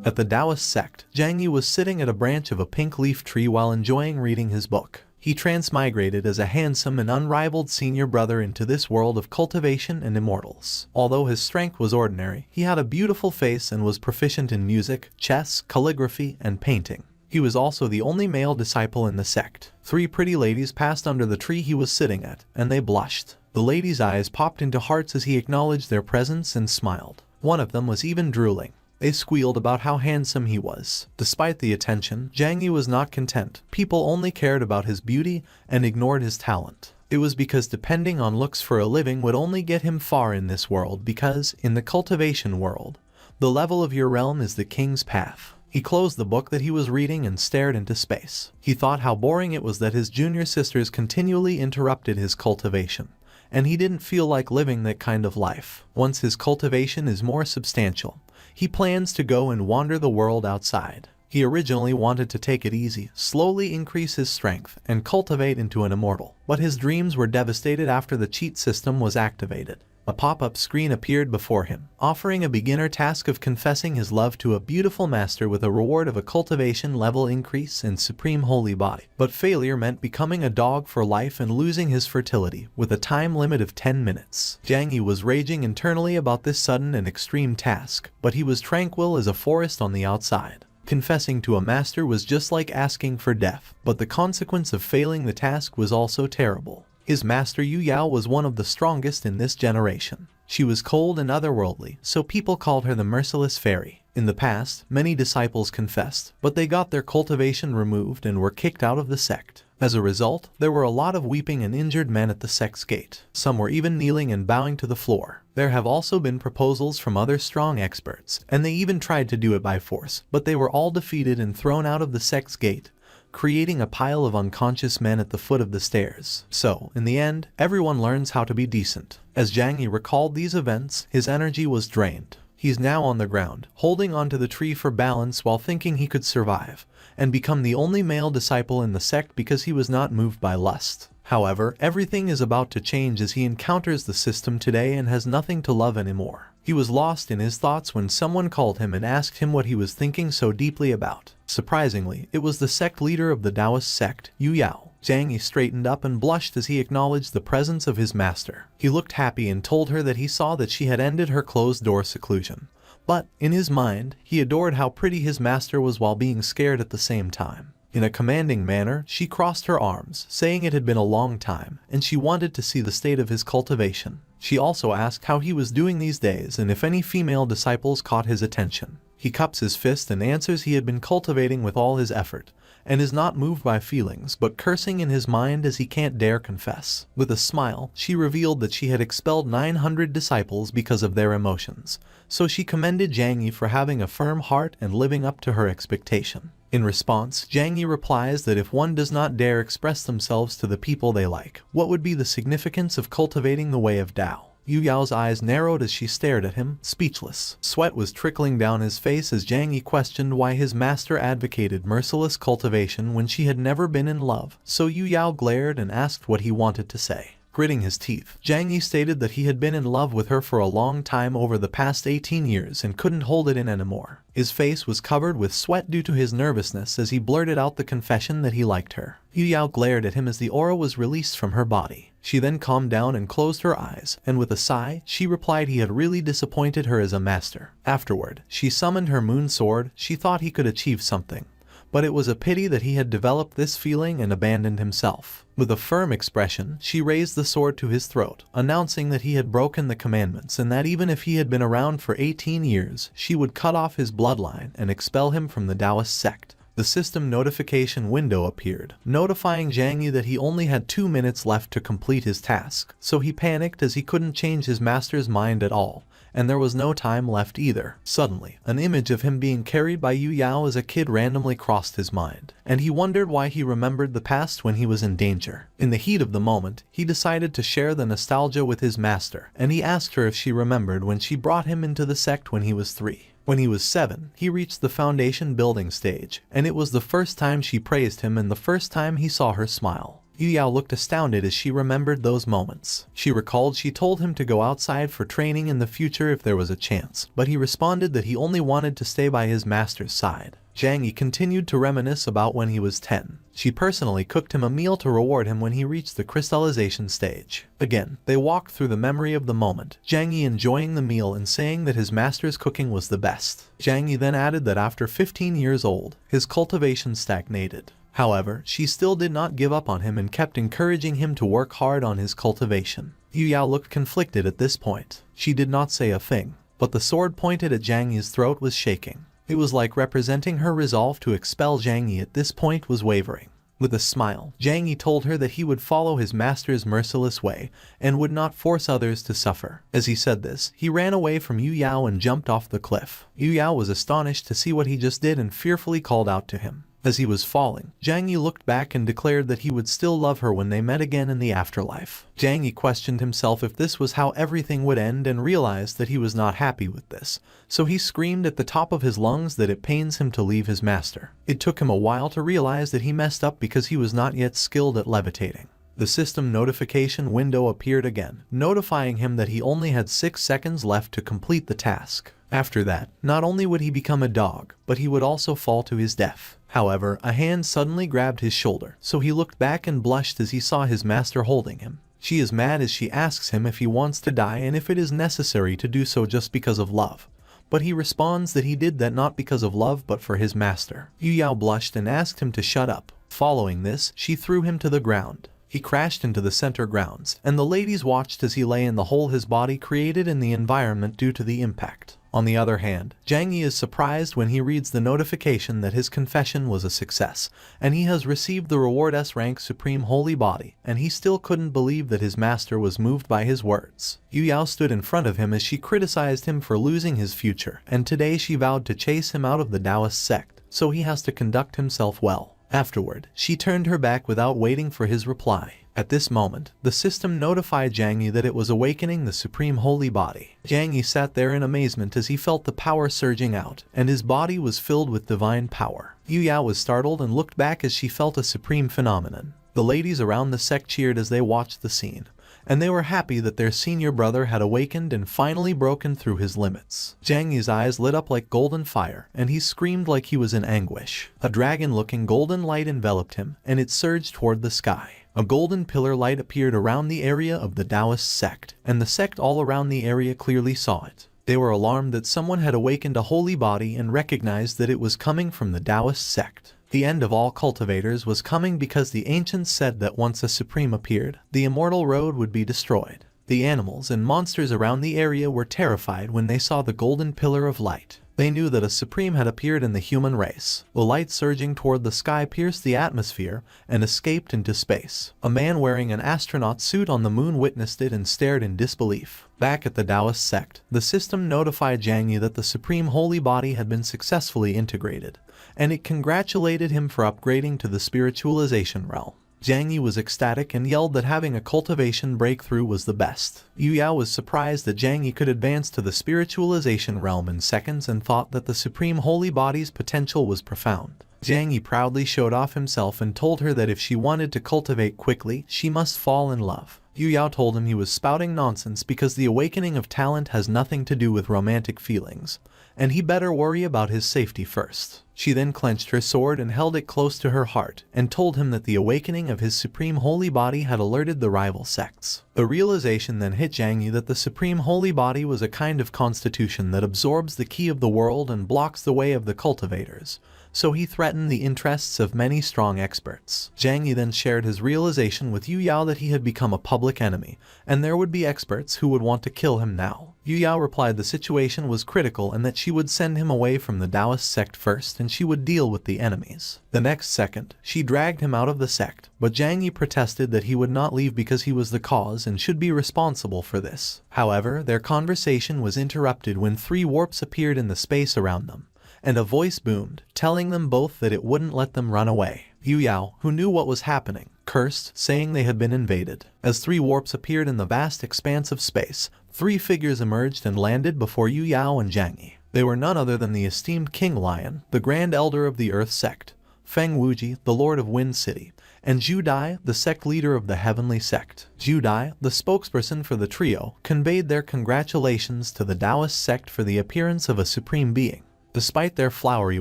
At the Taoist sect, Zhang Yi was sitting at a branch of a pink leaf tree while enjoying reading his book. He transmigrated as a handsome and unrivaled senior brother into this world of cultivation and immortals. Although his strength was ordinary, he had a beautiful face and was proficient in music, chess, calligraphy, and painting. He was also the only male disciple in the sect. 3 pretty ladies passed under the tree he was sitting at, and they blushed. The ladies' eyes popped into hearts as he acknowledged their presence and smiled. One of them was even drooling. They squealed about how handsome he was. Despite the attention, Zhang Yi was not content. People only cared about his beauty and ignored his talent. It was because depending on looks for a living would only get him far in this world because, in the cultivation world, the level of your realm is the king's path. He closed the book that he was reading and stared into space. He thought how boring it was that his junior sisters continually interrupted his cultivation, and he didn't feel like living that kind of life. Once his cultivation is more substantial, he plans to go and wander the world outside. He originally wanted to take it easy, slowly increase his strength, and cultivate into an immortal. But his dreams were devastated after the cheat system was activated. A pop-up screen appeared before him, offering a beginner task of confessing his love to a beautiful master with a reward of a cultivation level increase and supreme holy body. But failure meant becoming a dog for life and losing his fertility, with a time limit of 10 minutes. Zhang Yi was raging internally about this sudden and extreme task, but he was tranquil as a forest on the outside. Confessing to a master was just like asking for death, but the consequence of failing the task was also terrible. His master Yu Yao was one of the strongest in this generation. She was cold and otherworldly, so people called her the merciless fairy. In the past, many disciples confessed, but they got their cultivation removed and were kicked out of the sect. As a result, there were a lot of weeping and injured men at the sect's gate. Some were even kneeling and bowing to the floor. There have also been proposals from other strong experts, and they even tried to do it by force, but they were all defeated and thrown out of the sect's gate, creating a pile of unconscious men at the foot of the stairs. So, in the end, everyone learns how to be decent. As Zhang Yi recalled these events, his energy was drained. He's now on the ground, holding onto the tree for balance while thinking he could survive, and become the only male disciple in the sect because he was not moved by lust. However, everything is about to change as he encounters the system today and has nothing to love anymore. He was lost in his thoughts when someone called him and asked him what he was thinking so deeply about. Surprisingly, it was the sect leader of the Taoist sect, Yu Yao. Zhang Yi straightened up and blushed as he acknowledged the presence of his master. He looked happy and told her that he saw that she had ended her closed-door seclusion. But, in his mind, he adored how pretty his master was while being scared at the same time. In a commanding manner, she crossed her arms, saying it had been a long time, and she wanted to see the state of his cultivation. She also asked how he was doing these days and if any female disciples caught his attention. He cups his fist and answers he had been cultivating with all his effort, and is not moved by feelings but cursing in his mind as he can't dare confess. With a smile, she revealed that she had expelled 900 disciples because of their emotions, so she commended Zhang Yi for having a firm heart and living up to her expectation. In response, Zhang Yi replies that if one does not dare express themselves to the people they like, what would be the significance of cultivating the way of Tao? Yu Yao's eyes narrowed as she stared at him, speechless. Sweat was trickling down his face as Zhang Yi questioned why his master advocated merciless cultivation when she had never been in love, so Yu Yao glared and asked what he wanted to say. Gritting his teeth, Zhang Yi stated that he had been in love with her for a long time over the past 18 years and couldn't hold it in anymore. His face was covered with sweat due to his nervousness as he blurted out the confession that he liked her. Yu Yao glared at him as the aura was released from her body. She then calmed down and closed her eyes, and with a sigh, she replied he had really disappointed her as a master. Afterward, she summoned her moon sword. She thought he could achieve something, but it was a pity that he had developed this feeling and abandoned himself. With a firm expression, she raised the sword to his throat, announcing that he had broken the commandments and that even if he had been around for 18 years, she would cut off his bloodline and expel him from the Taoist sect. The system notification window appeared, notifying Zhang Yi that he only had 2 minutes left to complete his task, so he panicked as he couldn't change his master's mind at all, and there was no time left either. Suddenly, an image of him being carried by Yu Yao as a kid randomly crossed his mind, and he wondered why he remembered the past when he was in danger. In the heat of the moment, he decided to share the nostalgia with his master, and he asked her if she remembered when she brought him into the sect when he was 3. When he was 7, he reached the foundation building stage, and it was the first time she praised him and the first time he saw her smile. Yu Yao looked astounded as she remembered those moments. She recalled she told him to go outside for training in the future if there was a chance, but he responded that he only wanted to stay by his master's side. Zhang Yi continued to reminisce about when he was 10. She personally cooked him a meal to reward him when he reached the crystallization stage. Again, they walked through the memory of the moment, Zhang Yi enjoying the meal and saying that his master's cooking was the best. Zhang Yi then added that after 15 years old, his cultivation stagnated. However, she still did not give up on him and kept encouraging him to work hard on his cultivation. Yu Yao looked conflicted at this point. She did not say a thing, but the sword pointed at Zhang Yi's throat was shaking. It was like representing her resolve to expel Zhang Yi at this point was wavering. With a smile, Zhang Yi told her that he would follow his master's merciless way and would not force others to suffer. As he said this, he ran away from Yu Yao and jumped off the cliff. Yu Yao was astonished to see what he just did and fearfully called out to him. As he was falling, Zhang Yi looked back and declared that he would still love her when they met again in the afterlife. Zhang Yi questioned himself if this was how everything would end and realized that he was not happy with this, so he screamed at the top of his lungs that it pains him to leave his master. It took him a while to realize that he messed up because he was not yet skilled at levitating. The system notification window appeared again, notifying him that he only had 6 seconds left to complete the task. After that, not only would he become a dog, but he would also fall to his death. However, a hand suddenly grabbed his shoulder, so he looked back and blushed as he saw his master holding him. She is mad as she asks him if he wants to die and if it is necessary to do so just because of love. But he responds that he did that not because of love but for his master. Yu Yao blushed and asked him to shut up. Following this, she threw him to the ground. He crashed into the center grounds, and the ladies watched as he lay in the hole his body created in the environment due to the impact. On the other hand, Zhang Yi is surprised when he reads the notification that his confession was a success, and he has received the reward S-rank Supreme Holy Body, and he still couldn't believe that his master was moved by his words. Yu Yao stood in front of him as she criticized him for losing his future, and today she vowed to chase him out of the Taoist sect, so he has to conduct himself well. Afterward, she turned her back without waiting for his reply. At this moment, the system notified Zhang Yi that it was awakening the Supreme Holy Body. Zhang Yi sat there in amazement as he felt the power surging out, and his body was filled with divine power. Yu Yao was startled and looked back as she felt a supreme phenomenon. The ladies around the sect cheered as they watched the scene, and they were happy that their senior brother had awakened and finally broken through his limits. Zhang Yi's eyes lit up like golden fire, and he screamed like he was in anguish. A dragon-looking golden light enveloped him, and it surged toward the sky. A golden pillar light appeared around the area of the Taoist sect, and the sect all around the area clearly saw it. They were alarmed that someone had awakened a holy body and recognized that it was coming from the Taoist sect. The end of all cultivators was coming because the ancients said that once a supreme appeared, the immortal road would be destroyed. The animals and monsters around the area were terrified when they saw the golden pillar of light. They knew that a supreme had appeared in the human race. The light surging toward the sky pierced the atmosphere and escaped into space. A man wearing an astronaut suit on the moon witnessed it and stared in disbelief. Back at the Taoist sect, the system notified Zhang Yi that the Supreme Holy Body had been successfully integrated, and it congratulated him for upgrading to the spiritualization realm. Zhang Yi was ecstatic and yelled that having a cultivation breakthrough was the best. Yu Yao was surprised that Zhang Yi could advance to the spiritualization realm in seconds and thought that the Supreme Holy Body's potential was profound. Zhang Yi proudly showed off himself and told her that if she wanted to cultivate quickly, she must fall in love. Yu Yao told him he was spouting nonsense because the awakening of talent has nothing to do with romantic feelings, and he better worry about his safety first. She then clenched her sword and held it close to her heart, and told him that the awakening of his Supreme Holy Body had alerted the rival sects. The realization then hit Zhang Yi that the Supreme Holy Body was a kind of constitution that absorbs the key of the world and blocks the way of the cultivators, so he threatened the interests of many strong experts. Zhang Yi then shared his realization with Yu Yao that he had become a public enemy, and there would be experts who would want to kill him now. Yu Yao replied the situation was critical and that she would send him away from the Taoist sect first and she would deal with the enemies. The next second, she dragged him out of the sect, but Zhang Yi protested that he would not leave because he was the cause and should be responsible for this. However, their conversation was interrupted when 3 warps appeared in the space around them, and a voice boomed, telling them both that it wouldn't let them run away. Yu Yao, who knew what was happening, cursed, saying they had been invaded. As 3 warps appeared in the vast expanse of space, 3 figures emerged and landed before Yu Yao and Zhang Yi. They were none other than the esteemed King Lion, the Grand Elder of the Earth Sect, Feng Wuji, the Lord of Wind City, and Zhu Dai, the sect leader of the heavenly sect. Zhu Dai, the spokesperson for the trio, conveyed their congratulations to the Taoist sect for the appearance of a supreme being. Despite their flowery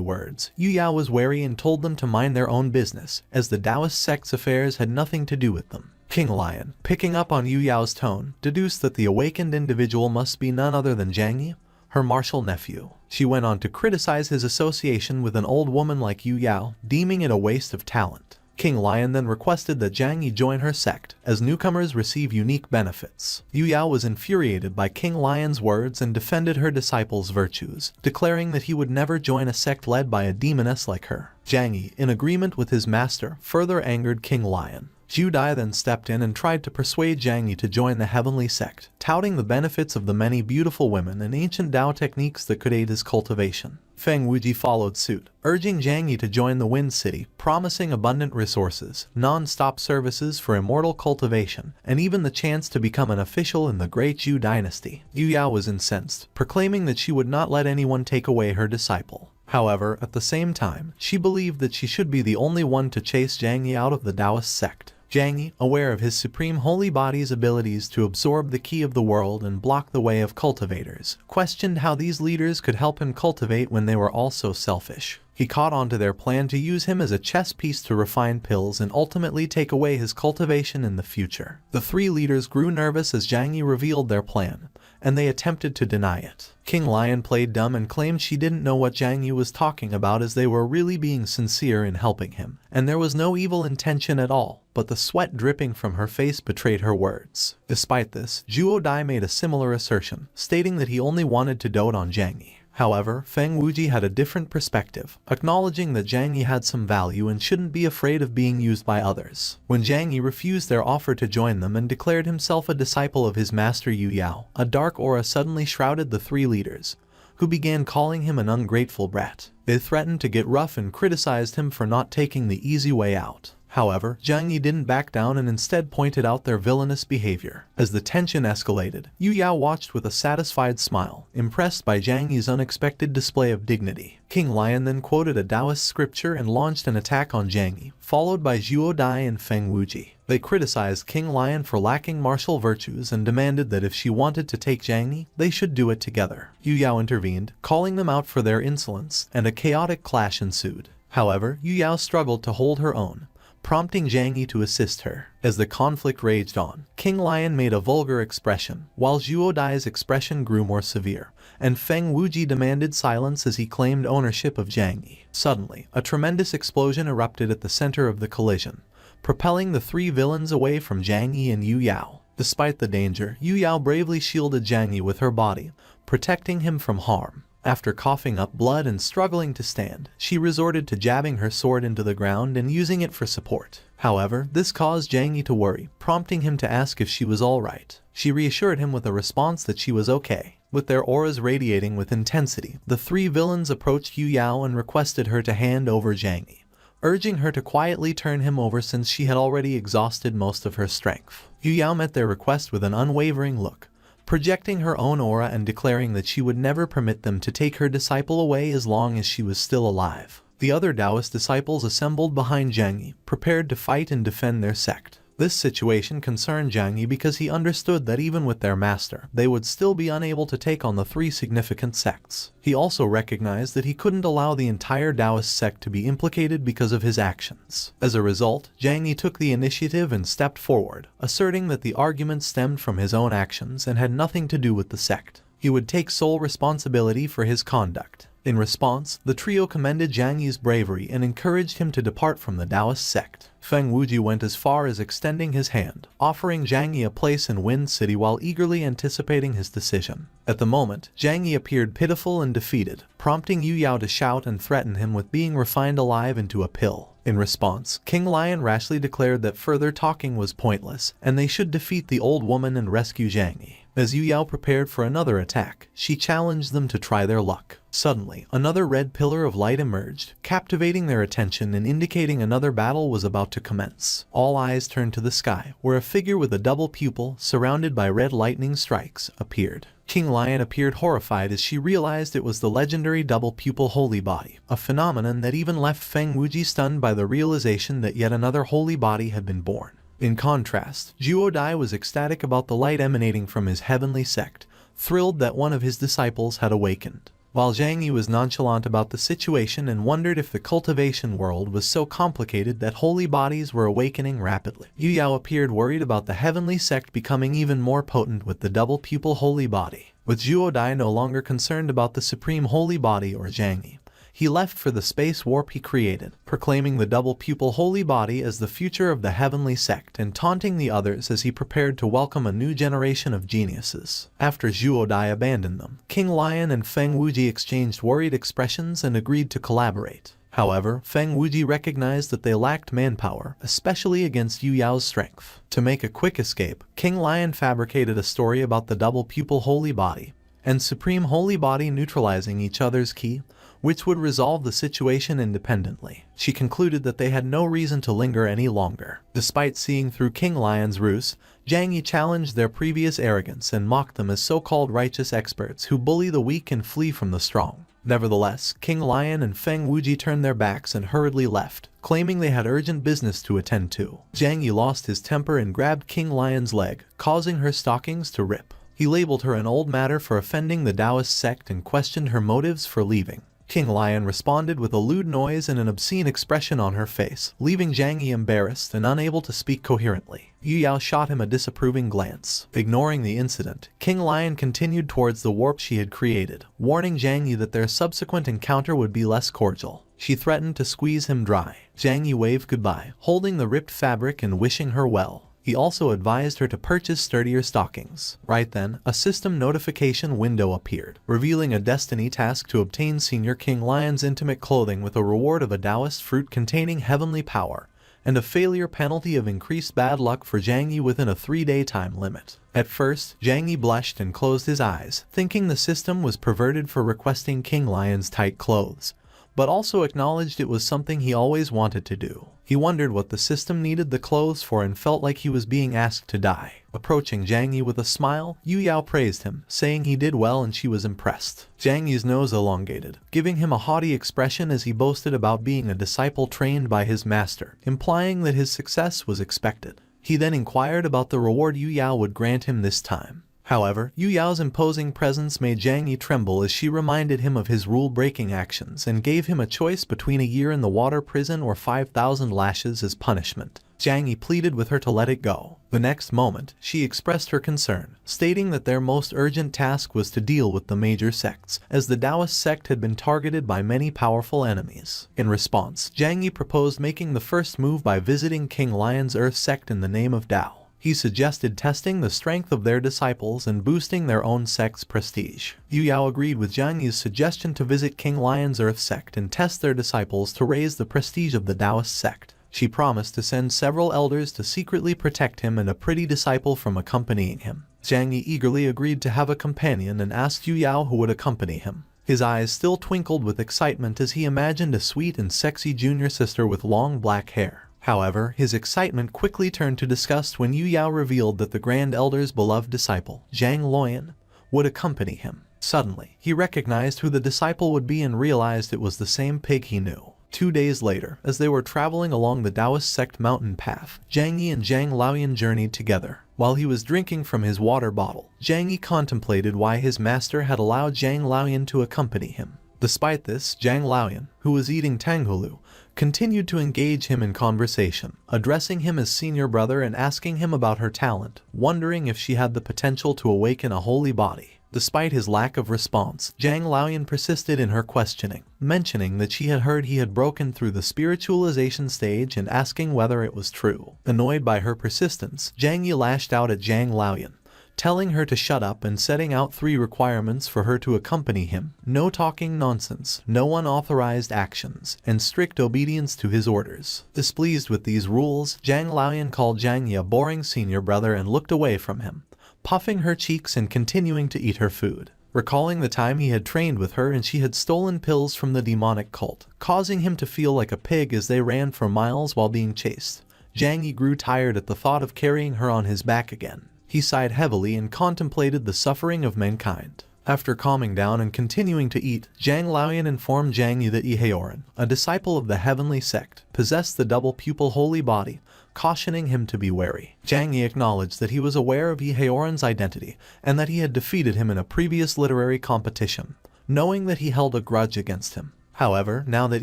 words, Yu Yao was wary and told them to mind their own business, as the Taoist sect's affairs had nothing to do with them. King Lion, picking up on Yu Yao's tone, deduced that the awakened individual must be none other than Zhang Yi, her martial nephew. She went on to criticize his association with an old woman like Yu Yao, deeming it a waste of talent. King Lion then requested that Zhang Yi join her sect, as newcomers receive unique benefits. Yu Yao was infuriated by King Lion's words and defended her disciple's virtues, declaring that he would never join a sect led by a demoness like her. Zhang Yi, in agreement with his master, further angered King Lion. Zhu Dai then stepped in and tried to persuade Zhang Yi to join the heavenly sect, touting the benefits of the many beautiful women and ancient Tao techniques that could aid his cultivation. Feng Wuji followed suit, urging Zhang Yi to join the Wind City, promising abundant resources, non-stop services for immortal cultivation, and even the chance to become an official in the Great Zhu dynasty. Yu Yao was incensed, proclaiming that she would not let anyone take away her disciple. However, at the same time, she believed that she should be the only one to chase Zhang Yi out of the Taoist sect. Zhang Yi, aware of his supreme holy body's abilities to absorb the key of the world and block the way of cultivators, questioned how these leaders could help him cultivate when they were all so selfish. He caught on to their plan to use him as a chess piece to refine pills and ultimately take away his cultivation in the future. The three leaders grew nervous as Zhang Yi revealed their plan, and they attempted to deny it. King Lion played dumb and claimed she didn't know what Zhang Yi was talking about, as they were really being sincere in helping him, and there was no evil intention at all, but the sweat dripping from her face betrayed her words. Despite this, Zhuo Dai made a similar assertion, stating that he only wanted to dote on Zhang Yi. However, Feng Wuji had a different perspective, acknowledging that Zhang Yi had some value and shouldn't be afraid of being used by others. When Zhang Yi refused their offer to join them and declared himself a disciple of his master Yu Yao, a dark aura suddenly shrouded the three leaders, who began calling him an ungrateful brat. They threatened to get rough and criticized him for not taking the easy way out. However, Zhang Yi didn't back down and instead pointed out their villainous behavior. As the tension escalated, Yu Yao watched with a satisfied smile, impressed by Zhang Yi's unexpected display of dignity. King Lion then quoted a Taoist scripture and launched an attack on Zhang Yi, followed by Zhuo Dai and Feng Wuji. They criticized King Lion for lacking martial virtues and demanded that if she wanted to take Zhang Yi, they should do it together. Yu Yao intervened, calling them out for their insolence, and a chaotic clash ensued. However, Yu Yao struggled to hold her own, prompting Zhang Yi to assist her. As the conflict raged on, King Lion made a vulgar expression, while Zhuo Dai's expression grew more severe, and Feng Wuji demanded silence as he claimed ownership of Zhang Yi. Suddenly, a tremendous explosion erupted at the center of the collision, propelling the three villains away from Zhang Yi and Yu Yao. Despite the danger, Yu Yao bravely shielded Zhang Yi with her body, protecting him from harm. After coughing up blood and struggling to stand, she resorted to jabbing her sword into the ground and using it for support. However, this caused Zhang Yi to worry, prompting him to ask if she was alright. She reassured him with a response that she was okay. With their auras radiating with intensity, the three villains approached Yu Yao and requested her to hand over Zhang Yi, urging her to quietly turn him over since she had already exhausted most of her strength. Yu Yao met their request with an unwavering look, projecting her own aura and declaring that she would never permit them to take her disciple away as long as she was still alive. The other Taoist disciples assembled behind Zhang Yi, prepared to fight and defend their sect. This situation concerned Zhang Yi because he understood that even with their master, they would still be unable to take on the three significant sects. He also recognized that he couldn't allow the entire Taoist sect to be implicated because of his actions. As a result, Zhang Yi took the initiative and stepped forward, asserting that the argument stemmed from his own actions and had nothing to do with the sect. He would take sole responsibility for his conduct. In response, the trio commended Zhang Yi's bravery and encouraged him to depart from the Taoist sect. Feng Wuji went as far as extending his hand, offering Zhang Yi a place in Wind City while eagerly anticipating his decision. At the moment, Zhang Yi appeared pitiful and defeated, prompting Yu Yao to shout and threaten him with being refined alive into a pill. In response, King Lion rashly declared that further talking was pointless, and they should defeat the old woman and rescue Zhang Yi. As Yu Yao prepared for another attack, she challenged them to try their luck. Suddenly, another red pillar of light emerged, captivating their attention and indicating another battle was about to commence. All eyes turned to the sky, where a figure with a double pupil, surrounded by red lightning strikes, appeared. King Lion appeared horrified as she realized it was the legendary double-pupil holy body, a phenomenon that even left Feng Wuji stunned by the realization that yet another holy body had been born. In contrast, Zhuo Dai was ecstatic about the light emanating from his heavenly sect, thrilled that one of his disciples had awakened, while Zhang Yi was nonchalant about the situation and wondered if the cultivation world was so complicated that holy bodies were awakening rapidly. Yu Yao appeared worried about the heavenly sect becoming even more potent with the double-pupil holy body. With Zhuo Dai no longer concerned about the supreme holy body or Zhang Yi, he left for the space warp he created, proclaiming the double-pupil holy body as the future of the heavenly sect and taunting the others as he prepared to welcome a new generation of geniuses. After Zhuo Dai abandoned them, King Lion and Feng Wuji exchanged worried expressions and agreed to collaborate. However, Feng Wuji recognized that they lacked manpower, especially against Yu Yao's strength. To make a quick escape, King Lion fabricated a story about the double-pupil holy body and supreme holy body neutralizing each other's ki, which would resolve the situation independently. She concluded that they had no reason to linger any longer. Despite seeing through King Lion's ruse, Zhang Yi challenged their previous arrogance and mocked them as so-called righteous experts who bully the weak and flee from the strong. Nevertheless, King Lion and Feng Wuji turned their backs and hurriedly left, claiming they had urgent business to attend to. Zhang Yi lost his temper and grabbed King Lion's leg, causing her stockings to rip. He labeled her an old matter for offending the Taoist sect and questioned her motives for leaving. King Lion responded with a lewd noise and an obscene expression on her face, leaving Zhang Yi embarrassed and unable to speak coherently. Yu Yao shot him a disapproving glance. Ignoring the incident, King Lion continued towards the warp she had created, warning Zhang Yi that their subsequent encounter would be less cordial. She threatened to squeeze him dry. Zhang Yi waved goodbye, holding the ripped fabric and wishing her well. He also advised her to purchase sturdier stockings. Right then, a system notification window appeared, revealing a destiny task to obtain Senior King Lion's intimate clothing with a reward of a Taoist fruit containing heavenly power, and a failure penalty of increased bad luck for Zhang Yi within a 3-day time limit. At first, Zhang Yi blushed and closed his eyes, thinking the system was perverted for requesting King Lion's tight clothes, but also acknowledged it was something he always wanted to do. He wondered what the system needed the clothes for and felt like he was being asked to die. Approaching Zhang Yi with a smile, Yu Yao praised him, saying he did well and she was impressed. Zhang Yi's nose elongated, giving him a haughty expression as he boasted about being a disciple trained by his master, implying that his success was expected. He then inquired about the reward Yu Yao would grant him this time. However, Yu Yao's imposing presence made Zhang Yi tremble as she reminded him of his rule-breaking actions and gave him a choice between a year in the water prison or 5,000 lashes as punishment. Zhang Yi pleaded with her to let it go. The next moment, she expressed her concern, stating that their most urgent task was to deal with the major sects, as the Taoist sect had been targeted by many powerful enemies. In response, Zhang Yi proposed making the first move by visiting King Lion's Earth sect in the name of Tao. He suggested testing the strength of their disciples and boosting their own sect's prestige. Yu Yao agreed with Zhang Yi's suggestion to visit King Lion's Earth sect and test their disciples to raise the prestige of the Taoist sect. She promised to send several elders to secretly protect him and a pretty disciple from accompanying him. Zhang Yi eagerly agreed to have a companion and asked Yu Yao who would accompany him. His eyes still twinkled with excitement as he imagined a sweet and sexy junior sister with long black hair. However, his excitement quickly turned to disgust when Yu Yao revealed that the Grand Elder's beloved disciple, Zhang Luoyan, would accompany him. Suddenly, he recognized who the disciple would be and realized it was the same pig he knew. 2 days later, as they were traveling along the Taoist sect mountain path, Zhang Yi and Zhang Luoyan journeyed together. While he was drinking from his water bottle, Zhang Yi contemplated why his master had allowed Zhang Luoyan to accompany him. Despite this, Zhang Luoyan, who was eating tanghulu, continued to engage him in conversation, addressing him as senior brother and asking him about her talent, wondering if she had the potential to awaken a holy body. Despite his lack of response, Zhang Luoyan persisted in her questioning, mentioning that she had heard he had broken through the spiritualization stage and asking whether it was true. Annoyed by her persistence, Zhang Yi lashed out at Zhang Luoyan, telling her to shut up and setting out 3 requirements for her to accompany him: no talking nonsense, no unauthorized actions, and strict obedience to his orders. Displeased with these rules, Zhang Luoyan called Zhang Yi a boring senior brother and looked away from him, puffing her cheeks and continuing to eat her food. Recalling the time he had trained with her and she had stolen pills from the demonic cult, causing him to feel like a pig as they ran for miles while being chased, Zhang Yi grew tired at the thought of carrying her on his back again. He sighed heavily and contemplated the suffering of mankind. After calming down and continuing to eat, Zhang Laoyan informed Zhang Yi that Yehaoran, a disciple of the heavenly sect, possessed the double pupil holy body, cautioning him to be wary. Zhang Yi acknowledged that he was aware of Yehaoran's identity and that he had defeated him in a previous literary competition, knowing that he held a grudge against him. However, now that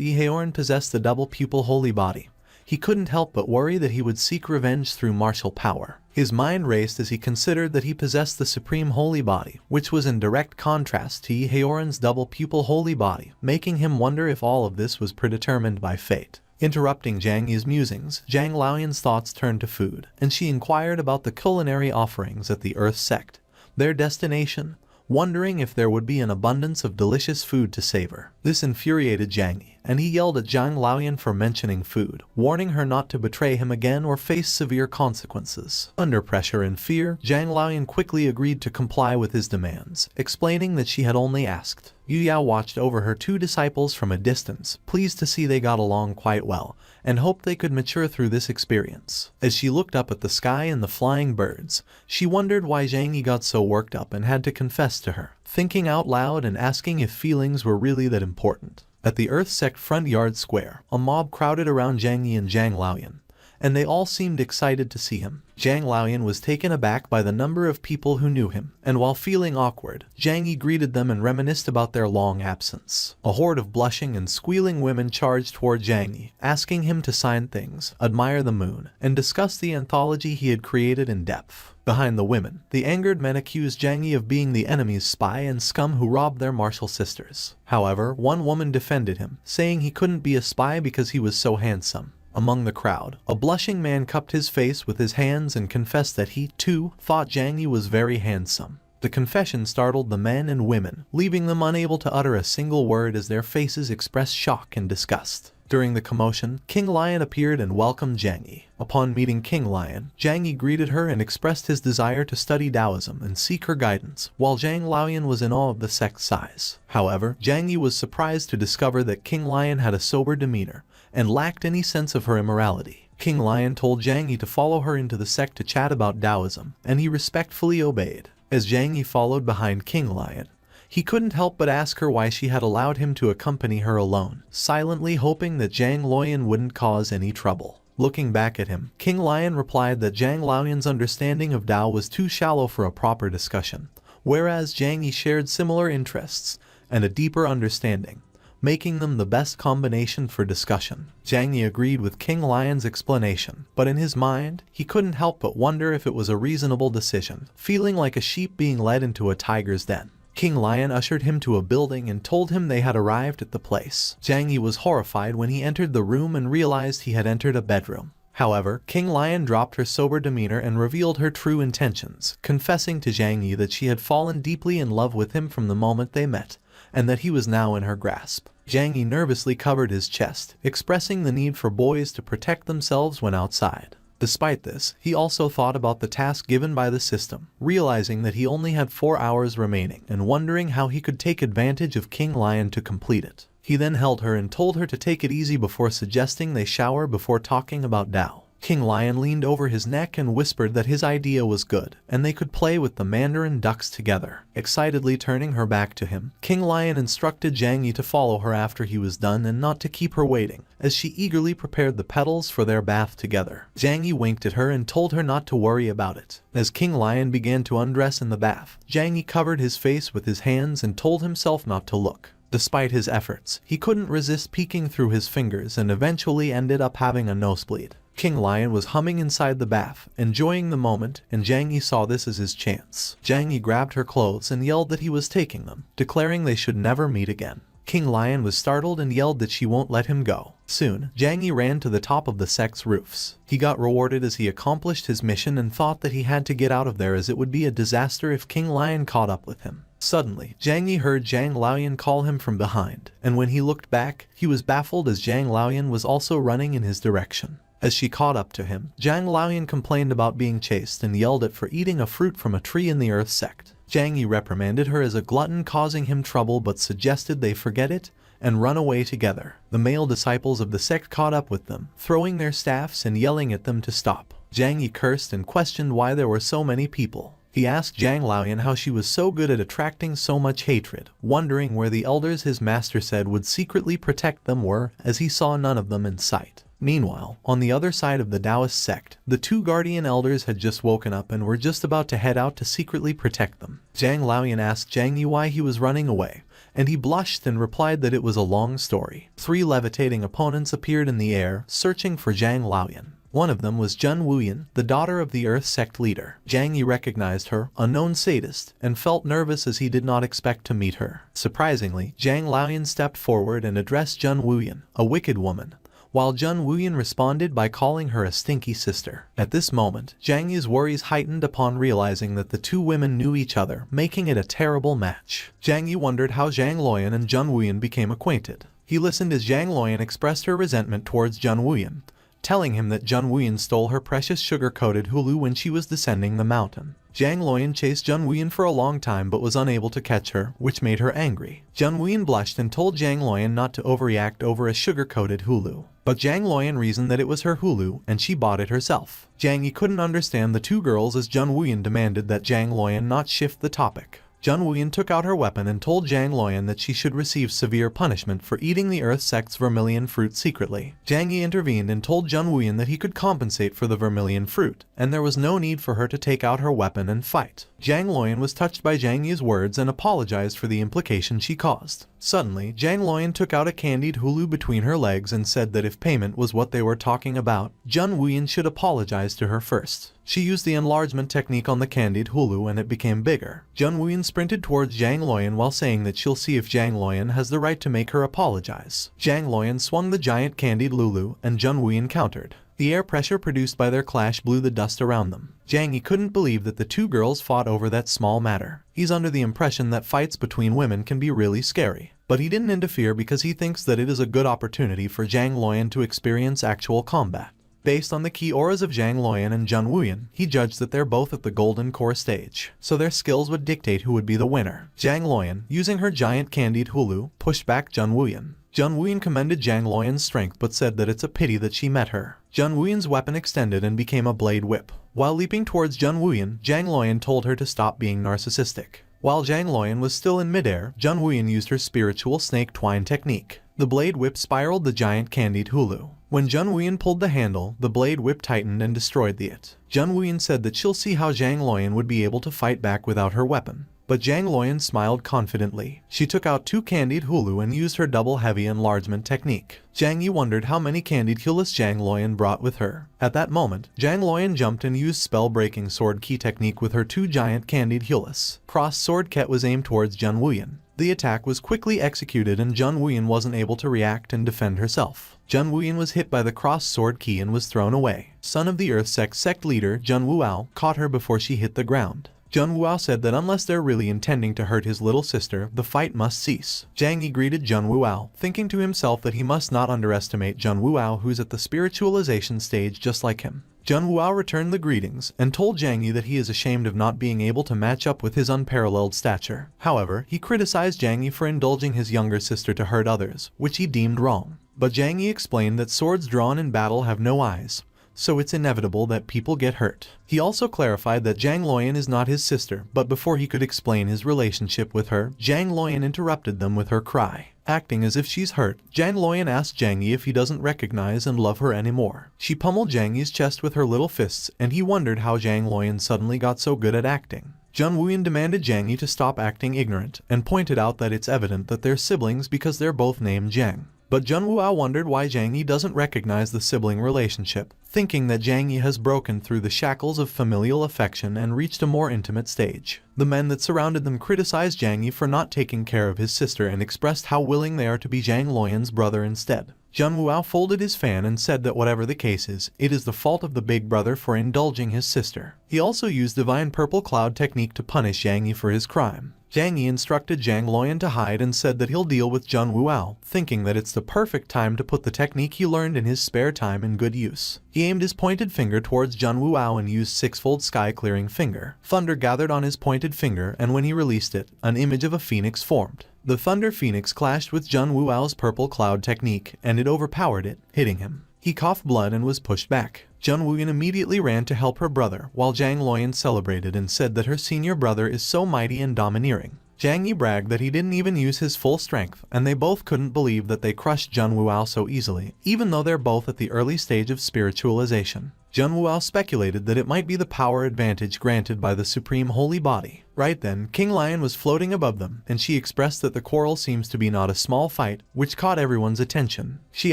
Yehaoran possessed the double pupil holy body, he couldn't help but worry that he would seek revenge through martial power. His mind raced as he considered that he possessed the supreme holy body, which was in direct contrast to Yehaoran's double pupil holy body, making him wonder if all of this was predetermined by fate. Interrupting Zhang Yi's musings, Zhang Laoyan's thoughts turned to food, and she inquired about the culinary offerings at the Earth sect, their destination, wondering if there would be an abundance of delicious food to savor. This infuriated Zhang Yi, and he yelled at Zhang Laoyan for mentioning food, warning her not to betray him again or face severe consequences. Under pressure and fear, Zhang Laoyan quickly agreed to comply with his demands, explaining that she had only asked. Yu Yao watched over her two disciples from a distance, pleased to see they got along quite well, and hoped they could mature through this experience. As she looked up at the sky and the flying birds, she wondered why Zhang Yi got so worked up and had to confess to her, thinking out loud and asking if feelings were really that important. At the Earth sect front yard square, a mob crowded around Zhang Yi and Zhang Laoyan, and they all seemed excited to see him. Zhang Laoyan was taken aback by the number of people who knew him, and while feeling awkward, Zhang Yi greeted them and reminisced about their long absence. A horde of blushing and squealing women charged toward Zhang Yi, asking him to sign things, admire the moon, and discuss the anthology he had created in depth. Behind the women, the angered men accused Zhang Yi of being the enemy's spy and scum who robbed their martial sisters. However, one woman defended him, saying he couldn't be a spy because he was so handsome. Among the crowd, a blushing man cupped his face with his hands and confessed that he, too, thought Zhang Yi was very handsome. The confession startled the men and women, leaving them unable to utter a single word as their faces expressed shock and disgust. During the commotion, King Lion appeared and welcomed Zhang Yi. Upon meeting King Lion, Zhang Yi greeted her and expressed his desire to study Taoism and seek her guidance, while Zhang Laoyan was in awe of the sect's size. However, Zhang Yi was surprised to discover that King Lion had a sober demeanor and lacked any sense of her immorality. King Lion told Zhang Yi to follow her into the sect to chat about Taoism, and he respectfully obeyed. As Zhang Yi followed behind King Lion, he couldn't help but ask her why she had allowed him to accompany her alone, silently hoping that Zhang Laoyan wouldn't cause any trouble. Looking back at him, King Lion replied that Zhang Laoyan's understanding of Tao was too shallow for a proper discussion, whereas Zhang Yi shared similar interests and a deeper understanding, making them the best combination for discussion. Zhang Yi agreed with King Lion's explanation, but in his mind, he couldn't help but wonder if it was a reasonable decision, feeling like a sheep being led into a tiger's den. King Lion ushered him to a building and told him they had arrived at the place. Zhang Yi was horrified when he entered the room and realized he had entered a bedroom. However, King Lion dropped her sober demeanor and revealed her true intentions, confessing to Zhang Yi that she had fallen deeply in love with him from the moment they met, and that he was now in her grasp. Zhang Yi nervously covered his chest, expressing the need for boys to protect themselves when outside. Despite this, he also thought about the task given by the system, realizing that he only had 4 hours remaining and wondering how he could take advantage of King Lion to complete it. He then held her and told her to take it easy before suggesting they shower before talking about Tao. King Lion leaned over his neck and whispered that his idea was good, and they could play with the mandarin ducks together. Excitedly turning her back to him, King Lion instructed Zhang Yi to follow her after he was done and not to keep her waiting, as she eagerly prepared the petals for their bath together. Zhang Yi winked at her and told her not to worry about it. As King Lion began to undress in the bath, Zhang Yi covered his face with his hands and told himself not to look. Despite his efforts, he couldn't resist peeking through his fingers and eventually ended up having a nosebleed. King Lion was humming inside the bath, enjoying the moment, and Zhang Yi saw this as his chance. Zhang Yi grabbed her clothes and yelled that he was taking them, declaring they should never meet again. King Lion was startled and yelled that she won't let him go. Soon, Zhang Yi ran to the top of the sect's roofs. He got rewarded as he accomplished his mission and thought that he had to get out of there as it would be a disaster if King Lion caught up with him. Suddenly, Zhang Yi heard Zhang Laoyan call him from behind, and when he looked back, he was baffled as Zhang Laoyan was also running in his direction. As she caught up to him, Zhang Laoyan complained about being chased and yelled at for eating a fruit from a tree in the Earth sect. Zhang Yi reprimanded her as a glutton causing him trouble but suggested they forget it and run away together. The male disciples of the sect caught up with them, throwing their staffs and yelling at them to stop. Zhang Yi cursed and questioned why there were so many people. He asked Zhang Laoyan how she was so good at attracting so much hatred, wondering where the elders his master said would secretly protect them were, as he saw none of them in sight. Meanwhile, on the other side of the Taoist sect, the two guardian elders had just woken up and were just about to head out to secretly protect them. Zhang Laoyan asked Zhang Yi why he was running away, and he blushed and replied that it was a long story. 3 levitating opponents appeared in the air, searching for Zhang Laoyan. One of them was Jun Wuyan, the daughter of the Earth sect leader. Zhang Yi recognized her, a known sadist, and felt nervous as he did not expect to meet her. Surprisingly, Zhang Laoyan stepped forward and addressed Jun Wuyan, a wicked woman, while Jun Wuyan responded by calling her a stinky sister. At this moment, Zhang Yi's worries heightened upon realizing that the two women knew each other, making it a terrible match. Zhang Yi wondered how Zhang Laoyan and Jun Wuyan became acquainted. He listened as Zhang Laoyan expressed her resentment towards Jun Wuyan, telling him that Jun Wuyan stole her precious sugar-coated hulu when she was descending the mountain. Zhang Laoyan chased Jun Wuyan for a long time but was unable to catch her, which made her angry. Jun Wuyan blushed and told Zhang Laoyan not to overreact over a sugar-coated hulu. But Zhang Laoyan reasoned that it was her hulu and she bought it herself. Zhang Yi couldn't understand the two girls as Jun Wuyan demanded that Zhang Laoyan not shift the topic. Jun Wuyan took out her weapon and told Zhang Laoyan that she should receive severe punishment for eating the Earth sect's vermilion fruit secretly. Zhang Yi intervened and told Jun Wuyan that he could compensate for the vermilion fruit, and there was no need for her to take out her weapon and fight. Zhang Laoyan was touched by Zhang Yi's words and apologized for the implication she caused. Suddenly, Zhang Laoyan took out a candied hulu between her legs and said that if payment was what they were talking about, Jun Wuyan should apologize to her first. She used the enlargement technique on the candied hulu and it became bigger. Jun Wuyan sprinted towards Zhang Laoyan while saying that she'll see if Zhang Laoyan has the right to make her apologize. Zhang Laoyan swung the giant candied lulu and Jun Wuyan countered. The air pressure produced by their clash blew the dust around them. Zhang Yi couldn't believe that the two girls fought over that small matter. He's under the impression that fights between women can be really scary. But he didn't interfere because he thinks that it is a good opportunity for Zhang Laoyan to experience actual combat. Based on the key auras of Zhang Laoyan and Jun Wuyan, he judged that they're both at the golden core stage, so their skills would dictate who would be the winner. Zhang Laoyan, using her giant candied hulu, pushed back Jun Wuyan. Jun Wuyan commended Zhang Laoyan's strength but said that it's a pity that she met her. Jun Wuyan's weapon extended and became a blade whip. While leaping towards Jun Wuyan, Zhang Laoyan told her to stop being narcissistic. While Zhang Laoyan was still in midair, Jun Wuyan used her spiritual snake twine technique. The blade whip spiraled the giant candied hulu. When Jun Wuyan pulled the handle, the blade whip tightened and destroyed it. Jun Wuyan said that she'll see how Zhang Laoyan would be able to fight back without her weapon. But Zhang Laoyan smiled confidently. She took out 2 candied hulu and used her double heavy enlargement technique. Zhang Yi wondered how many candied hulas Zhang Laoyan brought with her. At that moment, Zhang Laoyan jumped and used spell-breaking sword ki technique with her 2 giant candied hulas. Cross sword ket was aimed towards Jun Wuyan. The attack was quickly executed and Jun Wuyan wasn't able to react and defend herself. Jun Wuyan was hit by the cross sword ki and was thrown away. Son of the Earth sect leader Jun Wuao caught her before she hit the ground. Jun Wuao said that unless they're really intending to hurt his little sister, the fight must cease. Zhang Yi greeted Jun Wuao, thinking to himself that he must not underestimate Jun Wuao, who's at the spiritualization stage just like him. Jun Wuao returned the greetings and told Zhang Yi that he is ashamed of not being able to match up with his unparalleled stature. However, he criticized Zhang Yi for indulging his younger sister to hurt others, which he deemed wrong. But Zhang Yi explained that swords drawn in battle have no eyes, so it's inevitable that people get hurt. He also clarified that Zhang Laoyan is not his sister, but before he could explain his relationship with her, Zhang Laoyan interrupted them with her cry. Acting as if she's hurt, Zhang Laoyan asked Zhang Yi if he doesn't recognize and love her anymore. She pummeled Zhang Yi's chest with her little fists, and he wondered how Zhang Laoyan suddenly got so good at acting. Jun Wuyan demanded Zhang Yi to stop acting ignorant, and pointed out that it's evident that they're siblings because they're both named Zhang. But Jun Wuao wondered why Zhang Yi doesn't recognize the sibling relationship, thinking that Zhang Yi has broken through the shackles of familial affection and reached a more intimate stage. The men that surrounded them criticized Zhang Yi for not taking care of his sister and expressed how willing they are to be Zhang Laoyan's brother instead. Jun Wuao folded his fan and said that whatever the case is, it is the fault of the big brother for indulging his sister. He also used divine purple cloud technique to punish Zhang Yi for his crime. Zhang Yi instructed Zhang Laoyan to hide and said that he'll deal with Jun Wuao, thinking that it's the perfect time to put the technique he learned in his spare time in good use. He aimed his pointed finger towards Jun Wuao and used six-fold sky-clearing finger. Thunder gathered on his pointed finger, and when he released it, an image of a phoenix formed. The Thunder Phoenix clashed with Jun Wuao's purple cloud technique, and it overpowered it, hitting him. He coughed blood and was pushed back. Jun Wuyan immediately ran to help her brother, while Zhang Luoyan celebrated and said that her senior brother is so mighty and domineering. Zhang Yi bragged that he didn't even use his full strength, and they both couldn't believe that they crushed Jun Wuao so easily, even though they're both at the early stage of spiritualization. Jun Wuao speculated that it might be the power advantage granted by the Supreme Holy Body. Right then, King Lion was floating above them, and she expressed that the quarrel seems to be not a small fight, which caught everyone's attention. She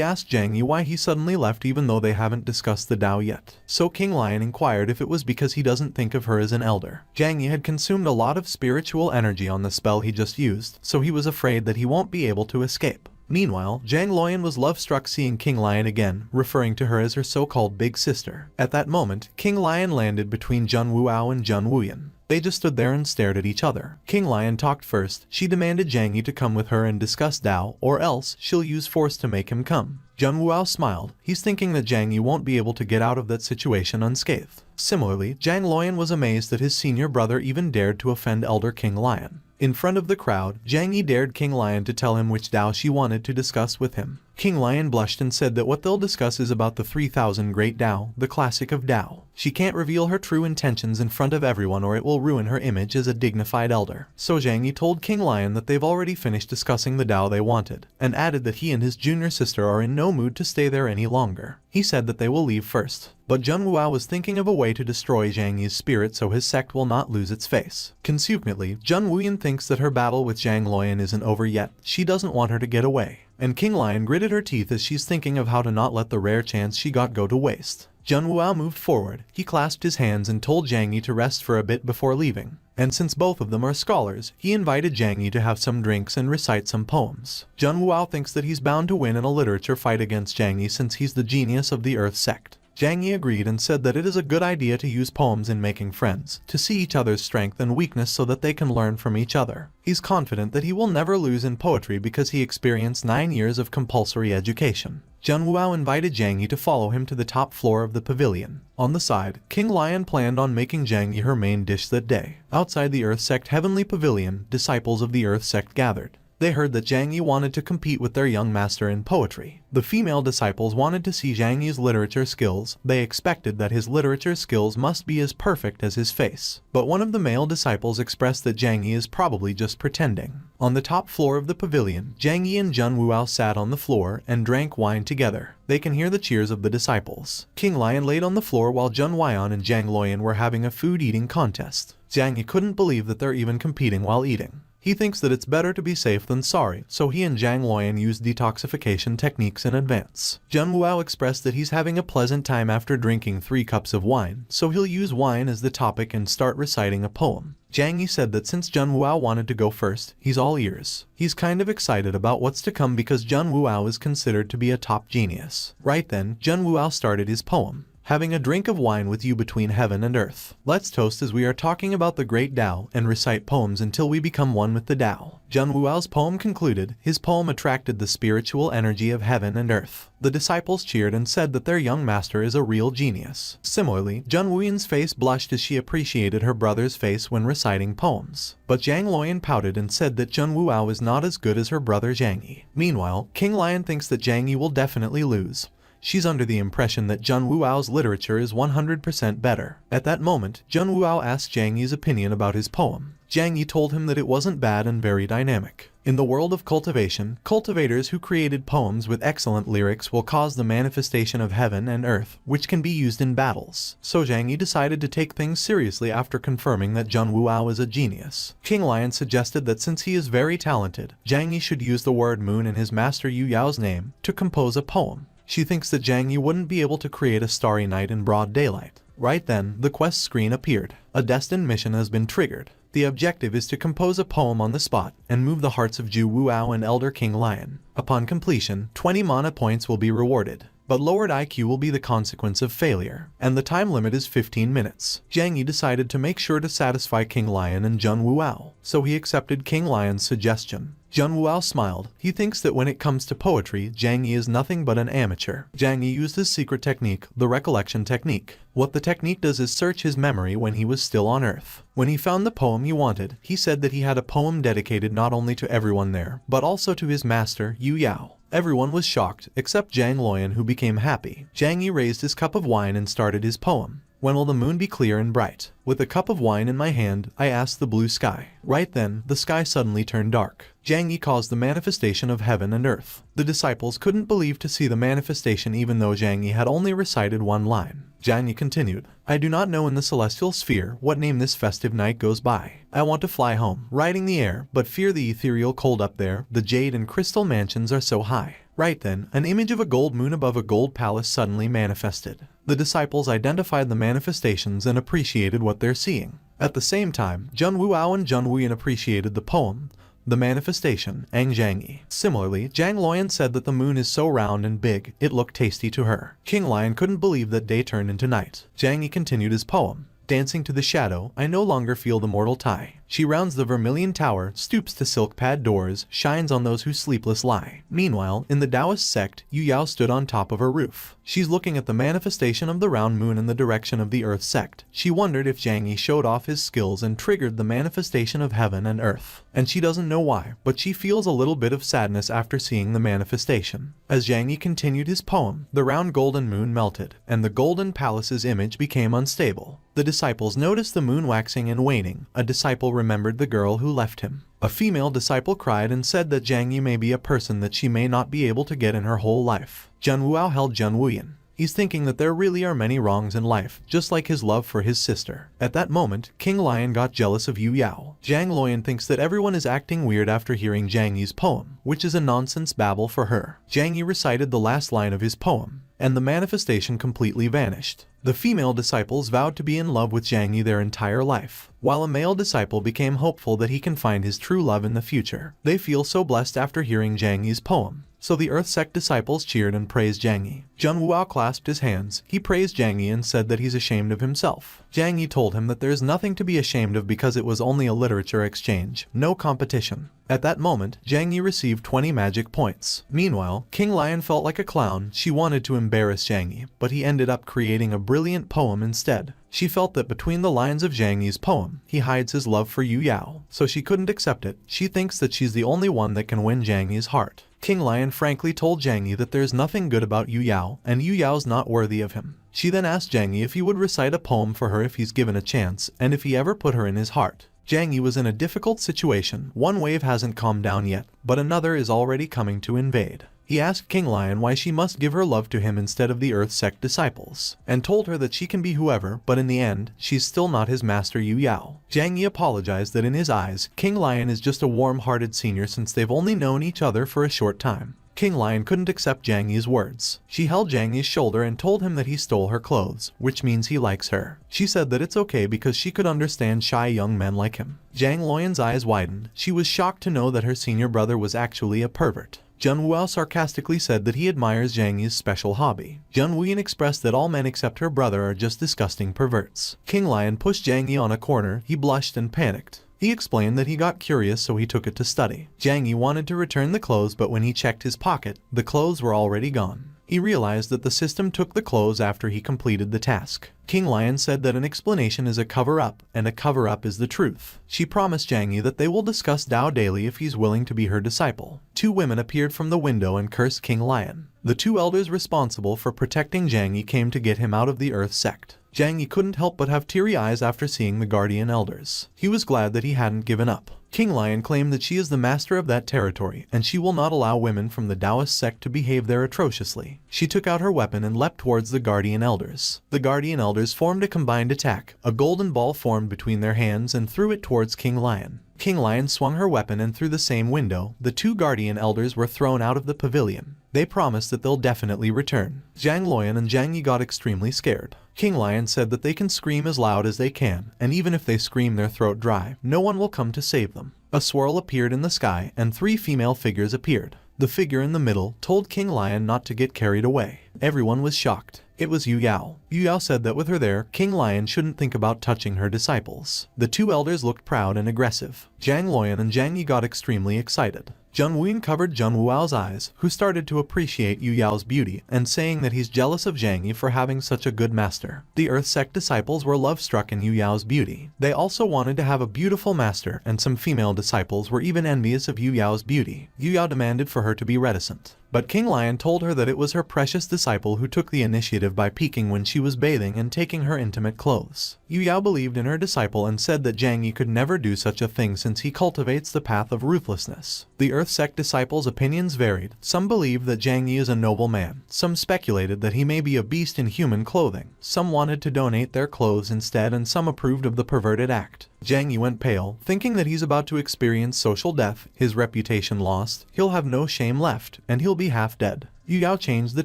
asked Zhang Yi why he suddenly left even though they haven't discussed the Tao yet. So King Lion inquired if it was because he doesn't think of her as an elder. Zhang Yi had consumed a lot of spiritual energy on the spell he just used, so he was afraid that he won't be able to escape. Meanwhile, Zhang Luoyan was love-struck seeing King Lion again, referring to her as her so-called big sister. At that moment, King Lion landed between Jun Wuao and Jun Wuyan. They just stood there and stared at each other. King Lion talked first. She demanded Zhang Yi to come with her and discuss Tao, or else she'll use force to make him come. Jun Wuao smiled. He's thinking that Zhang Yi won't be able to get out of that situation unscathed. Similarly, Zhang Luoyan was amazed that his senior brother even dared to offend Elder King Lion. In front of the crowd, Zhang Yi dared King Lion to tell him which Tao she wanted to discuss with him. King Lion blushed and said that what they'll discuss is about the 3000 Great Tao, the classic of Tao. She can't reveal her true intentions in front of everyone or it will ruin her image as a dignified elder. So Zhang Yi told King Lion that they've already finished discussing the Tao they wanted, and added that he and his junior sister are in no mood to stay there any longer. He said that they will leave first. But Jun Wuao was thinking of a way to destroy Zhang Yi's spirit so his sect will not lose its face. Consequently, Jun Wuyan thinks that her battle with Zhang Luoyan isn't over yet. She doesn't want her to get away. And King Lion gritted her teeth as she's thinking of how to not let the rare chance she got go to waste. Jun Wuao moved forward. He clasped his hands and told Zhang Yi to rest for a bit before leaving. And since both of them are scholars, he invited Zhang Yi to have some drinks and recite some poems. Jun Wuao thinks that he's bound to win in a literature fight against Zhang Yi since he's the genius of the Earth sect. Zhang Yi agreed and said that it is a good idea to use poems in making friends, to see each other's strength and weakness so that they can learn from each other. He's confident that he will never lose in poetry because he experienced 9 years of compulsory education. Jun Wuao invited Zhang Yi to follow him to the top floor of the pavilion. On the side, King Lion planned on making Zhang Yi her main dish that day. Outside the Earth Sect Heavenly Pavilion, disciples of the Earth Sect gathered. They heard that Zhang Yi wanted to compete with their young master in poetry. The female disciples wanted to see Zhang Yi's literature skills. They expected that his literature skills must be as perfect as his face. But one of the male disciples expressed that Zhang Yi is probably just pretending. On the top floor of the pavilion, Zhang Yi and Jun Wuao sat on the floor and drank wine together. They can hear the cheers of the disciples. King Lion laid on the floor while Jun Wuyan and Zhang Luoyan were having a food-eating contest. Zhang Yi couldn't believe that they're even competing while eating. He thinks that it's better to be safe than sorry, so he and Zhang Luoyan used detoxification techniques in advance. Jun Wuao expressed that he's having a pleasant time after drinking 3 cups of wine, so he'll use wine as the topic and start reciting a poem. Zhang Yi said that since Jun Wuao wanted to go first, he's all ears. He's kind of excited about what's to come because Jun Wuao is considered to be a top genius. Right then, Jun Wuao started his poem. Having a drink of wine with you between heaven and earth. Let's toast as we are talking about the great Tao and recite poems until we become one with the Tao. Jun Wuao's poem concluded. His poem attracted the spiritual energy of heaven and earth. The disciples cheered and said that their young master is a real genius. Similarly, Jun Wuyan's face blushed as she appreciated her brother's face when reciting poems. But Zhang Luoyan pouted and said that Jun Wuao is not as good as her brother Zhang Yi. Meanwhile, King Lion thinks that Zhang Yi will definitely lose. She's under the impression that Jun Wuao's literature is 100% better. At that moment, Jun Wuao asked Zhang Yi's opinion about his poem. Zhang Yi told him that it wasn't bad and very dynamic. In the world of cultivation, cultivators who created poems with excellent lyrics will cause the manifestation of heaven and earth, which can be used in battles. So Zhang Yi decided to take things seriously after confirming that Jun Wuao is a genius. King Lion suggested that since he is very talented, Zhang Yi should use the word moon in his master Yu Yao's name to compose a poem. She thinks that Zhang Yi wouldn't be able to create a starry night in broad daylight. Right then, the quest screen appeared. A destined mission has been triggered. The objective is to compose a poem on the spot and move the hearts of Zhu Wuao and Elder King Lion. Upon completion, 20 mana points will be rewarded. But lowered IQ will be the consequence of failure, and the time limit is 15 minutes. Zhang Yi decided to make sure to satisfy King Lion and Jun Wuao, so he accepted King Lion's suggestion. Jun Wuao smiled. He thinks that when it comes to poetry, Zhang Yi is nothing but an amateur. Zhang Yi used his secret technique, the recollection technique. What the technique does is search his memory when he was still on Earth. When he found the poem he wanted, he said that he had a poem dedicated not only to everyone there, but also to his master, Yu Yao. Everyone was shocked, except Zhang Luoyan, who became happy. Zhang Yi raised his cup of wine and started his poem. When will the moon be clear and bright? With a cup of wine in my hand, I asked the blue sky. Right then, the sky suddenly turned dark. Zhang Yi caused the manifestation of heaven and earth. The disciples couldn't believe to see the manifestation even though Zhang Yi had only recited one line. Zhang Yi continued, I do not know in the celestial sphere what name this festive night goes by. I want to fly home, riding the air, but fear the ethereal cold up there. The jade and crystal mansions are so high. Right then, an image of a gold moon above a gold palace suddenly manifested. The disciples identified the manifestations and appreciated what they're seeing. At the same time, Jun Wuao and Jun Wuyan appreciated the poem, the manifestation, and Zhang Yi. Similarly, Zhang Luoyan said that the moon is so round and big, it looked tasty to her. King Lion couldn't believe that day turned into night. Zhang Yi continued his poem. Dancing to the shadow, I no longer feel the mortal tie. She rounds the vermilion tower, stoops to silk pad doors, shines on those who sleepless lie. Meanwhile, in the Taoist sect, Yu Yao stood on top of her roof. She's looking at the manifestation of the round moon in the direction of the earth sect. She wondered if Zhang Yi showed off his skills and triggered the manifestation of heaven and earth. And she doesn't know why, but she feels a little bit of sadness after seeing the manifestation. As Zhang Yi continued his poem, the round golden moon melted, and the golden palace's image became unstable. The disciples noticed the moon waxing and waning. A disciple remembered the girl who left him. A female disciple cried and said that Zhang Yi may be a person that she may not be able to get in her whole life. Jun Wuao held Jun Wuyan. He's thinking that there really are many wrongs in life, just like his love for his sister. At that moment, King Lion got jealous of Yu Yao. Zhang Luoyan thinks that everyone is acting weird after hearing Zhang Yi's poem, which is a nonsense babble for her. Zhang Yi recited the last line of his poem, and the manifestation completely vanished. The female disciples vowed to be in love with Zhang Yi their entire life, while a male disciple became hopeful that he can find his true love in the future. They feel so blessed after hearing Zhang Yi's poem. So the Earth Sect disciples cheered and praised Zhang Yi. Jun Wuao clasped his hands. He praised Zhang Yi and said that he's ashamed of himself. Zhang Yi told him that there's nothing to be ashamed of because it was only a literature exchange, no competition. At that moment, Zhang Yi received 20 magic points. Meanwhile, King Lion felt like a clown. She wanted to embarrass Zhang Yi, but he ended up creating a brilliant poem instead. She felt that between the lines of Zhang Yi's poem, he hides his love for Yu Yao, so she couldn't accept it. She thinks that she's the only one that can win Zhang Yi's heart. King Lion frankly told Zhang Yi that there's nothing good about Yu Yao, and Yu Yao's not worthy of him. She then asked Zhang Yi if he would recite a poem for her if he's given a chance, and if he ever put her in his heart. Zhang Yi was in a difficult situation. One wave hasn't calmed down yet, but another is already coming to invade. He asked King Lion why she must give her love to him instead of the Earth Sect disciples, and told her that she can be whoever, but in the end, she's still not his master Yu Yao. Zhang Yi apologized that in his eyes, King Lion is just a warm-hearted senior since they've only known each other for a short time. King Lion couldn't accept Zhang Yi's words. She held Zhang Yi's shoulder and told him that he stole her clothes, which means he likes her. She said that it's okay because she could understand shy young men like him. Zhang Luoyan's eyes widened. She was shocked to know that her senior brother was actually a pervert. Jun Wuao sarcastically said that he admires Zhang Yi's special hobby. Jun Wuyan expressed that all men except her brother are just disgusting perverts. King Lion pushed Zhang Yi on a corner. He blushed and panicked. He explained that he got curious so he took it to study. Zhang Yi wanted to return the clothes, but when he checked his pocket, the clothes were already gone. He realized that the system took the clothes after he completed the task. King Lion said that an explanation is a cover-up, and a cover-up is the truth. She promised Zhang Yi that they will discuss Dao daily if he's willing to be her disciple. Two women appeared from the window and cursed King Lion. The two elders responsible for protecting Zhang Yi came to get him out of the Earth Sect. Zhang Yi couldn't help but have teary eyes after seeing the guardian elders. He was glad that he hadn't given up. King Lion claimed that she is the master of that territory, and she will not allow women from the Taoist sect to behave there atrociously. She took out her weapon and leapt towards the guardian elders. The guardian elders formed a combined attack. A golden ball formed between their hands and threw it towards King Lion. King Lion swung her weapon and through the same window, the two guardian elders were thrown out of the pavilion. They promised that they'll definitely return. Zhang Luoyan and Zhang Yi got extremely scared. King Lion said that they can scream as loud as they can, and even if they scream their throat dry, no one will come to save them. A swirl appeared in the sky, and 3 female figures appeared. The figure in the middle told King Lion not to get carried away. Everyone was shocked. It was Yu Yao. Yu Yao said that with her there, King Lion shouldn't think about touching her disciples. The two elders looked proud and aggressive. Zhang Luoyan and Zhang Yi got extremely excited. Jun Wuyin covered Jun Wuao's eyes, who started to appreciate Yu Yao's beauty and saying that he's jealous of Zhang Yi for having such a good master. The Earth Sect disciples were love-struck in Yu Yao's beauty. They also wanted to have a beautiful master, and some female disciples were even envious of Yu Yao's beauty. Yu Yao demanded for her to be reticent, but King Lion told her that it was her precious disciple who took the initiative by peeking when she was bathing and taking her intimate clothes. Yu Yao believed in her disciple and said that Zhang Yi could never do such a thing since he cultivates the path of ruthlessness. The Earth Sect disciples' opinions varied. Some believed that Zhang Yi is a noble man. Some speculated that he may be a beast in human clothing. Some wanted to donate their clothes instead, and some approved of the perverted act. Zhang Yi went pale, thinking that he's about to experience social death, his reputation lost, he'll have no shame left, and he'll be half dead. Yu Yao changed the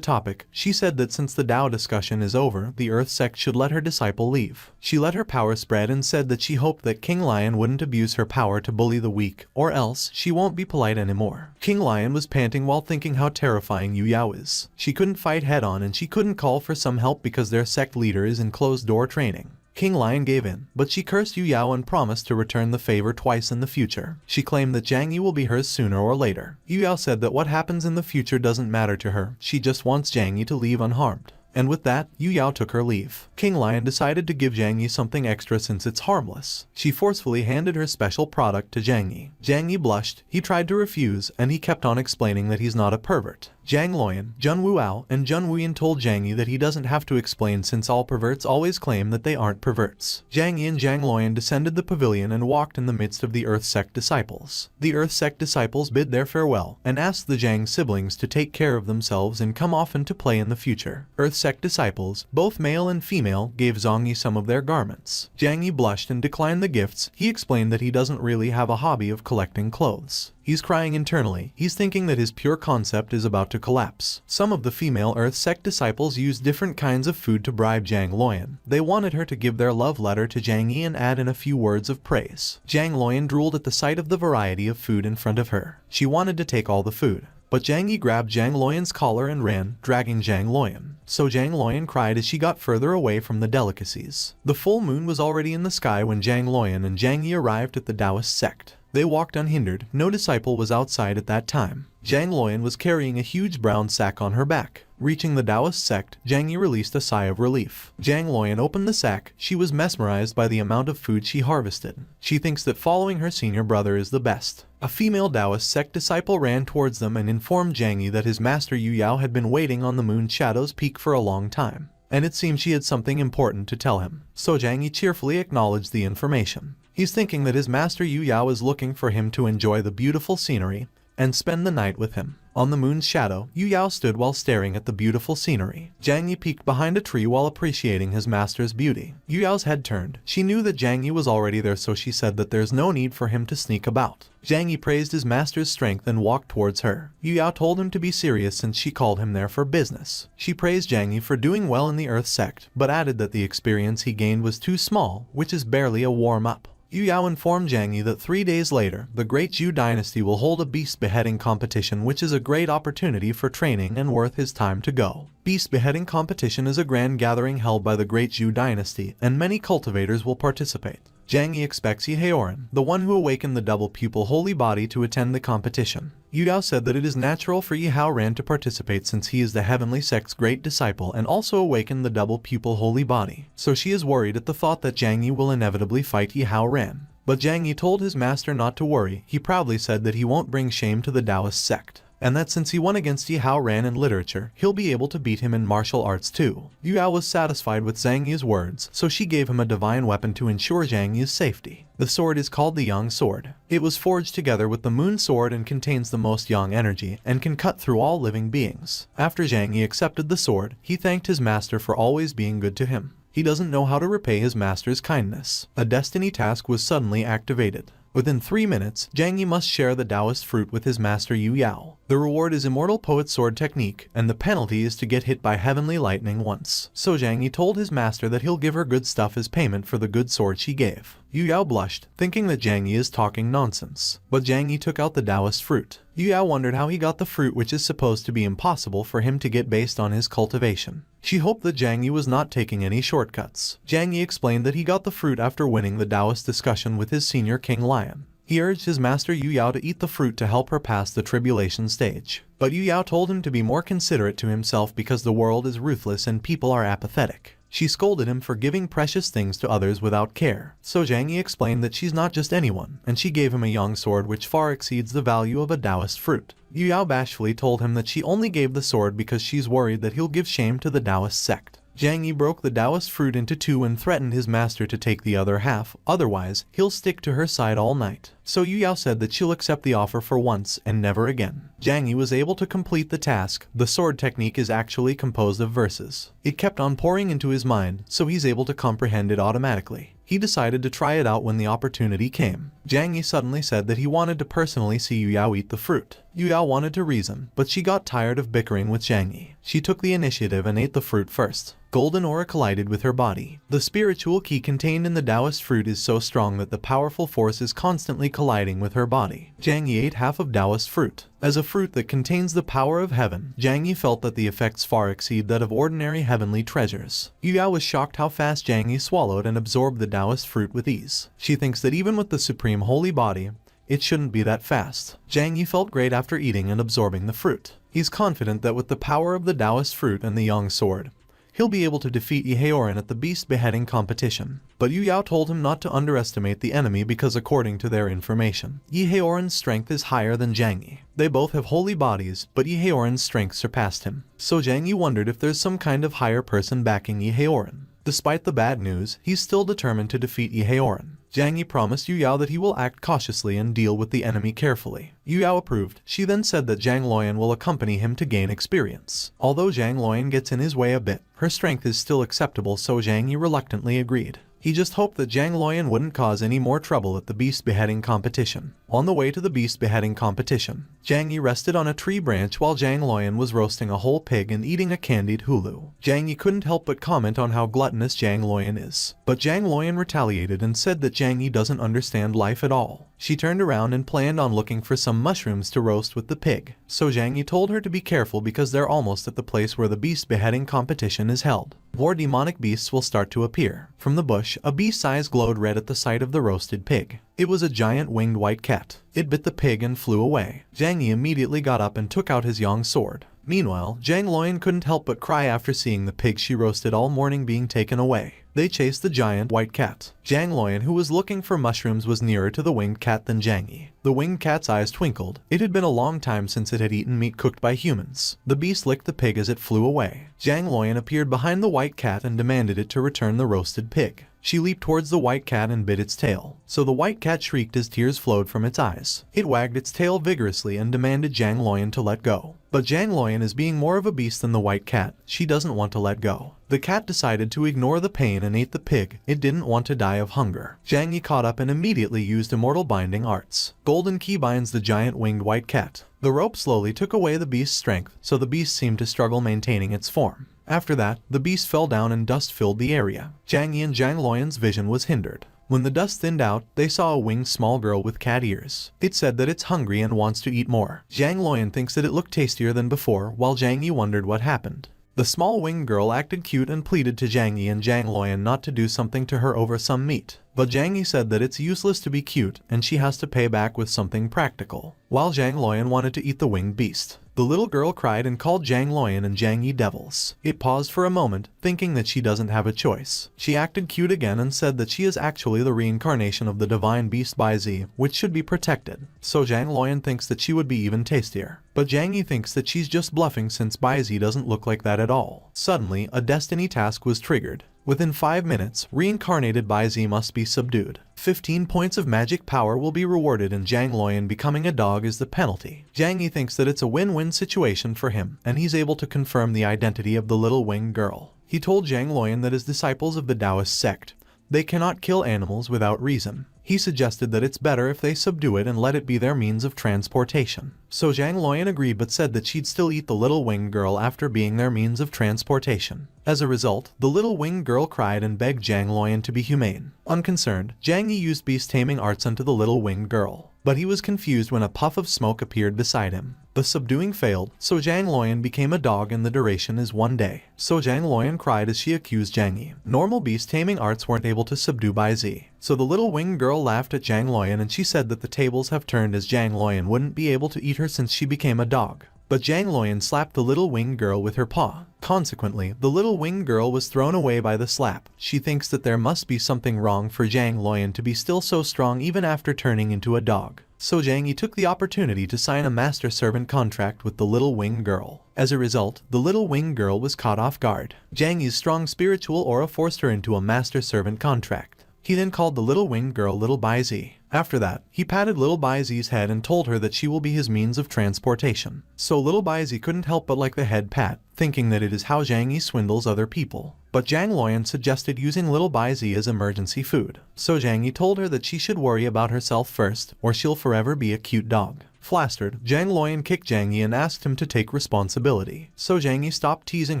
topic. She said that since the Tao discussion is over, the Earth Sect should let her disciple leave. She let her power spread and said that she hoped that King Lion wouldn't abuse her power to bully the weak, or else she won't be polite anymore. King Lion was panting while thinking how terrifying Yu Yao is. She couldn't fight head-on and she couldn't call for some help because their sect leader is in closed-door training. King Lion gave in, but she cursed Yu Yao and promised to return the favor twice in the future. She claimed that Zhang Yi will be hers sooner or later. Yu Yao said that what happens in the future doesn't matter to her, she just wants Zhang Yi to leave unharmed. And with that, Yu Yao took her leave. King Lion decided to give Zhang Yi something extra since it's harmless. She forcefully handed her special product to Zhang Yi. Zhang Yi blushed, he tried to refuse, and he kept on explaining that he's not a pervert. Zhang Luoyan, Jun Wuao, and Jun Wuyin told Zhang Yi that he doesn't have to explain since all perverts always claim that they aren't perverts. Zhang Yi and Zhang Luoyan descended the pavilion and walked in the midst of the Earth Sect disciples. The Earth Sect disciples bid their farewell and asked the Zhang siblings to take care of themselves and come often to play in the future. Earth Sect disciples, both male and female, gave Zhang Yi some of their garments. Zhang Yi blushed and declined the gifts. He explained that he doesn't really have a hobby of collecting clothes. He's crying internally. He's thinking that his pure concept is about to collapse. Some of the female Earth Sect disciples used different kinds of food to bribe Zhang Luoyan. They wanted her to give their love letter to Zhang Yi and add in a few words of praise. Zhang Luoyan drooled at the sight of the variety of food in front of her. She wanted to take all the food, but Zhang Yi grabbed Zhang Luoyan's collar and ran, dragging Zhang Luoyan. So Zhang Luoyan cried as she got further away from the delicacies. The full moon was already in the sky when Zhang Luoyan and Zhang Yi arrived at the Taoist sect. They walked unhindered. No disciple was outside at that time. Zhang Luoyan was carrying a huge brown sack on her back. Reaching the Taoist sect, Zhang Yi released a sigh of relief. Zhang Luoyan opened the sack. She was mesmerized by the amount of food she harvested. She thinks that following her senior brother is the best. A female Taoist sect disciple ran towards them and informed Zhang Yi that his master Yu Yao had been waiting on the moon shadow's peak for a long time, and it seemed she had something important to tell him. So Zhang Yi cheerfully acknowledged the information. He's thinking that his master Yu Yao is looking for him to enjoy the beautiful scenery and spend the night with him. On the moon's shadow, Yu Yao stood while staring at the beautiful scenery. Zhang Yi peeked behind a tree while appreciating his master's beauty. Yu Yao's head turned. She knew that Zhang Yi was already there, so she said that there's no need for him to sneak about. Zhang Yi praised his master's strength and walked towards her. Yu Yao told him to be serious since she called him there for business. She praised Zhang Yi for doing well in the Earth Sect, but added that the experience he gained was too small, which is barely a warm-up. Yu Yao informed Zhang Yi that 3 days later, the Great Zhu Dynasty will hold a beast beheading competition, which is a great opportunity for training and worth his time to go. Beast beheading competition is a grand gathering held by the Great Zhu Dynasty, and many cultivators will participate. Zhang Yi expects Yi Haoran, the one who awakened the double pupil holy body, to attend the competition. Yu Yao said that it is natural for Yi Haoran to participate since he is the heavenly sect's great disciple and also awakened the double pupil holy body. So she is worried at the thought that Zhang Yi will inevitably fight Yi Haoran. But Zhang Yi told his master not to worry. He proudly said that he won't bring shame to the Taoist sect, and that since he won against Yi Haoran in literature, he'll be able to beat him in martial arts too. Yu Yao was satisfied with Zhang Yi's words, so she gave him a divine weapon to ensure Zhang Yi's safety. The sword is called the Yang Sword. It was forged together with the Moon Sword and contains the most Yang energy, and can cut through all living beings. After Zhang Yi accepted the sword, he thanked his master for always being good to him. He doesn't know how to repay his master's kindness. A destiny task was suddenly activated. Within 3 minutes, Zhang Yi must share the Taoist fruit with his master Yu Yao. The reward is Immortal Poet's Sword Technique, and the penalty is to get hit by heavenly lightning once. So Zhang Yi told his master that he'll give her good stuff as payment for the good sword she gave. Yu Yao blushed, thinking that Zhang Yi is talking nonsense. But Zhang Yi took out the Taoist fruit. Yu Yao wondered how he got the fruit, which is supposed to be impossible for him to get based on his cultivation. She hoped that Zhang Yi was not taking any shortcuts. Zhang Yi explained that he got the fruit after winning the Taoist discussion with his senior King Lion. He urged his master Yu Yao to eat the fruit to help her pass the tribulation stage. But Yu Yao told him to be more considerate to himself because the world is ruthless and people are apathetic. She scolded him for giving precious things to others without care. So Zhang Yi explained that she's not just anyone, and she gave him a young sword which far exceeds the value of a Taoist fruit. Yu Yao bashfully told him that she only gave the sword because she's worried that he'll give shame to the Taoist sect. Zhang Yi broke the Taoist fruit into two and threatened his master to take the other half, otherwise, he'll stick to her side all night. So Yu Yao said that she'll accept the offer for once and never again. Zhang Yi was able to complete the task. The sword technique is actually composed of verses. It kept on pouring into his mind, so he's able to comprehend it automatically. He decided to try it out when the opportunity came. Zhang Yi suddenly said that he wanted to personally see Yu Yao eat the fruit. Yu Yao wanted to reason, but she got tired of bickering with Zhang Yi. She took the initiative and ate the fruit first. Golden aura collided with her body. The spiritual key contained in the Taoist fruit is so strong that the powerful force is constantly colliding with her body. Zhang Yi ate half of Taoist fruit. As a fruit that contains the power of heaven, Zhang Yi felt that the effects far exceed that of ordinary heavenly treasures. Yu Yao was shocked how fast Zhang Yi swallowed and absorbed the Taoist fruit with ease. She thinks that even with the supreme holy body, it shouldn't be that fast. Zhang Yi felt great after eating and absorbing the fruit. He's confident that with the power of the Taoist fruit and the young sword, he'll be able to defeat Yi Heoran at the beast beheading competition. But Yu Yao told him not to underestimate the enemy because according to their information, Yi Heoran's strength is higher than Zhang Yi. They both have holy bodies, but Yi Heoran's strength surpassed him. So Zhang Yi wondered if there's some kind of higher person backing Yi Heoran. Despite the bad news, he's still determined to defeat Yi Heoran. Zhang Yi promised Yu Yao that he will act cautiously and deal with the enemy carefully. Yu Yao approved. She then said that Zhang Luoyan will accompany him to gain experience. Although Zhang Luoyan gets in his way a bit, her strength is still acceptable, so Zhang Yi reluctantly agreed. He just hoped that Zhang Luoyan wouldn't cause any more trouble at the beast beheading competition. On the way to the beast beheading competition, Zhang Yi rested on a tree branch while Zhang Luoyan was roasting a whole pig and eating a candied hulu. Zhang Yi couldn't help but comment on how gluttonous Zhang Luoyan is. But Zhang Luoyan retaliated and said that Zhang Yi doesn't understand life at all. She turned around and planned on looking for some mushrooms to roast with the pig. So Zhang Yi told her to be careful because they're almost at the place where the beast beheading competition is held. More demonic beasts will start to appear. From the bush, a beast's eyes glowed red at the sight of the roasted pig. It was a giant winged white cat. It bit the pig and flew away. Zhang Yi immediately got up and took out his yang sword. Meanwhile, Zhang Luoyan couldn't help but cry after seeing the pig she roasted all morning being taken away. They chased the giant white cat. Zhang Luoyan, who was looking for mushrooms, was nearer to the winged cat than Zhang Yi. The winged cat's eyes twinkled. It had been a long time since it had eaten meat cooked by humans. The beast licked the pig as it flew away. Zhang Luoyan appeared behind the white cat and demanded it to return the roasted pig. She leaped towards the white cat and bit its tail. So the white cat shrieked as tears flowed from its eyes. It wagged its tail vigorously and demanded Zhang Luoyan to let go. But Zhang Luoyan is being more of a beast than the white cat. She doesn't want to let go. The cat decided to ignore the pain and ate the pig. It didn't want to die of hunger. Zhang Yi caught up and immediately used immortal binding arts. Golden key binds the giant winged white cat. The rope slowly took away the beast's strength, so the beast seemed to struggle maintaining its form. After that, the beast fell down and dust filled the area. Zhang Yi and Zhang Luoyan's vision was hindered. When the dust thinned out, they saw a winged small girl with cat ears. It said that it's hungry and wants to eat more. Zhang Luoyan thinks that it looked tastier than before, while Zhang Yi wondered what happened. The small winged girl acted cute and pleaded to Zhang Yi and Zhang Luoyan not to do something to her over some meat. But Zhang Yi said that it's useless to be cute and she has to pay back with something practical. While Zhang Luoyan wanted to eat the winged beast, the little girl cried and called Zhang Luoyan and Zhang Yi devils. It paused for a moment, thinking that she doesn't have a choice. She acted cute again and said that she is actually the reincarnation of the divine beast Baizi, which should be protected. So Zhang Luoyan thinks that she would be even tastier. But Zhang Yi thinks that she's just bluffing since Baizi doesn't look like that at all. Suddenly, a destiny task was triggered. Within 5 minutes, reincarnated Baizi must be subdued. 15 points of magic power will be rewarded and Zhang Luoyan becoming a dog is the penalty. Zhang Yi thinks that it's a win-win situation for him, and he's able to confirm the identity of the little winged girl. He told Zhang Luoyan that as disciples of the Taoist sect, they cannot kill animals without reason. He suggested that it's better if they subdue it and let it be their means of transportation. So Zhang Luoyan agreed but said that she'd still eat the little winged girl after being their means of transportation. As a result, the little winged girl cried and begged Zhang Luoyan to be humane. Unconcerned, Zhang Yi used beast taming arts onto the little winged girl. but he was confused when a puff of smoke appeared beside him. The subduing failed, so Zhang Luoyan became a dog and the duration is 1 day. So Zhang Luoyan cried as she accused Zhang Yi. Normal beast taming arts weren't able to subdue Bai Zi. So the little winged girl laughed at Zhang Luoyan and she said that the tables have turned as Zhang Luoyan wouldn't be able to eat her since she became a dog. But Zhang Luoyan slapped the little winged girl with her paw. Consequently, the little winged girl was thrown away by the slap. She thinks that there must be something wrong for Zhang Luoyan to be still so strong even after turning into a dog. So Zhang Yi took the opportunity to sign a master-servant contract with the little winged girl. As a result, the little winged girl was caught off guard. Zhang Yi's strong spiritual aura forced her into a master-servant contract. He then called the little winged girl Little Bai Zi. After that, he patted Little Bai Zi's head and told her that she will be his means of transportation. So Little Bai Zi couldn't help but like the head pat, thinking that it is how Zhang Yi swindles other people. But Zhang Luoyan suggested using Little Bai Zi as emergency food. So Zhang Yi told her that she should worry about herself first, or she'll forever be a cute dog. Flustered, Zhang Luoyan kicked Zhang Yi and asked him to take responsibility. So Zhang Yi stopped teasing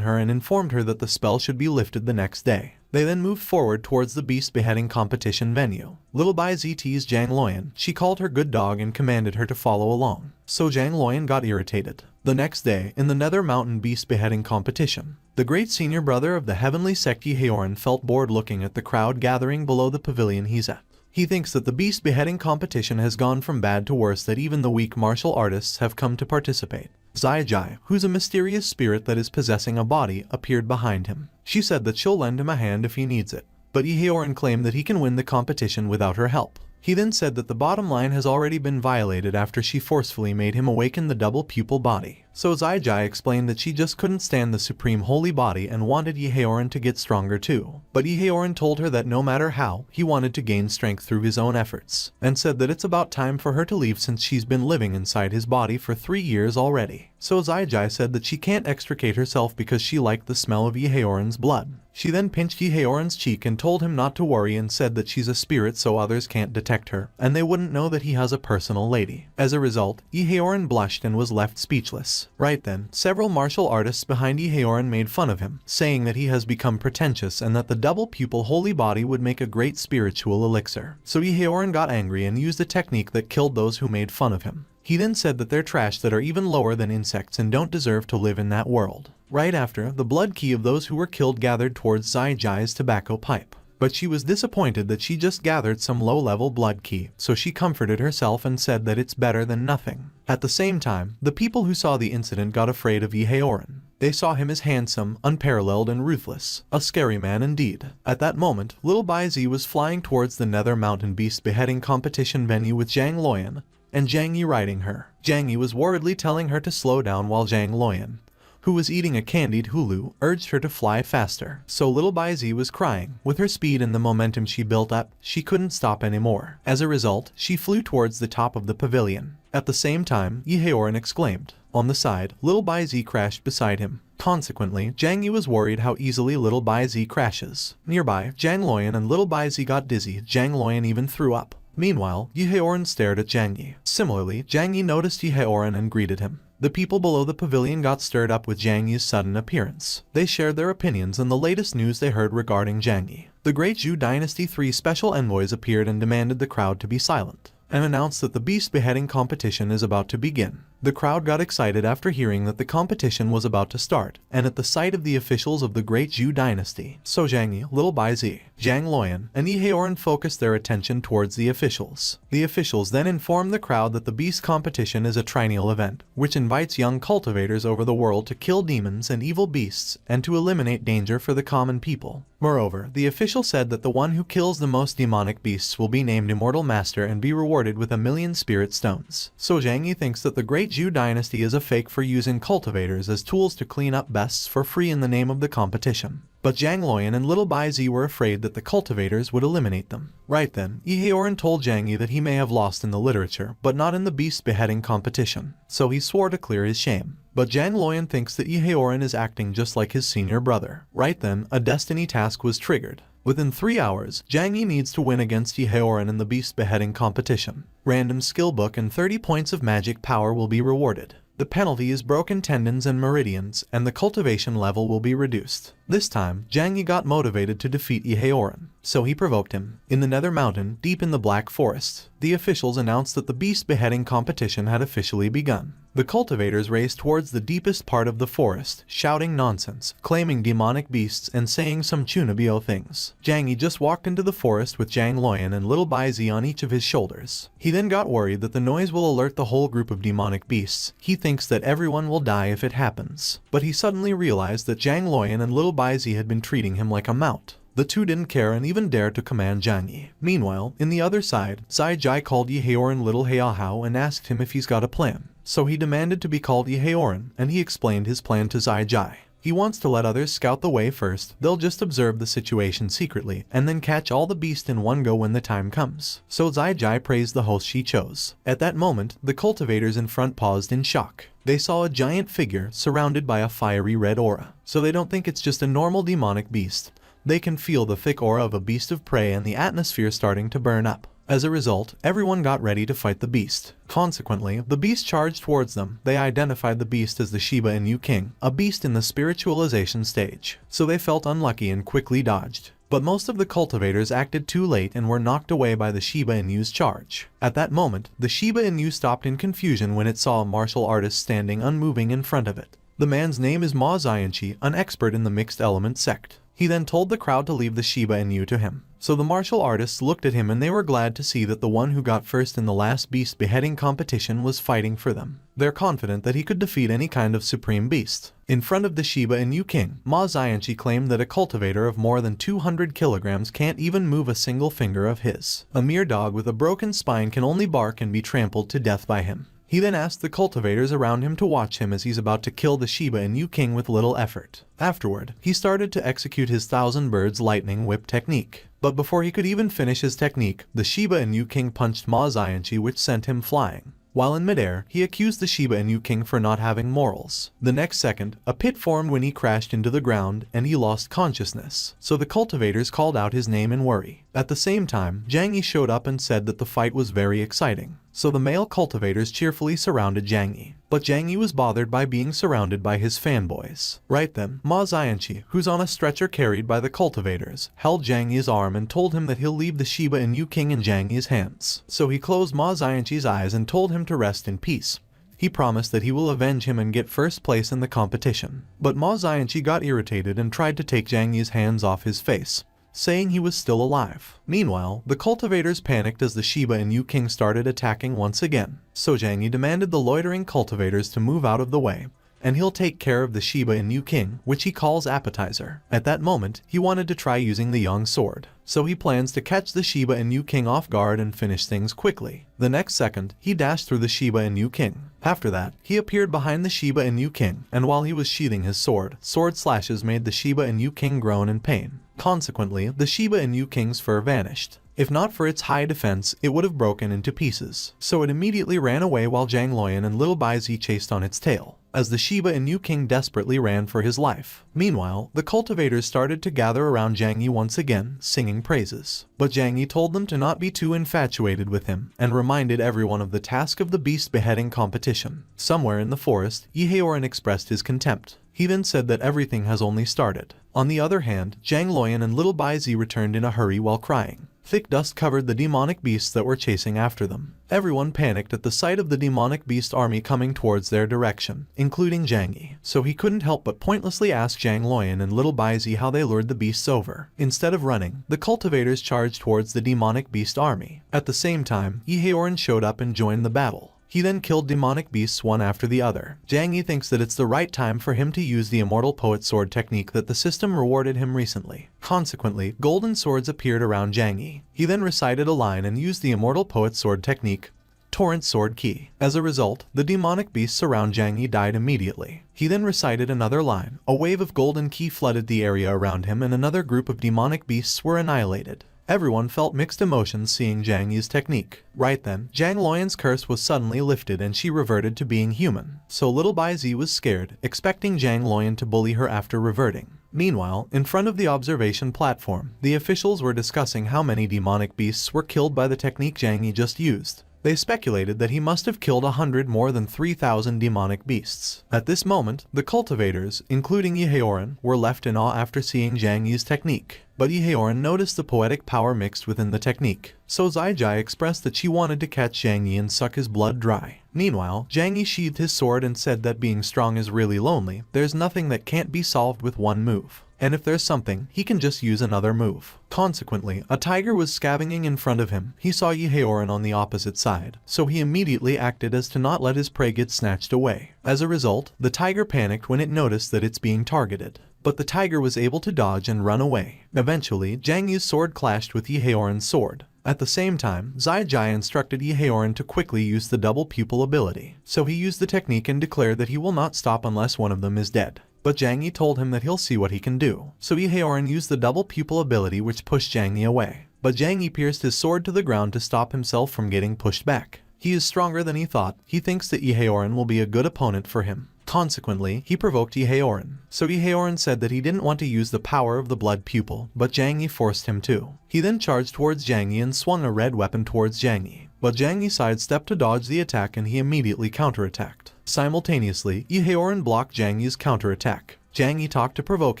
her and informed her that the spell should be lifted the next day. They then moved forward towards the beast beheading competition venue. Little Bai Zi teased Zhang Luoyan. She called her good dog and commanded her to follow along. So Zhang Luoyan got irritated. The next day, in the Nether Mountain beast beheading competition, the great senior brother of the heavenly sect Yi Haoran felt bored looking at the crowd gathering below the pavilion he's at. He thinks that the beast beheading competition has gone from bad to worse, that even the weak martial artists have come to participate. Zai Jai, who's a mysterious spirit that is possessing a body, appeared behind him. She said that she'll lend him a hand if he needs it. But Yi Haoran claimed that he can win the competition without her help. He then said that the bottom line has already been violated after she forcefully made him awaken the double pupil body. So Zai Jai explained that she just couldn't stand the supreme holy body and wanted Yi Haoran to get stronger too. But Yi Haoran told her that no matter how, he wanted to gain strength through his own efforts, and said that it's about time for her to leave since she's been living inside his body for 3 years already. So Zai Jai said that she can't extricate herself because she liked the smell of Yi Haoran's blood. She then pinched Yi Haoran's cheek and told him not to worry and said that she's a spirit so others can't detect her, and they wouldn't know that he has a personal lady. As a result, Yi Haoran blushed and was left speechless. Right then, several martial artists behind Yi Haoran made fun of him, saying that he has become pretentious and that the double pupil holy body would make a great spiritual elixir. So Yi Haoran got angry and used a technique that killed those who made fun of him. He then said that they're trash that are even lower than insects and don't deserve to live in that world. Right after, the blood key of those who were killed gathered towards Zai Jai's tobacco pipe. But she was disappointed that she just gathered some low-level blood key, so she comforted herself and said that it's better than nothing. At the same time, the people who saw the incident got afraid of Yi Haoran. They saw him as handsome, unparalleled and ruthless. A scary man indeed. At that moment, Little Bai Zi was flying towards the Nether Mountain beast beheading competition venue with Zhang Luoyan and Zhang Yi riding her. Zhang Yi was worriedly telling her to slow down while Zhang Luoyan, who was eating a candied hulu, urged her to fly faster. So Little Bai Zi was crying. With her speed and the momentum she built up, she couldn't stop anymore. As a result, she flew towards the top of the pavilion. At the same time, Yi Haoran exclaimed. On the side, Little Bai Zi crashed beside him. Consequently, Zhang Yi was worried how easily Little Bai Zi crashes. Nearby, Zhang Luoyan and Little Bai Zi got dizzy. Zhang Luoyan even threw up. Meanwhile, Yi Haoran stared at Zhang Yi. Similarly, Zhang Yi noticed Yi Haoran and greeted him. The people below the pavilion got stirred up with Zhang Yi's sudden appearance. They shared their opinions and the latest news they heard regarding Zhang Yi. The Great Zhou Dynasty 3 special envoys appeared and demanded the crowd to be silent, and announced that the beast beheading competition is about to begin. The crowd got excited after hearing that the competition was about to start, and at the sight of the officials of the Great Zhou Dynasty. So Zhang Yi, Little Bai Zi, Zhang Luoyan, and Yi Haoran focused their attention towards the officials. The officials then informed the crowd that the beast competition is a triennial event, which invites young cultivators over the world to kill demons and evil beasts, and to eliminate danger for the common people. Moreover, the official said that the one who kills the most demonic beasts will be named Immortal Master and be rewarded with 1,000,000 spirit stones. So Zhang Yi thinks that the Great Zhou Dynasty is a fake for using cultivators as tools to clean up beasts for free in the name of the competition. But Zhang Luoyan and Little Bai Zi were afraid that the cultivators would eliminate them. Right then, Yi Haoran told Zhang Yi that he may have lost in the literature, but not in the beast beheading competition. So he swore to clear his shame. But Zhang Luoyan thinks that Yi Haoran is acting just like his senior brother. Right then, a destiny task was triggered. Within 3 hours, Zhang Yi needs to win against Yi Haoran in the beast beheading competition. Random skill book and 30 points of magic power will be rewarded. The penalty is broken tendons and meridians, and the cultivation level will be reduced. This time, Jang Yi got motivated to defeat Yehaoran, so he provoked him. In the Nether Mountain, deep in the Black Forest, the officials announced that the beast beheading competition had officially begun. The cultivators raced towards the deepest part of the forest, shouting nonsense, claiming demonic beasts and saying some Chunibyo things. Jang Yi just walked into the forest with Zhang Luoyan and little Bai Zi on each of his shoulders. He then got worried that the noise will alert the whole group of demonic beasts. He thinks that everyone will die if it happens. But he suddenly realized that Zhang Luoyan and little Bai Zi had been treating him like a mount. The two didn't care and even dared to command Jang Yi. Meanwhile, in the other side, Zai Jai called Yehaoran little Heihao and asked him if he's got a plan. So he demanded to be called Yehaoran, and he explained his plan to Zai Jai. He wants to let others scout the way first. They'll just observe the situation secretly, and then catch all the beasts in one go when the time comes. So Zai Jai praised the host she chose. At that moment, the cultivators in front paused in shock. They saw a giant figure surrounded by a fiery red aura. So they don't think it's just a normal demonic beast. They can feel the thick aura of a beast of prey and the atmosphere starting to burn up. As a result, everyone got ready to fight the beast. Consequently, the beast charged towards them. They identified the beast as the Shiba Inu King, a beast in the spiritualization stage. So they felt unlucky and quickly dodged. But most of the cultivators acted too late and were knocked away by the Shiba Inu's charge. At that moment, the Shiba Inu stopped in confusion when it saw a martial artist standing unmoving in front of it. The man's name is Ma Xianqi, an expert in the mixed element sect. He then told the crowd to leave the Shiba Inu to him. So the martial artists looked at him and they were glad to see that the one who got first in the last beast beheading competition was fighting for them. They're confident that he could defeat any kind of supreme beast. In front of the Shiba Inu King, Ma Xianqi claimed that a cultivator of more than 200 kilograms can't even move a single finger of his. A mere dog with a broken spine can only bark and be trampled to death by him. He then asked the cultivators around him to watch him as he's about to kill the Shiba Inu King with little effort. Afterward, he started to execute his Thousand Birds Lightning Whip technique. But before he could even finish his technique, the Shiba Inu King punched Ma Xianqi, which sent him flying. While in midair, he accused the Shiba Inu King for not having morals. The next second, a pit formed when he crashed into the ground, and he lost consciousness. So the cultivators called out his name in worry. At the same time, Jang Yi showed up and said that the fight was very exciting. So the male cultivators cheerfully surrounded Jang Yi. But Jang Yi was bothered by being surrounded by his fanboys. Right then, Ma Xianqi, who's on a stretcher carried by the cultivators, held Jang Yi's arm and told him that he'll leave the Shiba Inu King in Jang Yi's hands. So he closed Ma Xianqi's eyes and told him to rest in peace. He promised that he will avenge him and get first place in the competition. But Ma Xianqi got irritated and tried to take Jang Yi's hands off his face, saying he was still alive. Meanwhile, the cultivators panicked as the Shiba Inu King started attacking once again. So Jang Yi demanded the loitering cultivators to move out of the way, and he'll take care of the Shiba Inu King, which he calls appetizer. At that moment, he wanted to try using the Yang sword. So he plans to catch the Shiba Inu King off guard and finish things quickly. The next second, he dashed through the Shiba Inu King. After that, he appeared behind the Shiba Inu King, and while he was sheathing his sword slashes made the Shiba Inu King groan in pain. Consequently, the Shiba Inu King's fur vanished. If not for its high defense, it would have broken into pieces. So it immediately ran away while Zhang Luoyan and little Bai Zi chased on its tail, as the Shiba Inu King desperately ran for his life. Meanwhile, the cultivators started to gather around Jang Yi once again, singing praises. But Jang Yi told them to not be too infatuated with him, and reminded everyone of the task of the beast beheading competition. Somewhere in the forest, Yehaoran expressed his contempt. He then said that everything has only started. On the other hand, Zhang Luoyan and little Bai Zi returned in a hurry while crying. Thick dust covered the demonic beasts that were chasing after them. Everyone panicked at the sight of the demonic beast army coming towards their direction, including Jang Yi. So he couldn't help but pointlessly ask Zhang Luoyan and little Bai Zi how they lured the beasts over. Instead of running, the cultivators charged towards the demonic beast army. At the same time, Yehaoran showed up and joined the battle. He then killed demonic beasts one after the other. Jang Yi thinks that it's the right time for him to use the immortal poet sword technique that the system rewarded him recently. Consequently, golden swords appeared around Jang Yi. He then recited a line and used the immortal poet sword technique, Torrent Sword Key. As a result, the demonic beasts around Jang Yi died immediately. He then recited another line. A wave of golden ki flooded the area around him and another group of demonic beasts were annihilated. Everyone felt mixed emotions seeing Jang Yi's technique. Right then, Zhang Luoyan's curse was suddenly lifted and she reverted to being human. So little Bai Zi was scared, expecting Zhang Luoyan to bully her after reverting. Meanwhile, in front of the observation platform, the officials were discussing how many demonic beasts were killed by the technique Jang Yi just used. They speculated that he must have killed 100 more than 3,000 demonic beasts. At this moment, the cultivators, including Yehaoran, were left in awe after seeing Zhang Yi's technique. But Yehaoran noticed the poetic power mixed within the technique, so Zai expressed that she wanted to catch Zhang Yi and suck his blood dry. Meanwhile, Zhang Yi sheathed his sword and said that being strong is really lonely, there's nothing that can't be solved with one move. And if there's something, he can just use another move. Consequently, a tiger was scavenging in front of him. He saw Yehaoran on the opposite side, so he immediately acted as to not let his prey get snatched away. As a result, the tiger panicked when it noticed that it's being targeted. But the tiger was able to dodge and run away. Eventually, Zhang Yi's sword clashed with Yehaoran's sword. At the same time, Zai instructed Yehaoran to quickly use the double pupil ability. So he used the technique and declared that he will not stop unless one of them is dead. But Zhang Yi told him that he'll see what he can do. So Yehaoran used the double pupil ability which pushed Zhang Yi away. But Zhang Yi pierced his sword to the ground to stop himself from getting pushed back. He is stronger than he thought. He thinks that Yehaoran will be a good opponent for him. Consequently, he provoked Yehaoran. So Yehaoran said that he didn't want to use the power of the blood pupil, but Zhang Yi forced him to. He then charged towards Zhang Yi and swung a red weapon towards Zhang Yi. But Zhang Yi sidestepped to dodge the attack and he immediately counterattacked. Simultaneously, Yehaoran blocked Zhang Yi's counterattack. Zhang Yi talked to provoke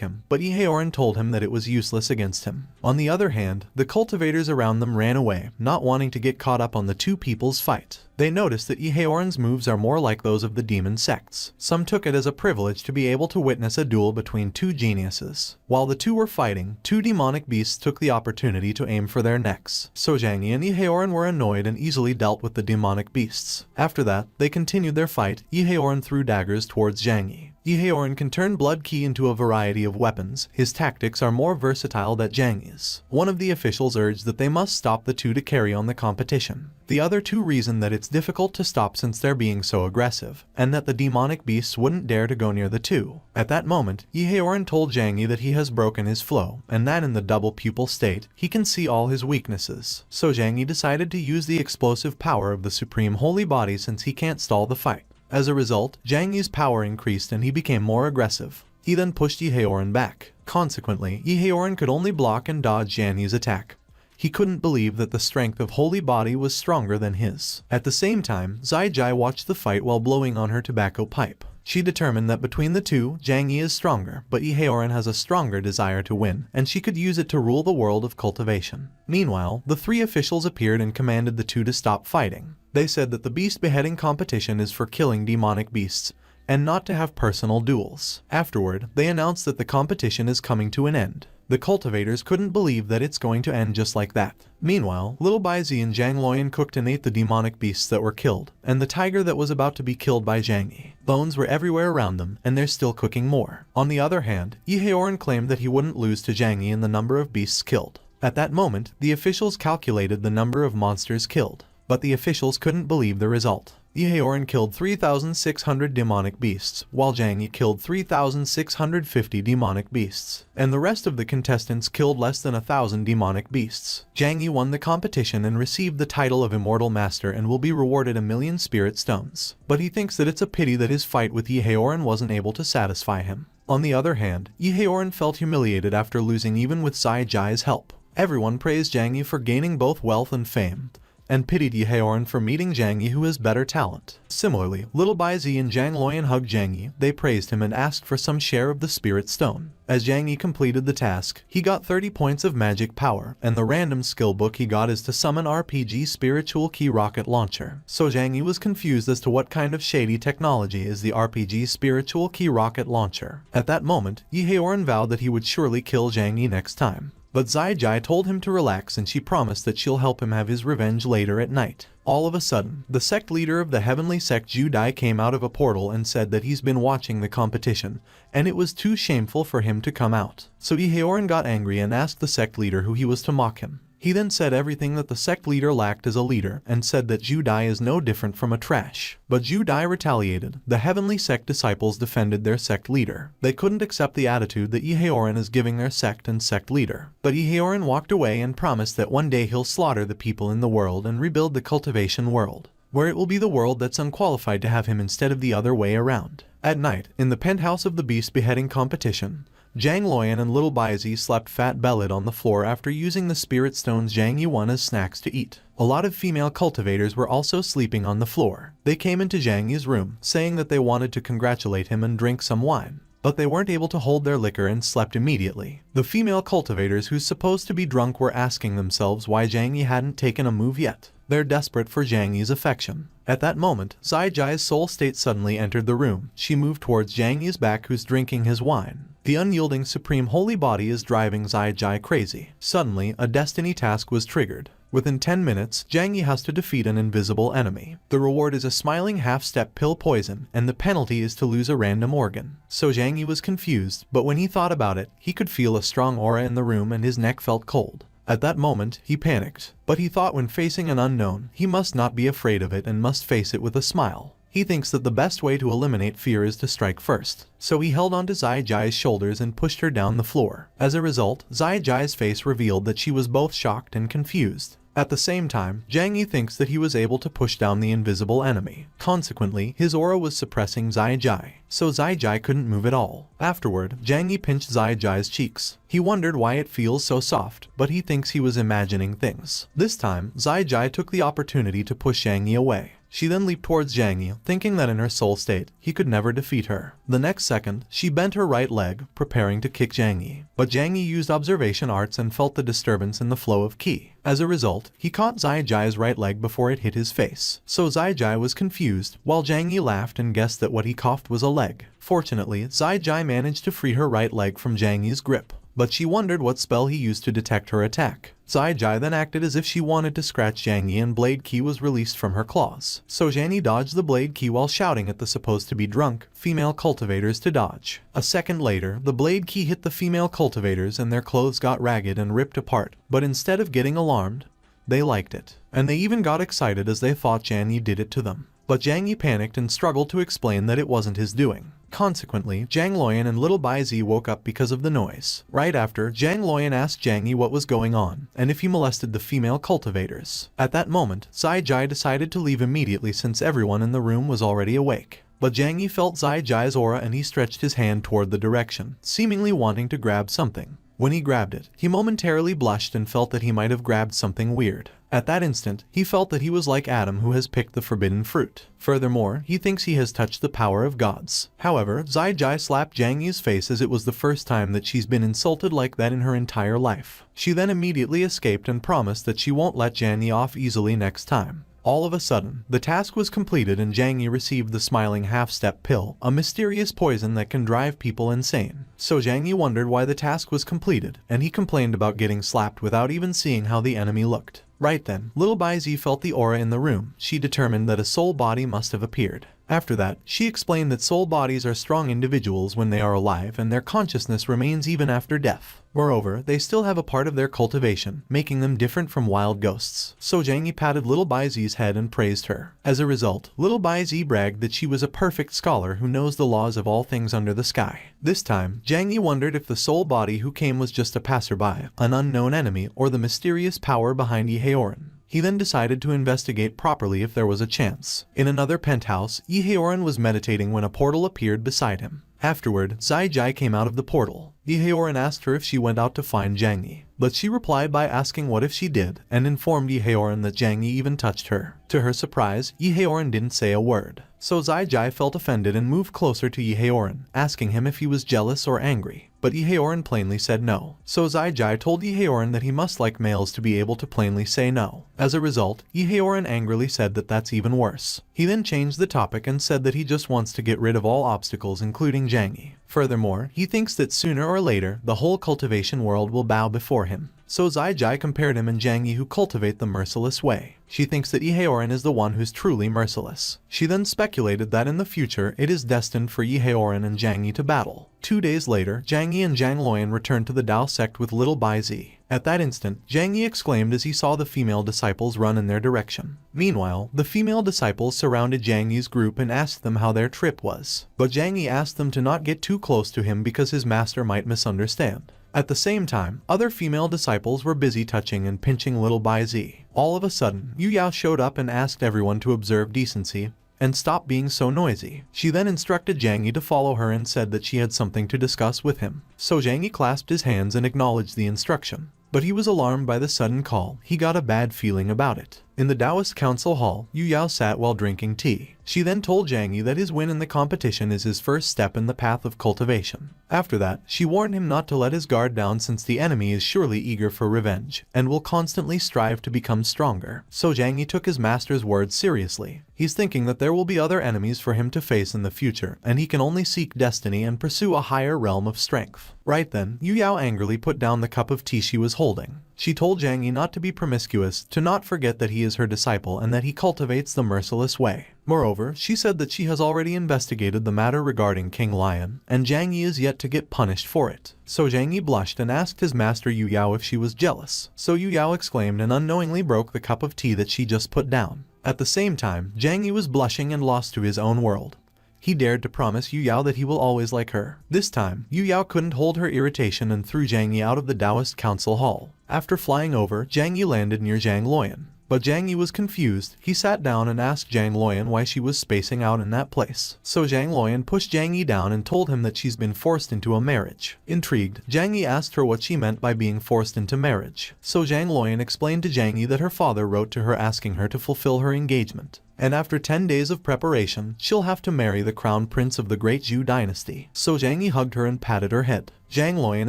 him, but Yehaoran told him that it was useless against him. On the other hand, the cultivators around them ran away, not wanting to get caught up on the two people's fight. They noticed that Yehaoran's moves are more like those of the demon sects. Some took it as a privilege to be able to witness a duel between two geniuses. While the two were fighting, two demonic beasts took the opportunity to aim for their necks. So Zhang Yi and Yehaoran were annoyed and easily dealt with the demonic beasts. After that, they continued their fight. Yehaoran threw daggers towards Zhang Yi. Yehaoran can turn blood ki into a variety of weapons. His tactics are more versatile than Zhang Yi's. One of the officials urged that they must stop the two to carry on the competition. The other two reasoned that it's difficult to stop since they're being so aggressive, and that the demonic beasts wouldn't dare to go near the two. At that moment, Yehaoran told Zhang Yi that he has broken his flow, and that in the double pupil state, he can see all his weaknesses. So Zhang Yi decided to use the explosive power of the Supreme Holy Body since he can't stall the fight. As a result, Zhang Yi's power increased and he became more aggressive. He then pushed Yehaoran back. Consequently, Yehaoran could only block and dodge Zhang Yi's attack. He couldn't believe that the strength of Holy Body was stronger than his. At the same time, Zai watched the fight while blowing on her tobacco pipe. She determined that between the two, Zhang Yi is stronger, but Yehaoran has a stronger desire to win, and she could use it to rule the world of cultivation. Meanwhile, the three officials appeared and commanded the two to stop fighting. They said that the beast beheading competition is for killing demonic beasts, and not to have personal duels. Afterward, they announced that the competition is coming to an end. The cultivators couldn't believe that it's going to end just like that. Meanwhile, Little Baizi and Zhang Luoyan cooked and ate the demonic beasts that were killed, and the tiger that was about to be killed by Zhang Yi. Bones were everywhere around them, and they're still cooking more. On the other hand, Yehaoran claimed that he wouldn't lose to Zhang Yi in the number of beasts killed. At that moment, the officials calculated the number of monsters killed, but the officials couldn't believe the result. Yehaoran killed 3,600 demonic beasts, while Zhang Yi killed 3,650 demonic beasts, and the rest of the contestants killed less than 1,000 demonic beasts. Zhang Yi won the competition and received the title of Immortal Master and will be rewarded 1,000,000 spirit stones. But he thinks that it's a pity that his fight with Yehaoran wasn't able to satisfy him. On the other hand, Yehaoran felt humiliated after losing even with Zai help. Everyone praised Zhang Yi for gaining both wealth and fame, and pitied Yehaoran for meeting Zhang Yi who has better talent. Similarly, Little Baizi and Zhang Luoyan hugged Zhang Yi. They praised him and asked for some share of the spirit stone. As Zhang Yi completed the task, he got 30 points of magic power, and the random skill book he got is to summon RPG Spiritual Key Rocket Launcher. So Zhang Yi was confused as to what kind of shady technology is the RPG Spiritual Key Rocket Launcher. At that moment, Yehaoran vowed that he would surely kill Zhang Yi next time. But Zai told him to relax and she promised that she'll help him have his revenge later at night. All of a sudden, the sect leader of the heavenly sect Zhu Dai came out of a portal and said that he's been watching the competition, and it was too shameful for him to come out. So Yehaoran got angry and asked the sect leader who he was to mock him. He then said everything that the sect leader lacked as a leader and said that Zhu Dai is no different from a trash. But Zhu Dai retaliated. The heavenly sect disciples defended their sect leader. They couldn't accept the attitude that Yehaoran is giving their sect and sect leader. But Yehaoran walked away and promised that one day he'll slaughter the people in the world and rebuild the cultivation world, where it will be the world that's unqualified to have him instead of the other way around. At night, in the penthouse of the beast beheading competition, Zhang Luoyan and little Baizi slept fat-bellied on the floor after using the spirit stones Zhang Yi won as snacks to eat. A lot of female cultivators were also sleeping on the floor. They came into Zhang Yi's room, saying that they wanted to congratulate him and drink some wine. But they weren't able to hold their liquor and slept immediately. The female cultivators who's supposed to be drunk were asking themselves why Zhang Yi hadn't taken a move yet. They're desperate for Zhang Yi's affection. At that moment, Zai Jai's soul state suddenly entered the room. She moved towards Zhang Yi's back, who's drinking his wine. The unyielding supreme holy body is driving Zai Jai crazy. Suddenly, a destiny task was triggered. Within 10 minutes, Zhang Yi has to defeat an invisible enemy. The reward is a smiling half-step pill poison, and the penalty is to lose a random organ. So Zhang Yi was confused, but when he thought about it, he could feel a strong aura in the room and his neck felt cold. At that moment, he panicked. But he thought when facing an unknown, he must not be afraid of it and must face it with a smile. He thinks that the best way to eliminate fear is to strike first. So he held onto Zai Jai's shoulders and pushed her down the floor. As a result, Zai Jai's face revealed that she was both shocked and confused. At the same time, Zhang Yi thinks that he was able to push down the invisible enemy. Consequently, his aura was suppressing Zai Jai, so Zai Jai couldn't move at all. Afterward, Zhang Yi pinched Zai Jai's cheeks. He wondered why it feels so soft, but he thinks he was imagining things. This time, Zai Jai took the opportunity to push Zhang Yi away. She then leaped towards Zhang Yi, thinking that in her soul state, he could never defeat her. The next second, she bent her right leg, preparing to kick Zhang Yi. But Zhang Yi used observation arts and felt the disturbance in the flow of qi. As a result, he caught Zai Jai's right leg before it hit his face. So Zai Jai was confused, while Zhang Yi laughed and guessed that what he coughed was a leg. Fortunately, Zai Jai managed to free her right leg from Zhang Yi's grip. But she wondered what spell he used to detect her attack. Zai Jai then acted as if she wanted to scratch Zhang Yi and blade ki was released from her claws. So Zhang Yi dodged the blade ki while shouting at the supposed to be drunk female cultivators to dodge. A second later, the blade ki hit the female cultivators and their clothes got ragged and ripped apart. But instead of getting alarmed, they liked it. And they even got excited as they thought Zhang Yi did it to them. But Zhang Yi panicked and struggled to explain that it wasn't his doing. Consequently, Zhang Luoyan and little Baizi woke up because of the noise. Right after, Zhang Luoyan asked Zhang Yi what was going on, and if he molested the female cultivators. At that moment, Zai Jai decided to leave immediately since everyone in the room was already awake. But Zhang Yi felt Zai Jai's aura and he stretched his hand toward the direction, seemingly wanting to grab something. When he grabbed it, he momentarily blushed and felt that he might have grabbed something weird. At that instant, he felt that he was like Adam who has picked the forbidden fruit. Furthermore, he thinks he has touched the power of gods. However, Zai Jai slapped Zhang Yi's face as it was the first time that she's been insulted like that in her entire life. She then immediately escaped and promised that she won't let Zhang Yi off easily next time. All of a sudden, the task was completed and Zhang Yi received the smiling half-step pill, a mysterious poison that can drive people insane. So Zhang Yi wondered why the task was completed, and he complained about getting slapped without even seeing how the enemy looked. Right then, little Baizi felt the aura in the room. She determined that a soul body must have appeared. After that, she explained that soul bodies are strong individuals when they are alive and their consciousness remains even after death. Moreover, they still have a part of their cultivation, making them different from wild ghosts. So Zhang Yi patted little Baizi's head and praised her. As a result, little Baizi bragged that she was a perfect scholar who knows the laws of all things under the sky. This time, Zhang Yi wondered if the soul body who came was just a passerby, an unknown enemy, or the mysterious power behind Yehaoran. He then decided to investigate properly if there was a chance. In another penthouse, Yehaoran was meditating when a portal appeared beside him. Afterward, Zai Jai came out of the portal. Yehaoran asked her if she went out to find Zhang Yi, but she replied by asking what if she did, and informed Yehaoran that Zhang Yi even touched her. To her surprise, Yehaoran didn't say a word. So Zai Jai felt offended and moved closer to Yehaoran, asking him if he was jealous or angry. But Yehaoran plainly said no. So Zai Jai told Yehaoran that he must like males to be able to plainly say no. As a result, Yehaoran angrily said that that's even worse. He then changed the topic and said that he just wants to get rid of all obstacles including Zhang Yi. Furthermore, he thinks that sooner or later, the whole cultivation world will bow before him. So Zai Jai compared him and Zhang Yi who cultivate the merciless way. She thinks that Yehaoran is the one who's truly merciless. She then speculated that in the future, it is destined for Yehaoran and Zhang Yi to battle. 2 days later, Zhang Yi and Zhang Luoyan returned to the Dao sect with little Baizi. At that instant, Zhang Yi exclaimed as he saw the female disciples run in their direction. Meanwhile, the female disciples surrounded Zhang Yi's group and asked them how their trip was. But Zhang Yi asked them to not get too close to him because his master might misunderstand. At the same time, other female disciples were busy touching and pinching little Baizi. All of a sudden, Yu Yao showed up and asked everyone to observe decency, and stop being so noisy. She then instructed Jang Yi to follow her and said that she had something to discuss with him. So Jang Yi clasped his hands and acknowledged the instruction. But he was alarmed by the sudden call. He got a bad feeling about it. In the Taoist council hall, Yu Yao sat while drinking tea. She then told Jang Yi that his win in the competition is his first step in the path of cultivation. After that, she warned him not to let his guard down since the enemy is surely eager for revenge, and will constantly strive to become stronger. So Jang Yi took his master's words seriously. He's thinking that there will be other enemies for him to face in the future, and he can only seek destiny and pursue a higher realm of strength. Right then, Yu Yao angrily put down the cup of tea she was holding. She told Jang Yi not to be promiscuous, to not forget that he is her disciple and that he cultivates the merciless way. Moreover, she said that she has already investigated the matter regarding King Lion, and Jang Yi is yet to get punished for it. So Jang Yi blushed and asked his master Yu Yao if she was jealous. So Yu Yao exclaimed and unknowingly broke the cup of tea that she just put down. At the same time, Jang Yi was blushing and lost to his own world. He dared to promise Yu Yao that he will always like her. This time, Yu Yao couldn't hold her irritation and threw Jang Yi out of the Taoist council hall. After flying over, Jang Yi landed near Zhang Luoyan. But Jang Yi was confused. He sat down and asked Zhang Luoyan why she was spacing out in that place. So Zhang Luoyan pushed Jang Yi down and told him that she's been forced into a marriage. Intrigued, Jang Yi asked her what she meant by being forced into marriage. So Zhang Luoyan explained to Jang Yi that her father wrote to her asking her to fulfill her engagement. And after 10 days of preparation, she'll have to marry the crown prince of the great Zhou dynasty. So Jang Yi hugged her and patted her head. Zhang Luoyan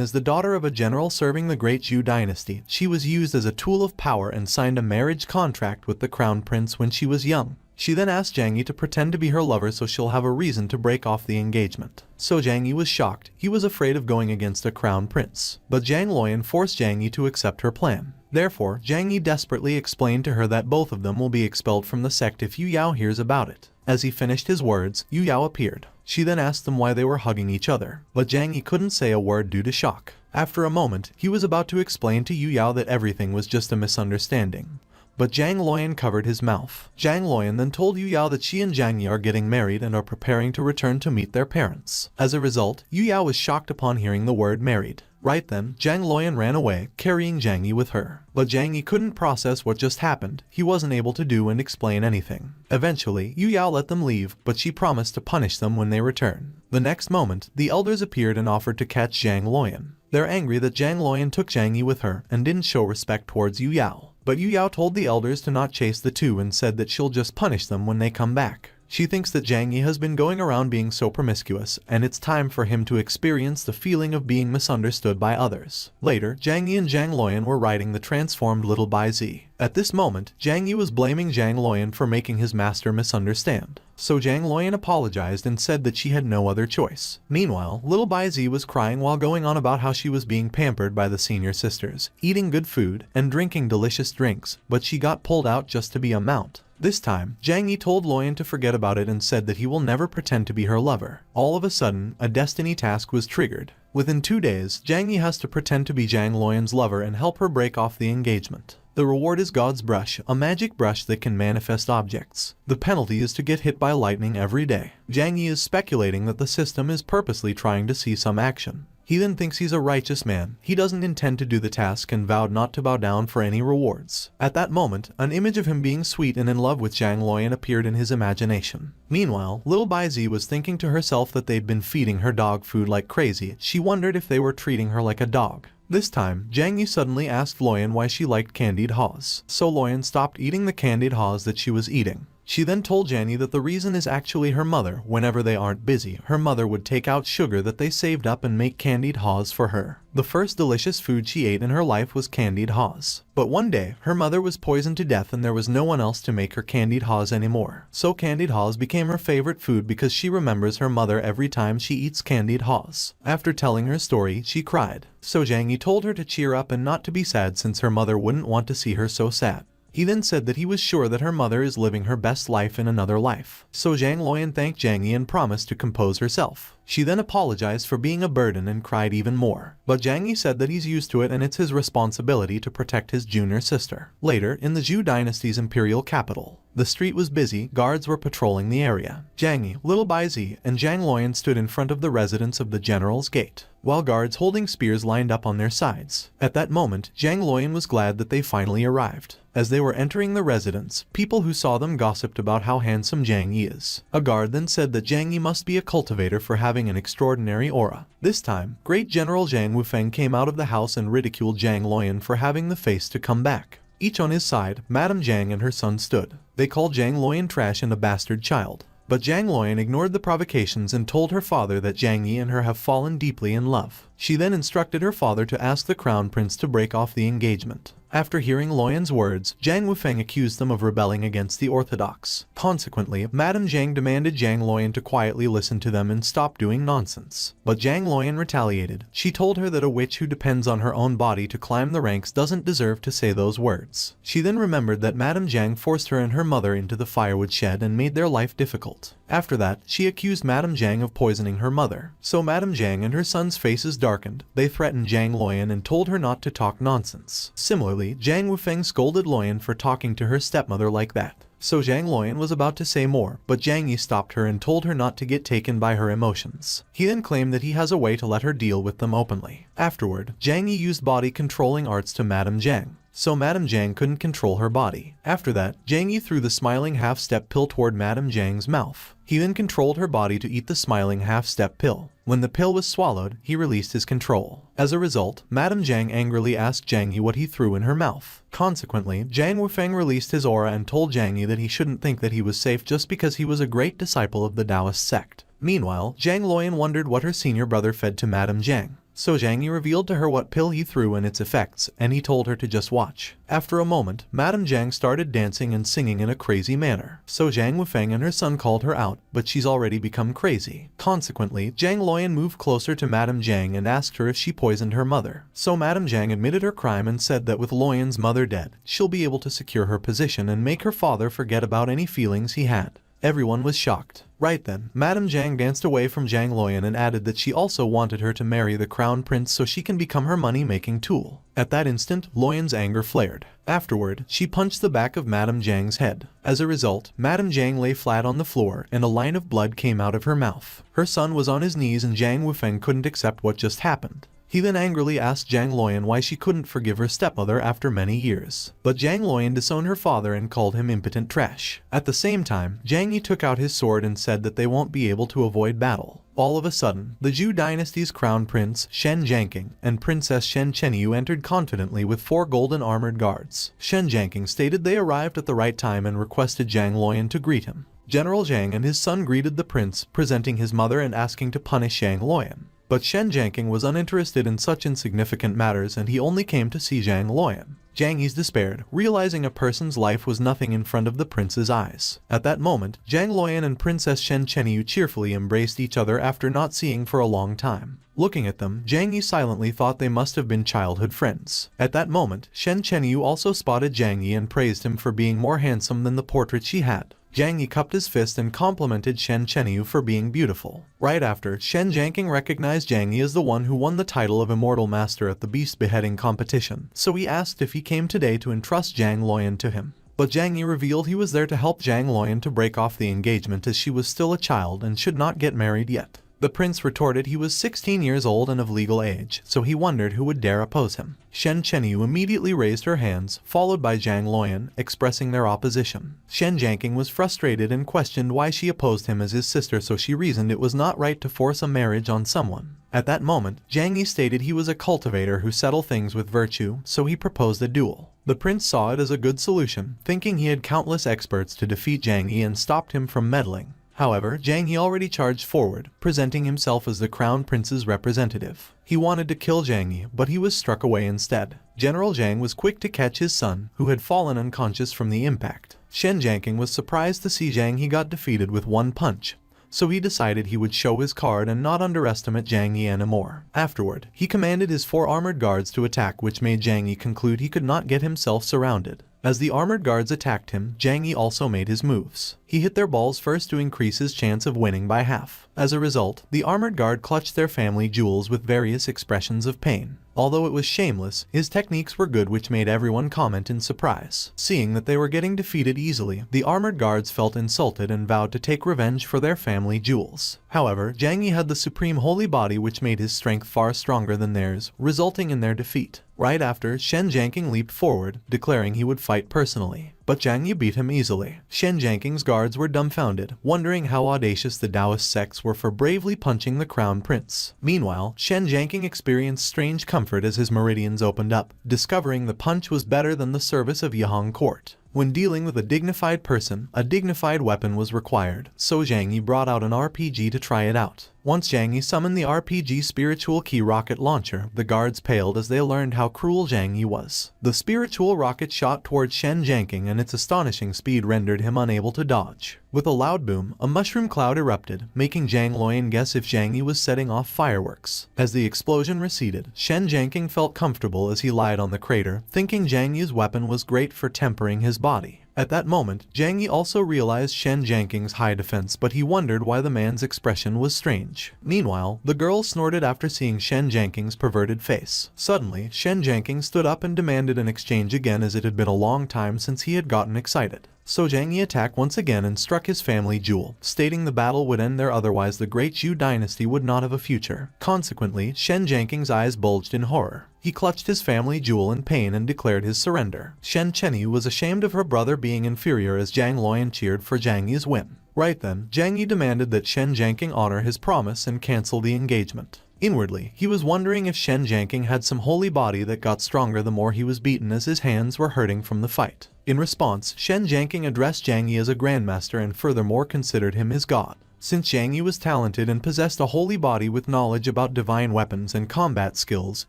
is the daughter of a general serving the great Zhou dynasty. She was used as a tool of power and signed a marriage contract with the crown prince when she was young. She then asked Jang Yi to pretend to be her lover so she'll have a reason to break off the engagement. So Jang Yi was shocked. He was afraid of going against a crown prince. But Zhang Luoyan forced Jang Yi to accept her plan. Therefore, Jang Yi desperately explained to her that both of them will be expelled from the sect if Yu Yao hears about it. As he finished his words, Yu Yao appeared. She then asked them why they were hugging each other. But Jang Yi couldn't say a word due to shock. After a moment, he was about to explain to Yu Yao that everything was just a misunderstanding. But Zhang Luoyan covered his mouth. Zhang Luoyan then told Yu Yao that she and Jang Yi are getting married and are preparing to return to meet their parents. As a result, Yu Yao was shocked upon hearing the word married. Right then, Zhang Luoyan ran away, carrying Jang Yi with her. But Jang Yi couldn't process what just happened. He wasn't able to do and explain anything. Eventually, Yu Yao let them leave, but she promised to punish them when they return. The next moment, the elders appeared and offered to catch Zhang Luoyan. They're angry that Zhang Luoyan took Jang Yi with her and didn't show respect towards Yu Yao. But Yu Yao told the elders to not chase the two and said that she'll just punish them when they come back. She thinks that Jang Yi has been going around being so promiscuous, and it's time for him to experience the feeling of being misunderstood by others. Later, Jang Yi and Zhang Luoyan were riding the transformed little Bai Zi. At this moment, Jang Yi was blaming Zhang Luoyan for making his master misunderstand. So Zhang Luoyan apologized and said that she had no other choice. Meanwhile, little Bai Zi was crying while going on about how she was being pampered by the senior sisters, eating good food and drinking delicious drinks, but she got pulled out just to be a mount. This time, Jang Yi told Luoyan to forget about it and said that he will never pretend to be her lover. All of a sudden, a destiny task was triggered. Within 2 days, Jang Yi has to pretend to be Zhang Luoyan's lover and help her break off the engagement. The reward is God's brush, a magic brush that can manifest objects. The penalty is to get hit by lightning every day. Jang Yi is speculating that the system is purposely trying to see some action. He then thinks he's a righteous man. He doesn't intend to do the task and vowed not to bow down for any rewards. At that moment, an image of him being sweet and in love with Zhang Luoyan appeared in his imagination. Meanwhile, little Bai Zi was thinking to herself that they'd been feeding her dog food like crazy. She wondered if they were treating her like a dog. This time, Jang Yi suddenly asked Luoyan why she liked candied haws. So Luoyan stopped eating the candied haws that she was eating. She then told Jang Yi that the reason is actually her mother. Whenever they aren't busy, her mother would take out sugar that they saved up and make candied haws for her. The first delicious food she ate in her life was candied haws. But one day, her mother was poisoned to death and there was no one else to make her candied haws anymore. So candied haws became her favorite food because she remembers her mother every time she eats candied haws. After telling her story, she cried. So Jang Yi told her to cheer up and not to be sad since her mother wouldn't want to see her so sad. He then said that he was sure that her mother is living her best life in another life. So Zhang Luoyan thanked Jang Yi and promised to compose herself. She then apologized for being a burden and cried even more. But Zhang Yi said that he's used to it and it's his responsibility to protect his junior sister. Later, in the Zhou dynasty's imperial capital, the street was busy, guards were patrolling the area. Zhang Yi, Little Baizi, and Zhang Luoyan stood in front of the residence of the general's gate, while guards holding spears lined up on their sides. At that moment, Zhang Luoyan was glad that they finally arrived. As they were entering the residence, people who saw them gossiped about how handsome Zhang Yi is. A guard then said that Zhang Yi must be a cultivator for having an extraordinary aura. This time, Great General Zhang Wufeng came out of the house and ridiculed Zhang Luoyan for having the face to come back. Each on his side, Madame Zhang and her son stood. They called Zhang Luoyan trash and a bastard child. But Zhang Luoyan ignored the provocations and told her father that Zhang Yi and her have fallen deeply in love. She then instructed her father to ask the crown prince to break off the engagement. After hearing Luoyan's words, Zhang Wufeng accused them of rebelling against the orthodox. Consequently, Madame Zhang demanded Zhang Luoyan to quietly listen to them and stop doing nonsense. But Zhang Luoyan retaliated. She told her that a witch who depends on her own body to climb the ranks doesn't deserve to say those words. She then remembered that Madame Zhang forced her and her mother into the firewood shed and made their life difficult. After that, she accused Madame Zhang of poisoning her mother. So Madame Zhang and her son's faces darkened. They threatened Zhang Luoyan and told her not to talk nonsense. Similarly, Zhang Wufeng scolded Luoyan for talking to her stepmother like that. So Zhang Luoyan was about to say more, but Zhang Yi stopped her and told her not to get taken by her emotions. He then claimed that he has a way to let her deal with them openly. Afterward, Zhang Yi used body controlling arts to Madame Zhang, so Madame Zhang couldn't control her body. After that, Zhang Yi threw the smiling half-step pill toward Madame Zhang's mouth. He then controlled her body to eat the smiling half-step pill. When the pill was swallowed, he released his control. As a result, Madame Zhang angrily asked Zhang Yi what he threw in her mouth. Consequently, Zhang Wufeng released his aura and told Zhang Yi that he shouldn't think that he was safe just because he was a great disciple of the Taoist sect. Meanwhile, Zhang Luoyan wondered what her senior brother fed to Madame Zhang. So Zhang Yi revealed to her what pill he threw and its effects, and he told her to just watch. After a moment, Madame Zhang started dancing and singing in a crazy manner. So Zhang Wufeng and her son called her out, but she's already become crazy. Consequently, Zhang Luoyan moved closer to Madame Zhang and asked her if she poisoned her mother. So Madame Zhang admitted her crime and said that with Luoyan's mother dead, she'll be able to secure her position and make her father forget about any feelings he had. Everyone was shocked. Right then, Madame Zhang danced away from Zhang Luoyan and added that she also wanted her to marry the crown prince so she can become her money-making tool. At that instant, Luoyan's anger flared. Afterward, she punched the back of Madame Zhang's head. As a result, Madame Zhang lay flat on the floor and a line of blood came out of her mouth. Her son was on his knees and Zhang Wufeng couldn't accept what just happened. He then angrily asked Zhang Luoyan why she couldn't forgive her stepmother after many years. But Zhang Luoyan disowned her father and called him impotent trash. At the same time, Zhang Yi took out his sword and said that they won't be able to avoid battle. All of a sudden, the Zhou dynasty's crown prince, Shen Jiangqing, and Princess Shen Chenyu entered confidently with 4 golden armored guards. Shen Jiangqing stated they arrived at the right time and requested Zhang Luoyan to greet him. General Zhang and his son greeted the prince, presenting his mother and asking to punish Zhang Luoyan. But Shen Jiangqing was uninterested in such insignificant matters and he only came to see Zhang Luoyan. Zhang Yi despaired, realizing a person's life was nothing in front of the prince's eyes. At that moment, Zhang Luoyan and Princess Shen Chenyu cheerfully embraced each other after not seeing for a long time. Looking at them, Zhang Yi silently thought they must have been childhood friends. At that moment, Shen Chenyu also spotted Zhang Yi and praised him for being more handsome than the portrait she had. Zhang Yi cupped his fist and complimented Shen Chenyu for being beautiful. Right after, Shen Jiangqing recognized Zhang Yi as the one who won the title of Immortal Master at the beast beheading competition, so he asked if he came today to entrust Zhang Luoyan to him. But Zhang Yi revealed he was there to help Zhang Luoyan to break off the engagement as she was still a child and should not get married yet. The prince retorted he was 16 years old and of legal age, so he wondered who would dare oppose him. Shen Chenyu immediately raised her hands, followed by Zhang Luoyan, expressing their opposition. Shen Jiangqing was frustrated and questioned why she opposed him as his sister, so she reasoned it was not right to force a marriage on someone. At that moment, Zhang Yi stated he was a cultivator who settled things with virtue, so he proposed a duel. The prince saw it as a good solution, thinking he had countless experts to defeat Zhang Yi and stopped him from meddling. However, Zhang Yi already charged forward, presenting himself as the crown prince's representative. He wanted to kill Zhang Yi, but he was struck away instead. General Zhang was quick to catch his son, who had fallen unconscious from the impact. Shen Jiangqing was surprised to see Zhang Yi got defeated with one punch, so he decided he would show his card and not underestimate Zhang Yi anymore. Afterward, he commanded his 4 armored guards to attack, which made Zhang Yi conclude he could not get himself surrounded. As the armored guards attacked him, Zhang Yi also made his moves. He hit their balls first to increase his chance of winning by half. As a result, the armored guard clutched their family jewels with various expressions of pain. Although it was shameless, his techniques were good, which made everyone comment in surprise. Seeing that they were getting defeated easily, the armored guards felt insulted and vowed to take revenge for their family jewels. However, Jang Yi had the supreme holy body which made his strength far stronger than theirs, resulting in their defeat. Right after, Shen Jianqing leaped forward, declaring he would fight personally. But Jang Yi beat him easily. Shen Jianqing's guards were dumbfounded, wondering how audacious the Taoist sects were for bravely punching the crown prince. Meanwhile, Shen Jianqing experienced strange comfort as his meridians opened up, discovering the punch was better than the service of Yahong court. When dealing with a dignified person, a dignified weapon was required, so Jang Yi brought out an RPG to try it out. Once Jang Yi summoned the RPG spiritual key rocket launcher, the guards paled as they learned how cruel Jang Yi was. The spiritual rocket shot towards Shen Jianqing and its astonishing speed rendered him unable to dodge. With a loud boom, a mushroom cloud erupted, making Zhang Luoyan guess if Jang Yi was setting off fireworks. As the explosion receded, Shen Jianqing felt comfortable as he lied on the crater, thinking Jang Yi's weapon was great for tempering his body. At that moment, Jang Yi also realized Shen Jianqing's high defense, but he wondered why the man's expression was strange. Meanwhile, the girl snorted after seeing Shen Jianqing's perverted face. Suddenly, Shen Jianqing stood up and demanded an exchange again, as it had been a long time since he had gotten excited. So Jang Yi attacked once again and struck his family jewel, stating the battle would end there, otherwise the great Zhou dynasty would not have a future. Consequently, Shen Jianqing's eyes bulged in horror. He clutched his family jewel in pain and declared his surrender. Shen Chenyu was ashamed of her brother being inferior as Zhang Luoyan cheered for Jang Yi's whim. Right then, Jang Yi demanded that Shen Jianqing honor his promise and cancel the engagement. Inwardly, he was wondering if Shen Jianqing had some holy body that got stronger the more he was beaten, as his hands were hurting from the fight. In response, Shen Jianqing addressed Jang Yi as a grandmaster and furthermore considered him his god. Since Jang Yi was talented and possessed a holy body with knowledge about divine weapons and combat skills,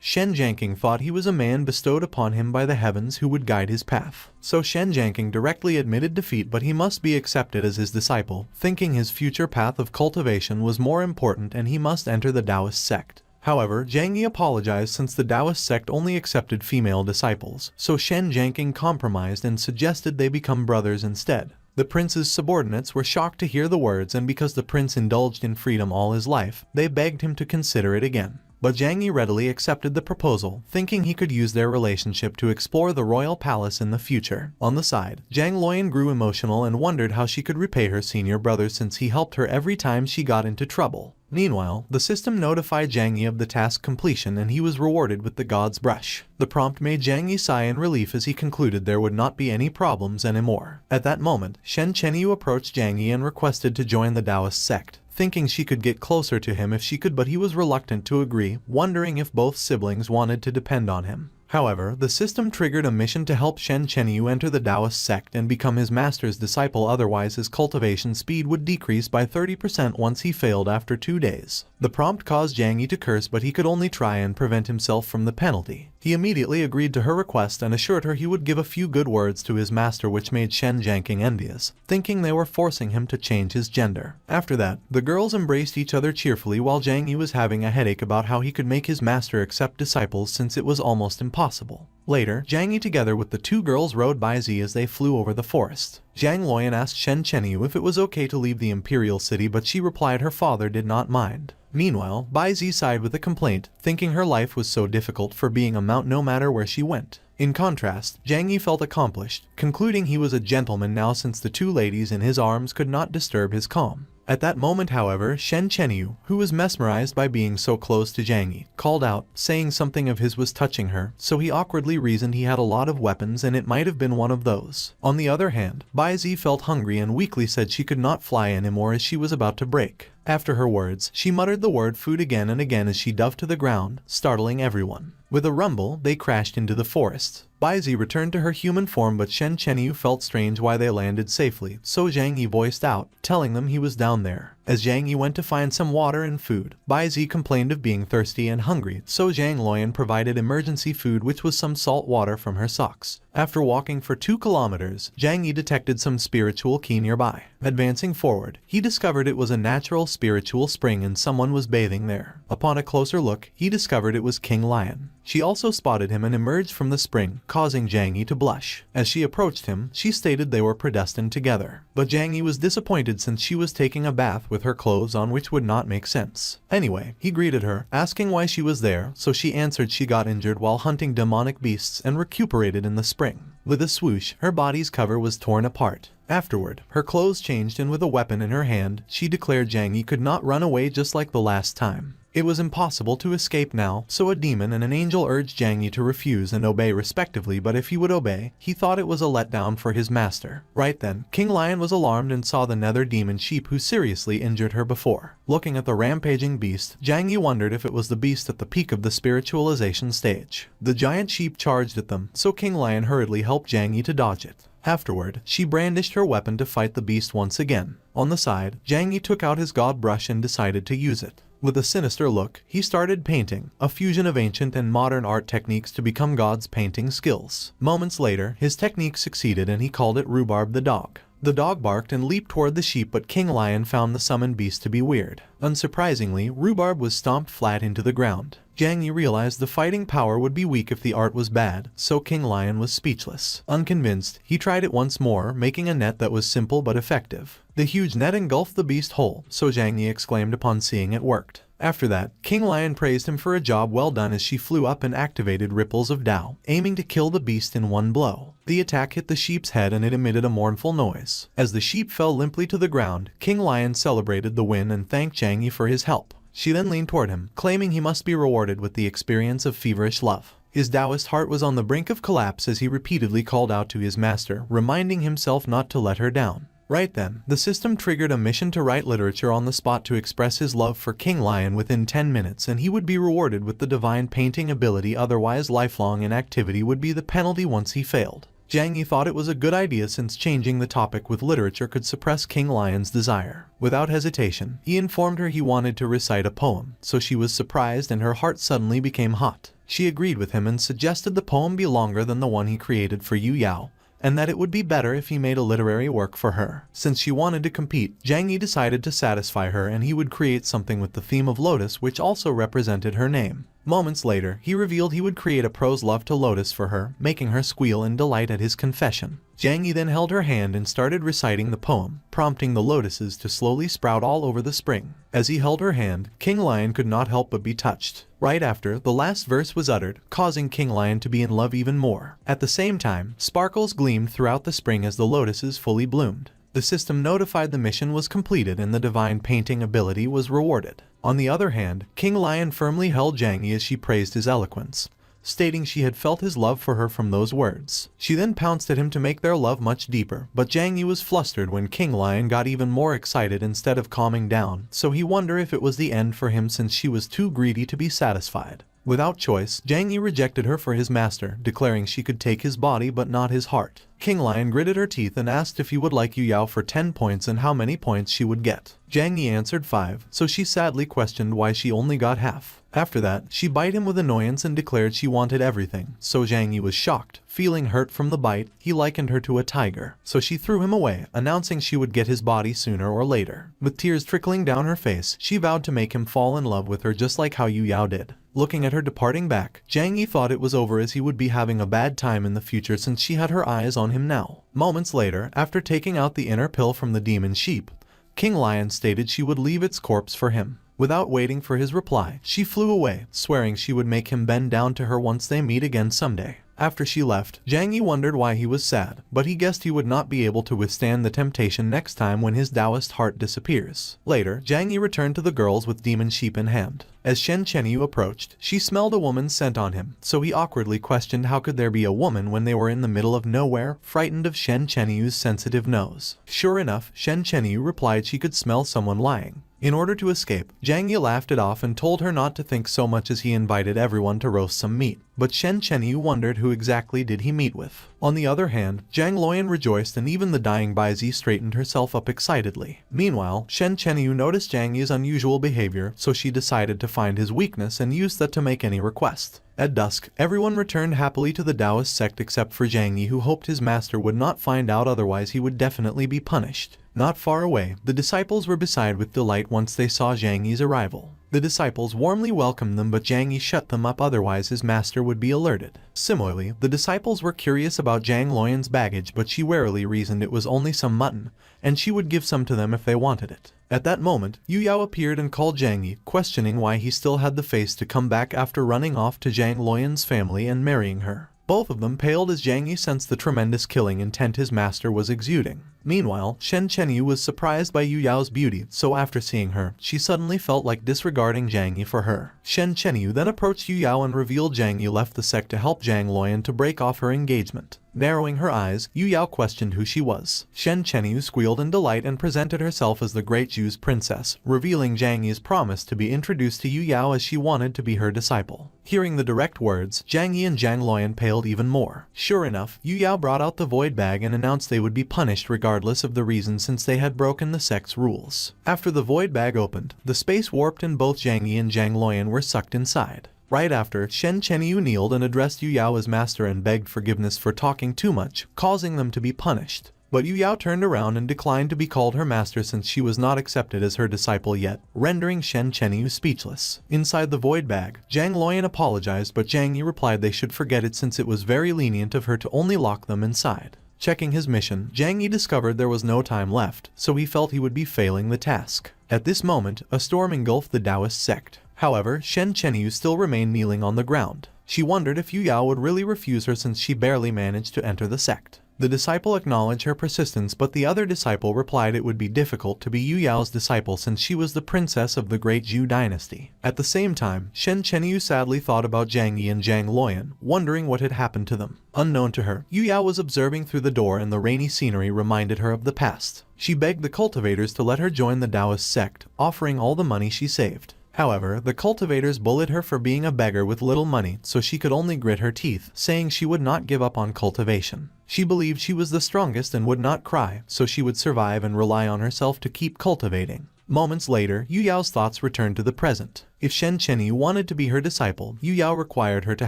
Shen Jianqing thought he was a man bestowed upon him by the heavens who would guide his path. So Shen Jianqing directly admitted defeat, but he must be accepted as his disciple, thinking his future path of cultivation was more important and he must enter the Taoist sect. However, Jang Yi apologized since the Taoist sect only accepted female disciples, so Shen Jianqing compromised and suggested they become brothers instead. The prince's subordinates were shocked to hear the words, and because the prince indulged in freedom all his life, they begged him to consider it again. But Jang Yi readily accepted the proposal, thinking he could use their relationship to explore the royal palace in the future. On the side, Zhang Luoyan grew emotional and wondered how she could repay her senior brother since he helped her every time she got into trouble. Meanwhile, the system notified Jang Yi of the task completion and he was rewarded with the God's Brush. The prompt made Jang Yi sigh in relief as he concluded there would not be any problems anymore. At that moment, Shen Chenyu approached Jang Yi and requested to join the Taoist sect, thinking she could get closer to him if she could, but he was reluctant to agree, wondering if both siblings wanted to depend on him. However, the system triggered a mission to help Shen Chenyu enter the Taoist sect and become his master's disciple, otherwise his cultivation speed would decrease by 30% once he failed after 2 days. The prompt caused Jang Yi to curse, but he could only try and prevent himself from the penalty. He immediately agreed to her request and assured her he would give a few good words to his master, which made Shen Jianqing envious, thinking they were forcing him to change his gender. After that, the girls embraced each other cheerfully while Jang Yi was having a headache about how he could make his master accept disciples since it was almost impossible. Later, Jang Yi together with the two girls rode by Z as they flew over the forest. Zhang Luoyan asked Shen Chenyu if it was okay to leave the imperial city, but she replied her father did not mind. Meanwhile, Bai Zi sighed with a complaint, thinking her life was so difficult for being a mount no matter where she went. In contrast, Jang Yi felt accomplished, concluding he was a gentleman now since the two ladies in his arms could not disturb his calm. At that moment, however, Shen Chenyu, who was mesmerized by being so close to Jang Yi, called out, saying something of his was touching her, so he awkwardly reasoned he had a lot of weapons and it might have been one of those. On the other hand, Bai Zi felt hungry and weakly said she could not fly anymore as she was about to break. After her words, she muttered the word food again and again as she dove to the ground, startling everyone. With a rumble, they crashed into the forest. Bai Zi returned to her human form, but Shen Chenyu felt strange why they landed safely, so Zhang Yi voiced out, telling them he was down there. As Zhang Yi went to find some water and food, Bai Zi complained of being thirsty and hungry, so Zhang Luoyan provided emergency food, which was some salt water from her socks. After walking for 2 kilometers, Zhang Yi detected some spiritual key nearby. Advancing forward, he discovered it was a natural spiritual spring and someone was bathing there. Upon a closer look, he discovered it was King Lion. She also spotted him and emerged from the spring, causing Jang Yi to blush. As she approached him, she stated they were predestined together. But Jang Yi was disappointed since she was taking a bath with her clothes on, which would not make sense. Anyway, he greeted her, asking why she was there, so she answered she got injured while hunting demonic beasts and recuperated in the spring. With a swoosh, her body's cover was torn apart. Afterward, her clothes changed and with a weapon in her hand, she declared Jang Yi could not run away just like the last time. It was impossible to escape now, so a demon and an angel urged Jang Yi to refuse and obey respectively, but if he would obey, he thought it was a letdown for his master. Right then, King Lion was alarmed and saw the nether demon sheep who seriously injured her before. Looking at the rampaging beast, Jang Yi wondered if it was the beast at the peak of the spiritualization stage. The giant sheep charged at them, so King Lion hurriedly helped Jang Yi to dodge it. Afterward, she brandished her weapon to fight the beast once again. On the side, Jang Yi took out his god brush and decided to use it. With a sinister look, he started painting, a fusion of ancient and modern art techniques to become God's painting skills. Moments later, his technique succeeded and he called it Rhubarb the dog. The dog barked and leaped toward the sheep, but King Lion found the summoned beast to be weird. Unsurprisingly, Rhubarb was stomped flat into the ground. Jang Yi realized the fighting power would be weak if the art was bad, so King Lion was speechless. Unconvinced, he tried it once more, making a net that was simple but effective. The huge net engulfed the beast whole, so Jang Yi exclaimed upon seeing it worked. After that, King Lion praised him for a job well done as she flew up and activated ripples of Tao, aiming to kill the beast in one blow. The attack hit the sheep's head and it emitted a mournful noise. As the sheep fell limply to the ground, King Lion celebrated the win and thanked Jang Yi for his help. She then leaned toward him, claiming he must be rewarded with the experience of feverish love. His Taoist heart was on the brink of collapse as he repeatedly called out to his master, reminding himself not to let her down. Right then, the system triggered a mission to write literature on the spot to express his love for King Lion within 10 minutes, and he would be rewarded with the divine painting ability, otherwise lifelong inactivity would be the penalty once he failed. Jang Yi thought it was a good idea since changing the topic with literature could suppress King Lion's desire. Without hesitation, he informed her he wanted to recite a poem, so she was surprised and her heart suddenly became hot. She agreed with him and suggested the poem be longer than the one he created for Yu Yao, and that it would be better if he made a literary work for her. Since she wanted to compete, Jang Yi decided to satisfy her and he would create something with the theme of Lotus, which also represented her name. Moments later, he revealed he would create a prose love to Lotus for her, making her squeal in delight at his confession. Jang Yi then held her hand and started reciting the poem, prompting the lotuses to slowly sprout all over the spring. As he held her hand, King Lion could not help but be touched. Right after, the last verse was uttered, causing King Lion to be in love even more. At the same time, sparkles gleamed throughout the spring as the lotuses fully bloomed. The system notified the mission was completed and the divine painting ability was rewarded. On the other hand, King Lion firmly held Jang Yi as she praised his eloquence, stating she had felt his love for her from those words. She then pounced at him to make their love much deeper, but Jang Yi was flustered when King Lion got even more excited instead of calming down, so he wondered if it was the end for him since she was too greedy to be satisfied. Without choice, Jang Yi rejected her for his master, declaring she could take his body but not his heart. King Lion gritted her teeth and asked if he would like Yu Yao for 10 points and how many points she would get. Jang Yi answered 5, so she sadly questioned why she only got half. After that, she bit him with annoyance and declared she wanted everything, so Jang Yi was shocked. Feeling hurt from the bite, he likened her to a tiger, so she threw him away, announcing she would get his body sooner or later. With tears trickling down her face, she vowed to make him fall in love with her just like how Yu Yao did. Looking at her departing back, Jang Yi thought it was over as he would be having a bad time in the future since she had her eyes on him now. Moments later, after taking out the inner pill from the demon sheep, King Lion stated she would leave its corpse for him. Without waiting for his reply, she flew away, swearing she would make him bend down to her once they meet again someday. After she left, Jang Yi wondered why he was sad, but he guessed he would not be able to withstand the temptation next time when his Taoist heart disappears. Later, Jang Yi returned to the girls with demon sheep in hand. As Shen Chenyu approached, she smelled a woman's scent on him, so he awkwardly questioned how could there be a woman when they were in the middle of nowhere, frightened of Shen Chenyu's sensitive nose. Sure enough, Shen Chenyu replied she could smell someone lying. In order to escape, Jang Yi laughed it off and told her not to think so much as he invited everyone to roast some meat. But Shen Chenyu wondered who exactly did he meet with. On the other hand, Zhang Luoyan rejoiced and even the dying Baizi straightened herself up excitedly. Meanwhile, Shen Chenyu noticed Zhang Yi's unusual behavior, so she decided to find his weakness and use that to make any request. At dusk, everyone returned happily to the Taoist sect except for Zhang Yi, who hoped his master would not find out, otherwise he would definitely be punished. Not far away, the disciples were beside with delight once they saw Zhang Yi's arrival. The disciples warmly welcomed them, but Zhang Yi shut them up, otherwise his master would be alerted. Similarly, the disciples were curious about Zhang Luoyan's baggage, but she warily reasoned it was only some mutton, and she would give some to them if they wanted it. At that moment, Yu Yao appeared and called Zhang Yi, questioning why he still had the face to come back after running off to Zhang Luoyan's family and marrying her. Both of them paled as Zhang Yi sensed the tremendous killing intent his master was exuding. Meanwhile, Shen Chenyu was surprised by Yu Yao's beauty, so after seeing her, she suddenly felt like disregarding Zhang Yi for her. Shen Chenyu then approached Yu Yao and revealed Zhang Yi left the sect to help Zhang Luoyan to break off her engagement. Narrowing her eyes, Yu Yao questioned who she was. Shen Chenyu squealed in delight and presented herself as the great Zhu's princess, revealing Zhang Yi's promise to be introduced to Yu Yao as she wanted to be her disciple. Hearing the direct words, Zhang Yi and Zhang Luoyan paled even more. Sure enough, Yu Yao brought out the void bag and announced they would be punished regardless of the reason, since they had broken the sect's rules. After the void bag opened, the space warped and both Zhang Yi and Zhang Luoyan were sucked inside. Right after, Shen Chenyu kneeled and addressed Yu Yao as master and begged forgiveness for talking too much, causing them to be punished. But Yu Yao turned around and declined to be called her master since she was not accepted as her disciple yet, rendering Shen Chenyu speechless. Inside the void bag, Zhang Luoyan apologized, but Zhang Yi replied they should forget it since it was very lenient of her to only lock them inside. Checking his mission, Zhang Yi discovered there was no time left, so he felt he would be failing the task. At this moment, a storm engulfed the Taoist sect. However, Shen Chenyu still remained kneeling on the ground. She wondered if Yu Yao would really refuse her since she barely managed to enter the sect. The disciple acknowledged her persistence, but the other disciple replied it would be difficult to be Yu Yao's disciple since she was the princess of the great Zhu dynasty. At the same time, Shen Chenyu sadly thought about Zhang Yi and Zhang Luoyan, wondering what had happened to them. Unknown to her, Yu Yao was observing through the door and the rainy scenery reminded her of the past. She begged the cultivators to let her join the Taoist sect, offering all the money she saved. However, the cultivators bullied her for being a beggar with little money, so she could only grit her teeth, saying she would not give up on cultivation. She believed she was the strongest and would not cry, so she would survive and rely on herself to keep cultivating. Moments later, Yu Yao's thoughts returned to the present. If Shen Chenyu wanted to be her disciple, Yu Yao required her to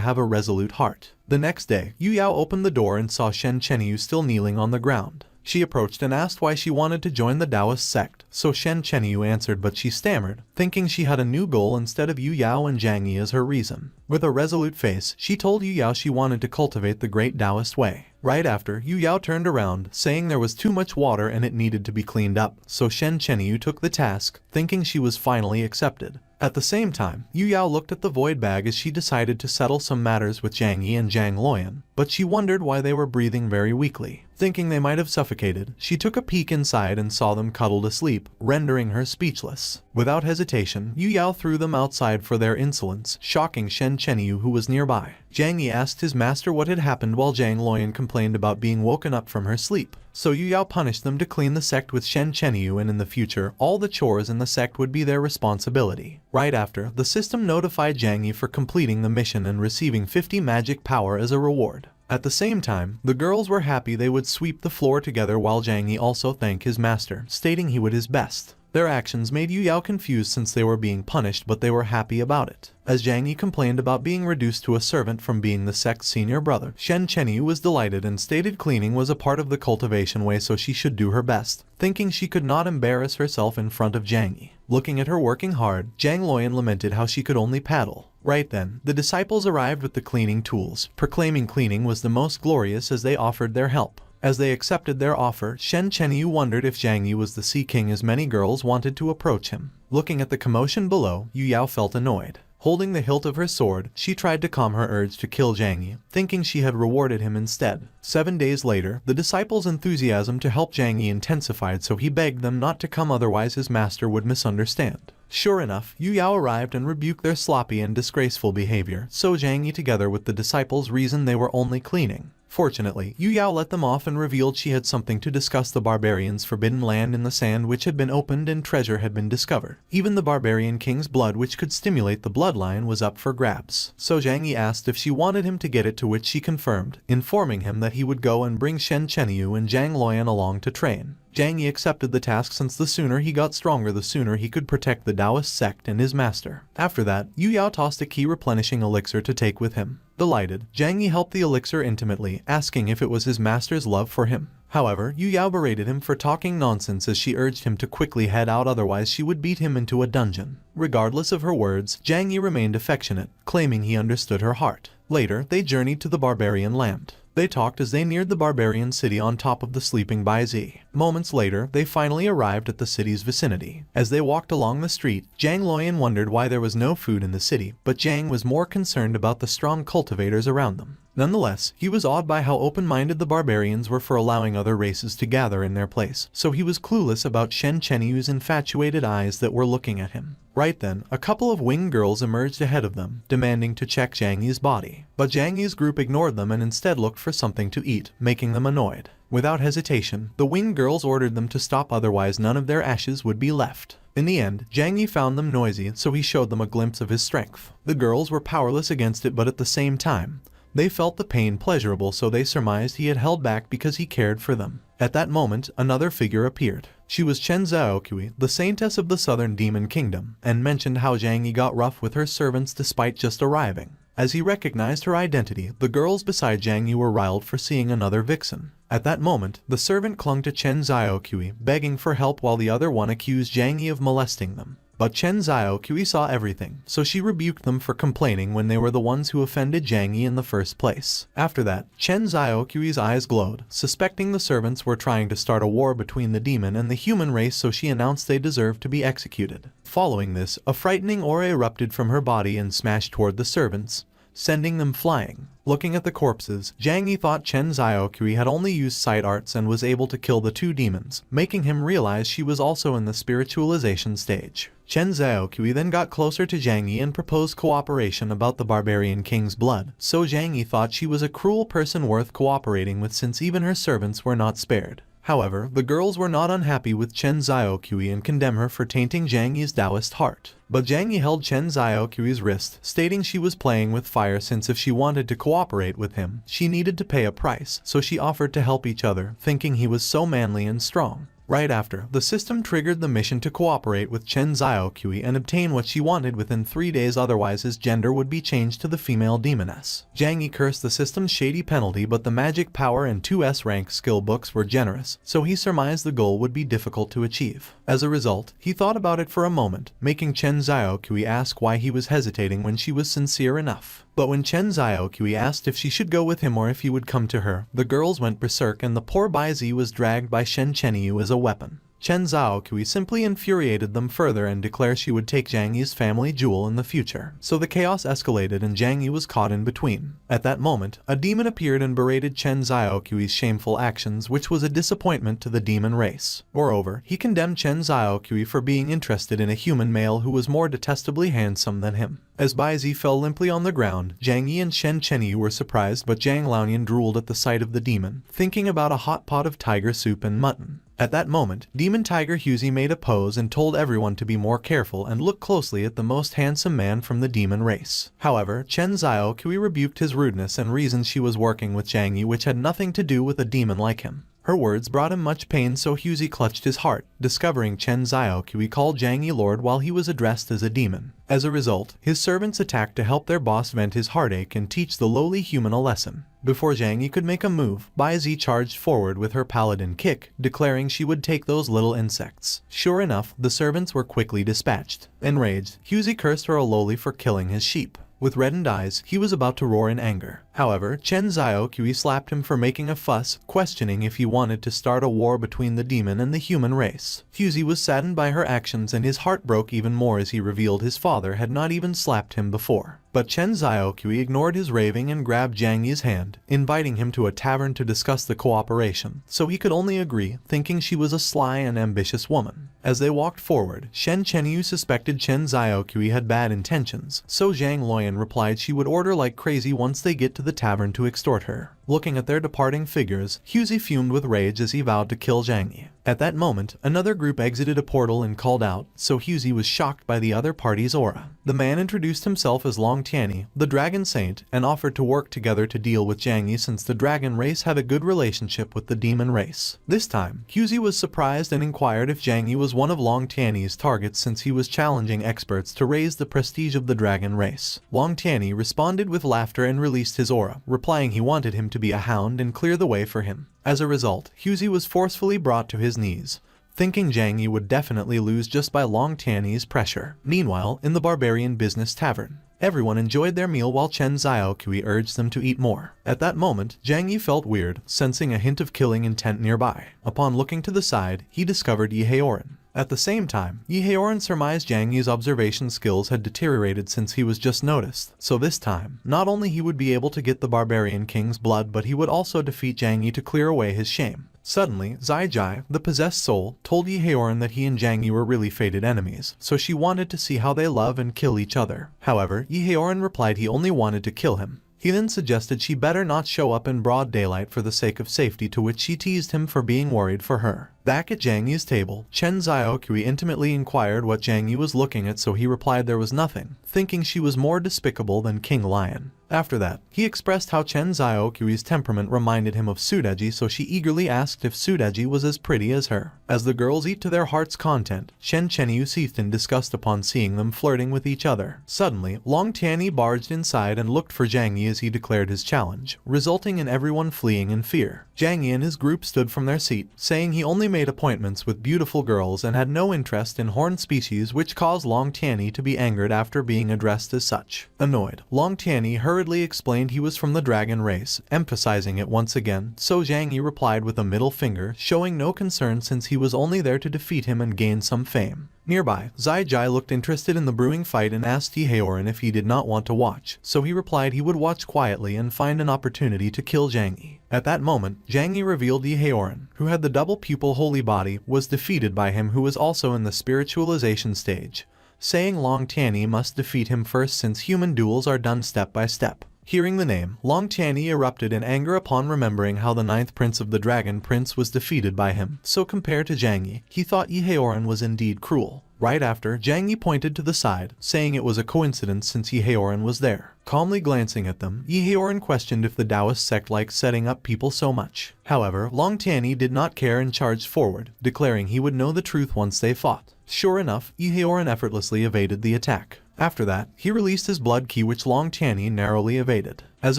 have a resolute heart. The next day, Yu Yao opened the door and saw Shen Chenyu still kneeling on the ground. She approached and asked why she wanted to join the Taoist sect, so Shen Chenyu answered, but she stammered, thinking she had a new goal instead of Yu Yao and Zhang Yi as her reason. With a resolute face, she told Yu Yao she wanted to cultivate the great Taoist way. Right after, Yu Yao turned around, saying there was too much water and it needed to be cleaned up, so Shen Chenyu took the task, thinking she was finally accepted. At the same time, Yu Yao looked at the void bag as she decided to settle some matters with Zhang Yi and Zhang Luoyan, but she wondered why they were breathing very weakly. Thinking they might have suffocated, she took a peek inside and saw them cuddled asleep, rendering her speechless. Without hesitation, Yu Yao threw them outside for their insolence, shocking Shen Chenyu who was nearby. Zhang Yi asked his master what had happened while Zhang Luoyan complained about being woken up from her sleep. So Yu Yao punished them to clean the sect with Shen Chenyu, and in the future, all the chores in the sect would be their responsibility. Right after, the system notified Zhang Yi for completing the mission and receiving 50 magic power as a reward. At the same time, the girls were happy they would sweep the floor together while Zhang Yi also thanked his master, stating he would his best. Their actions made Yu Yao confused since they were being punished, but they were happy about it. As Zhang Yi complained about being reduced to a servant from being the sect's senior brother, Shen Chenyu was delighted and stated cleaning was a part of the cultivation way, so she should do her best, thinking she could not embarrass herself in front of Zhang Yi. Looking at her working hard, Zhang Luoyan lamented how she could only paddle. Right then, the disciples arrived with the cleaning tools, proclaiming cleaning was the most glorious as they offered their help. As they accepted their offer, Shen Chenyu wondered if Zhang Yi was the Sea King, as many girls wanted to approach him. Looking at the commotion below, Yu Yao felt annoyed. Holding the hilt of her sword, she tried to calm her urge to kill Zhang Yi, thinking she had rewarded him instead. 7 days later, the disciples' enthusiasm to help Zhang Yi intensified, so he begged them not to come, otherwise his master would misunderstand. Sure enough, Yu Yao arrived and rebuked their sloppy and disgraceful behavior, so Zhang Yi together with the disciples reasoned they were only cleaning. Fortunately, Yu Yao let them off and revealed she had something to discuss: the barbarians' forbidden land in the sand which had been opened and treasure had been discovered. Even the barbarian king's blood, which could stimulate the bloodline, was up for grabs. So Zhang Yi asked if she wanted him to get it, to which she confirmed, informing him that he would go and bring Shen Chenyu and Zhang Luoyan along to train. Zhang Yi accepted the task since the sooner he got stronger, the sooner he could protect the Taoist sect and his master. After that, Yu Yao tossed a key replenishing elixir to take with him. Delighted, Zhang Yi helped the elixir intimately, asking if it was his master's love for him. However, Yu Yao berated him for talking nonsense as she urged him to quickly head out, otherwise she would beat him into a dungeon. Regardless of her words, Zhang Yi remained affectionate, claiming he understood her heart. Later, they journeyed to the barbarian land. They talked as they neared the barbarian city on top of the sleeping Bai Zi. Moments later, they finally arrived at the city's vicinity. As they walked along the street, Zhang Luoyan wondered why there was no food in the city, but Zhang was more concerned about the strong cultivators around them. Nonetheless, he was awed by how open-minded the barbarians were for allowing other races to gather in their place, so he was clueless about Shen Chenyu's infatuated eyes that were looking at him. Right then, a couple of winged girls emerged ahead of them, demanding to check Zhang Yi's body. But Zhang Yi's group ignored them and instead looked for something to eat, making them annoyed. Without hesitation, the winged girls ordered them to stop, otherwise none of their ashes would be left. In the end, Zhang Yi found them noisy, so he showed them a glimpse of his strength. The girls were powerless against it, but at the same time, they felt the pain pleasurable, so they surmised he had held back because he cared for them. At that moment, another figure appeared. She was Chen Zhaoqi, the saintess of the southern demon kingdom, and mentioned how Zhang Yi got rough with her servants despite just arriving. As he recognized her identity, the girls beside Zhang Yi were riled for seeing another vixen. At that moment, the servant clung to Chen Zhaoqi, begging for help, while the other one accused Zhang Yi of molesting them. But Chen Zhaoqi saw everything, so she rebuked them for complaining when they were the ones who offended Zhang Yi in the first place. After that, Chen Zhaoqi's eyes glowed, suspecting the servants were trying to start a war between the demon and the human race, so she announced they deserved to be executed. Following this, a frightening aura erupted from her body and smashed toward the servants, sending them flying. Looking at the corpses, Zhang Yi thought Chen Zhaoqi had only used sight arts and was able to kill the two demons, making him realize she was also in the spiritualization stage. Chen Zhaoqi then got closer to Zhang Yi and proposed cooperation about the barbarian king's blood, so Zhang Yi thought she was a cruel person worth cooperating with, since even her servants were not spared. However, the girls were not unhappy with Chen Zhaoqi and condemned her for tainting Zhang Yi's Taoist heart. But Zhang Yi held Chen Zhaoqi's wrist, stating she was playing with fire, since if she wanted to cooperate with him, she needed to pay a price, so she offered to help each other, thinking he was so manly and strong. Right after, the system triggered the mission to cooperate with Chen Zhaoqi and obtain what she wanted within 3 days, otherwise his gender would be changed to the female demoness. Zhang Yi cursed the system's shady penalty, but the magic power and 2S rank skill books were generous, so he surmised the goal would be difficult to achieve. As a result, he thought about it for a moment, making Chen Zhaoqi ask why he was hesitating when she was sincere enough. But when Chen Zhaoqi asked if she should go with him or if he would come to her, the girls went berserk and the poor Bai Zi was dragged by Shen Chenyu as a weapon. Chen Zhaoqi simply infuriated them further and declared she would take Zhang Yi's family jewel in the future. So the chaos escalated and Zhang Yi was caught in between. At that moment, a demon appeared and berated Chen Zhaoqi's shameful actions, which was a disappointment to the demon race. Moreover, he condemned Chen Zhaoqi for being interested in a human male who was more detestably handsome than him. As Bai Zi fell limply on the ground, Zhang Yi and Shen Chenyu were surprised, but Zhang Laonian drooled at the sight of the demon, thinking about a hot pot of tiger soup and mutton. At that moment, Demon Tiger Hughesy made a pose and told everyone to be more careful and look closely at the most handsome man from the demon race. However, Chen Zhaoqi rebuked his rudeness and reasoned she was working with Zhang Yi, which had nothing to do with a demon like him. Her words brought him much pain, so Hughesy clutched his heart, discovering Chen Zhaoqi called Zhang Yi Lord while he was addressed as a demon. As a result, his servants attacked to help their boss vent his heartache and teach the lowly human a lesson. Before Zhang Yi could make a move, Bai Zi charged forward with her paladin kick, declaring she would take those little insects. Sure enough, the servants were quickly dispatched. Enraged, Hughesy cursed her lowly for killing his sheep. With reddened eyes, he was about to roar in anger. However, Chen Zhaoqi slapped him for making a fuss, questioning if he wanted to start a war between the demon and the human race. Hughesy was saddened by her actions and his heart broke even more as he revealed his father had not even slapped him before. But Chen Zhaoqi ignored his raving and grabbed Zhang Yi's hand, inviting him to a tavern to discuss the cooperation, so he could only agree, thinking she was a sly and ambitious woman. As they walked forward, Shen Chenyu suspected Chen Zhaoqi had bad intentions, so Zhang Luoyan replied she would order like crazy once they get to the tavern to extort her. Looking at their departing figures, Hughesy fumed with rage as he vowed to kill Zhang Yi. At that moment, another group exited a portal and called out, so Hughesy was shocked by the other party's aura. The man introduced himself as Long Tianyi, the Dragon Saint, and offered to work together to deal with Jiang Yi since the dragon race had a good relationship with the demon race. This time, Huzi was surprised and inquired if Jiang Yi was one of Long Tianyi's targets since he was challenging experts to raise the prestige of the dragon race. Long Tianyi responded with laughter and released his aura, replying he wanted him to be a hound and clear the way for him. As a result, Huzi was forcefully brought to his knees, thinking Jiang Yi would definitely lose just by Long Tianyi's pressure. Meanwhile, in the barbarian business tavern, everyone enjoyed their meal while Chen Xiaoqui urged them to eat more. At that moment, Jiang Yi felt weird, sensing a hint of killing intent nearby. Upon looking to the side, he discovered Yi Heoran. At the same time, Yi Heoran surmised Jiang Yi's observation skills had deteriorated since he was just noticed, so this time, not only he would be able to get the barbarian king's blood but he would also defeat Jiang Yi to clear away his shame. Suddenly, Zai Jai, the possessed soul, told Yi Heoran that he and Jiang Yi were really fated enemies, so she wanted to see how they love and kill each other. However, Yi Heoran replied he only wanted to kill him. He then suggested she better not show up in broad daylight for the sake of safety, to which she teased him for being worried for her. Back at Jiang Yi's table, Chen Xiaoqui intimately inquired what Jiang Yi was looking at, so he replied there was nothing, thinking she was more despicable than King Lion. After that, he expressed how Chen Xiaoqi's temperament reminded him of Sudeji, so she eagerly asked if Sudeji was as pretty as her. As the girls eat to their heart's content, Shen Chenyu seethed in disgust upon seeing them flirting with each other. Suddenly, Long Tianyi barged inside and looked for Jiang Yi as he declared his challenge, resulting in everyone fleeing in fear. Jiang Yi and his group stood from their seat, saying he only made appointments with beautiful girls and had no interest in horned species, which caused Long Tianyi to be angered after being addressed as such. Annoyed, Long Tianyi hurriedly explained he was from the dragon race, emphasizing it once again, so Jiang Yi replied with a middle finger, showing no concern since he was only there to defeat him and gain some fame. Nearby, Zai Jai looked interested in the brewing fight and asked Yi Heoran if he did not want to watch, so he replied he would watch quietly and find an opportunity to kill Jiang Yi. At that moment, Jiang Yi revealed Yi Heoran, who had the double pupil holy body, was defeated by him, who was also in the spiritualization stage, saying Long Tianyi must defeat him first since human duels are done step by step. Hearing the name, Long Tianyi erupted in anger upon remembering how the 9th prince of the Dragon Prince was defeated by him, so compared to Jiang Yi, he thought Yi Heoran was indeed cruel. Right after, Jiang Yi pointed to the side, saying it was a coincidence since Yi Heoran was there. Calmly glancing at them, Yi Heoran questioned if the Taoist sect liked setting up people so much. However, Long Tianyi did not care and charged forward, declaring he would know the truth once they fought. Sure enough, Yi Heoran effortlessly evaded the attack. After that, he released his blood key, which Long Tianyi narrowly evaded. As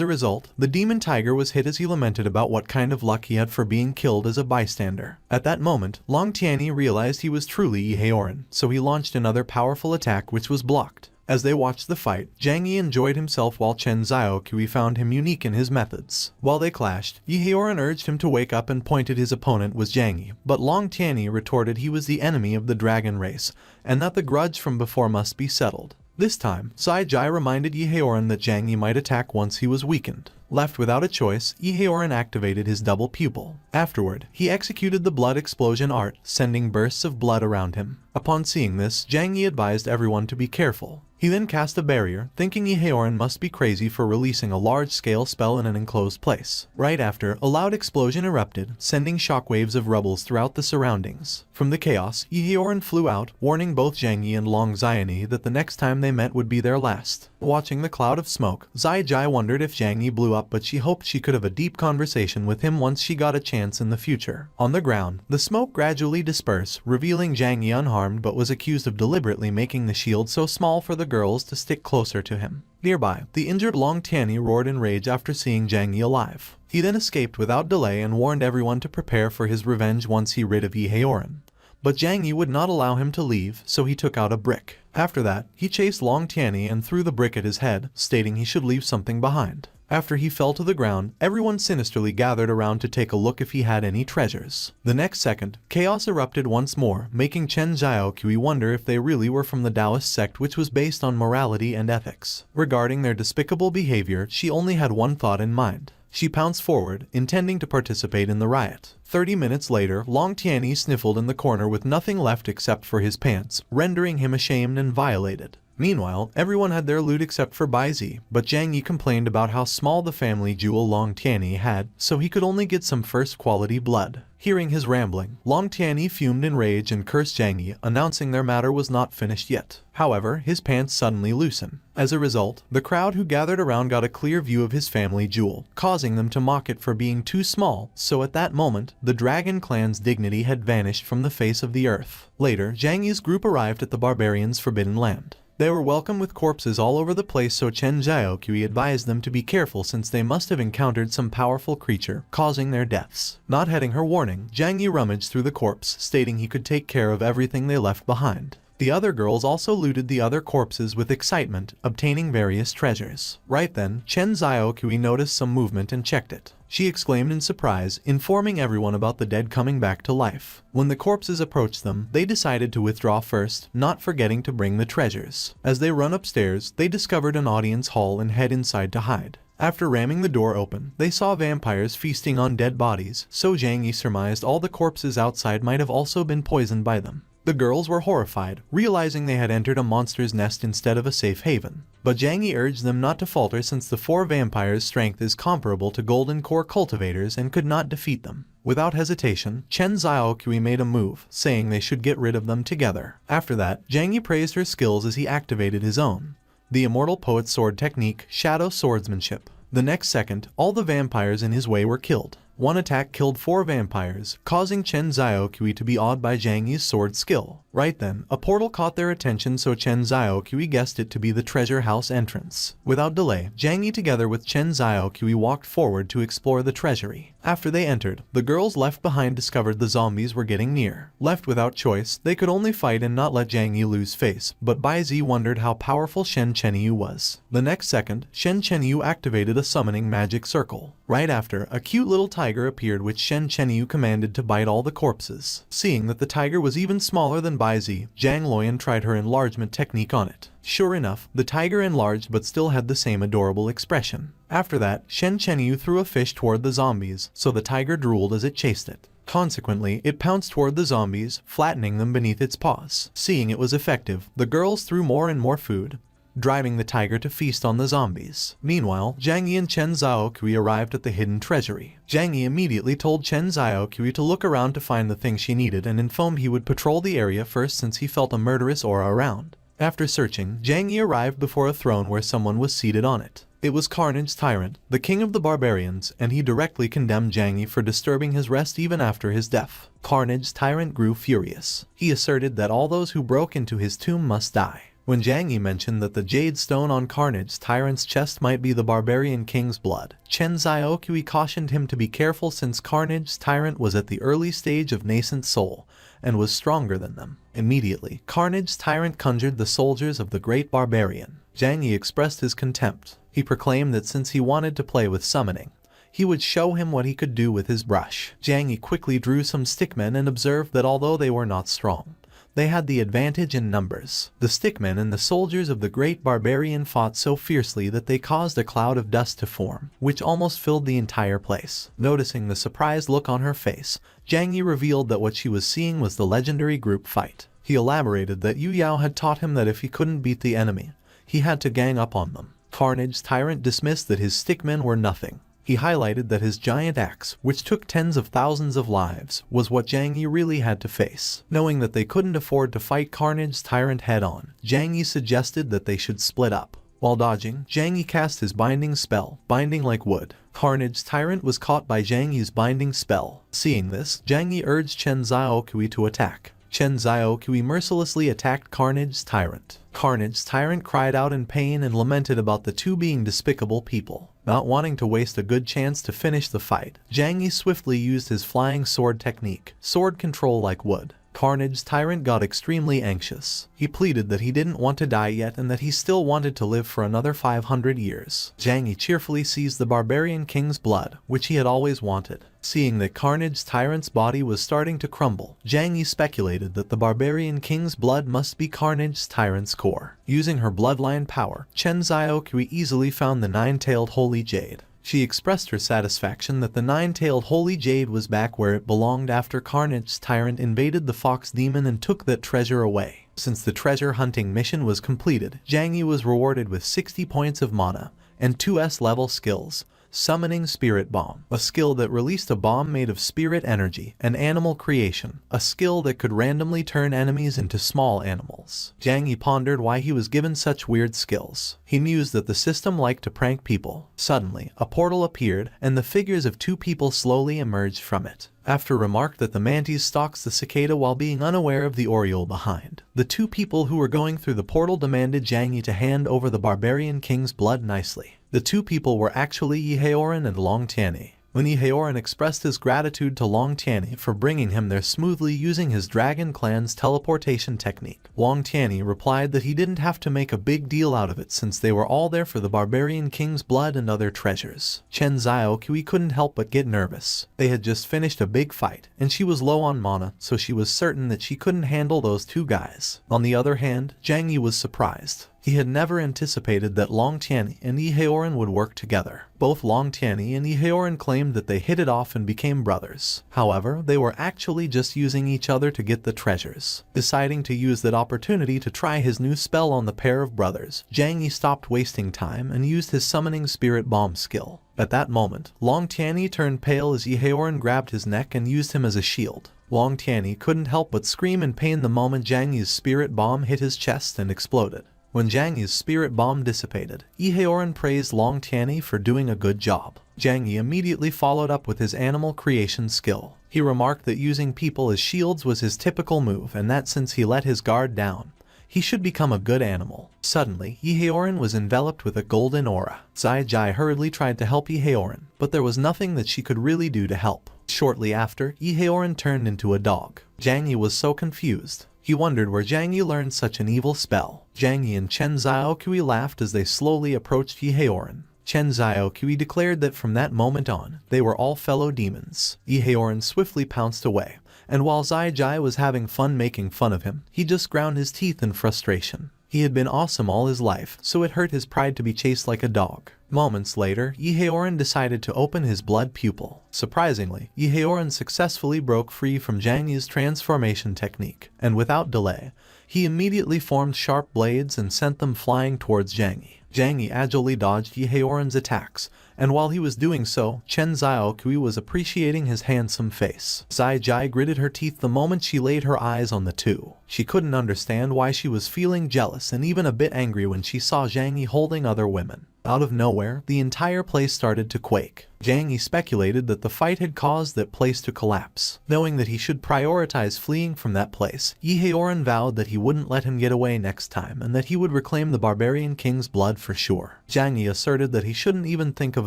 a result, the demon tiger was hit as he lamented about what kind of luck he had for being killed as a bystander. At that moment, Long Tianyi realized he was truly Yi Heoran, so he launched another powerful attack which was blocked. As they watched the fight, Jiang Yi enjoyed himself while Chen Xiaoqui found him unique in his methods. While they clashed, Yi Heoran urged him to wake up and pointed his opponent was Jiang Yi, but Long Tianyi retorted he was the enemy of the dragon race, and that the grudge from before must be settled. This time, Zai Jai reminded Yi Heoran that Jiang Yi might attack once he was weakened. Left without a choice, Yi Heoran activated his double pupil. Afterward, he executed the blood explosion art, sending bursts of blood around him. Upon seeing this, Jiang Yi advised everyone to be careful. He then cast a barrier, thinking Yi Heoran must be crazy for releasing a large-scale spell in an enclosed place. Right after, a loud explosion erupted, sending shockwaves of rubbles throughout the surroundings. From the chaos, Yi Heoran flew out, warning both Jiang Yi and Long Xianyi that the next time they met would be their last. Watching the cloud of smoke, Zai Jai wondered if Jiang Yi blew up, but she hoped she could have a deep conversation with him once she got a chance in the future. On the ground, the smoke gradually dispersed, revealing Jiang Yi unharmed, but was accused of deliberately making the shield so small for the girls to stick closer to him. Nearby, the injured Long Tianyi roared in rage after seeing Jiang Yi alive. He then escaped without delay and warned everyone to prepare for his revenge once he rid of Yi Heoran. But Jiang Yi would not allow him to leave, so he took out a brick. After that, he chased Long Tianyi and threw the brick at his head, stating he should leave something behind. After he fell to the ground, everyone sinisterly gathered around to take a look if he had any treasures. The next second, chaos erupted once more, making Chen Xiaoqui wonder if they really were from the Taoist sect, which was based on morality and ethics. Regarding their despicable behavior, she only had one thought in mind. She pounced forward, intending to participate in the riot. 30 minutes later, Long Tianyi sniffled in the corner with nothing left except for his pants, rendering him ashamed and violated. Meanwhile, everyone had their loot except for Baizi, but Jiang Yi complained about how small the family jewel Long Tianyi had, so he could only get some first-quality blood. Hearing his rambling, Long Tianyi fumed in rage and cursed Zhang Yi, announcing their matter was not finished yet. However, his pants suddenly loosened. As a result, the crowd who gathered around got a clear view of his family jewel, causing them to mock it for being too small, so at that moment, the Dragon Clan's dignity had vanished from the face of the earth. Later, Zhang Yi's group arrived at the barbarians' forbidden land. They were welcomed with corpses all over the place, so Chen Zhaoqi advised them to be careful since they must have encountered some powerful creature, causing their deaths. Not heeding her warning, Zhang Yi rummaged through the corpse, stating he could take care of everything they left behind. The other girls also looted the other corpses with excitement, obtaining various treasures. Right then, Chen Zhaoqi noticed some movement and checked it. She exclaimed in surprise, informing everyone about the dead coming back to life. When the corpses approached them, they decided to withdraw first, not forgetting to bring the treasures. As they run upstairs, they discovered an audience hall and head inside to hide. After ramming the door open, they saw vampires feasting on dead bodies, so Zhang Yi surmised all the corpses outside might have also been poisoned by them. The girls were horrified, realizing they had entered a monster's nest instead of a safe haven. But Zhang Yi urged them not to falter since the 4 vampires' strength is comparable to Golden Core cultivators and could not defeat them. Without hesitation, Chen Zhaoqi made a move, saying they should get rid of them together. After that, Zhang Yi praised her skills as he activated his own, the Immortal Poet's sword technique, Shadow Swordsmanship. The next second, all the vampires in his way were killed. One attack killed 4 vampires, causing Chen Zhaoqi to be awed by Zhang Yi's sword skill. Right then, a portal caught their attention, so Chen Zhaoqi guessed it to be the treasure house entrance. Without delay, Zhang Yi together with Chen Zhaoqi walked forward to explore the treasury. After they entered, the girls left behind discovered the zombies were getting near. Left without choice, they could only fight and not let Zhang Yi lose face, but Bai Zi wondered how powerful Shen Chenyu was. The next second, Shen Chenyu activated a summoning magic circle. Right after, a cute little tiger appeared which Shen Chenyu commanded to bite all the corpses. Seeing that the tiger was even smaller than Bai Zi, Zhang Luoyan tried her enlargement technique on it. Sure enough, the tiger enlarged but still had the same adorable expression. After that, Shen Chenyu threw a fish toward the zombies, so the tiger drooled as it chased it. Consequently, it pounced toward the zombies, flattening them beneath its paws. Seeing it was effective, the girls threw more and more food, driving the tiger to feast on the zombies. Meanwhile, Zhang Yi and Chen Zhaoqi arrived at the hidden treasury. Zhang Yi immediately told Chen Zhaoqi to look around to find the thing she needed and informed he would patrol the area first since he felt a murderous aura around. After searching, Zhang Yi arrived before a throne where someone was seated on it. It was Carnage's tyrant, the king of the barbarians, and he directly condemned Zhang Yi for disturbing his rest even after his death. Carnage's tyrant grew furious. He asserted that all those who broke into his tomb must die. When Zhang Yi mentioned that the jade stone on Carnage's tyrant's chest might be the barbarian king's blood, Chen Zhaoqi cautioned him to be careful since Carnage's tyrant was at the early stage of nascent soul and was stronger than them. Immediately, Carnage's tyrant conjured the soldiers of the great barbarian. Zhang Yi expressed his contempt. He proclaimed that since he wanted to play with summoning, he would show him what he could do with his brush. Zhang Yi quickly drew some stickmen and observed that although they were not strong, they had the advantage in numbers. The stickmen and the soldiers of the great barbarian fought so fiercely that they caused a cloud of dust to form, which almost filled the entire place. Noticing the surprised look on her face, Zhang Yi revealed that what she was seeing was the legendary group fight. He elaborated that Yu Yao had taught him that if he couldn't beat the enemy, he had to gang up on them. Carnage's tyrant dismissed that his stickmen were nothing. He highlighted that his giant axe, which took tens of thousands of lives, was what Zhang Yi really had to face. Knowing that they couldn't afford to fight Carnage's tyrant head-on, Zhang Yi suggested that they should split up. While dodging, Zhang Yi cast his binding spell, binding like wood. Carnage's tyrant was caught by Zhang Yi's binding spell. Seeing this, Zhang Yi urged Chen Zhaoqi to attack. Chen Zhaoqi mercilessly attacked Carnage's tyrant. Carnage's tyrant cried out in pain and lamented about the two being despicable people. Not wanting to waste a good chance to finish the fight, Zhang Yi swiftly used his flying sword technique, sword control like wood. Carnage's tyrant got extremely anxious. He pleaded that he didn't want to die yet and that he still wanted to live for another 500 years. Zhang Yi cheerfully seized the barbarian king's blood, which he had always wanted. Seeing that Carnage's tyrant's body was starting to crumble, Zhang Yi speculated that the barbarian king's blood must be Carnage's tyrant's core. Using her bloodline power, Chen Zhaoqi easily found the nine-tailed holy jade. She expressed her satisfaction that the nine-tailed holy jade was back where it belonged after Carnage's tyrant invaded the fox demon and took that treasure away. Since the treasure hunting mission was completed, Zhang Yi was rewarded with 60 points of mana and 2 S-level skills, Summoning Spirit Bomb, a skill that released a bomb made of spirit energy and animal creation, a skill that could randomly turn enemies into small animals. Jang Yi pondered why he was given such weird skills. He mused that the system liked to prank people. Suddenly, a portal appeared, and the figures of two people slowly emerged from it. After remarked that the mantis stalks the cicada while being unaware of the oriole behind. The two people who were going through the portal demanded Jang Yi to hand over the barbarian king's blood nicely. The two people were actually Yi Haoran and Long Tianyi. When Yi Haoran expressed his gratitude to Long Tianyi for bringing him there smoothly using his dragon clan's teleportation technique, Long Tianyi replied that he didn't have to make a big deal out of it since they were all there for the barbarian king's blood and other treasures. Chen Xiaoqui couldn't help but get nervous. They had just finished a big fight, and she was low on mana, so she was certain that she couldn't handle those two guys. On the other hand, Jang Yi was surprised. He had never anticipated that Long Tianyi and Yi Haoran would work together. Both Long Tianyi and Yi Haoran claimed that they hit it off and became brothers. However, they were actually just using each other to get the treasures. Deciding to use that opportunity to try his new spell on the pair of brothers, Jang Yi stopped wasting time and used his Summoning Spirit Bomb skill. At that moment, Long Tianyi turned pale as Yi Haoran grabbed his neck and used him as a shield. Long Tianyi couldn't help but scream in pain the moment Jang Yi's spirit bomb hit his chest and exploded. When Jang Yi's spirit bomb dissipated, Yi Haoran praised Long Tianyi for doing a good job. Jang Yi immediately followed up with his animal creation skill. He remarked that using people as shields was his typical move and that since he let his guard down, he should become a good animal. Suddenly, Yi Haoran was enveloped with a golden aura. Zai Jai hurriedly tried to help Yi Haoran, but there was nothing that she could really do to help. Shortly after, Yi Haoran turned into a dog. Jang Yi was so confused. He wondered where Jang Yi learned such an evil spell. Jang Yi and Chen Xiaoqui laughed as they slowly approached Yi Haoran. Chen Xiaoqui declared that from that moment on, they were all fellow demons. Yi Haoran swiftly pounced away, and while Zai Jai was having fun making fun of him, he just ground his teeth in frustration. He had been awesome all his life, so it hurt his pride to be chased like a dog. Moments later, Yi Haoran decided to open his blood pupil. Surprisingly, Yi Haoran successfully broke free from Jang Yi's transformation technique, and without delay, he immediately formed sharp blades and sent them flying towards Jang Yi. Jang Yi agilely dodged Yi Haoran's attacks, and while he was doing so, Chen Xiaoqui was appreciating his handsome face. Zai Jai gritted her teeth the moment she laid her eyes on the two. She couldn't understand why she was feeling jealous and even a bit angry when she saw Jang Yi holding other women. Out of nowhere, the entire place started to quake. Jang Yi speculated that the fight had caused that place to collapse. Knowing that he should prioritize fleeing from that place, Yi Haoran vowed that he wouldn't let him get away next time and that he would reclaim the barbarian king's blood for sure. Jang Yi asserted that he shouldn't even think of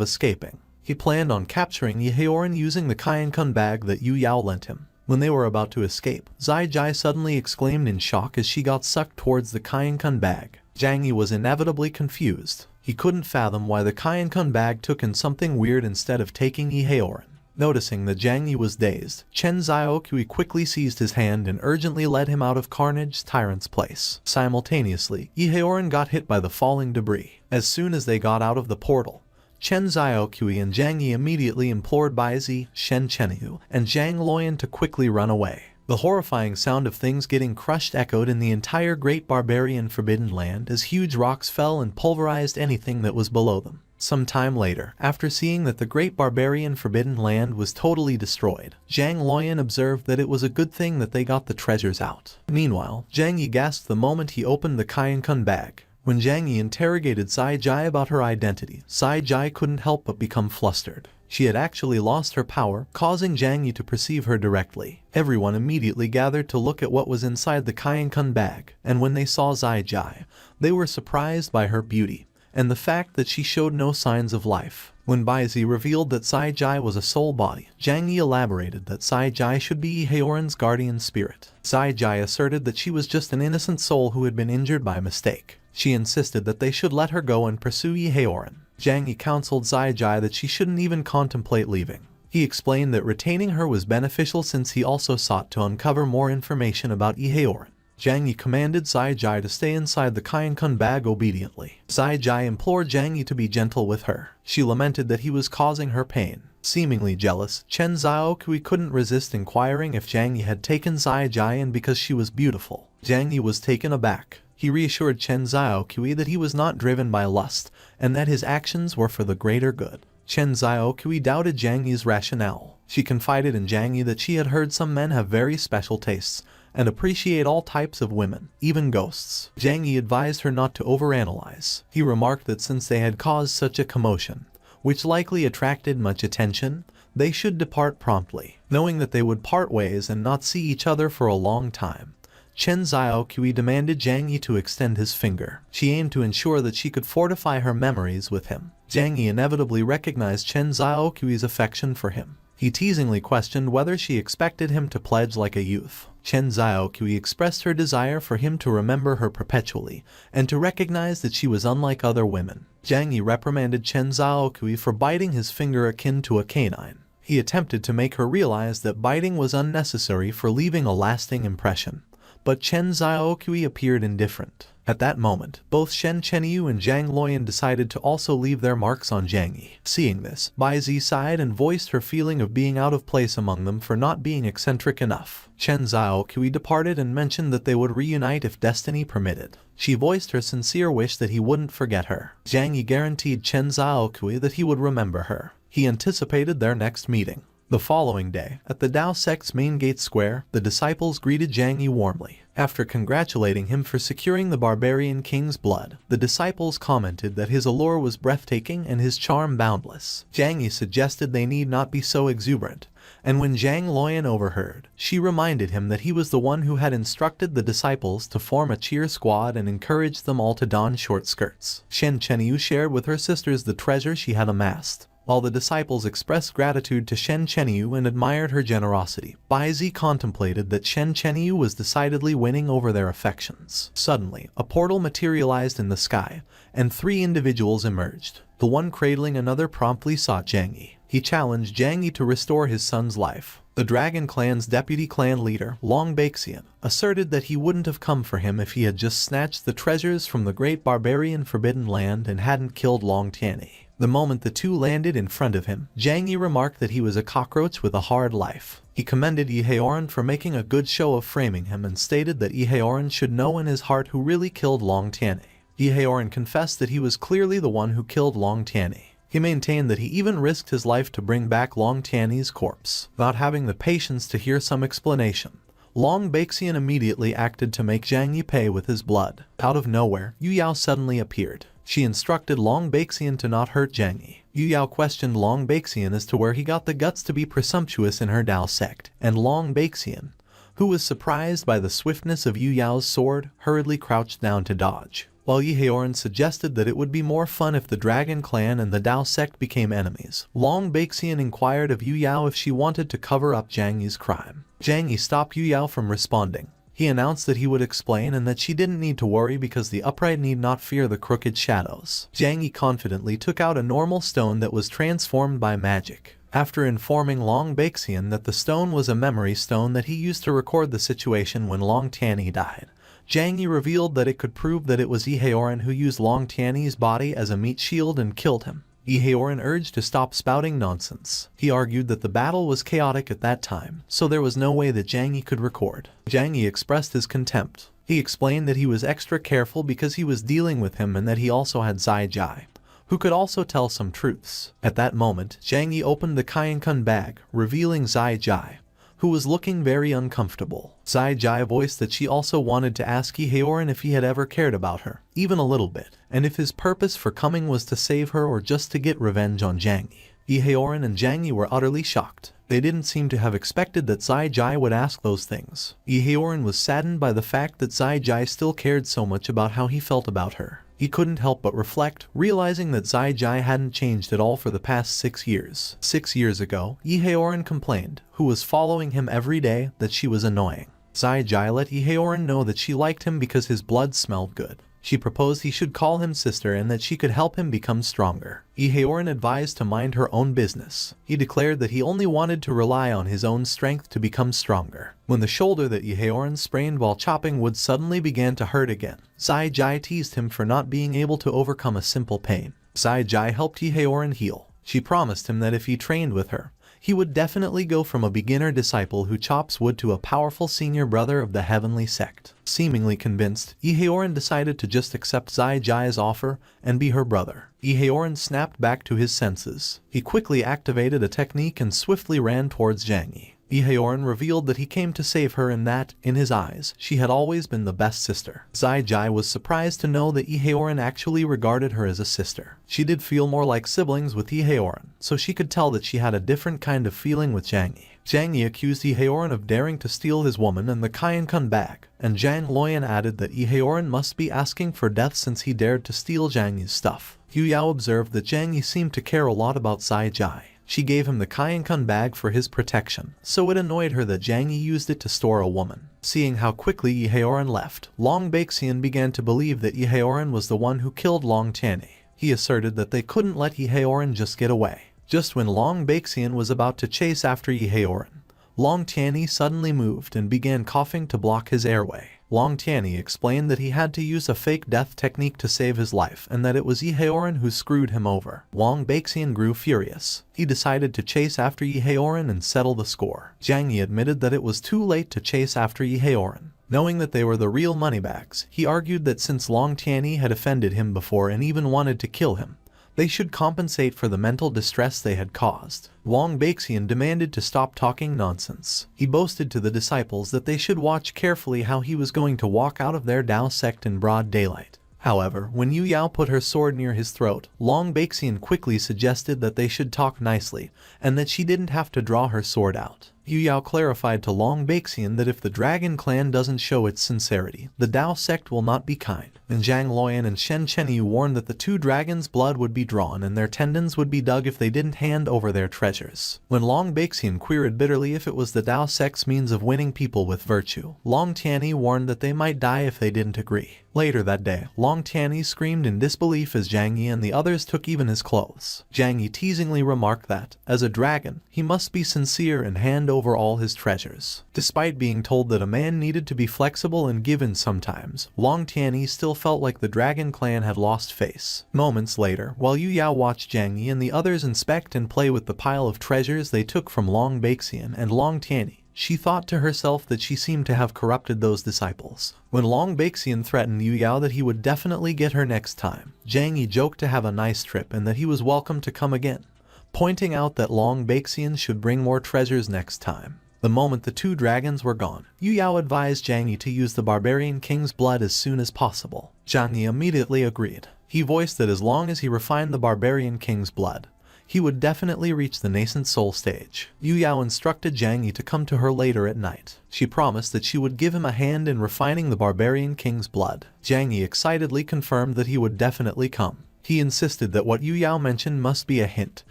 escaping. He planned on capturing Yi Haoran using the Kainkun bag that Yu Yao lent him. When they were about to escape, Zai Jai suddenly exclaimed in shock as she got sucked towards the Kainkun bag. Jang Yi was inevitably confused. He couldn't fathom why the Kainkun bag took in something weird instead of taking Yi Haoran. Noticing that Jang Yi was dazed, Chen Xiaoqui quickly seized his hand and urgently led him out of Carnage's tyrant's place. Simultaneously, Yi Haoran got hit by the falling debris. As soon as they got out of the portal, Chen Xiaoqui and Jang Yi immediately implored Baizi, Shen Chenyu, and Zhang Luoyan to quickly run away. The horrifying sound of things getting crushed echoed in the entire Great Barbarian Forbidden Land as huge rocks fell and pulverized anything that was below them. Some time later, after seeing that the Great Barbarian Forbidden Land was totally destroyed, Zhang Luoyan observed that it was a good thing that they got the treasures out. Meanwhile, Jang Yi gasped the moment he opened the Kainkun bag. When Jang Yi interrogated Zai Jai about her identity, Zai Jai couldn't help but become flustered. She had actually lost her power, causing Jang Yi to perceive her directly. Everyone immediately gathered to look at what was inside the Kainkun bag, and when they saw Zai Jai, they were surprised by her beauty, and the fact that she showed no signs of life. When Baizi revealed that Zai Jai was a soul body, Jang Yi elaborated that Zai Jai should be Yi Haoran's guardian spirit. Zai Jai asserted that she was just an innocent soul who had been injured by mistake. She insisted that they should let her go and pursue Yi Haoran. Jang Yi counseled Zai Jai that she shouldn't even contemplate leaving. He explained that retaining her was beneficial since he also sought to uncover more information about Yi Haoran. Jang Yi commanded Zai Jai to stay inside the Kainkun bag obediently. Zai Jai implored Jang Yi to be gentle with her. She lamented that he was causing her pain. Seemingly jealous, Chen Xiaoqui couldn't resist inquiring if Jang Yi had taken Zai Jai in because she was beautiful. Jang Yi was taken aback. He reassured Chen Xiaoqui that he was not driven by lust, and that his actions were for the greater good. Chen Xiaokui doubted Jiang Yi's rationale. She confided in Jiang Yi that she had heard some men have very special tastes and appreciate all types of women, even ghosts. Jiang Yi advised her not to overanalyze. He remarked that since they had caused such a commotion, which likely attracted much attention, they should depart promptly. Knowing that they would part ways and not see each other for a long time, Chen Xiaokui demanded Jiang Yi to extend his finger. She aimed to ensure that she could fortify her memories with him. Jiang Yi inevitably recognized Chen Xiaokui's affection for him. He teasingly questioned whether she expected him to pledge like a youth. Chen Xiaokui expressed her desire for him to remember her perpetually and to recognize that she was unlike other women. Jiang Yi reprimanded Chen Xiaokui for biting his finger akin to a canine. He attempted to make her realize that biting was unnecessary for leaving a lasting impression, but Chen Xiaokui appeared indifferent. At that moment, both Shen Chenyu and Zhang Luoyan decided to also leave their marks on Jiang Yi. Seeing this, Bai Zi sighed and voiced her feeling of being out of place among them for not being eccentric enough. Chen Xiaokui departed and mentioned that they would reunite if destiny permitted. She voiced her sincere wish that he wouldn't forget her. Jiang Yi guaranteed Chen Xiaokui that he would remember her. He anticipated their next meeting. The following day, at the Dao sect's main gate square, the disciples greeted Jiang Yi warmly. After congratulating him for securing the barbarian king's blood, the disciples commented that his allure was breathtaking and his charm boundless. Jiang Yi suggested they need not be so exuberant, and when Zhang Luoyan overheard, she reminded him that he was the one who had instructed the disciples to form a cheer squad and encouraged them all to don short skirts. Shen Chenyu shared with her sisters the treasure she had amassed. While the disciples expressed gratitude to Shen Chenyu and admired her generosity, Bai Zi contemplated that Shen Chenyu was decidedly winning over their affections. Suddenly, a portal materialized in the sky, and 3 individuals emerged. The one cradling another promptly sought Jiang Yi. He challenged Jiang Yi to restore his son's life. The Dragon Clan's deputy clan leader, Long Baixian, asserted that he wouldn't have come for him if he had just snatched the treasures from the great barbarian Forbidden Land and hadn't killed Long Tianyi. The moment the two landed in front of him, Jiang Yi remarked that he was a cockroach with a hard life. He commended Yi Heoran for making a good show of framing him and stated that Yi Heoran should know in his heart who really killed Long Tianyi. Yi Heoran confessed that he was clearly the one who killed Long Tianyi. He maintained that he even risked his life to bring back Long Tianyi's corpse. Not having the patience to hear some explanation, Long Baixian immediately acted to make Jiang Yi pay with his blood. Out of nowhere, Yu Yao suddenly appeared. She instructed Long Baixian to not hurt Jiang Yi. Yu Yao questioned Long Baixian as to where he got the guts to be presumptuous in her Dao sect, and Long Baixian, who was surprised by the swiftness of Yu Yao's sword, hurriedly crouched down to dodge. While Yi Heoran suggested that it would be more fun if the Dragon Clan and the Dao sect became enemies, Long Baixian inquired of Yu Yao if she wanted to cover up Jiang Yi's crime. Jiang Yi stopped Yu Yao from responding. He announced that he would explain and that she didn't need to worry because the upright need not fear the crooked shadows. Jiang Yi confidently took out a normal stone that was transformed by magic. After informing Long Baixian that the stone was a memory stone that he used to record the situation when Long Tianyi died, Jiang Yi revealed that it could prove that it was Yi Heoran who used Long Tianyi's body as a meat shield and killed him. Yi Heoran urged to stop spouting nonsense. He argued that the battle was chaotic at that time, so there was no way that Jiang Yi could record. Jiang Yi expressed his contempt. He explained that he was extra careful because he was dealing with him and that he also had Zai Jai, who could also tell some truths. At that moment, Jiang Yi opened the Kaiyankun bag, revealing Zai Jai, who was looking very uncomfortable. Zai Jai voiced that she also wanted to ask Yi Heoran if he had ever cared about her, even a little bit, and if his purpose for coming was to save her or just to get revenge on Jiang Yi. Yi Heoran and Jiang Yi were utterly shocked. They didn't seem to have expected that Zai Jai would ask those things. Yi Heoran was saddened by the fact that Zai Jai still cared so much about how he felt about her. He couldn't help but reflect, realizing that Zai Jai hadn't changed at all for the past 6 years. 6 years ago, Yi Heoran complained, who was following him every day, that she was annoying. Zai Jai let Yi Heoran know that she liked him because his blood smelled good. She proposed he should call him sister and that she could help him become stronger. Yi Heoran advised to mind her own business. He declared that he only wanted to rely on his own strength to become stronger. When the shoulder that Yi Heoran sprained while chopping wood suddenly began to hurt again, Zai Jai teased him for not being able to overcome a simple pain. Zai Jai helped Yi Heoran heal. She promised him that if he trained with her, He would definitely go from a beginner disciple who chops wood to a powerful senior brother of the heavenly sect. Seemingly convinced, Iheoran decided to just accept Zai Jai's offer and be her brother. Iheoran snapped back to his senses. He quickly activated a technique and swiftly ran towards Zhang Yi. Iheoran revealed that he came to save her and that, in his eyes, she had always been the best sister. Zai Jai was surprised to know that Iheoran actually regarded her as a sister. She did feel more like siblings with Iheoran, so she could tell that she had a different kind of feeling with Zhang Yi. Zhang Yi accused Iheoran of daring to steal his woman and the Kaiyankun bag, and Zhang Luoyan added that Iheoran must be asking for death since he dared to steal Zhang Yi's stuff. Yu Yao observed that Zhang Yi seemed to care a lot about Zai Jai. She gave him the Kaiyankun bag for his protection, so it annoyed her that Zhang Yi used it to store a woman. Seeing how quickly Iheoran left, Long Baixian began to believe that Iheoran was the one who killed Long Tianyi. He asserted that they couldn't let Iheoran just get away. Just when Long Baixian was about to chase after Iheoran, Long Tianyi suddenly moved and began coughing to block his airway. Long Tianyi explained that he had to use a fake death technique to save his life and that it was Iheoran who screwed him over. Long Baixian grew furious. He decided to chase after Iheoran and settle the score. Zhang Yi admitted that it was too late to chase after Iheoran. Knowing that they were the real moneybags, he argued that since Long Tianyi had offended him before and even wanted to kill him, they should compensate for the mental distress they had caused. Long Baixian demanded to stop talking nonsense. He boasted to the disciples that they should watch carefully how he was going to walk out of their Dao sect in broad daylight. However, when Yu Yao put her sword near his throat, Long Baixian quickly suggested that they should talk nicely, and that she didn't have to draw her sword out. Yu Yao clarified to Long Baixian that if the Dragon Clan doesn't show its sincerity, the Dao sect will not be kind. And Zhang Luoyan and Shen Chenyu warned that the two dragons' blood would be drawn and their tendons would be dug if they didn't hand over their treasures. When Long Baixian queried bitterly if it was the Dao sect's means of winning people with virtue, Long Tianyi warned that they might die if they didn't agree. Later that day, Long Tianyi screamed in disbelief as Zhang Yi and the others took even his clothes. Zhang Yi teasingly remarked that, as a dragon, he must be sincere and hand over all his treasures. Despite being told that a man needed to be flexible and given sometimes, Long Tianyi still felt like the Dragon Clan had lost face. Moments later, while Yu Yao watched Zhang Yi and the others inspect and play with the pile of treasures they took from Long Baixian and Long Tianyi, she thought to herself that she seemed to have corrupted those disciples. When Long Baixian threatened Yu Yao that he would definitely get her next time, Zhang Yi joked to have a nice trip and that he was welcome to come again, pointing out that Long Baixian should bring more treasures next time. The moment the two dragons were gone, Yu Yao advised Zhang Yi to use the barbarian king's blood as soon as possible. Zhang Yi immediately agreed. He voiced that as long as he refined the barbarian king's blood, he would definitely reach the nascent soul stage. Yu Yao instructed Zhang Yi to come to her later at night. She promised that she would give him a hand in refining the barbarian king's blood. Zhang Yi excitedly confirmed that he would definitely come. He insisted that what Yu Yao mentioned must be a hint,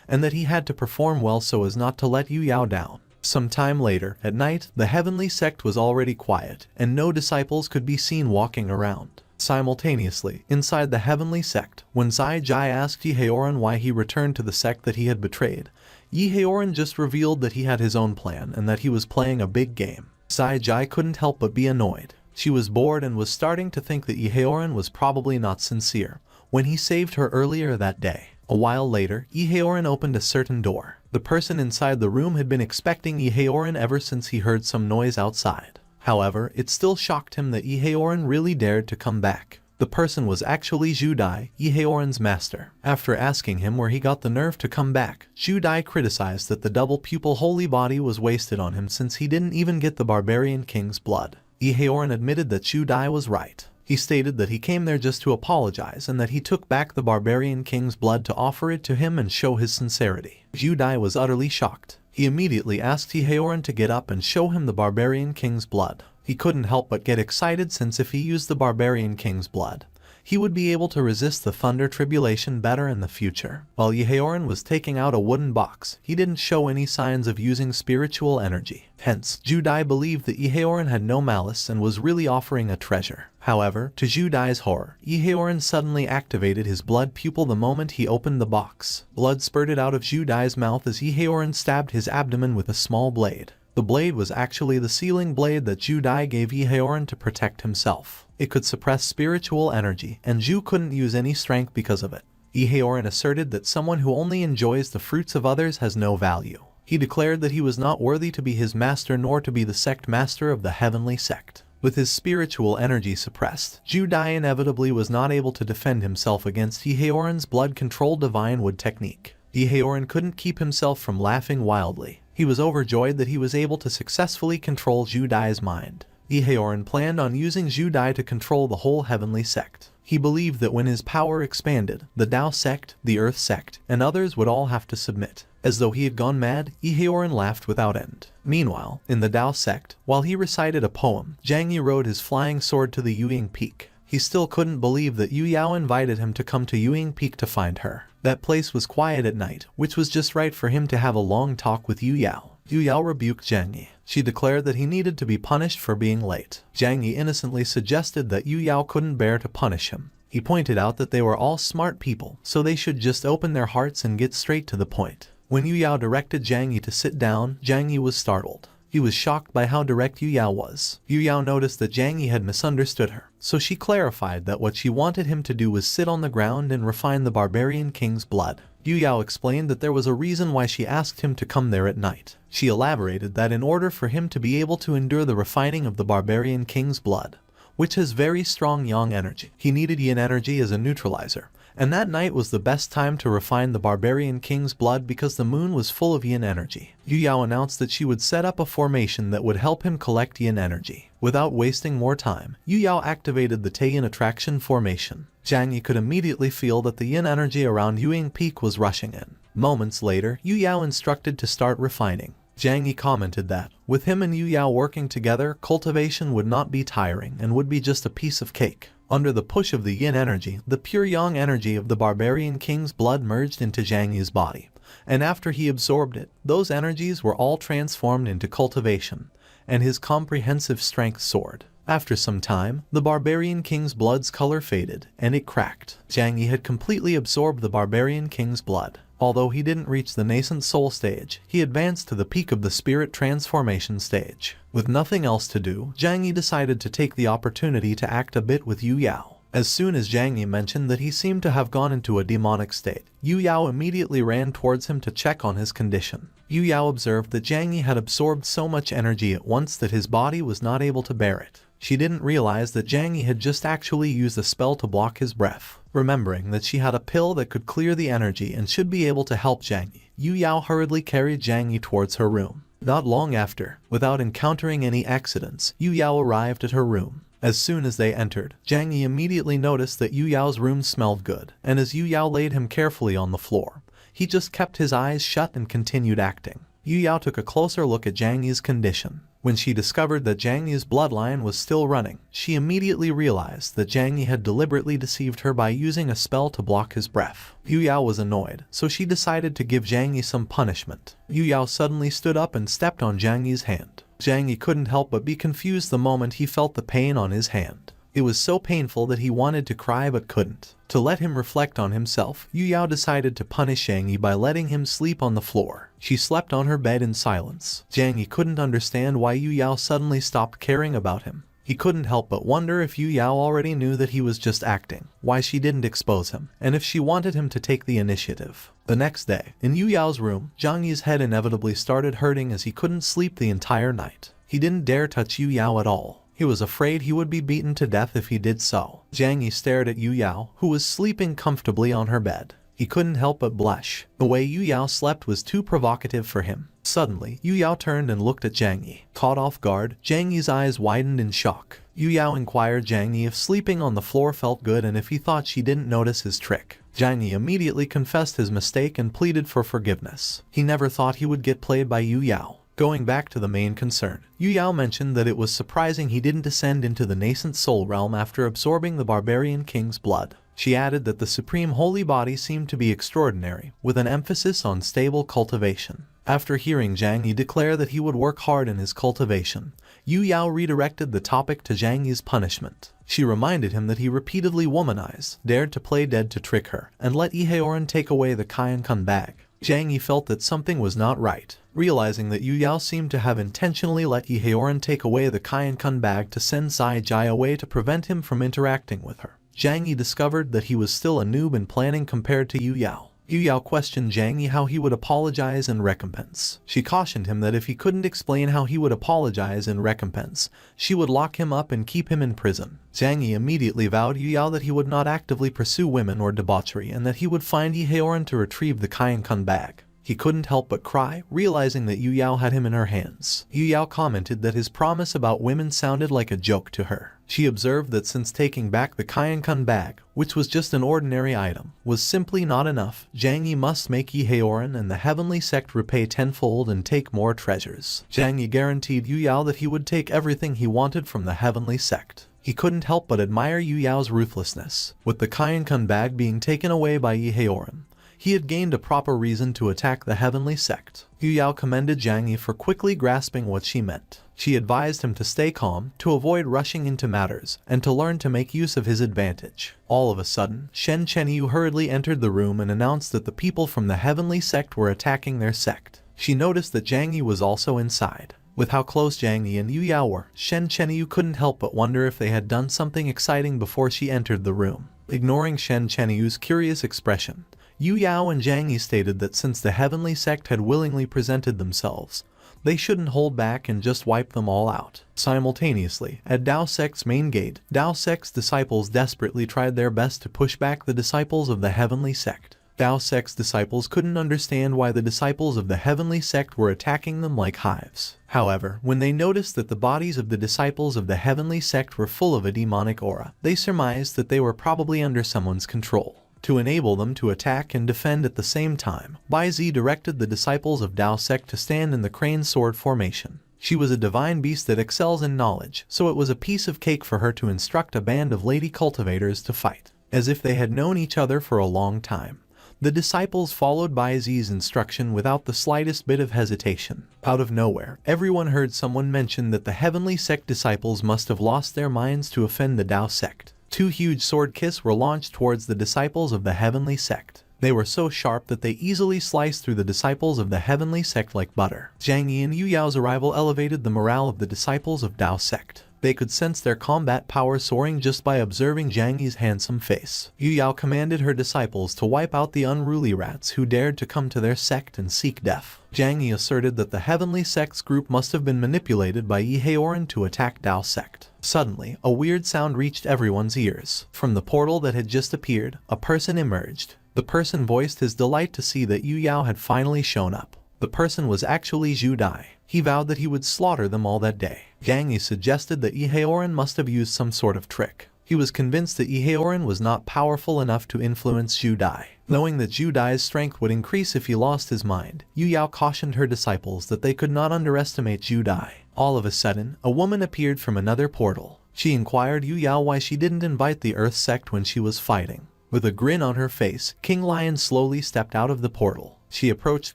and that he had to perform well so as not to let Yu Yao down. Some time later, at night, the heavenly sect was already quiet, and no disciples could be seen walking around. Simultaneously, inside the heavenly sect, when Zai Jai asked Iheoran why he returned to the sect that he had betrayed, Iheoran just revealed that he had his own plan and that he was playing a big game. Zai Jai couldn't help but be annoyed. She was bored and was starting to think that Iheoran was probably not sincere when he saved her earlier that day. A while later, Iheoran opened a certain door. The person inside the room had been expecting Iheoran ever since he heard some noise outside. However, it still shocked him that Iheoran really dared to come back. The person was actually Zhu Dai, Iheoran's master. After asking him where he got the nerve to come back, Zhu Dai criticized that the double pupil holy body was wasted on him since he didn't even get the barbarian king's blood. Iheoran admitted that Zhu Dai was right. He stated that he came there just to apologize and that he took back the barbarian king's blood to offer it to him and show his sincerity. Zhu Dai was utterly shocked. He immediately asked Iheoran to get up and show him the barbarian king's blood. He couldn't help but get excited since if he used the barbarian king's blood, he would be able to resist the thunder tribulation better in the future. While Iheoran was taking out a wooden box, he didn't show any signs of using spiritual energy. Hence, Zhu Dai believed that Iheoran had no malice and was really offering a treasure. However, to Zhu Dai's horror, Iheoran suddenly activated his blood pupil the moment he opened the box. Blood spurted out of Zhu Dai's mouth as Iheoran stabbed his abdomen with a small blade. The blade was actually the sealing blade that Zhu Dai gave Iheoran to protect himself. It could suppress spiritual energy, and Zhu couldn't use any strength because of it. Iheoran asserted that someone who only enjoys the fruits of others has no value. He declared that he was not worthy to be his master nor to be the sect master of the heavenly sect. With his spiritual energy suppressed, Ju Dai inevitably was not able to defend himself against Yeoran's blood-controlled divine wood technique. Yeoran couldn't keep himself from laughing wildly. He was overjoyed that he was able to successfully control Ju Dai's mind. Yeoran planned on using Ju Dai to control the whole heavenly sect. He believed that when his power expanded, the Tao sect, the Earth sect, and others would all have to submit. As though he had gone mad, Yeoran laughed without end. Meanwhile, in the Tao sect, while he recited a poem, Zhang Yi rode his flying sword to the Yuying Peak. He still couldn't believe that Yu Yao invited him to come to Yuying Peak to find her. That place was quiet at night, which was just right for him to have a long talk with Yu Yao. Yu Yao rebuked Zhang Yi. She declared that he needed to be punished for being late. Zhang Yi innocently suggested that Yu Yao couldn't bear to punish him. He pointed out that they were all smart people, so they should just open their hearts and get straight to the point. When Yu Yao directed Zhang Yi to sit down, Zhang Yi was startled. He was shocked by how direct Yu Yao was. Yu Yao noticed that Zhang Yi had misunderstood her, so she clarified that what she wanted him to do was sit on the ground and refine the barbarian king's blood. Yu Yao explained that there was a reason why she asked him to come there at night. She elaborated that in order for him to be able to endure the refining of the barbarian king's blood, which has very strong yang energy, he needed yin energy as a neutralizer. And that night was the best time to refine the barbarian king's blood because the moon was full of yin energy. Yu Yao announced that she would set up a formation that would help him collect yin energy. Without wasting more time, Yu Yao activated the Taeyin attraction formation. Zhang Yi could immediately feel that the yin energy around Yuying Peak was rushing in. Moments later, Yu Yao instructed to start refining. Zhang Yi commented that, with him and Yu Yao working together, cultivation would not be tiring and would be just a piece of cake. Under the push of the yin energy, the pure yang energy of the barbarian king's blood merged into Zhang Yi's body. And after he absorbed it, those energies were all transformed into cultivation, and his comprehensive strength soared. After some time, the barbarian king's blood's color faded, and it cracked. Zhang Yi had completely absorbed the barbarian king's blood. Although he didn't reach the nascent soul stage, he advanced to the peak of the spirit transformation stage. With nothing else to do, Zhang Yi decided to take the opportunity to act a bit with Yu Yao. As soon as Zhang Yi mentioned that he seemed to have gone into a demonic state, Yu Yao immediately ran towards him to check on his condition. Yu Yao observed that Zhang Yi had absorbed so much energy at once that his body was not able to bear it. She didn't realize that Zhang Yi had just actually used a spell to block his breath. Remembering that she had a pill that could clear the energy and should be able to help Zhang Yi, Yu Yao hurriedly carried Zhang Yi towards her room. Not long after, without encountering any accidents, Yu Yao arrived at her room. As soon as they entered, Zhang Yi immediately noticed that Yu Yao's room smelled good, and as Yu Yao laid him carefully on the floor, he just kept his eyes shut and continued acting. Yu Yao took a closer look at Zhang Yi's condition. When she discovered that Zhang Yi's bloodline was still running, she immediately realized that Zhang Yi had deliberately deceived her by using a spell to block his breath. Yu Yao was annoyed, so she decided to give Zhang Yi some punishment. Yu Yao suddenly stood up and stepped on Zhang Yi's hand. Zhang Yi couldn't help but be confused the moment he felt the pain on his hand. It was so painful that he wanted to cry but couldn't. To let him reflect on himself, Yu Yao decided to punish Zhang Yi by letting him sleep on the floor. She slept on her bed in silence. Zhang Yi couldn't understand why Yu Yao suddenly stopped caring about him. He couldn't help but wonder if Yu Yao already knew that he was just acting, why she didn't expose him, and if she wanted him to take the initiative. The next day, in Yu Yao's room, Zhang Yi's head inevitably started hurting as he couldn't sleep the entire night. He didn't dare touch Yu Yao at all. He was afraid he would be beaten to death if he did so. Zhang Yi stared at Yu Yao, who was sleeping comfortably on her bed. He couldn't help but blush. The way Yu Yao slept was too provocative for him. Suddenly, Yu Yao turned and looked at Zhang Yi. Caught off guard, Zhang Yi's eyes widened in shock. Yu Yao inquired Zhang Yi if sleeping on the floor felt good and if he thought she didn't notice his trick. Zhang Yi immediately confessed his mistake and pleaded for forgiveness. He never thought he would get played by Yu Yao. Going back to the main concern, Yu Yao mentioned that it was surprising he didn't descend into the nascent soul realm after absorbing the barbarian king's blood. She added that the supreme holy body seemed to be extraordinary, with an emphasis on stable cultivation. After hearing Zhang Yi declare that he would work hard in his cultivation, Yu Yao redirected the topic to Zhang Yi's punishment. She reminded him that he repeatedly womanized, dared to play dead to trick her, and let Yeoran take away the Kaiyan-kun bag. Zhang Yi felt that something was not right. Realizing that Yu Yao seemed to have intentionally let Yeoran take away the Kaiyan-kun bag to send Sai Jai away to prevent him from interacting with her, Zhang Yi discovered that he was still a noob in planning compared to Yu Yao. Yu Yao questioned Zhang Yi how he would apologize in recompense. She cautioned him that if he couldn't explain how he would apologize in recompense, she would lock him up and keep him in prison. Zhang Yi immediately vowed Yu Yao that he would not actively pursue women or debauchery and that he would find Yi Haoran to retrieve the Kainkun bag. He couldn't help but cry, realizing that Yu Yao had him in her hands. Yu Yao commented that his promise about women sounded like a joke to her. She observed that since taking back the Kainkun bag, which was just an ordinary item, was simply not enough, Zhang Yi must make Yi Haoran and the heavenly sect repay tenfold and take more treasures. Zhang Yi guaranteed Yu Yao that he would take everything he wanted from the heavenly sect. He couldn't help but admire Yu Yao's ruthlessness. With the Kainkun bag being taken away by Yi Haoran, he had gained a proper reason to attack the heavenly sect. Yu Yao commended Zhang Yi for quickly grasping what she meant. She advised him to stay calm, to avoid rushing into matters, and to learn to make use of his advantage. All of a sudden, Shen Chenyu hurriedly entered the room and announced that the people from the heavenly sect were attacking their sect. She noticed that Zhang Yi was also inside. With how close Zhang Yi and Yu Yao were, Shen Chenyu couldn't help but wonder if they had done something exciting before she entered the room. Ignoring Shen Chenyu's curious expression, Yu Yao and Zhang Yi stated that since the heavenly sect had willingly presented themselves, they shouldn't hold back and just wipe them all out. Simultaneously, at Dao Sect's main gate, Dao Sect's disciples desperately tried their best to push back the disciples of the heavenly sect. Dao Sect's disciples couldn't understand why the disciples of the heavenly sect were attacking them like hives. However, when they noticed that the bodies of the disciples of the heavenly sect were full of a demonic aura, they surmised that they were probably under someone's control. To enable them to attack and defend at the same time, Bai Zi directed the disciples of Dao Sect to stand in the crane sword formation. She was a divine beast that excels in knowledge, so it was a piece of cake for her to instruct a band of lady cultivators to fight. As if they had known each other for a long time, the disciples followed Bai Zi's instruction without the slightest bit of hesitation. Out of nowhere, everyone heard someone mention that the heavenly sect disciples must have lost their minds to offend the Dao Sect. Two huge sword kiss's were launched towards the disciples of the heavenly sect. They were so sharp that they easily sliced through the disciples of the heavenly sect like butter. Zhang Yi and Yu Yao's arrival elevated the morale of the disciples of Dao Sect. They could sense their combat power soaring just by observing Zhang Yi's handsome face. Yu Yao commanded her disciples to wipe out the unruly rats who dared to come to their sect and seek death. Zhang Yi asserted that the heavenly sect's group must have been manipulated by Yi Haoran to attack Dao Sect. Suddenly, a weird sound reached everyone's ears. From the portal that had just appeared, a person emerged. The person voiced his delight to see that Yu Yao had finally shown up. The person was actually Zhu Dai. He vowed that he would slaughter them all that day. Zhang Yi suggested that Yi Haoran must have used some sort of trick. He was convinced that Yi Haoran was not powerful enough to influence Zhu Dai. Knowing that Zhu Dai's strength would increase if he lost his mind, Yu Yao cautioned her disciples that they could not underestimate Zhu Dai. All of a sudden, a woman appeared from another portal. She inquired Yu Yao why she didn't invite the Earth Sect when she was fighting. With a grin on her face, King Lion slowly stepped out of the portal. She approached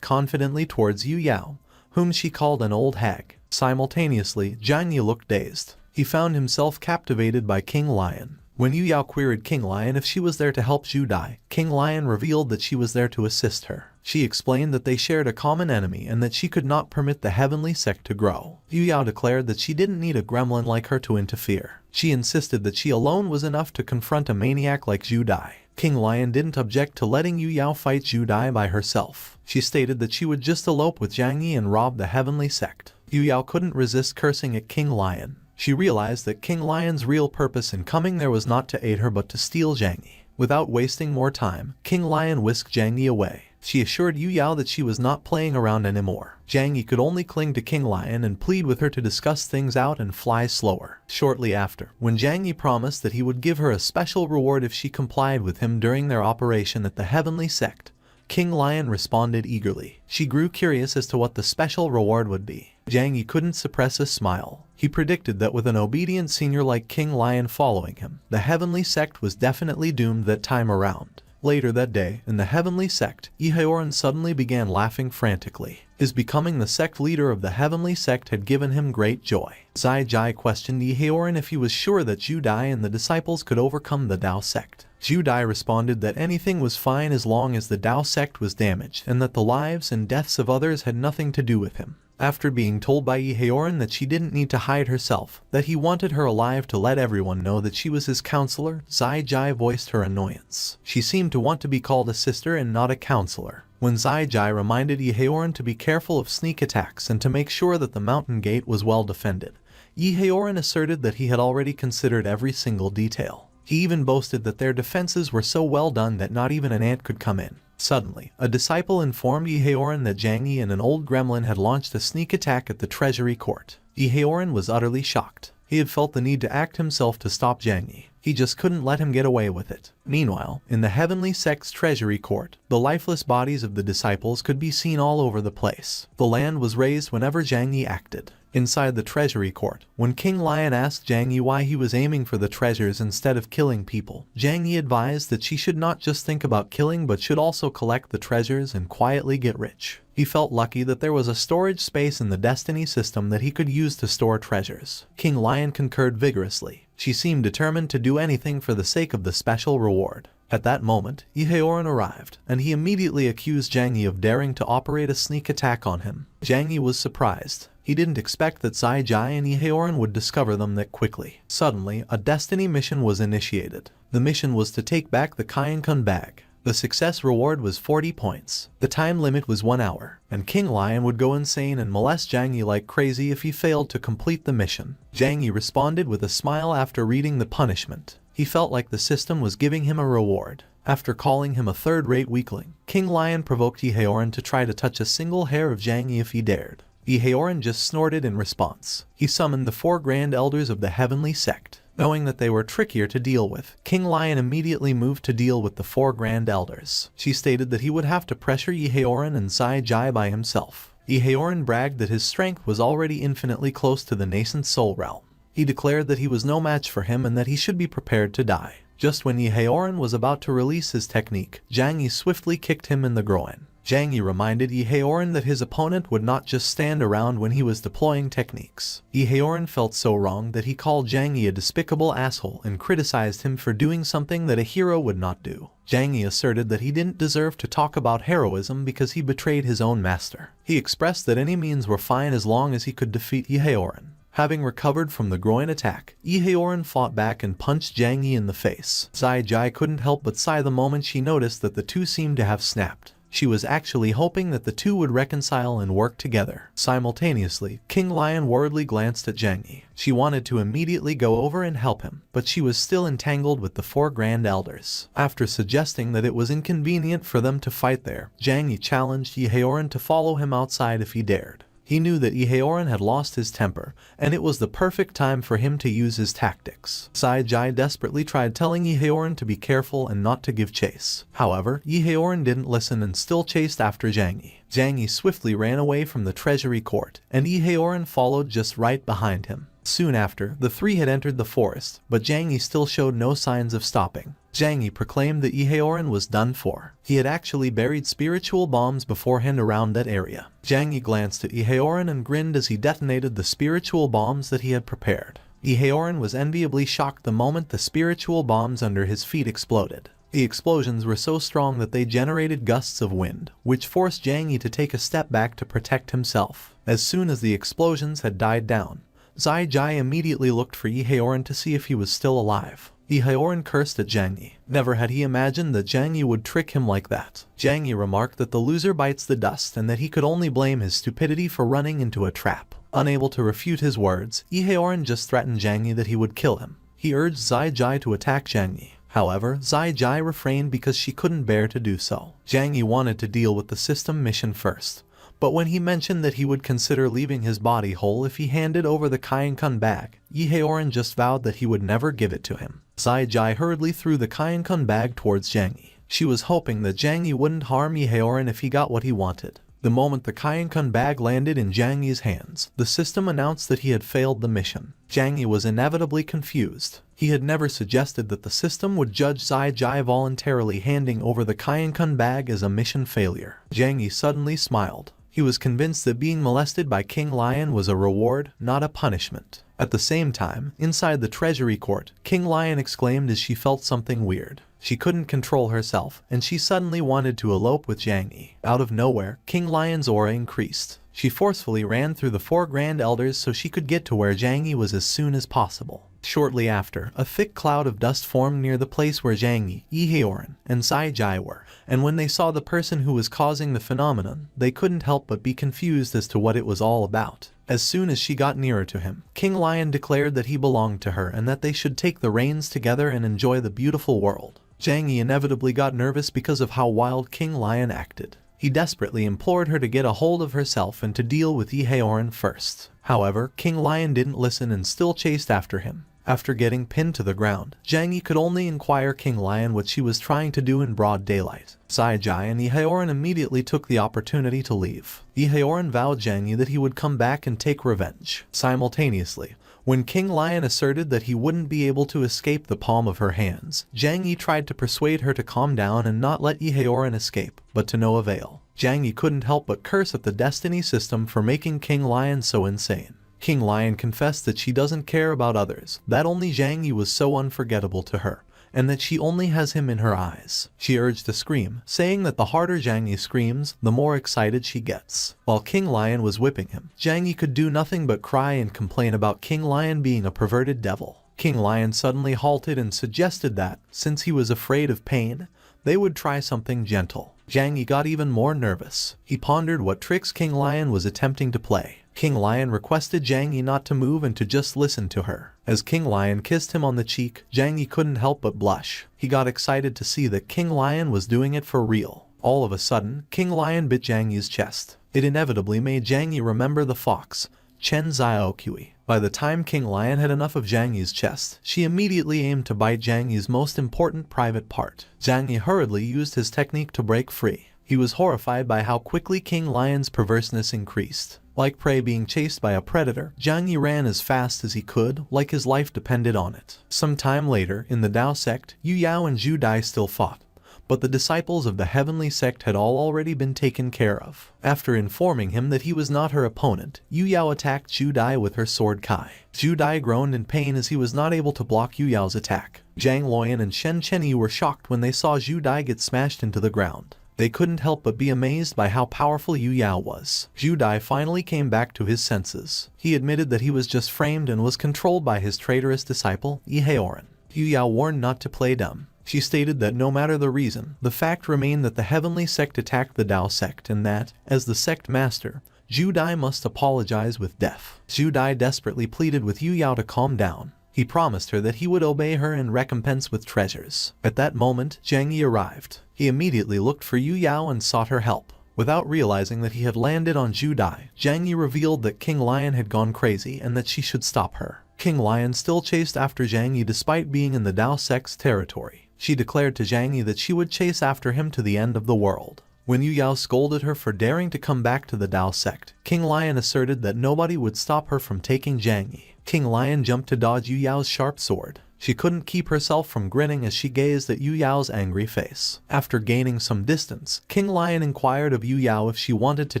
confidently towards Yu Yao, whom she called an old hag. Simultaneously, Zhang Yi looked dazed. He found himself captivated by King Lion. When Yu Yao queried King Lion if she was there to help Zhu Dai, King Lion revealed that she was there to assist her. She explained that they shared a common enemy and that she could not permit the heavenly sect to grow. Yu Yao declared that she didn't need a gremlin like her to interfere. She insisted that she alone was enough to confront a maniac like Zhu Dai. King Lion didn't object to letting Yu Yao fight Zhu Dai by herself. She stated that she would just elope with Zhang Yi and rob the heavenly sect. Yu Yao couldn't resist cursing at King Lion. She realized that King Lion's real purpose in coming there was not to aid her but to steal Zhang Yi. Without wasting more time, King Lion whisked Zhang Yi away. She assured Yu Yao that she was not playing around anymore. Zhang Yi could only cling to King Lion and plead with her to discuss things out and fly slower. Shortly after, when Zhang Yi promised that he would give her a special reward if she complied with him during their operation at the heavenly sect, King Lion responded eagerly. She grew curious as to what the special reward would be. Zhang Yi couldn't suppress a smile. He predicted that with an obedient senior like King Lion following him, the heavenly sect was definitely doomed that time around. Later that day, in the heavenly sect, Yi Haoran suddenly began laughing frantically. His becoming the sect leader of the heavenly sect had given him great joy. Zai Jai questioned Yi Haoran if he was sure that Zhu Dai and the disciples could overcome the Dao sect. Zhu Dai responded that anything was fine as long as the Dao sect was damaged and that the lives and deaths of others had nothing to do with him. After being told by Heoran that she didn't need to hide herself, that he wanted her alive to let everyone know that she was his counselor, Zai Jai voiced her annoyance. She seemed to want to be called a sister and not a counselor. When Zai Jai reminded Heoran to be careful of sneak attacks and to make sure that the mountain gate was well defended, Heoran asserted that he had already considered every single detail. He even boasted that their defenses were so well done that not even an ant could come in. Suddenly, a disciple informed Heoran that Zhang Yi and an old gremlin had launched a sneak attack at the treasury court. Heoran was utterly shocked. He had felt the need to act himself to stop Zhang Yi. He just couldn't let him get away with it. Meanwhile, in the Heavenly Sect's treasury court, the lifeless bodies of the disciples could be seen all over the place. The land was raised whenever Zhang Yi acted. Inside the treasury court, when King Lion asked Zhang Yi why he was aiming for the treasures instead of killing people, Zhang Yi advised that she should not just think about killing but should also collect the treasures and quietly get rich. He felt lucky that there was a storage space in the destiny system that he could use to store treasures. King Lion concurred vigorously. She seemed determined to do anything for the sake of the special reward. At that moment, Heoran arrived, and he immediately accused Zhang Yi of daring to operate a sneak attack on him. Zhang Yi was surprised. He didn't expect that Zai Jai and Heoran would discover them that quickly. Suddenly, a destiny mission was initiated. The mission was to take back the Kainkun bag. The success reward was 40 points. The time limit was 1 hour, and King Lion would go insane and molest Zhang Yi like crazy if he failed to complete the mission. Zhang Yi responded with a smile after reading the punishment. He felt like the system was giving him a reward. After calling him a third-rate weakling, King Lion provoked Heoran to try to touch a single hair of Zhang Yi if he dared. Heoran just snorted in response. He summoned the 4 Grand Elders of the Heavenly Sect. Knowing that they were trickier to deal with, King Lion immediately moved to deal with the 4 Grand Elders. She stated that he would have to pressure Heoran and Zai Jai by himself. Heoran bragged that his strength was already infinitely close to the nascent soul realm. He declared that he was no match for him and that he should be prepared to die. Just when Heoran was about to release his technique, Zhang Yi swiftly kicked him in the groin. Zhang Yi reminded Heoran that his opponent would not just stand around when he was deploying techniques. Heoran felt so wrong that he called Zhang Yi a despicable asshole and criticized him for doing something that a hero would not do. Zhang Yi asserted that he didn't deserve to talk about heroism because he betrayed his own master. He expressed that any means were fine as long as he could defeat Heoran. Having recovered from the groin attack, Heoran fought back and punched Zhang Yi in the face. Zai Jai couldn't help but sigh the moment she noticed that the two seemed to have snapped. She was actually hoping that the two would reconcile and work together. Simultaneously, King Lion worriedly glanced at Zhang Yi. She wanted to immediately go over and help him, but she was still entangled with the 4 Grand Elders. After suggesting that it was inconvenient for them to fight there, Zhang Yi challenged Heoran to follow him outside if he dared. He knew that Heoran had lost his temper, and it was the perfect time for him to use his tactics. Zai Jai desperately tried telling Heoran to be careful and not to give chase. However, Heoran didn't listen and still chased after Zhang Yi. Zhang Yi swiftly ran away from the treasury court, and Heoran followed just right behind him. Soon after, the three had entered the forest, but Zhang Yi still showed no signs of stopping. Zhang Yi proclaimed that Heoran was done for. He had actually buried spiritual bombs beforehand around that area. Zhang Yi glanced at Heoran and grinned as he detonated the spiritual bombs that he had prepared. Heoran was enviably shocked the moment the spiritual bombs under his feet exploded. The explosions were so strong that they generated gusts of wind, which forced Zhang Yi to take a step back to protect himself. As soon as the explosions had died down, Zai Jai immediately looked for Heoran to see if he was still alive. Heoran cursed at Zhang Yi. Never had he imagined that Zhang Yi would trick him like that. Zhang Yi remarked that the loser bites the dust and that he could only blame his stupidity for running into a trap. Unable to refute his words, Heoran just threatened Zhang Yi that he would kill him. He urged Zai Jai to attack Zhang Yi. However, Zai Jai refrained because she couldn't bear to do so. Zhang Yi wanted to deal with the system mission first. But when he mentioned that he would consider leaving his body whole if he handed over the Kainkun bag, Heoran just vowed that he would never give it to him. Zai Jai hurriedly threw the Kainkun bag towards Zhang Yi. She was hoping that Zhang Yi wouldn't harm Heoran if he got what he wanted. The moment the Kainkun bag landed in Zhang Yi's hands, the system announced that he had failed the mission. Zhang Yi was inevitably confused. He had never suggested that the system would judge Zai Jai voluntarily handing over the Kainkun bag as a mission failure. Zhang Yi suddenly smiled. He was convinced that being molested by King Lion was a reward, not a punishment. At the same time, inside the treasury court, King Lion exclaimed as she felt something weird. She couldn't control herself, and she suddenly wanted to elope with Zhang Yi. Out of nowhere, King Lion's aura increased. She forcefully ran through the 4 grand elders so she could get to where Zhang Yi was as soon as possible. Shortly after, a thick cloud of dust formed near the place where Zhang Yi, Heoran, and Sai Jai were, and when they saw the person who was causing the phenomenon, they couldn't help but be confused as to what it was all about. As soon as she got nearer to him, King Lion declared that he belonged to her and that they should take the reins together and enjoy the beautiful world. Zhang Yi inevitably got nervous because of how wild King Lion acted. He desperately implored her to get a hold of herself and to deal with Heoran first. However, King Lion didn't listen and still chased after him. After getting pinned to the ground, Zhang Yi could only inquire King Lion what she was trying to do in broad daylight. Sai Jai and Heoran immediately took the opportunity to leave. Heoran vowed Zhang Yi that he would come back and take revenge. Simultaneously, when King Lion asserted that he wouldn't be able to escape the palm of her hands, Zhang Yi tried to persuade her to calm down and not let Heoran escape, but to no avail. Zhang Yi couldn't help but curse at the destiny system for making King Lion so insane. King Lion confessed that she doesn't care about others, that only Zhang Yi was so unforgettable to her, and that she only has him in her eyes. She urged to scream, saying that the harder Zhang Yi screams, the more excited she gets. While King Lion was whipping him, Zhang Yi could do nothing but cry and complain about King Lion being a perverted devil. King Lion suddenly halted and suggested that, since he was afraid of pain, they would try something gentle. Zhang Yi got even more nervous. He pondered what tricks King Lion was attempting to play. King Lion requested Zhang Yi not to move and to just listen to her. As King Lion kissed him on the cheek, Zhang Yi couldn't help but blush. He got excited to see that King Lion was doing it for real. All of a sudden, King Lion bit Zhang Yi's chest. It inevitably made Zhang Yi remember the fox, Chen Xiaoqui. By the time King Lion had enough of Zhang Yi's chest, she immediately aimed to bite Zhang Yi's most important private part. Zhang Yi hurriedly used his technique to break free. He was horrified by how quickly King Lion's perverseness increased. Like prey being chased by a predator, Zhang Yi ran as fast as he could, like his life depended on it. Some time later, in the Dao sect, Yu Yao and Zhu Dai still fought, but the disciples of the heavenly sect had all already been taken care of. After informing him that he was not her opponent, Yu Yao attacked Zhu Dai with her sword Kai. Zhu Dai groaned in pain as he was not able to block Yu Yao's attack. Zhang Luoyan and Shen Chenyu were shocked when they saw Zhu Dai get smashed into the ground. They couldn't help but be amazed by how powerful Yu Yao was. Zhu Dai finally came back to his senses. He admitted that he was just framed and was controlled by his traitorous disciple, Heoran. Yu Yao warned not to play dumb. She stated that no matter the reason, the fact remained that the heavenly sect attacked the Dao sect and that, as the sect master, Zhu Dai must apologize with death. Zhu Dai desperately pleaded with Yu Yao to calm down. He promised her that he would obey her in recompense with treasures. At that moment, Zhang Yi arrived. He immediately looked for Yu Yao and sought her help. Without realizing that he had landed on Zhu Dai, Zhang Yi revealed that King Lion had gone crazy and that she should stop her. King Lion still chased after Zhang Yi despite being in the Dao sect's territory. She declared to Zhang Yi that she would chase after him to the end of the world. When Yu Yao scolded her for daring to come back to the Dao sect, King Lion asserted that nobody would stop her from taking Zhang Yi. King Lion jumped to dodge Yu Yao's sharp sword. She couldn't keep herself from grinning as she gazed at Yu Yao's angry face. After gaining some distance, King Lion inquired of Yu Yao if she wanted to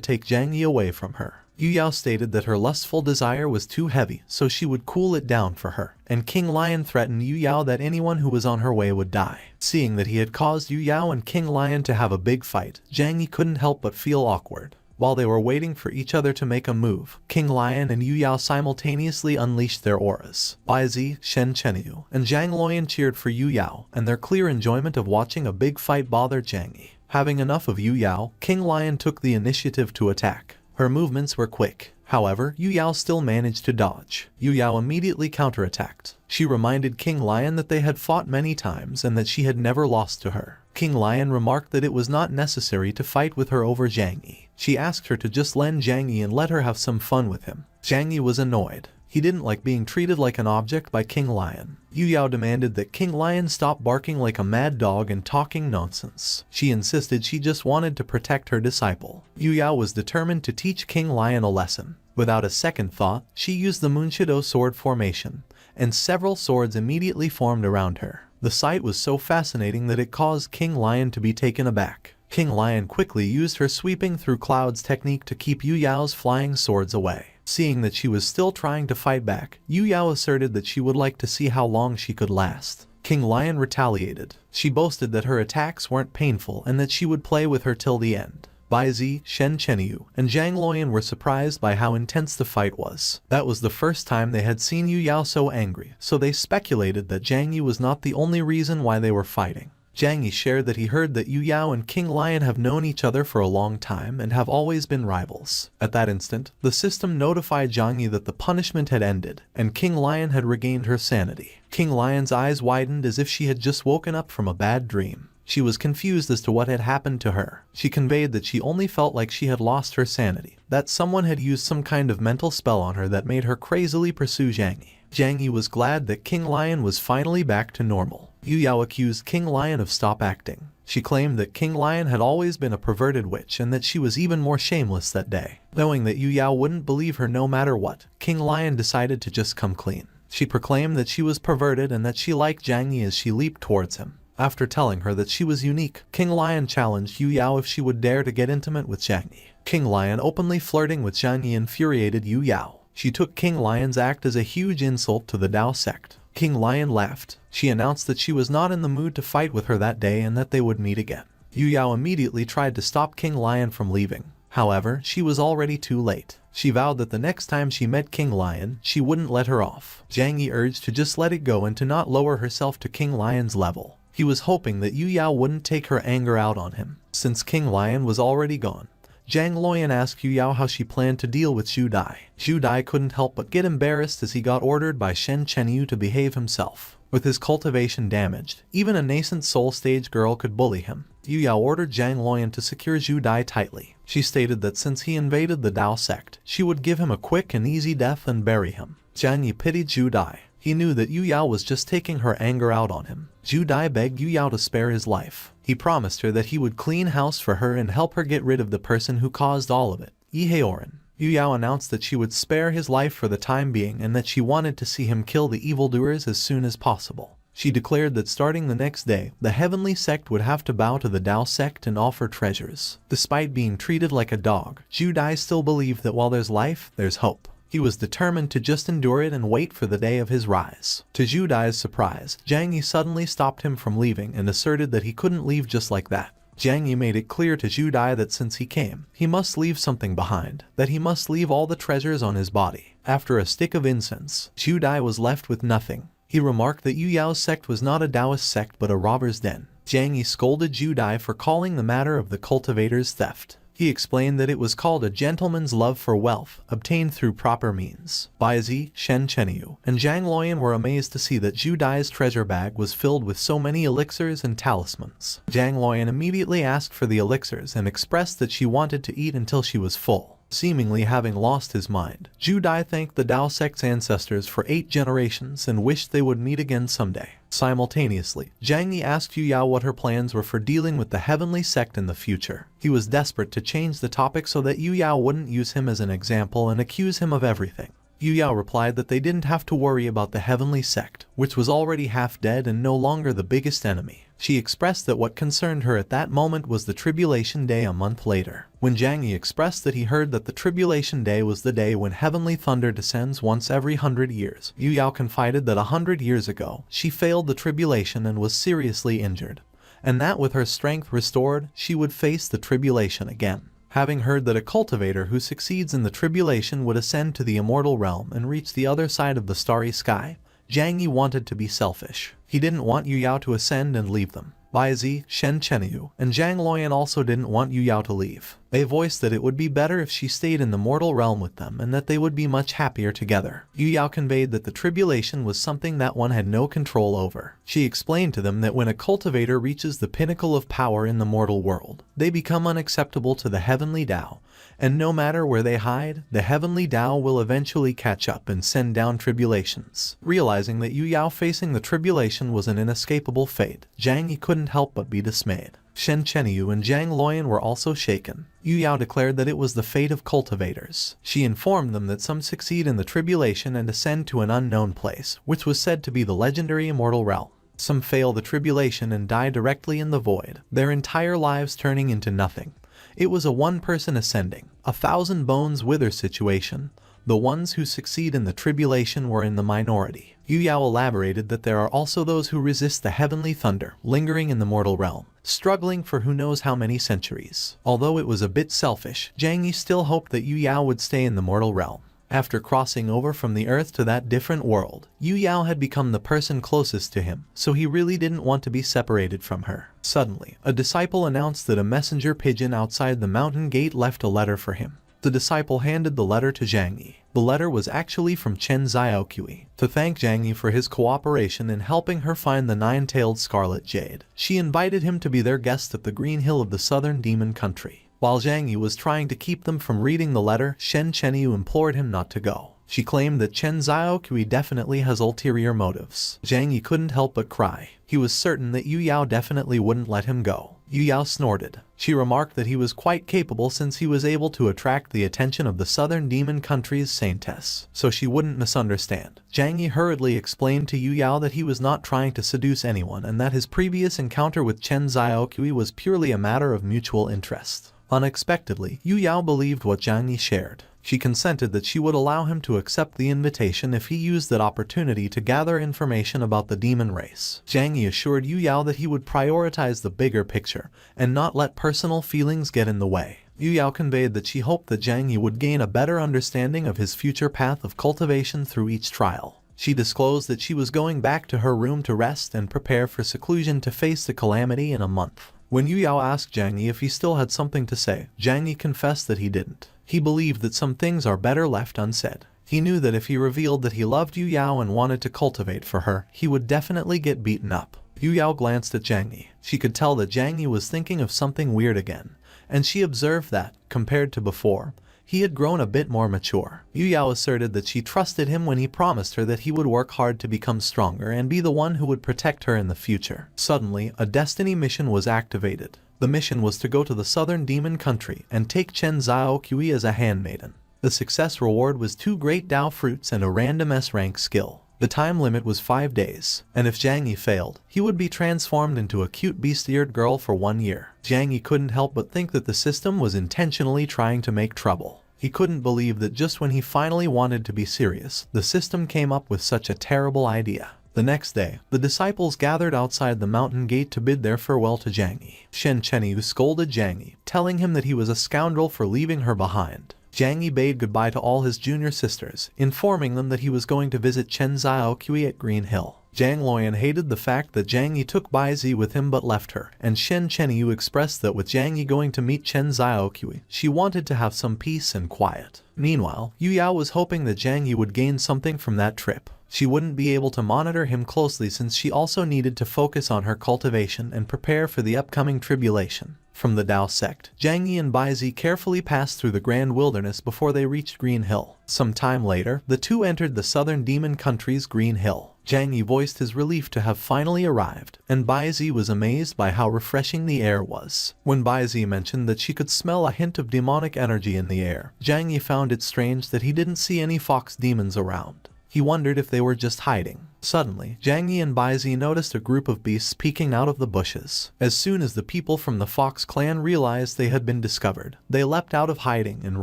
take Zhang Yi away from her. Yu Yao stated that her lustful desire was too heavy, so she would cool it down for her, and King Lion threatened Yu Yao that anyone who was on her way would die. Seeing that he had caused Yu Yao and King Lion to have a big fight, Zhang Yi couldn't help but feel awkward. While they were waiting for each other to make a move, King Lion and Yu Yao simultaneously unleashed their auras. Bai Zi, Shen Chenyu, and Zhang Luoyan cheered for Yu Yao, and their clear enjoyment of watching a big fight bothered Zhang Yi. Having enough of Yu Yao, King Lion took the initiative to attack. Her movements were quick. However, Yu Yao still managed to dodge. Yu Yao immediately counterattacked. She reminded King Lion that they had fought many times and that she had never lost to her. King Lion remarked that it was not necessary to fight with her over Zhang Yi. She asked her to just lend Zhang Yi and let her have some fun with him. Zhang Yi was annoyed. He didn't like being treated like an object by King Lion. Yu Yao demanded that King Lion stop barking like a mad dog and talking nonsense. She insisted she just wanted to protect her disciple. Yu Yao was determined to teach King Lion a lesson. Without a second thought, she used the Munshido sword formation, and several swords immediately formed around her. The sight was so fascinating that it caused King Lion to be taken aback. King Lion quickly used her sweeping through clouds technique to keep Yu Yao's flying swords away. Seeing that she was still trying to fight back, Yu Yao asserted that she would like to see how long she could last. King Lion retaliated. She boasted that her attacks weren't painful and that she would play with her till the end. Bai Zi, Shen Chenyu, and Zhang Luoyan were surprised by how intense the fight was. That was the first time they had seen Yu Yao so angry, so they speculated that Zhang Yi was not the only reason why they were fighting. Zhang Yi shared that he heard that Yu Yao and King Lion have known each other for a long time and have always been rivals. At that instant, the system notified Zhang Yi that the punishment had ended, and King Lion had regained her sanity. King Lion's eyes widened as if she had just woken up from a bad dream. She was confused as to what had happened to her. She conveyed that she only felt like she had lost her sanity, that someone had used some kind of mental spell on her that made her crazily pursue Zhang Yi. Zhang Yi was glad that King Lion was finally back to normal. Yu Yao accused King Lion of stop acting. She claimed that King Lion had always been a perverted witch and that she was even more shameless that day. Knowing that Yu Yao wouldn't believe her no matter what, King Lion decided to just come clean. She proclaimed that she was perverted and that she liked Zhang Yi as she leaped towards him. After telling her that she was unique, King Lion challenged Yu Yao if she would dare to get intimate with Zhang Yi. King Lion openly flirting with Zhang Yi infuriated Yu Yao. She took King Lion's act as a huge insult to the Dao sect. King Lion laughed. She announced that she was not in the mood to fight with her that day and that they would meet again. Yu Yao immediately tried to stop King Lion from leaving. However, she was already too late. She vowed that the next time she met King Lion, she wouldn't let her off. Zhang Yi urged to just let it go and to not lower herself to King Lion's level. He was hoping that Yu Yao wouldn't take her anger out on him. Since King Lion was already gone, Zhang Luoyan asked Yu Yao how she planned to deal with Zhu Dai. Zhu Dai couldn't help but get embarrassed as he got ordered by Shen Chenyu to behave himself. With his cultivation damaged, even a nascent soul stage girl could bully him. Yu Yao ordered Zhang Luoyan to secure Zhu Dai tightly. She stated that since he invaded the Dao sect, she would give him a quick and easy death and bury him. Zhang Yi pitied Zhu Dai. He knew that Yu Yao was just taking her anger out on him. Zhu Dai begged Yu Yao to spare his life. He promised her that he would clean house for her and help her get rid of the person who caused all of it, Yiheoran. Yu Yao announced that she would spare his life for the time being and that she wanted to see him kill the evildoers as soon as possible. She declared that starting the next day, the heavenly sect would have to bow to the Dao sect and offer treasures. Despite being treated like a dog, Zhu Dai still believed that while there's life, there's hope. He was determined to just endure it and wait for the day of his rise. To Zhu Dai's surprise, Zhang Yi suddenly stopped him from leaving and asserted that he couldn't leave just like that. Zhang Yi made it clear to Zhu Dai that since he came, he must leave something behind, that he must leave all the treasures on his body. After a stick of incense, Zhu Dai was left with nothing. He remarked that Yu Yao's sect was not a Taoist sect but a robber's den. Zhang Yi scolded Zhu Dai for calling the matter of the cultivator's theft. He explained that it was called a gentleman's love for wealth, obtained through proper means. Bai Zi, Shen Chenyu, and Zhang Luoyan were amazed to see that Zhu Dai's treasure bag was filled with so many elixirs and talismans. Zhang Luoyan immediately asked for the elixirs and expressed that she wanted to eat until she was full. Seemingly having lost his mind, Zhu Dai thanked the Dao sect's ancestors for 8 generations and wished they would meet again someday. Simultaneously, Zhang Yi asked Yu Yao what her plans were for dealing with the heavenly sect in the future. He was desperate to change the topic so that Yu Yao wouldn't use him as an example and accuse him of everything. Yu Yao replied that they didn't have to worry about the heavenly sect, which was already half dead and no longer the biggest enemy. She expressed that what concerned her at that moment was the Tribulation Day a month later. When Zhang Yi expressed that he heard that the Tribulation Day was the day when heavenly thunder descends once every 100 years, Yu Yao confided that 100 years ago, she failed the tribulation and was seriously injured, and that with her strength restored, she would face the tribulation again. Having heard that a cultivator who succeeds in the tribulation would ascend to the immortal realm and reach the other side of the starry sky, Zhang Yi wanted to be selfish. He didn't want Yu Yao to ascend and leave them. Bai Zi, Shen Chenyu, and Zhang Luoyan also didn't want Yu Yao to leave. They voiced that it would be better if she stayed in the mortal realm with them and that they would be much happier together. Yu Yao conveyed that the tribulation was something that one had no control over. She explained to them that when a cultivator reaches the pinnacle of power in the mortal world, they become unacceptable to the heavenly Tao, and no matter where they hide, the heavenly Tao will eventually catch up and send down tribulations. Realizing that Yu Yao facing the tribulation was an inescapable fate, Zhang Yi couldn't help but be dismayed. Shen Chenyu and Zhang Luoyan were also shaken. Yu Yao declared that it was the fate of cultivators. She informed them that some succeed in the tribulation and ascend to an unknown place, which was said to be the legendary immortal realm. Some fail the tribulation and die directly in the void, their entire lives turning into nothing. It was a one-person ascending, 1,000 bones wither situation. The ones who succeed in the tribulation were in the minority. Yu Yao elaborated that there are also those who resist the heavenly thunder, lingering in the mortal realm, struggling for who knows how many centuries. Although it was a bit selfish, Zhang Yi still hoped that Yu Yao would stay in the mortal realm. After crossing over from the earth to that different world, Yu Yao had become the person closest to him, so he really didn't want to be separated from her. Suddenly, a disciple announced that a messenger pigeon outside the mountain gate left a letter for him. The disciple handed the letter to Zhang Yi. The letter was actually from Chen Xiaoqui to thank Zhang Yi for his cooperation in helping her find the nine-tailed scarlet jade. She invited him to be their guest at the Green Hill of the southern demon country. While Zhang Yi was trying to keep them from reading the letter, Shen Chenyu implored him not to go. She claimed that Chen Xiaoqui definitely has ulterior motives. Zhang Yi couldn't help but cry. He was certain that Yu Yao definitely wouldn't let him go. Yu Yao snorted. She remarked that he was quite capable since he was able to attract the attention of the southern demon country's saintess, so she wouldn't misunderstand. Zhang Yi hurriedly explained to Yu Yao that he was not trying to seduce anyone and that his previous encounter with Chen Xiaoqui was purely a matter of mutual interest. Unexpectedly, Yu Yao believed what Zhang Yi shared. She consented that she would allow him to accept the invitation if he used that opportunity to gather information about the demon race. Zhang Yi assured Yu Yao that he would prioritize the bigger picture and not let personal feelings get in the way. Yu Yao conveyed that she hoped that Zhang Yi would gain a better understanding of his future path of cultivation through each trial. She disclosed that she was going back to her room to rest and prepare for seclusion to face the calamity in a month. When Yu Yao asked Zhang Yi if he still had something to say, Zhang Yi confessed that he didn't. He believed that some things are better left unsaid. He knew that if he revealed that he loved Yu Yao and wanted to cultivate for her, he would definitely get beaten up. Yu Yao glanced at Zhang Yi. She could tell that Zhang Yi was thinking of something weird again, and she observed that, compared to before, he had grown a bit more mature. Yu Yao asserted that she trusted him when he promised her that he would work hard to become stronger and be the one who would protect her in the future. Suddenly, a destiny mission was activated. The mission was to go to the southern demon country and take Chen Xiaoqui as a handmaiden. The success reward was 2 great Dao fruits and a random S-rank skill. The time limit was 5 days, and if Zhang Yi failed, he would be transformed into a cute beast-eared girl for 1 year. Zhang Yi couldn't help but think that the system was intentionally trying to make trouble. He couldn't believe that just when he finally wanted to be serious, the system came up with such a terrible idea. The next day, the disciples gathered outside the mountain gate to bid their farewell to Zhang Yi. Shen Chenyu scolded Zhang Yi, telling him that he was a scoundrel for leaving her behind. Zhang Yi bade goodbye to all his junior sisters, informing them that he was going to visit Chen Xiaoqui at Green Hill. Zhang Luoyan hated the fact that Zhang Yi took Bai Zi with him but left her, and Shen Chenyu expressed that with Zhang Yi going to meet Chen Xiaoqui, she wanted to have some peace and quiet. Meanwhile, Yu Yao was hoping that Zhang Yi would gain something from that trip. She wouldn't be able to monitor him closely since she also needed to focus on her cultivation and prepare for the upcoming tribulation. From the Dao sect, Zhang Yi and Bai Zi carefully passed through the Grand Wilderness before they reached Green Hill. Some time later, the two entered the southern demon country's Green Hill. Zhang Yi voiced his relief to have finally arrived, and Bai Zi was amazed by how refreshing the air was. When Bai Zi mentioned that she could smell a hint of demonic energy in the air, Zhang Yi found it strange that he didn't see any fox demons around. He wondered if they were just hiding. Suddenly, Zhang Yi and Bai Zi noticed a group of beasts peeking out of the bushes. As soon as the people from the Fox clan realized they had been discovered, they leapt out of hiding and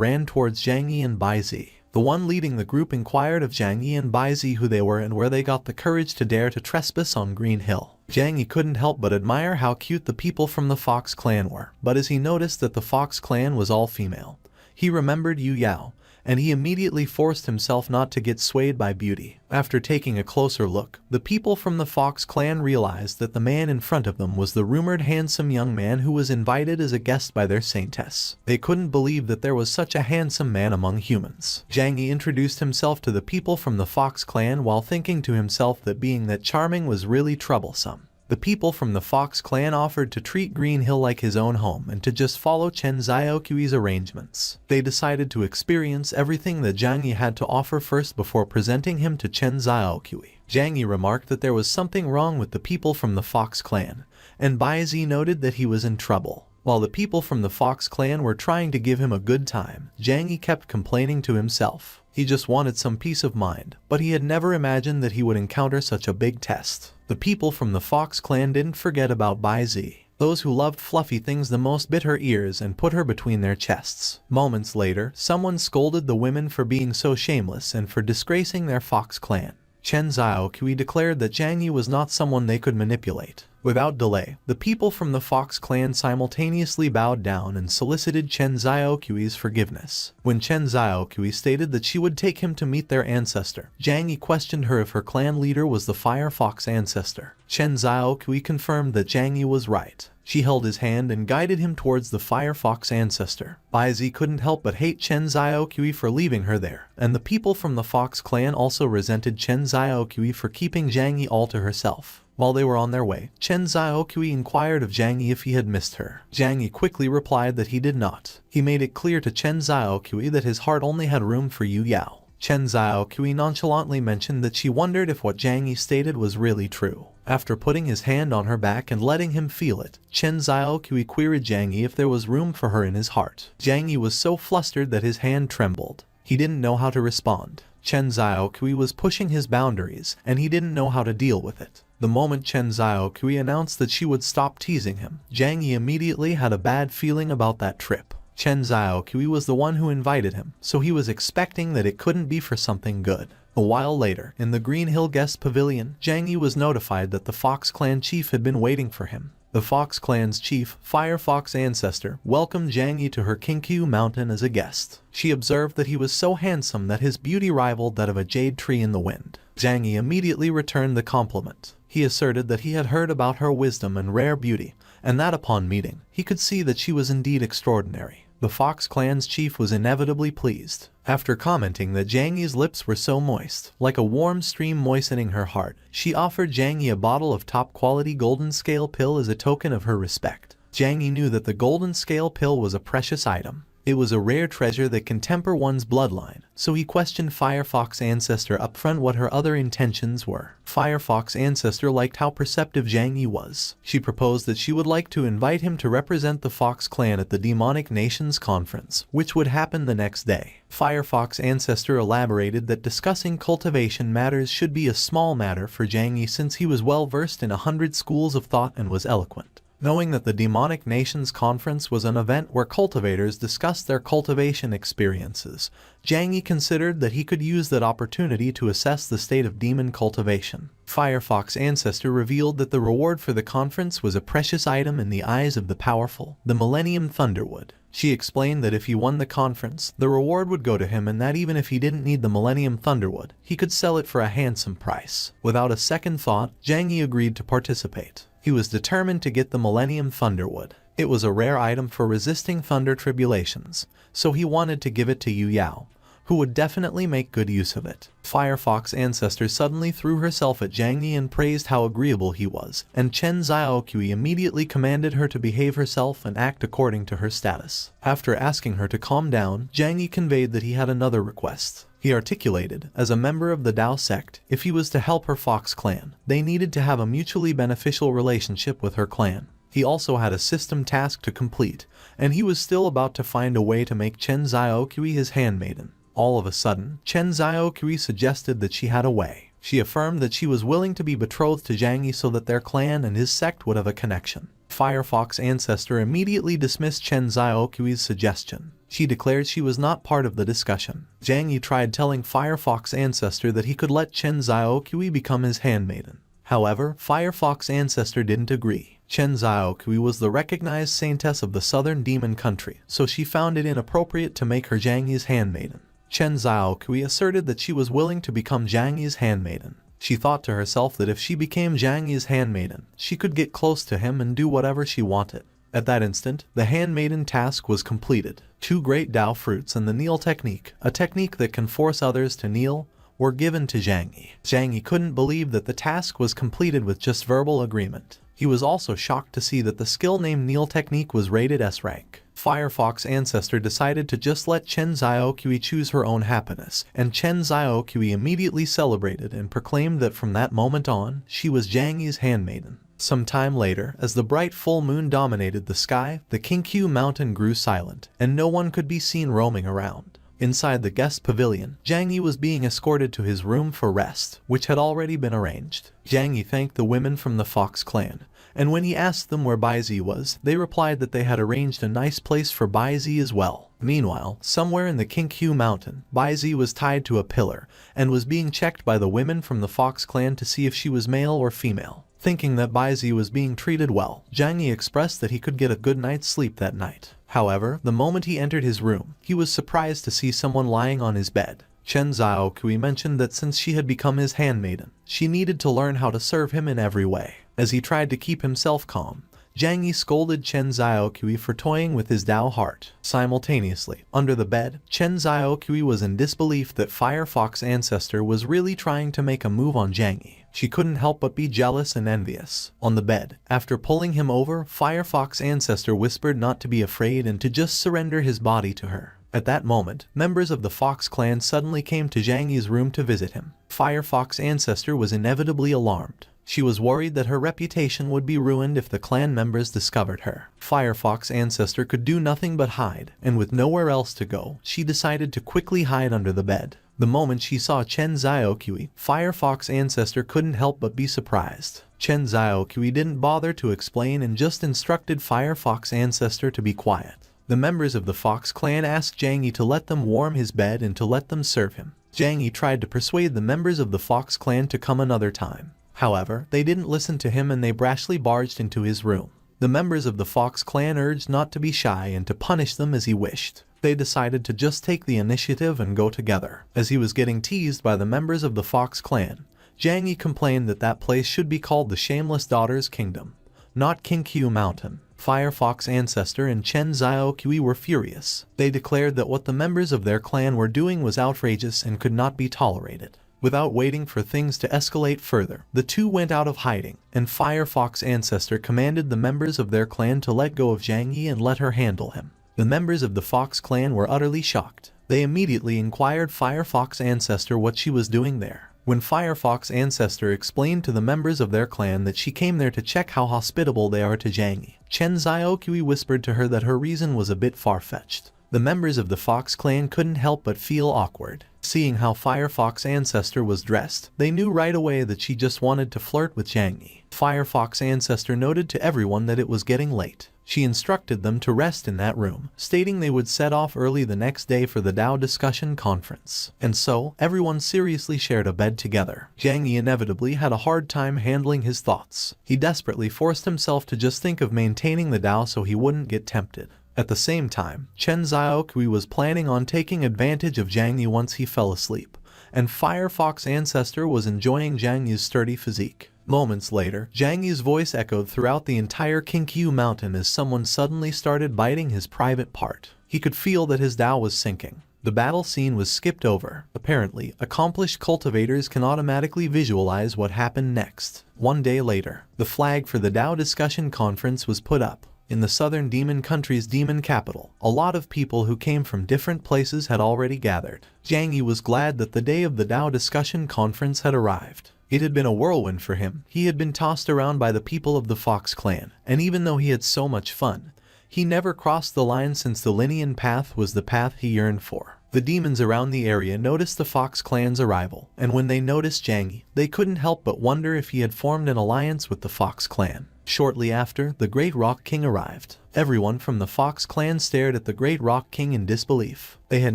ran towards Zhang Yi and Bai Zi. The one leading the group inquired of Zhang Yi and Bai Zi who they were and where they got the courage to dare to trespass on Green Hill. Zhang Yi couldn't help but admire how cute the people from the Fox clan were, but as he noticed that the Fox clan was all female, he remembered Yu Yao, and he immediately forced himself not to get swayed by beauty. After taking a closer look, the people from the Fox clan realized that the man in front of them was the rumored handsome young man who was invited as a guest by their saintess. They couldn't believe that there was such a handsome man among humans. Zhang Yi introduced himself to the people from the Fox clan while thinking to himself that being that charming was really troublesome. The people from the Fox clan offered to treat Green Hill like his own home and to just follow Chen Xiaoqi's arrangements. They decided to experience everything that Zhang Yi had to offer first before presenting him to Chen Xiaoqi. Zhang Yi remarked that there was something wrong with the people from the Fox clan, and Bai Zi noted that he was in trouble. While the people from the Fox clan were trying to give him a good time, Zhang Yi kept complaining to himself. He just wanted some peace of mind, but he had never imagined that he would encounter such a big test. The people from the Fox clan didn't forget about Bai Zi. Those who loved fluffy things the most bit her ears and put her between their chests. Moments later, someone scolded the women for being so shameless and for disgracing their Fox clan. Chen Xiaoqui declared that Zhang Yi was not someone they could manipulate. Without delay, the people from the Fox clan simultaneously bowed down and solicited Chen Xiaoqui's forgiveness. When Chen Xiaoqui stated that she would take him to meet their ancestor, Zhang Yi questioned her if her clan leader was the Fire Fox ancestor. Chen Xiaoqui confirmed that Zhang Yi was right. She held his hand and guided him towards the Fire Fox ancestor. Baizi couldn't help but hate Chen Xiaoqui for leaving her there, and the people from the Fox clan also resented Chen Xiaoqui for keeping Zhang Yi all to herself. While they were on their way, Chen Xiaoqui inquired of Zhang Yi if he had missed her. Zhang Yi quickly replied that he did not. He made it clear to Chen Xiaoqui that his heart only had room for Yu Yao. Chen Xiaoqui nonchalantly mentioned that she wondered if what Zhang Yi stated was really true. After putting his hand on her back and letting him feel it, Chen Xiaoqui queried Zhang Yi if there was room for her in his heart. Zhang Yi was so flustered that his hand trembled. He didn't know how to respond. Chen Xiaoqui was pushing his boundaries, and he didn't know how to deal with it. The moment Chen Xiaoqui announced that she would stop teasing him, Zhang Yi immediately had a bad feeling about that trip. Chen Xiaoqui was the one who invited him, so he was expecting that it couldn't be for something good. A while later, in the Green Hill Guest Pavilion, Zhang Yi was notified that the Fox Clan chief had been waiting for him. The Fox Clan's chief, Fire Fox ancestor, welcomed Zhang Yi to her Kinkyu mountain as a guest. She observed that he was so handsome that his beauty rivaled that of a jade tree in the wind. Zhang Yi immediately returned the compliment. He asserted that he had heard about her wisdom and rare beauty, and that upon meeting, he could see that she was indeed extraordinary. The Fox Clan's chief was inevitably pleased. After commenting that Zhang Yi's lips were so moist, like a warm stream moistening her heart, she offered Zhang Yi a bottle of top-quality golden scale pill as a token of her respect. Zhang Yi knew that the golden scale pill was a precious item. It was a rare treasure that can temper one's bloodline, so he questioned Firefox Ancestor upfront what her other intentions were. Firefox Ancestor liked how perceptive Zhang Yi was. She proposed that she would like to invite him to represent the Fox clan at the Demonic Nations Conference, which would happen the next day. Firefox Ancestor elaborated that discussing cultivation matters should be a small matter for Zhang Yi since he was well versed in 100 schools of thought and was eloquent. Knowing that the Demonic Nations Conference was an event where cultivators discussed their cultivation experiences, Zhang Yi considered that he could use that opportunity to assess the state of demon cultivation. Firefox Ancestor revealed that the reward for the conference was a precious item in the eyes of the powerful, the Millennium Thunderwood. She explained that if he won the conference, the reward would go to him and that even if he didn't need the Millennium Thunderwood, he could sell it for a handsome price. Without a second thought, Zhang Yi agreed to participate. He was determined to get the Millennium Thunderwood. It was a rare item for resisting thunder tribulations, so he wanted to give it to Yu Yao, who would definitely make good use of it. Firefox Ancestor suddenly threw herself at Zhang Yi and praised how agreeable he was, and Chen Xiaoqui immediately commanded her to behave herself and act according to her status. After asking her to calm down, Zhang Yi conveyed that he had another request. He articulated, as a member of the Dao sect, if he was to help her Fox clan, they needed to have a mutually beneficial relationship with her clan. He also had a system task to complete, and he was still about to find a way to make Chen Xiaoqui his handmaiden. All of a sudden, Chen Xiaoqui suggested that she had a way. She affirmed that she was willing to be betrothed to Zhang Yi so that their clan and his sect would have a connection. Firefox Ancestor immediately dismissed Chen Xiaoqui's suggestion. She declared she was not part of the discussion. Zhang Yi tried telling Firefox Ancestor that he could let Chen Xiaoqui become his handmaiden. However, Firefox Ancestor didn't agree. Chen Xiaoqui was the recognized saintess of the southern demon country, so she found it inappropriate to make her Zhang Yi's handmaiden. Chen Xiaoqui asserted that she was willing to become Zhang Yi's handmaiden. She thought to herself that if she became Zhang Yi's handmaiden, she could get close to him and do whatever she wanted. At that instant, the handmaiden task was completed. 2 great Dao fruits and the kneel technique, a technique that can force others to kneel, were given to Zhang Yi. Zhang Yi couldn't believe that the task was completed with just verbal agreement. He was also shocked to see that the skill named kneel technique was rated S rank. Firefox Ancestor decided to just let Chen Xiaoqui choose her own happiness, and Chen Xiaoqui immediately celebrated and proclaimed that from that moment on, she was Zhang Yi's handmaiden. Some time later, as the bright full moon dominated the sky, the Kinkyu mountain grew silent, and no one could be seen roaming around. Inside the guest pavilion, Zhang Yi was being escorted to his room for rest, which had already been arranged. Zhang Yi thanked the women from the Fox clan, and when he asked them where Baizi was, they replied that they had arranged a nice place for Baizi as well. Meanwhile, somewhere in the Kinkyu mountain, Baizi was tied to a pillar, and was being checked by the women from the Fox clan to see if she was male or female. Thinking that Baizi was being treated well, Zhang Yi expressed that he could get a good night's sleep that night. However, the moment he entered his room, he was surprised to see someone lying on his bed. Chen Xiaokui mentioned that since she had become his handmaiden, she needed to learn how to serve him in every way. As he tried to keep himself calm, Zhang Yi scolded Chen Xiaokui for toying with his Dao heart. Simultaneously, under the bed, Chen Xiaokui was in disbelief that Firefox Ancestor was really trying to make a move on Zhang Yi. She couldn't help but be jealous and envious. On the bed, after pulling him over, Firefox Ancestor whispered not to be afraid and to just surrender his body to her. At that moment, members of the Fox clan suddenly came to Zhang Yi's room to visit him. Firefox Ancestor was inevitably alarmed. She was worried that her reputation would be ruined if the clan members discovered her. Firefox Ancestor could do nothing but hide, and with nowhere else to go, she decided to quickly hide under the bed. The moment she saw Chen Xiaokui, Firefox Ancestor couldn't help but be surprised. Chen Xiaokui didn't bother to explain and just instructed Firefox Ancestor to be quiet. The members of the Fox clan asked Zhang Yi to let them warm his bed and to let them serve him. Zhang Yi tried to persuade the members of the Fox clan to come another time. However, they didn't listen to him and they brashly barged into his room. The members of the Fox clan urged not to be shy and to punish them as he wished. They decided to just take the initiative and go together. As he was getting teased by the members of the Fox clan, Zhang Yi complained that that place should be called the Shameless Daughters Kingdom, not Kinkyu Mountain. Firefox Ancestor and Chen Xiaokui were furious. They declared that what the members of their clan were doing was outrageous and could not be tolerated. Without waiting for things to escalate further, the two went out of hiding, and Firefox Ancestor commanded the members of their clan to let go of Zhang Yi and let her handle him. The members of the Fox clan were utterly shocked. They immediately inquired Firefox Ancestor what she was doing there. When Firefox Ancestor explained to the members of their clan that she came there to check how hospitable they are to Zhang Yi, Chen Xiaokui whispered to her that her reason was a bit far-fetched. The members of the Fox clan couldn't help but feel awkward. Seeing how Firefox Ancestor was dressed, they knew right away that she just wanted to flirt with Zhang Yi. Firefox Ancestor noted to everyone that it was getting late. She instructed them to rest in that room, stating they would set off early the next day for the Dao discussion conference. And so, everyone seriously shared a bed together. Zhang Yi inevitably had a hard time handling his thoughts. He desperately forced himself to just think of maintaining the Dao so he wouldn't get tempted. At the same time, Chen Xiaokui was planning on taking advantage of Zhang Yi once he fell asleep, and Firefox Ancestor was enjoying Zhang Yi's sturdy physique. Moments later, Zhang Yi's voice echoed throughout the entire Kinkyu mountain as someone suddenly started biting his private part. He could feel that his Dao was sinking. The battle scene was skipped over. Apparently, accomplished cultivators can automatically visualize what happened next. One day later, the flag for the Dao discussion conference was put up. In the southern demon country's demon capital, a lot of people who came from different places had already gathered. Zhang Yi was glad that the day of the Dao discussion conference had arrived. It had been a whirlwind for him. He had been tossed around by the people of the Fox clan, and even though he had so much fun, he never crossed the line since the Linean path was the path he yearned for. The demons around the area noticed the Fox clan's arrival, and when they noticed Zhang Yi, they couldn't help but wonder if he had formed an alliance with the Fox clan. Shortly after, the Great Rock King arrived. Everyone from the Fox clan stared at the Great Rock King in disbelief. They had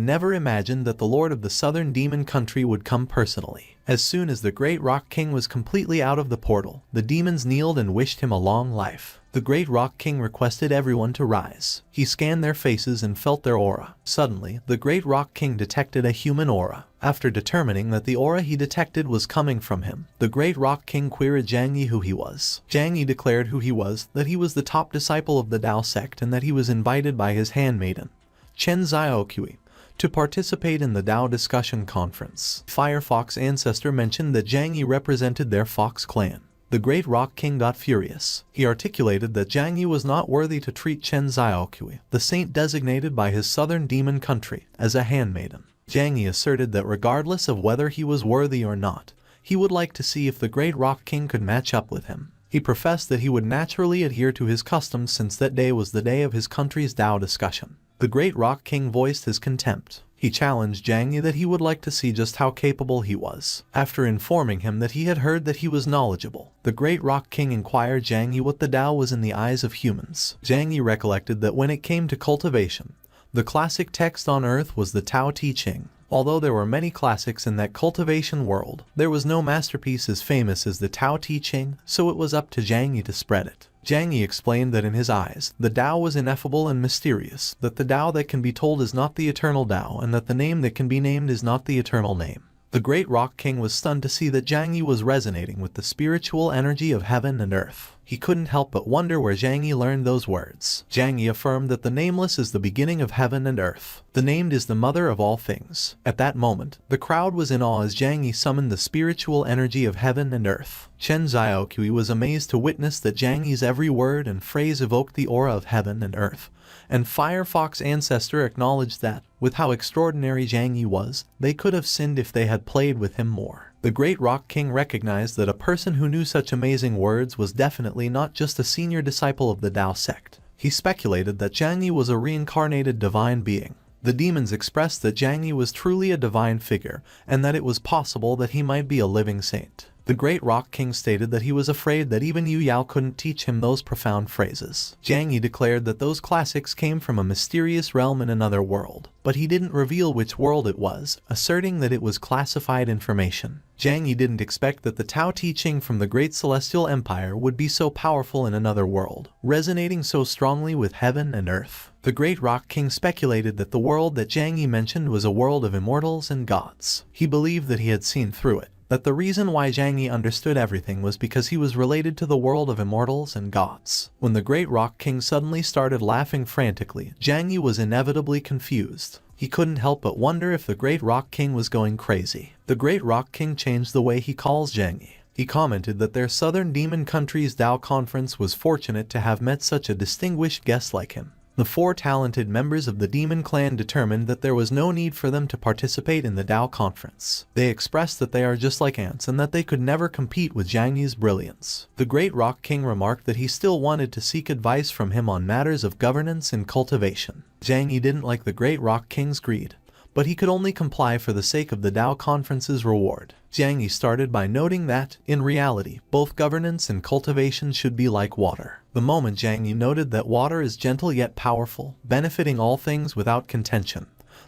never imagined that the Lord of the Southern Demon Country would come personally. As soon as the Great Rock King was completely out of the portal, the demons kneeled and wished him a long life. The Great Rock King requested everyone to rise. He scanned their faces and felt their aura. Suddenly, the Great Rock King detected a human aura. After determining that the aura he detected was coming from him, the Great Rock King queried Zhang Yi who he was. Zhang Yi declared who he was, that he was the top disciple of the Dao sect and that he was invited by his handmaiden, Chen Xiaokui, to participate in the Dao discussion conference. Firefox Ancestor mentioned that Zhang Yi represented their Fox clan. The Great Rock King got furious. He articulated that Zhang Yi was not worthy to treat Chen Xiaokui, the saint designated by his southern demon country, as a handmaiden. Zhang Yi asserted that regardless of whether he was worthy or not, he would like to see if the Great Rock King could match up with him. He professed that he would naturally adhere to his customs since that day was the day of his country's Dao discussion. The Great Rock King voiced his contempt. He challenged Jiang Yi that he would like to see just how capable he was. After informing him that he had heard that he was knowledgeable, the Great Rock King inquired Jiang Yi what the Tao was in the eyes of humans. Jiang Yi recollected that when it came to cultivation, the classic text on earth was the Tao Te Ching. Although there were many classics in that cultivation world, there was no masterpiece as famous as the Tao Te Ching, so it was up to Jiang Yi to spread it. Jiang Yi explained that in his eyes, the Tao was ineffable and mysterious, that the Tao that can be told is not the eternal Tao, and that the name that can be named is not the eternal name. The Great Rock King was stunned to see that Jiang Yi was resonating with the spiritual energy of heaven and earth. He couldn't help but wonder where Jiang Yi learned those words. Jiang Yi affirmed that the Nameless is the beginning of heaven and earth. The Named is the mother of all things. At that moment, the crowd was in awe as Jiang Yi summoned the spiritual energy of heaven and earth. Chen Xiaoqui was amazed to witness that Jiang Yi's every word and phrase evoked the aura of heaven and earth. And Firefox Ancestor acknowledged that, with how extraordinary Jiang Yi was, they could have sinned if they had played with him more. The Great Rock King recognized that a person who knew such amazing words was definitely not just a senior disciple of the Tao sect. He speculated that Jiang Yi was a reincarnated divine being. The demons expressed that Jiang Yi was truly a divine figure, and that it was possible that he might be a living saint. The Great Rock King stated that he was afraid that even Yu Yao couldn't teach him those profound phrases. Jiang Yi declared that those classics came from a mysterious realm in another world, but he didn't reveal which world it was, asserting that it was classified information. Jiang Yi didn't expect that the Tao Te Ching from the Great Celestial Empire would be so powerful in another world, resonating so strongly with heaven and earth. The Great Rock King speculated that the world that Jiang Yi mentioned was a world of immortals and gods. He believed that he had seen through it, that the reason why Jiang Yi understood everything was because he was related to the world of immortals and gods. When the Great Rock King suddenly started laughing frantically, Jiang Yi was inevitably confused. He couldn't help but wonder if the Great Rock King was going crazy. The Great Rock King changed the way he calls Jiang Yi. He commented that their southern demon country's Tao conference was fortunate to have met such a distinguished guest like him. The 4 talented members of the demon clan determined that there was no need for them to participate in the Tao conference. They expressed that they are just like ants and that they could never compete with Jiang Yi's brilliance. The Great Rock King remarked that he still wanted to seek advice from him on matters of governance and cultivation. Jiang Yi didn't like the Great Rock King's greed, but he could only comply for the sake of the Tao conference's reward. Jiang Yi started by noting that, in reality, both governance and cultivation should be like water. The moment Jiang Yi noted that water is gentle yet powerful, benefiting all things without contention,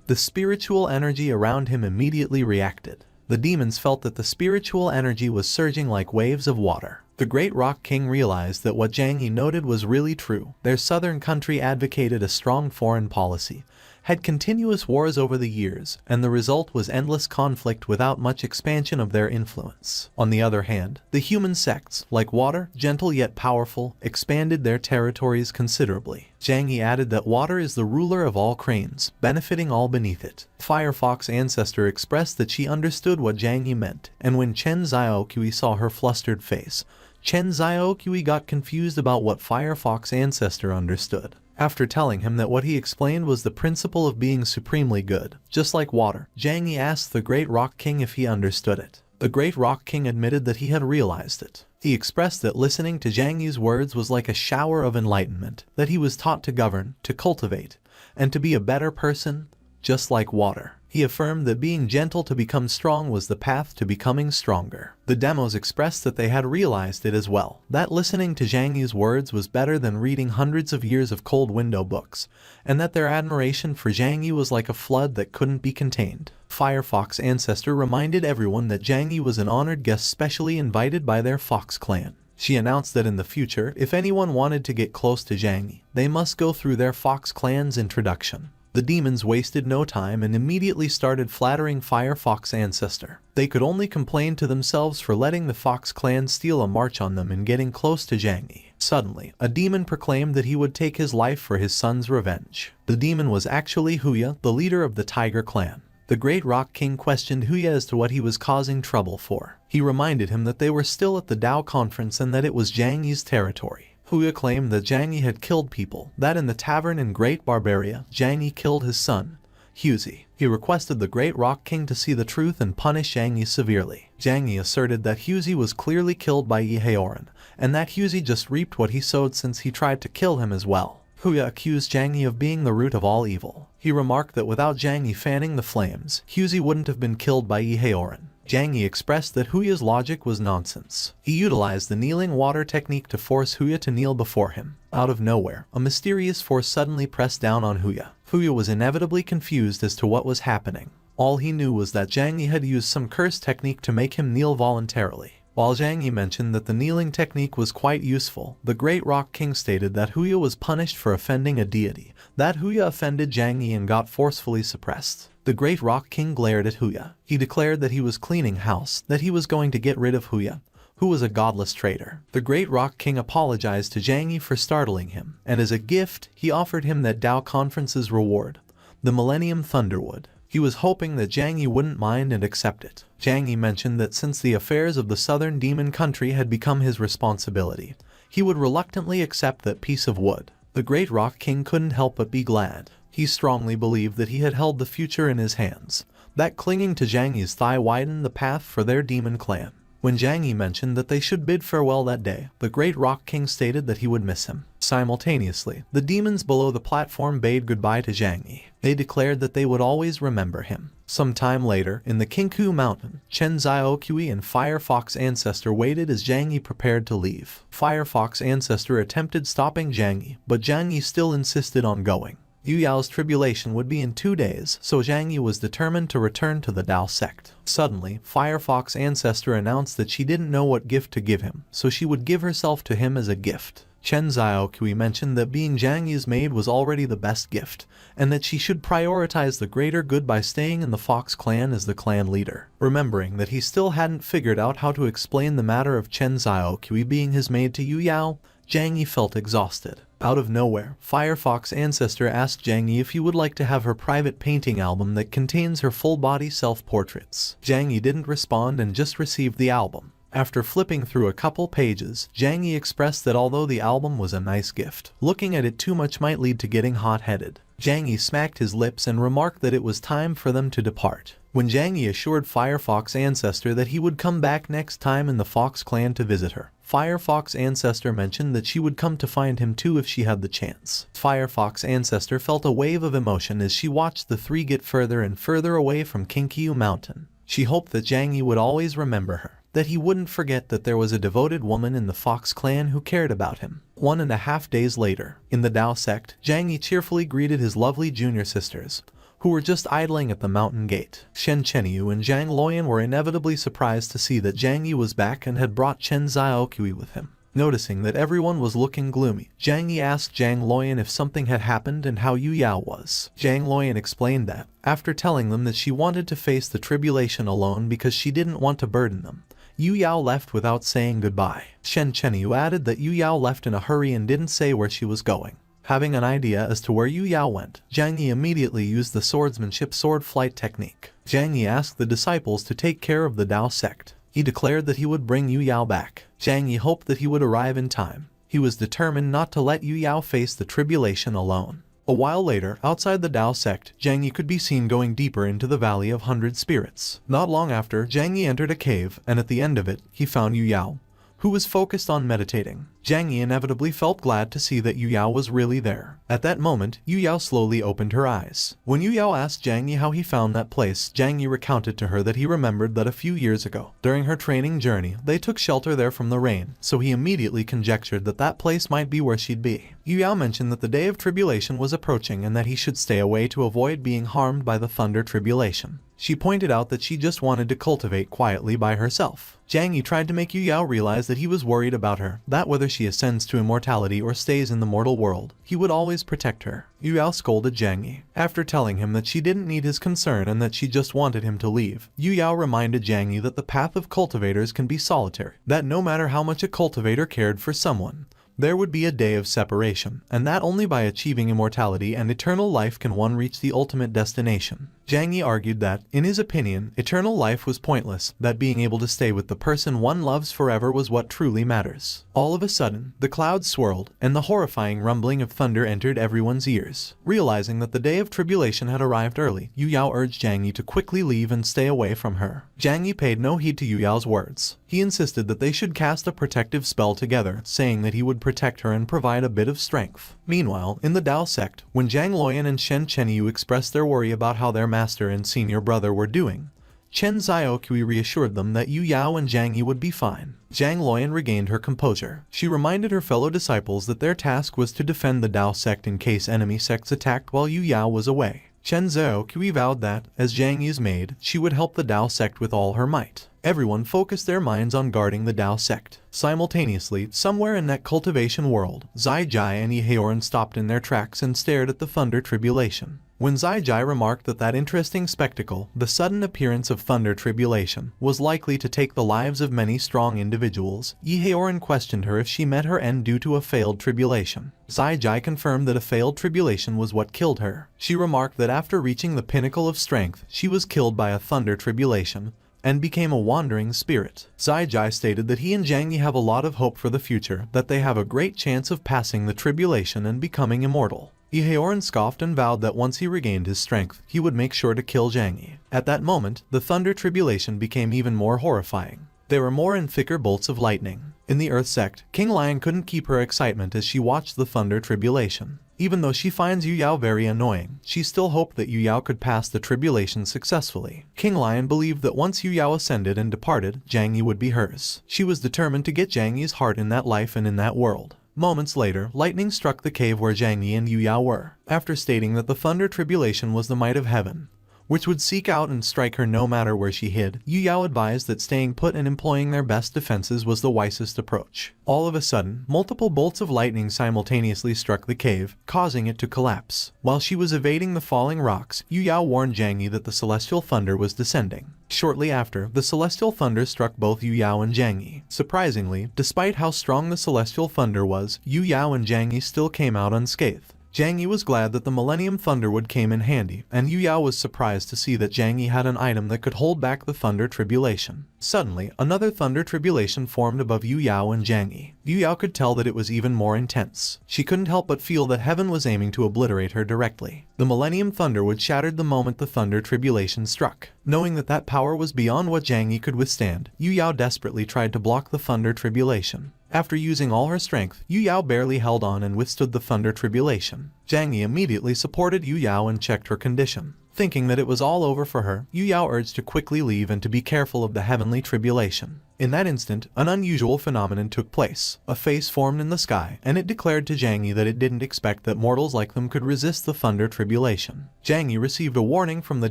the spiritual energy around him immediately reacted. The demons felt that the spiritual energy was surging like waves of water. The Great Rock King realized that what Jiang Yi noted was really true. Their southern country advocated a strong foreign policy, had continuous wars over the years, and the result was endless conflict without much expansion of their influence. On the other hand, the human sects, like water, gentle yet powerful, expanded their territories considerably. Jiang Yi added that water is the ruler of all cranes, benefiting all beneath it. Firefox Ancestor expressed that she understood what Jiang Yi meant, and when Chen Xiaoqui saw her flustered face, Chen Xiaoqui got confused about what Firefox Ancestor understood. After telling him that what he explained was the principle of being supremely good, just like water, Jiang Yi asked the Great Rock King if he understood it. The Great Rock King admitted that he had realized it. He expressed that listening to Jiang Yi's words was like a shower of enlightenment, that he was taught to govern, to cultivate, and to be a better person, just like water. He affirmed that being gentle to become strong was the path to becoming stronger. The demos expressed that they had realized it as well, that listening to Jiang Yi's words was better than reading hundreds of years of cold window books, and that their admiration for Jiang Yi was like a flood that couldn't be contained. Firefox Ancestor reminded everyone that Jiang Yi was an honored guest specially invited by their Fox clan. She announced that in the future, if anyone wanted to get close to Jiang Yi, they must go through their Fox clan's introduction. The demons wasted no time and immediately started flattering Firefox Ancestor. They could only complain to themselves for letting the Fox clan steal a march on them and getting close to Jiang Yi. Suddenly, a demon proclaimed that he would take his life for his son's revenge. The demon was actually Huya, the leader of the Tiger clan. The Great Rock King questioned Huya as to what he was causing trouble for. He reminded him that they were still at the Tao conference and that it was Jiang Yi's territory. Huya claimed that Jiang Yi had killed people, that in the tavern in Great Barbaria, Jiang Yi killed his son, Huzi. He requested the Great Rock King to see the truth and punish Jiang Yi severely. Jiang Yi asserted that Huzi was clearly killed by Yi Haoran, and that Huzi just reaped what he sowed since he tried to kill him as well. Huya accused Zhang Yi of being the root of all evil. He remarked that without Zhang Yi fanning the flames, Huzi wouldn't have been killed by Yi Haoran. Zhang Yi expressed that Huya's logic was nonsense. He utilized the kneeling water technique to force Huya to kneel before him. Out of nowhere, a mysterious force suddenly pressed down on Huya. Huya was inevitably confused as to what was happening. All he knew was that Zhang Yi had used some curse technique to make him kneel voluntarily. While Zhang Yi mentioned that the kneeling technique was quite useful, the Great Rock King stated that Huya was punished for offending a deity, that Huya offended Zhang Yi and got forcefully suppressed. The Great Rock King glared at Huya. He declared that he was cleaning house, that he was going to get rid of Huya, who was a godless traitor. The Great Rock King apologized to Zhang Yi for startling him, and as a gift, he offered him that Tao Conference's reward, the Millennium Thunderwood. He was hoping that Zhang Yi wouldn't mind and accept it. Zhang Yi mentioned that since the affairs of the southern demon country had become his responsibility, he would reluctantly accept that piece of wood. The Great Rock King couldn't help but be glad. He strongly believed that he had held the future in his hands, that clinging to Zhang Yi's thigh widened the path for their demon clan. When Zhang Yi mentioned that they should bid farewell that day, the Great Rock King stated that he would miss him. Simultaneously, the demons below the platform bade goodbye to Zhang Yi. They declared that they would always remember him. Some time later, in the Kinku Mountain, Chen Xiaoqui and Firefox Ancestor waited as Zhang Yi prepared to leave. Firefox Ancestor attempted stopping Zhang Yi, but Zhang Yi still insisted on going. Yu Yao's tribulation would be in 2 days, so Zhang Yi was determined to return to the Tao sect. Suddenly, Firefox Ancestor announced that she didn't know what gift to give him, so she would give herself to him as a gift. Chen Xiaoqui mentioned that being Zhang Yi's maid was already the best gift, and that she should prioritize the greater good by staying in the Fox clan as the clan leader. Remembering that he still hadn't figured out how to explain the matter of Chen Xiaoqui being his maid to Yu Yao, Zhang Yi felt exhausted. Out of nowhere, Firefox Ancestor asked Zhang Yi if he would like to have her private painting album that contains her full-body self-portraits. Zhang Yi didn't respond and just received the album. After flipping through a couple pages, Zhang Yi expressed that although the album was a nice gift, looking at it too much might lead to getting hot-headed. Zhang Yi smacked his lips and remarked that it was time for them to depart. When Zhang Yi assured Firefox Ancestor that he would come back next time in the Fox clan to visit her, Firefox Ancestor mentioned that she would come to find him too if she had the chance. Firefox Ancestor felt a wave of emotion as she watched the three get further and further away from Kinkyu Mountain. She hoped that Zhang Yi would always remember her, that he wouldn't forget that there was a devoted woman in the Fox clan who cared about him. 1.5 days later, in the Tao sect, Zhang Yi cheerfully greeted his lovely junior sisters, who were just idling at the mountain gate. Shen Chenyu and Zhang Luoyan were inevitably surprised to see that Zhang Yi was back and had brought Chen Xiaoqui with him. Noticing that everyone was looking gloomy, Zhang Yi asked Zhang Luoyan if something had happened and how Yu Yao was. Zhang Luoyan explained that, after telling them that she wanted to face the tribulation alone because she didn't want to burden them, Yu Yao left without saying goodbye. Shen Chenyu added that Yu Yao left in a hurry and didn't say where she was going. Having an idea as to where Yu Yao went, Zhang Yi immediately used the swordsmanship sword flight technique. Zhang Yi asked the disciples to take care of the Tao sect. He declared that he would bring Yu Yao back. Zhang Yi hoped that he would arrive in time. He was determined not to let Yu Yao face the tribulation alone. A while later, outside the Tao sect, Zhang Yi could be seen going deeper into the Valley of 100 Spirits. Not long after, Zhang Yi entered a cave, and at the end of it, he found Yu Yao, who was focused on meditating. Zhang Yi inevitably felt glad to see that Yu Yao was really there. At that moment, Yu Yao slowly opened her eyes. When Yu Yao asked Zhang Yi how he found that place, Zhang Yi recounted to her that he remembered that a few years ago, during her training journey, they took shelter there from the rain, so he immediately conjectured that that place might be where she'd be. Yu Yao mentioned that the day of tribulation was approaching and that he should stay away to avoid being harmed by the thunder tribulation. She pointed out that she just wanted to cultivate quietly by herself. Zhang Yi tried to make Yu Yao realize that he was worried about her, that whether she ascends to immortality or stays in the mortal world, he would always protect her. Yu Yao scolded Zhang Yi. After telling him that she didn't need his concern and that she just wanted him to leave, Yu Yao reminded Zhang Yi that the path of cultivators can be solitary, that no matter how much a cultivator cared for someone, there would be a day of separation, and that only by achieving immortality and eternal life can one reach the ultimate destination. Zhang Yi argued that, in his opinion, eternal life was pointless, that being able to stay with the person one loves forever was what truly matters. All of a sudden, the clouds swirled, and the horrifying rumbling of thunder entered everyone's ears. Realizing that the day of tribulation had arrived early, Yu Yao urged Zhang Yi to quickly leave and stay away from her. Zhang Yi paid no heed to Yu Yao's words. He insisted that they should cast a protective spell together, saying that he would protect her and provide a bit of strength. Meanwhile, in the Dao sect, when Zhang Luoyan and Shen Chenyu expressed their worry about how their master and senior brother were doing, Chen Xiaoqui reassured them that Yu Yao and Zhang Yi would be fine. Zhang Luoyan regained her composure. She reminded her fellow disciples that their task was to defend the Dao sect in case enemy sects attacked while Yu Yao was away. Chen Xiaoqui vowed that, as Zhang Yi's maid, she would help the Dao sect with all her might. Everyone focused their minds on guarding the Dao sect. Simultaneously, somewhere in that cultivation world, Zai Jai and Yehoran stopped in their tracks and stared at the thunder tribulation. When Zai Jai remarked that interesting spectacle, the sudden appearance of thunder tribulation, was likely to take the lives of many strong individuals, Yehoran questioned her if she met her end due to a failed tribulation. Zai Jai confirmed that a failed tribulation was what killed her. She remarked that after reaching the pinnacle of strength, she was killed by a thunder tribulation, and became a wandering spirit. Zai Jai stated that he and Zhang Yi have a lot of hope for the future, that they have a great chance of passing the tribulation and becoming immortal. Yehoran scoffed and vowed that once he regained his strength, he would make sure to kill Zhang Yi. At that moment, the thunder tribulation became even more horrifying. There were more and thicker bolts of lightning. In the Earth sect, King Lion couldn't keep her excitement as she watched the thunder tribulation. Even though she finds Yu Yao very annoying, she still hoped that Yu Yao could pass the tribulation successfully. King Lion believed that once Yu Yao ascended and departed, Zhang Yi would be hers. She was determined to get Zhang Yi's heart in that life and in that world. Moments later, lightning struck the cave where Zhang Yi and Yu Yao were. After stating that the thunder tribulation was the might of heaven, which would seek out and strike her no matter where she hid, Yu Yao advised that staying put and employing their best defenses was the wisest approach. All of a sudden, multiple bolts of lightning simultaneously struck the cave, causing it to collapse. While she was evading the falling rocks, Yu Yao warned Zhang Yi that the celestial thunder was descending. Shortly after, the celestial thunder struck both Yu Yao and Zhang Yi. Surprisingly, despite how strong the celestial thunder was, Yu Yao and Zhang Yi still came out unscathed. Zhang Yi was glad that the Millennium Thunderwood came in handy, and Yu Yao was surprised to see that Zhang Yi had an item that could hold back the thunder tribulation. Suddenly, another thunder tribulation formed above Yu Yao and Zhang Yi. Yu Yao could tell that it was even more intense. She couldn't help but feel that heaven was aiming to obliterate her directly. The Millennium Thunderwood shattered the moment the thunder tribulation struck. Knowing that that power was beyond what Zhang Yi could withstand, Yu Yao desperately tried to block the thunder tribulation. After using all her strength, Yu Yao barely held on and withstood the thunder tribulation. Zhang Yi immediately supported Yu Yao and checked her condition. Thinking that it was all over for her, Yu Yao urged to quickly leave and to be careful of the heavenly tribulation. In that instant, an unusual phenomenon took place. A face formed in the sky, and it declared to Zhang Yi that it didn't expect that mortals like them could resist the thunder tribulation. Zhang Yi received a warning from the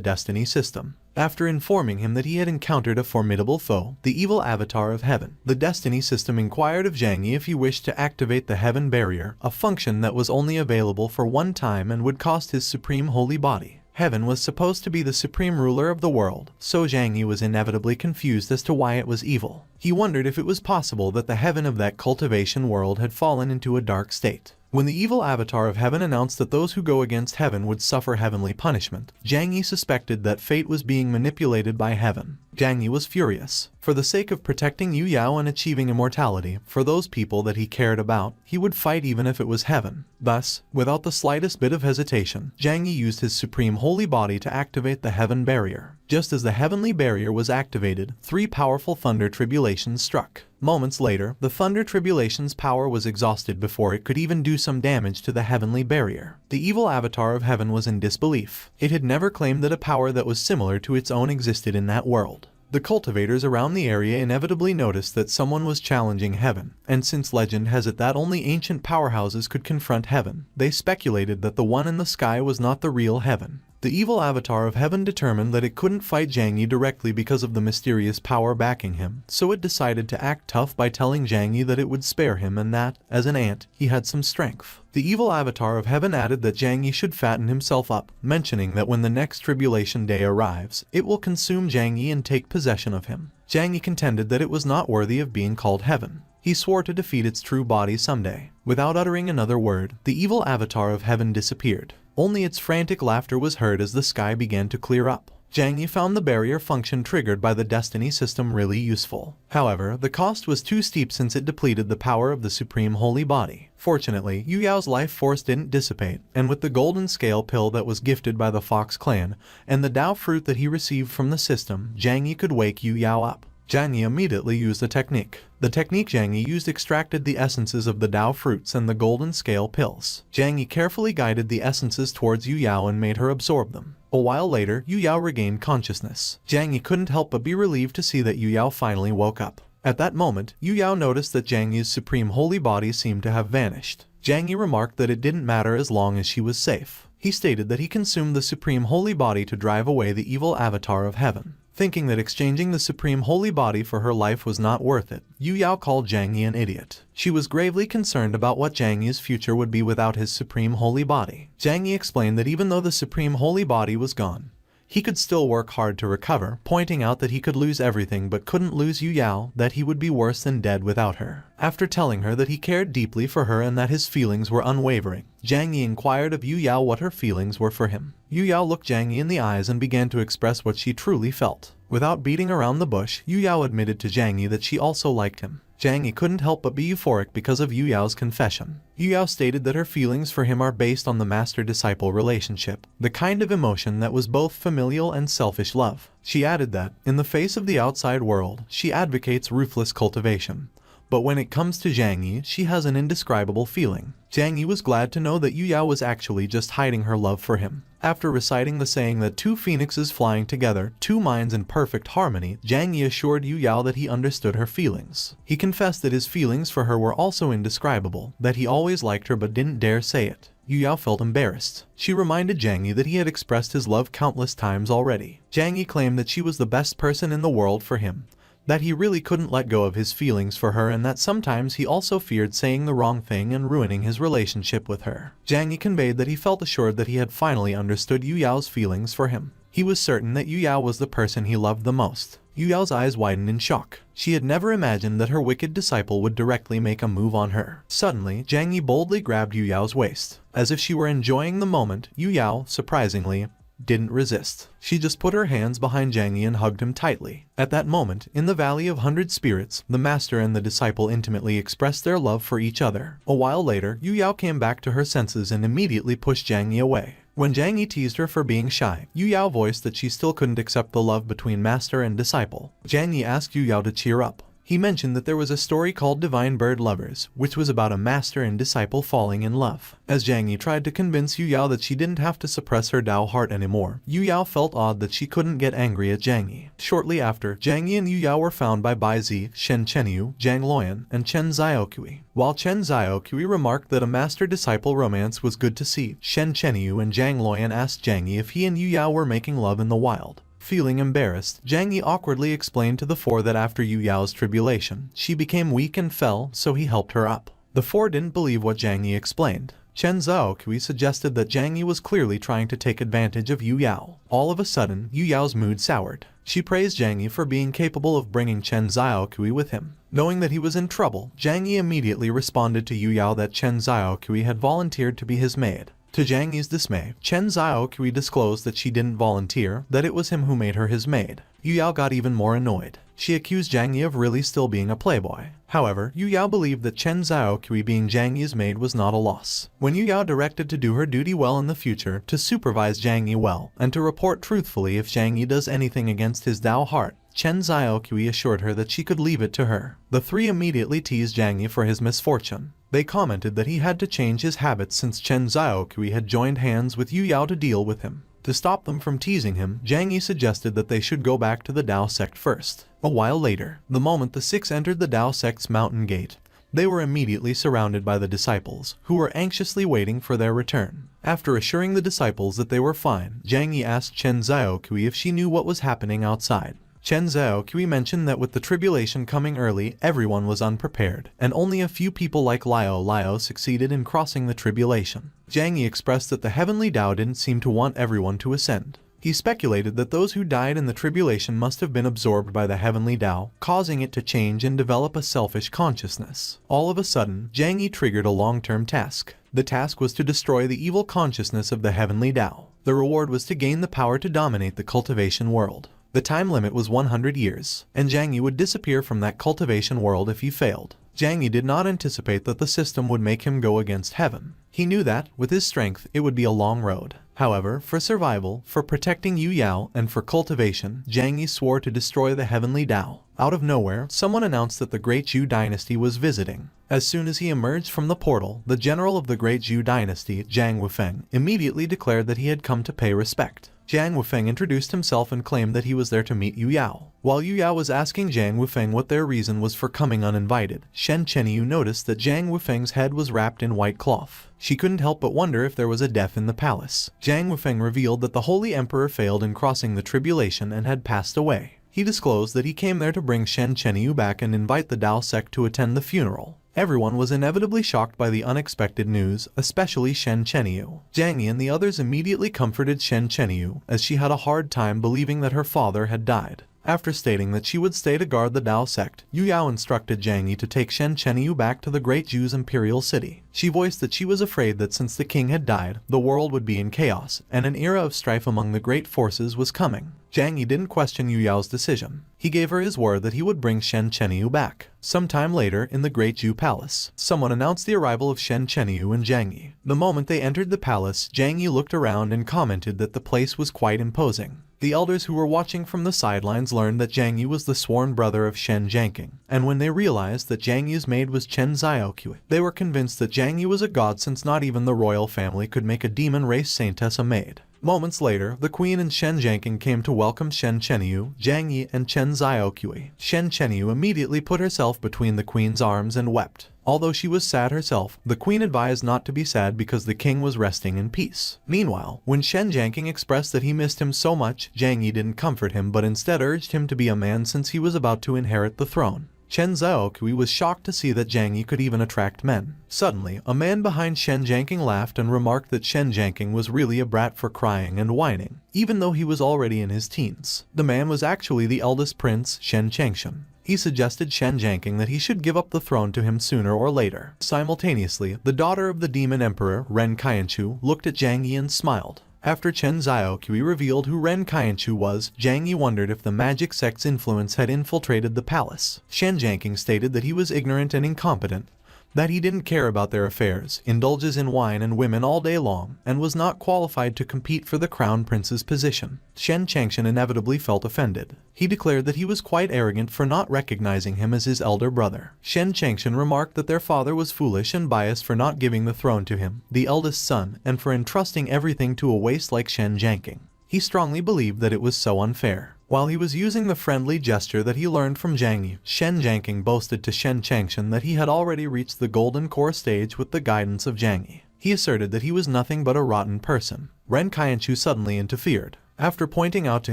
destiny system. After informing him that he had encountered a formidable foe, the evil avatar of heaven, the destiny system inquired of Zhang Yi if he wished to activate the heaven barrier, a function that was only available for one time and would cost his supreme holy body. Heaven was supposed to be the supreme ruler of the world, so Zhang Yi was inevitably confused as to why it was evil. He wondered if it was possible that the heaven of that cultivation world had fallen into a dark state. When the evil avatar of heaven announced that those who go against heaven would suffer heavenly punishment, Zhang Yi suspected that fate was being manipulated by heaven. Zhang Yi was furious. For the sake of protecting Yu Yao and achieving immortality, for those people that he cared about, he would fight even if it was heaven. Thus, without the slightest bit of hesitation, Zhang Yi used his supreme holy body to activate the heaven barrier. Just as the heavenly barrier was activated, 3 powerful thunder tribulations struck. Moments later, the thunder tribulation's power was exhausted before it could even do some damage to the heavenly barrier. The evil avatar of heaven was in disbelief. It had never claimed that a power that was similar to its own existed in that world. The cultivators around the area inevitably noticed that someone was challenging heaven, and since legend has it that only ancient powerhouses could confront heaven, they speculated that the one in the sky was not the real heaven. The evil avatar of heaven determined that it couldn't fight Zhang Yi directly because of the mysterious power backing him, so it decided to act tough by telling Zhang Yi that it would spare him and that, as an ant, he had some strength. The evil avatar of heaven added that Zhang Yi should fatten himself up, mentioning that when the next tribulation day arrives, it will consume Zhang Yi and take possession of him. Zhang Yi contended that it was not worthy of being called heaven. He swore to defeat its true body someday. Without uttering another word, the evil avatar of heaven disappeared. Only its frantic laughter was heard as the sky began to clear up. Zhang Yi found the barrier function triggered by the destiny system really useful. However, the cost was too steep since it depleted the power of the supreme holy body. Fortunately, Yu Yao's life force didn't dissipate, and with the golden scale pill that was gifted by the Fox clan, and the Dao fruit that he received from the system, Zhang Yi could wake Yu Yao up. Zhang Yi immediately used a technique. The technique Zhang Yi used extracted the essences of the Dao fruits and the golden scale pills. Zhang Yi carefully guided the essences towards Yu Yao and made her absorb them. A while later, Yu Yao regained consciousness. Zhang Yi couldn't help but be relieved to see that Yu Yao finally woke up. At that moment, Yu Yao noticed that Zhang Yi's supreme holy body seemed to have vanished. Zhang Yi remarked that it didn't matter as long as she was safe. He stated that he consumed the supreme holy body to drive away the evil avatar of heaven. Thinking that exchanging the supreme holy body for her life was not worth it, Yu Yao called Zhang Yi an idiot. She was gravely concerned about what Zhang Yi's future would be without his supreme holy body. Zhang Yi explained that even though the supreme holy body was gone, he could still work hard to recover, pointing out that he could lose everything but couldn't lose Yu Yao, that he would be worse than dead without her. After telling her that he cared deeply for her and that his feelings were unwavering, Zhang Yi inquired of Yu Yao what her feelings were for him. Yu Yao looked Zhang Yi in the eyes and began to express what she truly felt. Without beating around the bush, Yu Yao admitted to Zhang Yi that she also liked him. Zhang Yi couldn't help but be euphoric because of Yu Yao's confession. Yu Yao stated that her feelings for him are based on the master-disciple relationship, the kind of emotion that was both familial and selfish love. She added that, in the face of the outside world, she advocates ruthless cultivation. But when it comes to Zhang Yi, she has an indescribable feeling. Zhang Yi was glad to know that Yu Yao was actually just hiding her love for him. After reciting the saying that two phoenixes flying together, two minds in perfect harmony, Zhang Yi assured Yu Yao that he understood her feelings. He confessed that his feelings for her were also indescribable, that he always liked her but didn't dare say it. Yu Yao felt embarrassed. She reminded Zhang Yi that he had expressed his love countless times already. Zhang Yi claimed that she was the best person in the world for him, that he really couldn't let go of his feelings for her, and that sometimes he also feared saying the wrong thing and ruining his relationship with her. Zhang Yi conveyed that he felt assured that he had finally understood Yu Yao's feelings for him. He was certain that Yu Yao was the person he loved the most. Yu Yao's eyes widened in shock. She had never imagined that her wicked disciple would directly make a move on her. Suddenly, Zhang Yi boldly grabbed Yu Yao's waist. As if she were enjoying the moment, Yu Yao, surprisingly, didn't resist. She just put her hands behind Zhang Yi and hugged him tightly. At that moment, in the Valley of 100 Spirits, the master and the disciple intimately expressed their love for each other. A while later, Yu Yao came back to her senses and immediately pushed Zhang Yi away. When Zhang Yi teased her for being shy, Yu Yao voiced that she still couldn't accept the love between master and disciple. Zhang Yi asked Yu Yao to cheer up. He mentioned that there was a story called Divine Bird Lovers, which was about a master and disciple falling in love. As Zhang Yi tried to convince Yu Yao that she didn't have to suppress her Dao heart anymore, Yu Yao felt odd that she couldn't get angry at Zhang Yi. Shortly after, Zhang Yi and Yu Yao were found by Bai Zi, Shen Chenyu, Zhang Luoyan, and Chen Xiaoqui. While Chen Xiaoqui remarked that a master-disciple romance was good to see, Shen Chenyu and Zhang Luoyan asked Zhang Yi if he and Yu Yao were making love in the wild. Feeling embarrassed, Zhang Yi awkwardly explained to the four that after Yu Yao's tribulation, she became weak and fell, so he helped her up. The four didn't believe what Zhang Yi explained. Chen Xiaoqui suggested that Zhang Yi was clearly trying to take advantage of Yu Yao. All of a sudden, Yu Yao's mood soured. She praised Zhang Yi for being capable of bringing Chen Xiaoqui with him. Knowing that he was in trouble, Zhang Yi immediately responded to Yu Yao that Chen Xiaoqui had volunteered to be his maid. To Zhang Yi's dismay, Chen Xiaoqui disclosed that she didn't volunteer, that it was him who made her his maid. Yu Yao got even more annoyed. She accused Zhang Yi of really still being a playboy. However, Yu Yao believed that Chen Xiaoqui being Zhang Yi's maid was not a loss. When Yu Yao directed to do her duty well in the future, to supervise Zhang Yi well, and to report truthfully if Zhang Yi does anything against his Dao heart, Chen Xiaoqui assured her that she could leave it to her. The three immediately teased Zhang Yi for his misfortune. They commented that he had to change his habits since Chen Xiaoqui had joined hands with Yu Yao to deal with him. To stop them from teasing him, Zhang Yi suggested that they should go back to the Dao sect first. A while later, the moment the six entered the Dao sect's mountain gate, they were immediately surrounded by the disciples, who were anxiously waiting for their return. After assuring the disciples that they were fine, Zhang Yi asked Chen Xiaoqui if she knew what was happening outside. Chen Xiaoqui mentioned that with the tribulation coming early, everyone was unprepared, and only a few people like Liao succeeded in crossing the tribulation. Zhang Yi expressed that the heavenly Dao didn't seem to want everyone to ascend. He speculated that those who died in the tribulation must have been absorbed by the heavenly Tao, causing it to change and develop a selfish consciousness. All of a sudden, Zhang Yi triggered a long-term task. The task was to destroy the evil consciousness of the heavenly Tao. The reward was to gain the power to dominate the cultivation world. The time limit was 100 years, and Zhang Yi would disappear from that cultivation world if he failed. Zhang Yi did not anticipate that the system would make him go against heaven. He knew that, with his strength, it would be a long road. However, for survival, for protecting Yu Yao, and for cultivation, Zhang Yi swore to destroy the heavenly Tao. Out of nowhere, someone announced that the Great Zhou dynasty was visiting. As soon as he emerged from the portal, the general of the Great Zhou dynasty, Zhang Wufeng, immediately declared that he had come to pay respect. Zhang Wufeng introduced himself and claimed that he was there to meet Yu Yao. While Yu Yao was asking Zhang Wufeng what their reason was for coming uninvited, Shen Chenyu noticed that Zhang Wufeng's head was wrapped in white cloth. She couldn't help but wonder if there was a death in the palace. Zhang Wufeng revealed that the Holy Emperor failed in crossing the tribulation and had passed away. He disclosed that he came there to bring Shen Chenyu back and invite the Dao sect to attend the funeral. Everyone was inevitably shocked by the unexpected news, especially Shen Chenyu. Zhang Yi and the others immediately comforted Shen Chenyu, as she had a hard time believing that her father had died. After stating that she would stay to guard the Dao sect, Yu Yao instructed Zhang Yi to take Shen Chenyu back to the Great Zhou's imperial city. She voiced that she was afraid that since the king had died, the world would be in chaos, and an era of strife among the great forces was coming. Zhang Yi didn't question Yu Yao's decision. He gave her his word that he would bring Shen Chenyu back. Sometime later, in the Great Zhou Palace, someone announced the arrival of Shen Chenyu and Zhang Yi. The moment they entered the palace, Zhang Yi looked around and commented that the place was quite imposing. The elders who were watching from the sidelines learned that Zhang Yi was the sworn brother of Shen Jianqing, and when they realized that Zhang Yi's maid was Chen Xiaoqui, they were convinced that Zhang Yi was a god, since not even the royal family could make a demon race saintess a maid. Moments later, the queen and Shen Jianqing came to welcome Shen Chenyu, Zhang Yi, and Chen Xiaoqui. Shen Chenyu immediately put herself between the queen's arms and wept. Although she was sad herself, the queen advised not to be sad because the king was resting in peace. Meanwhile, when Shen Jianqing expressed that he missed him so much, Zhang Yi didn't comfort him but instead urged him to be a man since he was about to inherit the throne. Chen Xiaoqui was shocked to see that Zhang Yi could even attract men. Suddenly, a man behind Shen Jianqing laughed and remarked that Shen Jianqing was really a brat for crying and whining, even though he was already in his teens. The man was actually the eldest prince, Shen Changshan. He suggested Shen Jianqing that he should give up the throne to him sooner or later. Simultaneously, the daughter of the demon emperor, Ren Qianchu, looked at Zhang Yi and smiled. After Chen Xiaoqui revealed who Ren Qianchu was, Zhang Yi wondered if the magic sect's influence had infiltrated the palace. Shen Jianqing stated that he was ignorant and incompetent, that he didn't care about their affairs, indulges in wine and women all day long, and was not qualified to compete for the crown prince's position. Shen Changshan inevitably felt offended. He declared that he was quite arrogant for not recognizing him as his elder brother. Shen Changshan remarked that their father was foolish and biased for not giving the throne to him, the eldest son, and for entrusting everything to a waste like Shen Jianqing. He strongly believed that it was so unfair. While he was using the friendly gesture that he learned from Zhang Yi, Shen Jianqing boasted to Shen Changshan that he had already reached the golden core stage with the guidance of Zhang Yi. He asserted that he was nothing but a rotten person. Ren Qianchu suddenly interfered. After pointing out to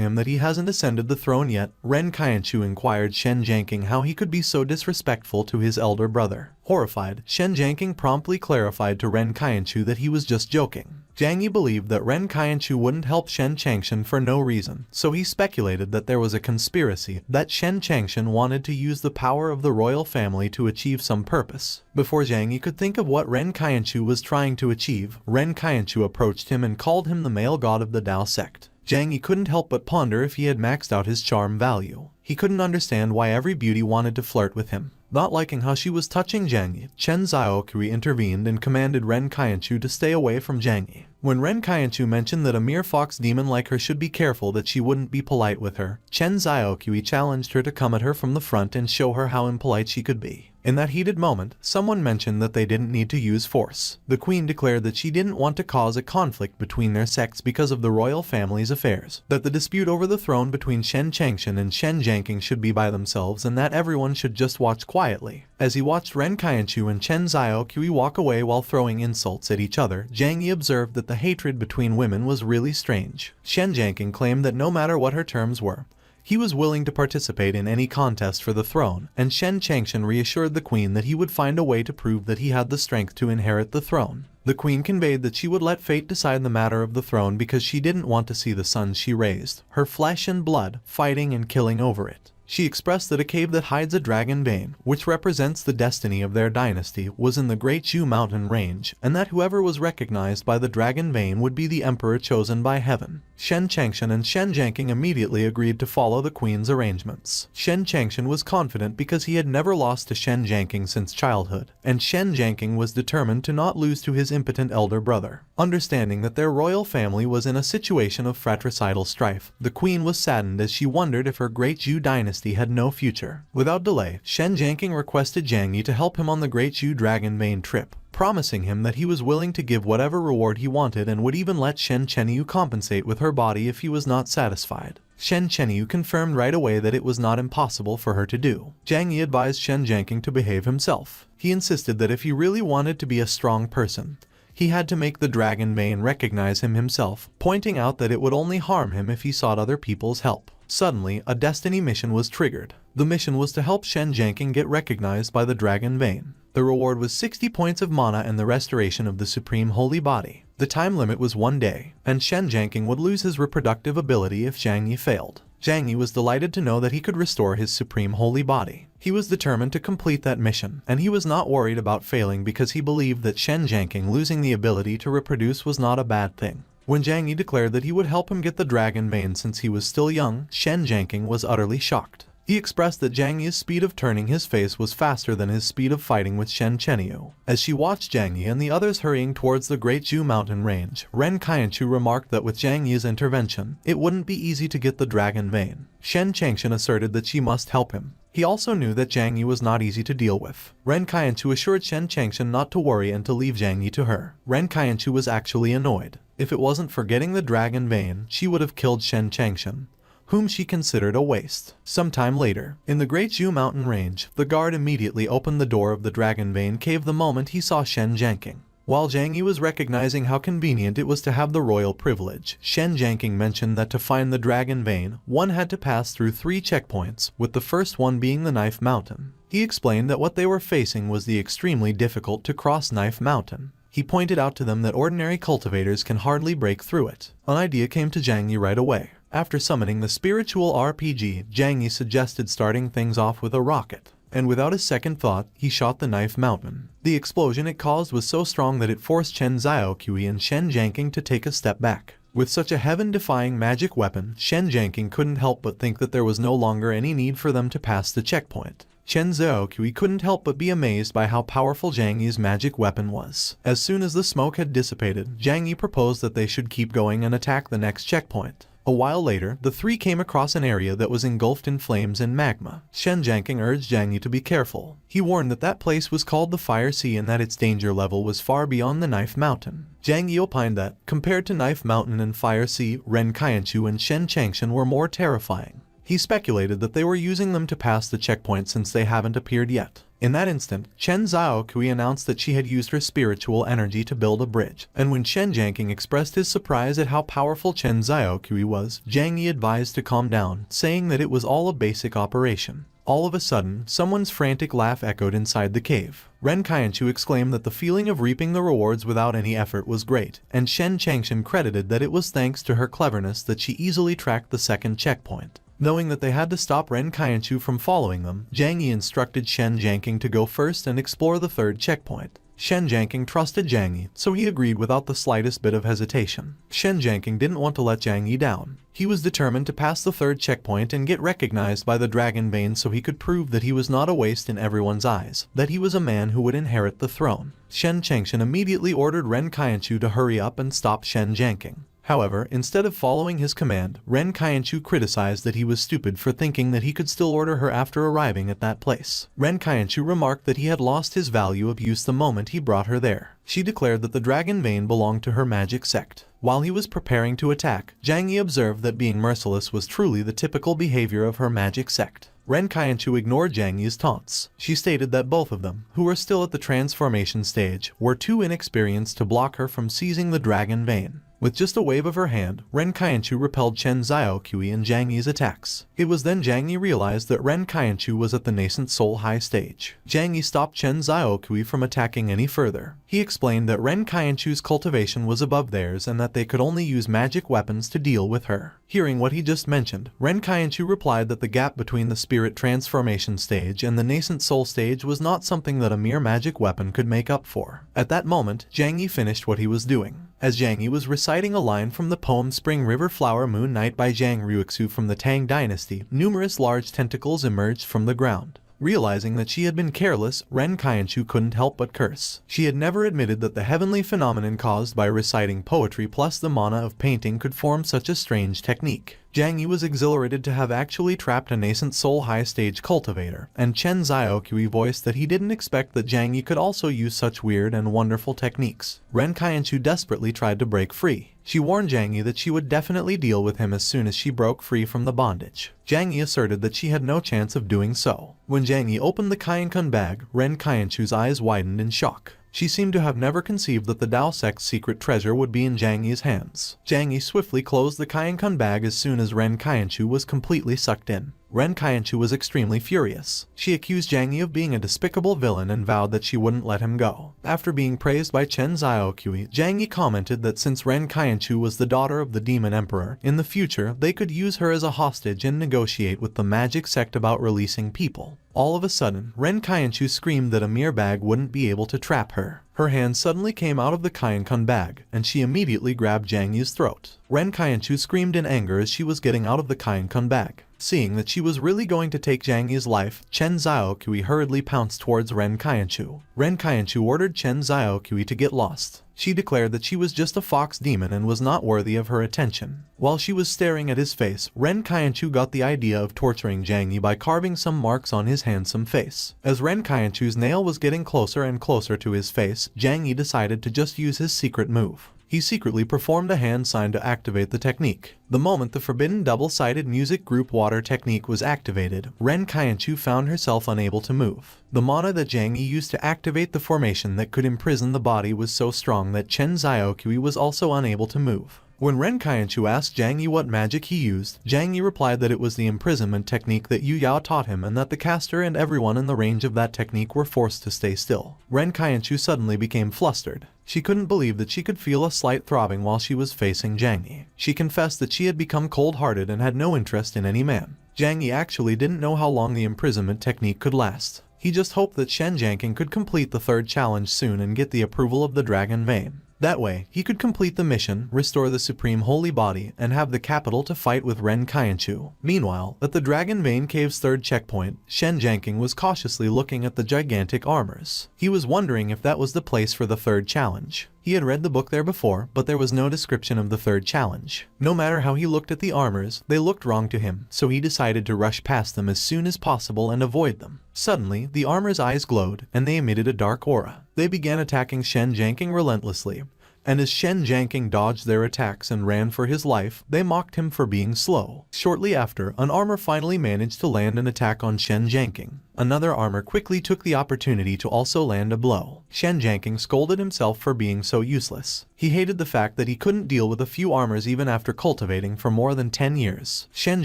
him that he hasn't ascended the throne yet, Ren Qianchu inquired Shen Jianqing how he could be so disrespectful to his elder brother. Horrified, Shen Jianqing promptly clarified to Ren Qianchu that he was just joking. Zhang Yi believed that Ren Qianchu wouldn't help Shen Changshan for no reason, so he speculated that there was a conspiracy, that Shen Changshan wanted to use the power of the royal family to achieve some purpose. Before Zhang Yi could think of what Ren Qianchu was trying to achieve, Ren Qianchu approached him and called him the male god of the Dao sect. Zhang Yi couldn't help but ponder if he had maxed out his charm value. He couldn't understand why every beauty wanted to flirt with him. Not liking how she was touching Zhang Yi, Chen Xiaoqui intervened and commanded Ren Qianchu to stay away from Zhang Yi. When Ren Qianchu mentioned that a mere fox demon like her should be careful that she wouldn't be polite with her, Chen Xiaoqui challenged her to come at her from the front and show her how impolite she could be. In that heated moment, someone mentioned that they didn't need to use force. The queen declared that she didn't want to cause a conflict between their sects because of the royal family's affairs, that the dispute over the throne between Shen Changshan and Shen Jianqing should be by themselves and that everyone should just watch quietly. As he watched Ren Qianchu and Chen Xiaoqui walk away while throwing insults at each other, Zhang Yi observed that the hatred between women was really strange. Shen Jianqing claimed that no matter what her terms were, he was willing to participate in any contest for the throne, and Shen Changshan reassured the queen that he would find a way to prove that he had the strength to inherit the throne. The queen conveyed that she would let fate decide the matter of the throne because she didn't want to see the sons she raised, her flesh and blood, fighting and killing over it. She expressed that a cave that hides a dragon vein, which represents the destiny of their dynasty, was in the Great Zhu mountain range, and that whoever was recognized by the dragon vein would be the emperor chosen by heaven. Shen Changshan and Shen Jiangqing immediately agreed to follow the queen's arrangements. Shen Changshan was confident because he had never lost to Shen Jiangqing since childhood, and Shen Jiangqing was determined to not lose to his impotent elder brother. Understanding that their royal family was in a situation of fratricidal strife, the queen was saddened as she wondered if her Great Zhu dynasty had no future. Without delay, Shen Jiangqing requested Jiang Yi to help him on the Great Zhu Dragon Vein trip, promising him that he was willing to give whatever reward he wanted and would even let Shen Chenyu compensate with her body if he was not satisfied. Shen Chenyu confirmed right away that it was not impossible for her to do. Jiang Yi advised Shen Jiangqing to behave himself. He insisted that if he really wanted to be a strong person, he had to make the dragon vein recognize him himself, pointing out that it would only harm him if he sought other people's help. Suddenly, a destiny mission was triggered. The mission was to help Shen Jiangqing get recognized by the dragon vein. The reward was 60 points of mana and the restoration of the supreme holy body. The time limit was 1 day, and Shen Jiangqing would lose his reproductive ability if Jiang Yi failed. Jiang Yi was delighted to know that he could restore his supreme holy body. He was determined to complete that mission, and he was not worried about failing because he believed that Shen Jiangqing losing the ability to reproduce was not a bad thing. When Jiang Yi declared that he would help him get the dragon vein since he was still young, Shen Jiangqing was utterly shocked. He expressed that Jiang Yi's speed of turning his face was faster than his speed of fighting with Shen Chenyu. As she watched Jiang Yi and the others hurrying towards the Great Zhu mountain range, Ren Qianchu remarked that with Jiang Yi's intervention, it wouldn't be easy to get the dragon vein. Shen Changshan asserted that she must help him. He also knew that Jiang Yi was not easy to deal with. Ren Qianchu assured Shen Changshan not to worry and to leave Jiang Yi to her. Ren Qianchu was actually annoyed. If it wasn't for getting the dragon vein, she would have killed Shen Changshan, whom she considered a waste. Sometime later, in the Great Zhu mountain range, the guard immediately opened the door of the dragon vein cave the moment he saw Shen Jiangqing. While Jiang Yi was recognizing how convenient it was to have the royal privilege, Shen Jiangqing mentioned that to find the dragon vein, one had to pass through 3 checkpoints, with the first one being the Knife Mountain. He explained that what they were facing was the extremely difficult to cross Knife Mountain. He pointed out to them that ordinary cultivators can hardly break through it. An idea came to Jiang Yi right away. After summoning the spiritual RPG, Jiang Yi suggested starting things off with a rocket, and without a second thought, he shot the Knife Mountain. The explosion it caused was so strong that it forced Chen Xiaoqui and Shen Jiangqing to take a step back. With such a heaven-defying magic weapon, Shen Jiangqing couldn't help but think that there was no longer any need for them to pass the checkpoint. Chen Xiaoqui couldn't help but be amazed by how powerful Jiang Yi's magic weapon was. As soon as the smoke had dissipated, Jiang Yi proposed that they should keep going and attack the next checkpoint. A while later, the three came across an area that was engulfed in flames and magma. Shen Jiangqing urged Jiang Yi to be careful. He warned that that place was called the Fire Sea and that its danger level was far beyond the Knife Mountain. Jiang Yi opined that, compared to Knife Mountain and Fire Sea, Ren Qianchu and Shen Changshan were more terrifying. He speculated that they were using them to pass the checkpoint since they haven't appeared yet. In that instant, Chen Xiaoqui announced that she had used her spiritual energy to build a bridge, and when Shen Jiangqing expressed his surprise at how powerful Chen Xiaoqui was, Jiang Yi advised to calm down, saying that it was all a basic operation. All of a sudden, someone's frantic laugh echoed inside the cave. Ren Qianchu exclaimed that the feeling of reaping the rewards without any effort was great, and Shen Changshan credited that it was thanks to her cleverness that she easily tracked the second checkpoint. Knowing that they had to stop Ren Qianchu from following them, Jiang Yi instructed Shen Jiangqing to go first and explore the third checkpoint. Shen Jiangqing trusted Jiang Yi, so he agreed without the slightest bit of hesitation. Shen Jiangqing didn't want to let Jiang Yi down. He was determined to pass the third checkpoint and get recognized by the Dragon Bane so he could prove that he was not a waste in everyone's eyes, that he was a man who would inherit the throne. Shen Changshan immediately ordered Ren Qianchu to hurry up and stop Shen Jiangqing. However, instead of following his command, Ren Qianchu criticized that he was stupid for thinking that he could still order her after arriving at that place. Ren Qianchu remarked that he had lost his value of use the moment he brought her there. She declared that the Dragon Vein belonged to her magic sect. While he was preparing to attack, Jiang Yi observed that being merciless was truly the typical behavior of her magic sect. Ren Qianchu ignored Jiang Yi's taunts. She stated that both of them, who were still at the transformation stage, were too inexperienced to block her from seizing the Dragon Vein. With just a wave of her hand, Ren Qianchu repelled Chen Xiaoqui and Jiang Yi's attacks. It was then Jiang Yi realized that Ren Qianchu was at the nascent Soul High stage. Jiang Yi stopped Chen Xiaoqui from attacking any further. He explained that Ren Kaienchu's cultivation was above theirs and that they could only use magic weapons to deal with her. Hearing what he just mentioned, Ren Kaienchu replied that the gap between the spirit transformation stage and the nascent soul stage was not something that a mere magic weapon could make up for. At that moment, Zhang Yi finished what he was doing. As Zhang Yi was reciting a line from the poem Spring River Flower Moon Night by Zhang Ruixu from the Tang Dynasty, numerous large tentacles emerged from the ground. Realizing that she had been careless, Ren Kaienchu couldn't help but curse. She had never admitted that the heavenly phenomenon caused by reciting poetry plus the mana of painting could form such a strange technique. Zhang Yi was exhilarated to have actually trapped a nascent soul high-stage cultivator, and Chen Xiaoqui voiced that he didn't expect that Zhang Yi could also use such weird and wonderful techniques. Ren Kaienchu desperately tried to break free. She warned Zhang Yi that she would definitely deal with him as soon as she broke free from the bondage. Zhang Yi asserted that she had no chance of doing so. When Zhang Yi opened the Kaienkan bag, Ren Kaienchu's eyes widened in shock. She seemed to have never conceived that the Dao sect's secret treasure would be in Zhang Yi's hands. Zhang Yi swiftly closed the Kaienkan bag as soon as Ren Kaienchu was completely sucked in. Ren Kaienchu was extremely furious. She accused Zhang Yi of being a despicable villain and vowed that she wouldn't let him go. After being praised by Chen Xiaoqui, Zhang Yi commented that since Ren Kaienchu was the daughter of the Demon Emperor, in the future they could use her as a hostage and negotiate with the magic sect about releasing people. All of a sudden, Ren Kaienchu screamed that a mere bag wouldn't be able to trap her. Her hand suddenly came out of the Kaienkan bag, and she immediately grabbed Zhang Yi's throat. Ren Kaienchu screamed in anger as she was getting out of the Kaienkan bag. Seeing that she was really going to take Zhang Yi's life, Chen Xiaoqui hurriedly pounced towards Ren Kaienchu. Ren Kaienchu ordered Chen Xiaoqui to get lost. She declared that she was just a fox demon and was not worthy of her attention. While she was staring at his face, Ren Kaienchu got the idea of torturing Zhang Yi by carving some marks on his handsome face. As Ren Kaienchu's nail was getting closer and closer to his face, Zhang Yi decided to just use his secret move. He secretly performed a hand sign to activate the technique. The moment the forbidden double-sided music group water technique was activated, Ren Kaienchu found herself unable to move. The mana that Zhang Yi used to activate the formation that could imprison the body was so strong that Chen Xiaoqui was also unable to move. When Ren Kaienchu asked Zhang Yi what magic he used, Zhang Yi replied that it was the imprisonment technique that Yu Yao taught him and that the caster and everyone in the range of that technique were forced to stay still. Ren Kaienchu suddenly became flustered. She couldn't believe that she could feel a slight throbbing while she was facing Zhang Yi. She confessed that she had become cold-hearted and had no interest in any man. Zhang Yi actually didn't know how long the imprisonment technique could last. He just hoped that Shen Jianqing could complete the third challenge soon and get the approval of the Dragon Vein. That way, he could complete the mission, restore the Supreme Holy Body, and have the capital to fight with Ren Kaienchu. Meanwhile, at the Dragon Vein Cave's third checkpoint, Shen Jianqing was cautiously looking at the gigantic armors. He was wondering if that was the place for the third challenge. He had read the book there before, but there was no description of the third challenge. No matter how he looked at the armors, they looked wrong to him, so he decided to rush past them as soon as possible and avoid them. Suddenly, the armor's eyes glowed, and they emitted a dark aura. They began attacking Shen Jianqing relentlessly, and as Shen Jianqing dodged their attacks and ran for his life, they mocked him for being slow. Shortly after, an armor finally managed to land an attack on Shen Jianqing. Another armor quickly took the opportunity to also land a blow. Shen Jianqing scolded himself for being so useless. He hated the fact that he couldn't deal with a few armors even after cultivating for more than 10 years. Shen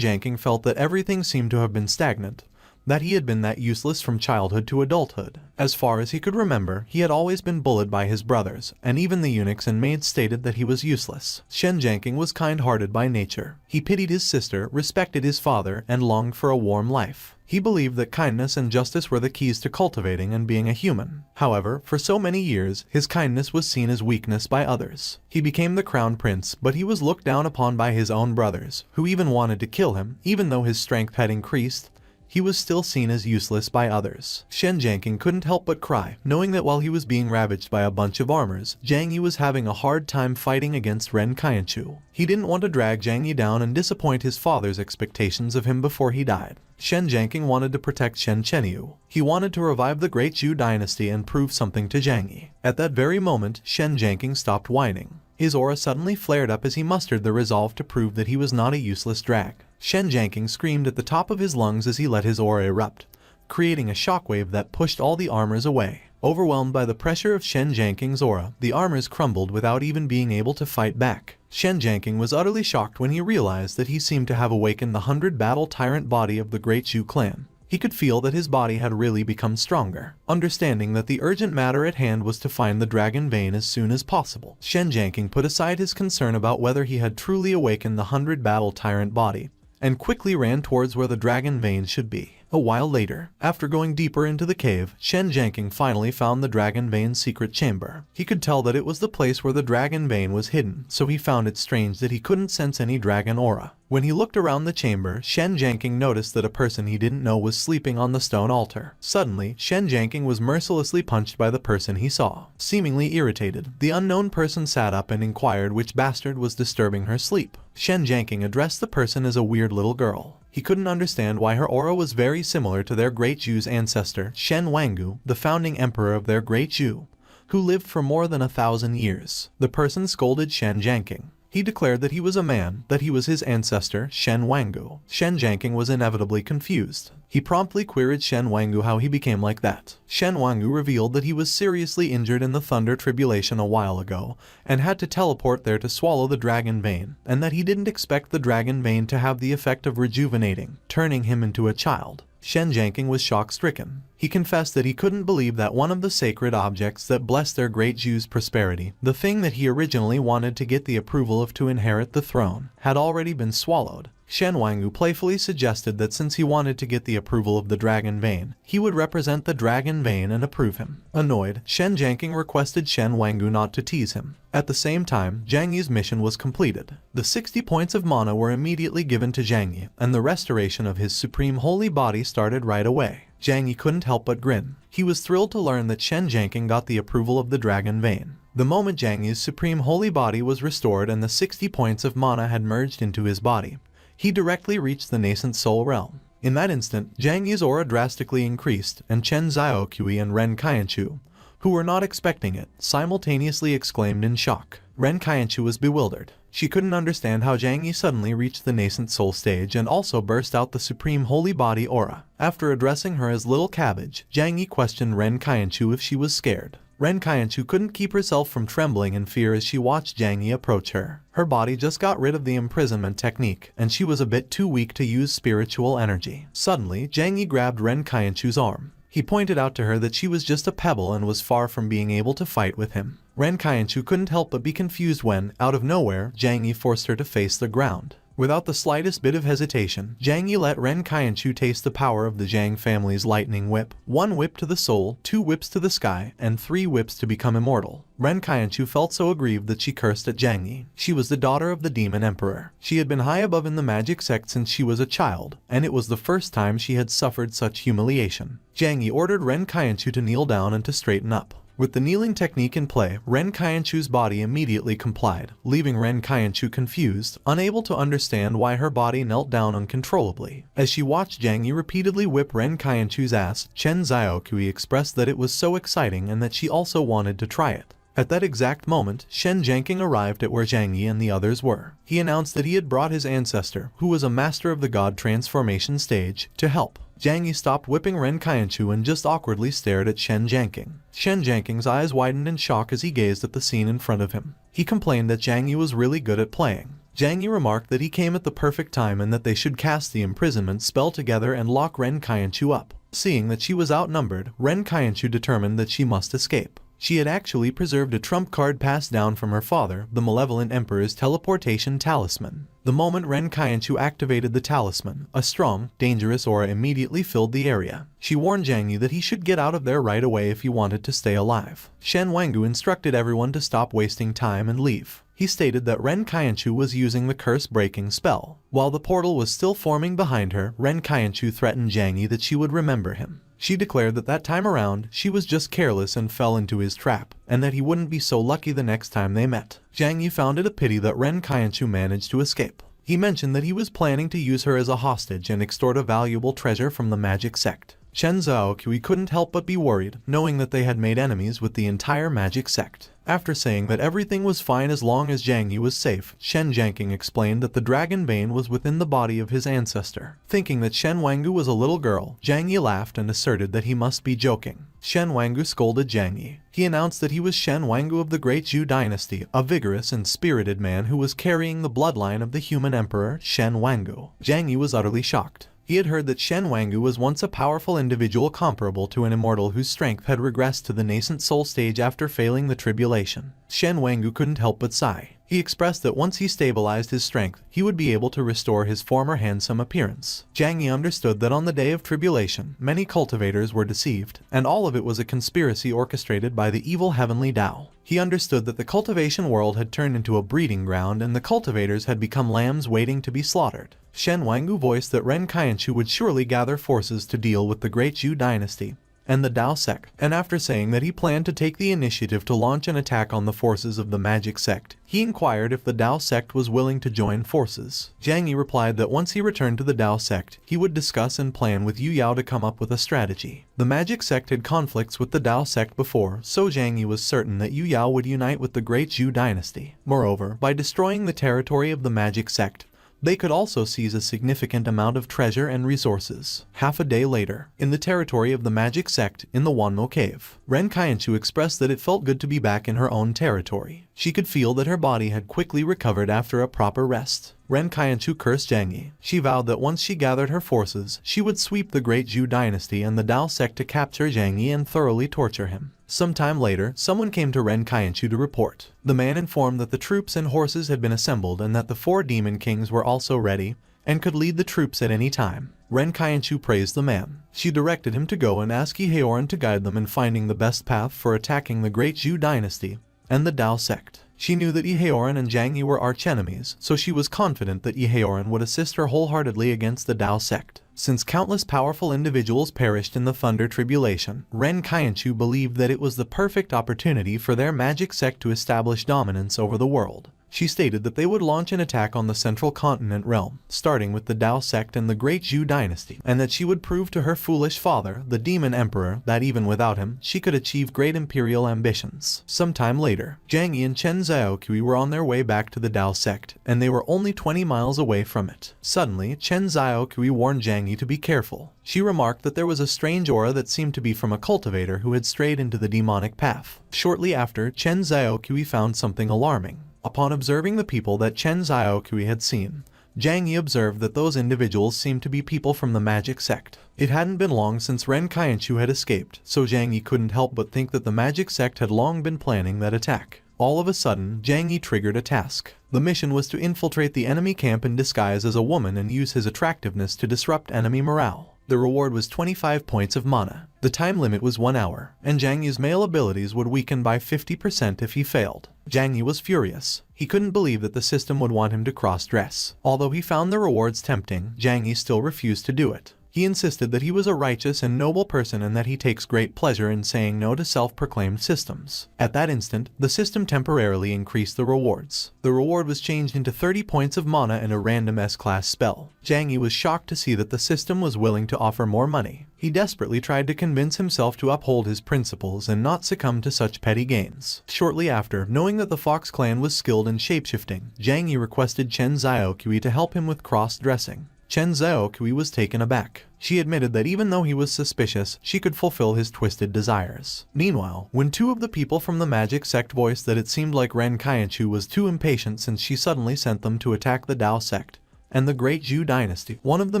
Jianqing felt that everything seemed to have been stagnant, that he had been that useless from childhood to adulthood. As far as he could remember, he had always been bullied by his brothers, and even the eunuchs and maids stated that he was useless. Shen Jianqing was kind-hearted by nature. He pitied his sister, respected his father, and longed for a warm life. He believed that kindness and justice were the keys to cultivating and being a human. However, for so many years, his kindness was seen as weakness by others. He became the crown prince, but he was looked down upon by his own brothers, who even wanted to kill him. Even though his strength had increased, he was still seen as useless by others. Shen Jianqing couldn't help but cry, knowing that while he was being ravaged by a bunch of armors, Zhang Yi was having a hard time fighting against Ren Kaienchu. He didn't want to drag Zhang Yi down and disappoint his father's expectations of him before he died. Shen Jianqing wanted to protect Shen Chenyu. He wanted to revive the Great Zhou dynasty and prove something to Zhang Yi. At that very moment, Shen Jianqing stopped whining. His aura suddenly flared up as he mustered the resolve to prove that he was not a useless drag. Shen Jianqing screamed at the top of his lungs as he let his aura erupt, creating a shockwave that pushed all the armors away. Overwhelmed by the pressure of Shen Jianqing's aura, the armors crumbled without even being able to fight back. Shen Jianqing was utterly shocked when he realized that he seemed to have awakened the 100-battle tyrant body of the Great Zhou clan. He could feel that his body had really become stronger. Understanding that the urgent matter at hand was to find the dragon vein as soon as possible, Shen Jiangqing put aside his concern about whether he had truly awakened the 100-battle tyrant body, and quickly ran towards where the dragon vein should be. A while later, after going deeper into the cave, Shen Jiangqing finally found the dragon vein's secret chamber. He could tell that it was the place where the dragon vein was hidden, so he found it strange that he couldn't sense any dragon aura. When he looked around the chamber, Shen Jiangqing noticed that a person he didn't know was sleeping on the stone altar. Suddenly, Shen Jiangqing was mercilessly punched by the person he saw. Seemingly irritated, the unknown person sat up and inquired which bastard was disturbing her sleep. Shen Jiangqing addressed the person as a weird little girl. He couldn't understand why her aura was very similar to their Great Zhu's ancestor, Shen Wangu, the founding emperor of their Great Zhu, who lived for more than 1,000 years. The person scolded Shen Jiangqing. He declared that he was a man, that he was his ancestor, Shen Wangu. Shen Jiangqing was inevitably confused. He promptly queried Shen Wangu how he became like that. Shen Wangu revealed that he was seriously injured in the Thunder Tribulation a while ago, and had to teleport there to swallow the dragon vein, and that he didn't expect the dragon vein to have the effect of rejuvenating, turning him into a child. Shen Jiangqing was shock-stricken. He confessed that he couldn't believe that one of the sacred objects that blessed their Great Zhu's prosperity, the thing that he originally wanted to get the approval of to inherit the throne, had already been swallowed. Shen Wangu playfully suggested that since he wanted to get the approval of the dragon vein, he would represent the dragon vein and approve him. Annoyed, Shen Jiangqing requested Shen Wangu not to tease him. At the same time, Zhang Yi's mission was completed. The 60 points of mana were immediately given to Zhang Yi, and the restoration of his supreme holy body started right away. Zhang Yi couldn't help but grin. He was thrilled to learn that Shen Jiangqing got the approval of the dragon vein. The moment Zhang Yi's supreme holy body was restored and the 60 points of mana had merged into his body, he directly reached the nascent soul realm. In that instant, Zhang Yi's aura drastically increased, and Chen Xiaoqui and Ren Qianchu, who were not expecting it, simultaneously exclaimed in shock. Ren Qianchu was bewildered. She couldn't understand how Zhang Yi suddenly reached the nascent soul stage and also burst out the supreme holy body aura. After addressing her as Little Cabbage, Zhang Yi questioned Ren Qianchu if she was scared. Ren Qianchu couldn't keep herself from trembling in fear as she watched Zhang Yi approach her. Her body just got rid of the imprisonment technique, and she was a bit too weak to use spiritual energy. Suddenly, Zhang Yi grabbed Ren Qianchu's arm. He pointed out to her that she was just a pebble and was far from being able to fight with him. Ren Qianchu couldn't help but be confused when, out of nowhere, Zhang Yi forced her to face the ground. Without the slightest bit of hesitation, Zhang Yi let Ren Qianchu taste the power of the Zhang family's lightning whip. 1 whip to the soul, 2 whips to the sky, and 3 whips to become immortal. Ren Qianchu felt so aggrieved that she cursed at Zhang Yi. She was the daughter of the demon emperor. She had been high above in the magic sect since she was a child, and it was the first time she had suffered such humiliation. Zhang Yi ordered Ren Qianchu to kneel down and to straighten up. With the kneeling technique in play, Ren Qianchu's body immediately complied, leaving Ren Qianchu confused, unable to understand why her body knelt down uncontrollably. As she watched Zhang Yi repeatedly whip Ren Qianchu's ass, Chen Xiaoqui expressed that it was so exciting and that she also wanted to try it. At that exact moment, Shen Jiangqing arrived at where Zhang Yi and the others were. He announced that he had brought his ancestor, who was a master of the god transformation stage, to help. Zhang Yi stopped whipping Ren Qianchu and just awkwardly stared at Shen Jiangqing. Shen Jiangqing's eyes widened in shock as he gazed at the scene in front of him. He complained that Zhang Yi was really good at playing. Zhang Yi remarked that he came at the perfect time and that they should cast the imprisonment spell together and lock Ren Qianchu up. Seeing that she was outnumbered, Ren Qianchu determined that she must escape. She had actually preserved a trump card passed down from her father, the malevolent emperor's teleportation talisman. The moment Ren Qianchu activated the talisman, a strong, dangerous aura immediately filled the area. She warned Zhang Yi that he should get out of there right away if he wanted to stay alive. Shen Wangu instructed everyone to stop wasting time and leave. He stated that Ren Qianchu was using the curse-breaking spell. While the portal was still forming behind her, Ren Qianchu threatened Zhang Yi that she would remember him. She declared that that time around, she was just careless and fell into his trap, and that he wouldn't be so lucky the next time they met. Zhang Yi found it a pity that Ren Qianchu managed to escape. He mentioned that he was planning to use her as a hostage and extort a valuable treasure from the magic sect. Chen Zhaoqui couldn't help but be worried, knowing that they had made enemies with the entire magic sect. After saying that everything was fine as long as Zhang Yi was safe, Shen Jiangqing explained that the dragon vein was within the body of his ancestor. Thinking that Shen Wangu was a little girl, Zhang Yi laughed and asserted that he must be joking. Shen Wangu scolded Zhang Yi. He announced that he was Shen Wangu of the Great Zhu dynasty, a vigorous and spirited man who was carrying the bloodline of the human emperor, Shen Wangu. Zhang Yi was utterly shocked. He had heard that Shen Wangu was once a powerful individual comparable to an immortal whose strength had regressed to the nascent soul stage after failing the tribulation. Shen Wangu couldn't help but sigh. He expressed that once he stabilized his strength, he would be able to restore his former handsome appearance. Jiang Yi understood that on the day of tribulation, many cultivators were deceived, and all of it was a conspiracy orchestrated by the evil heavenly Tao. He understood that the cultivation world had turned into a breeding ground and the cultivators had become lambs waiting to be slaughtered. Shen Wangu voiced that Ren Qianchu would surely gather forces to deal with the Great Zhu dynasty and the Dao sect, and after saying that he planned to take the initiative to launch an attack on the forces of the magic sect, he inquired if the Dao sect was willing to join forces. Jiang Yi replied that once he returned to the Dao sect, he would discuss and plan with Yu Yao to come up with a strategy. The magic sect had conflicts with the Dao sect before, so Jiang Yi was certain that Yu Yao would unite with the Great Zhu dynasty. Moreover, by destroying the territory of the magic sect, they could also seize a significant amount of treasure and resources. Half a day later, in the territory of the magic sect, in the Wanmo cave, Ren Qianchu expressed that it felt good to be back in her own territory. She could feel that her body had quickly recovered after a proper rest. Ren Qianchu cursed Jiang Yi. She vowed that once she gathered her forces, she would sweep the Great Zhu dynasty and the Dao sect to capture Jiang Yi and thoroughly torture him. Sometime later, someone came to Ren Qianchu to report. The man informed that the troops and horses had been assembled and that the 4 demon kings were also ready and could lead the troops at any time. Ren Qianchu praised the man. She directed him to go and ask Yi Heoran to guide them in finding the best path for attacking the Great Zhu dynasty and the Dao sect. She knew that Yi Heoran and Jiang Yi were archenemies, so she was confident that Yi Heoran would assist her wholeheartedly against the Dao sect. Since countless powerful individuals perished in the Thunder Tribulation, Ren Qianchu believed that it was the perfect opportunity for their magic sect to establish dominance over the world. She stated that they would launch an attack on the Central Continent realm, starting with the Dao sect and the Great Zhu dynasty, and that she would prove to her foolish father, the Demon Emperor, that even without him, she could achieve great imperial ambitions. Sometime later, Jiang Yi and Chen Xiaoqui were on their way back to the Dao sect, and they were only 20 miles away from it. Suddenly, Chen Xiaoqui warned Jiang Yi to be careful. She remarked that there was a strange aura that seemed to be from a cultivator who had strayed into the demonic path. Shortly after, Chen Xiaoqui found something alarming. Upon observing the people that Chen Xiaoqui had seen, Jiang Yi observed that those individuals seemed to be people from the magic sect. It hadn't been long since Ren Qianchu had escaped, so Jiang Yi couldn't help but think that the magic sect had long been planning that attack. All of a sudden, Jiang Yi triggered a task. The mission was to infiltrate the enemy camp in disguise as a woman and use his attractiveness to disrupt enemy morale. The reward was 25 points of mana. The time limit was 1 hour, and Jiang Yi's male abilities would weaken by 50% if he failed. Jiang Yi was furious. He couldn't believe that the system would want him to cross-dress. Although he found the rewards tempting, Jiang Yi still refused to do it. He insisted that he was a righteous and noble person and that he takes great pleasure in saying no to self-proclaimed systems. At that instant, the system temporarily increased the rewards. The reward was changed into 30 points of mana and a random S-class spell. Jiang Yi was shocked to see that the system was willing to offer more money. He desperately tried to convince himself to uphold his principles and not succumb to such petty gains. Shortly after, knowing that the Fox clan was skilled in shapeshifting, Jiang Yi requested Chen Xiaoqui to help him with cross-dressing. Chen Xiaoqui was taken aback. She admitted that even though he was suspicious, she could fulfill his twisted desires. Meanwhile, when 2 of the people from the magic sect voiced that it seemed like Ren Qianchu was too impatient since she suddenly sent them to attack the Dao sect and the Great Zhu dynasty, one of the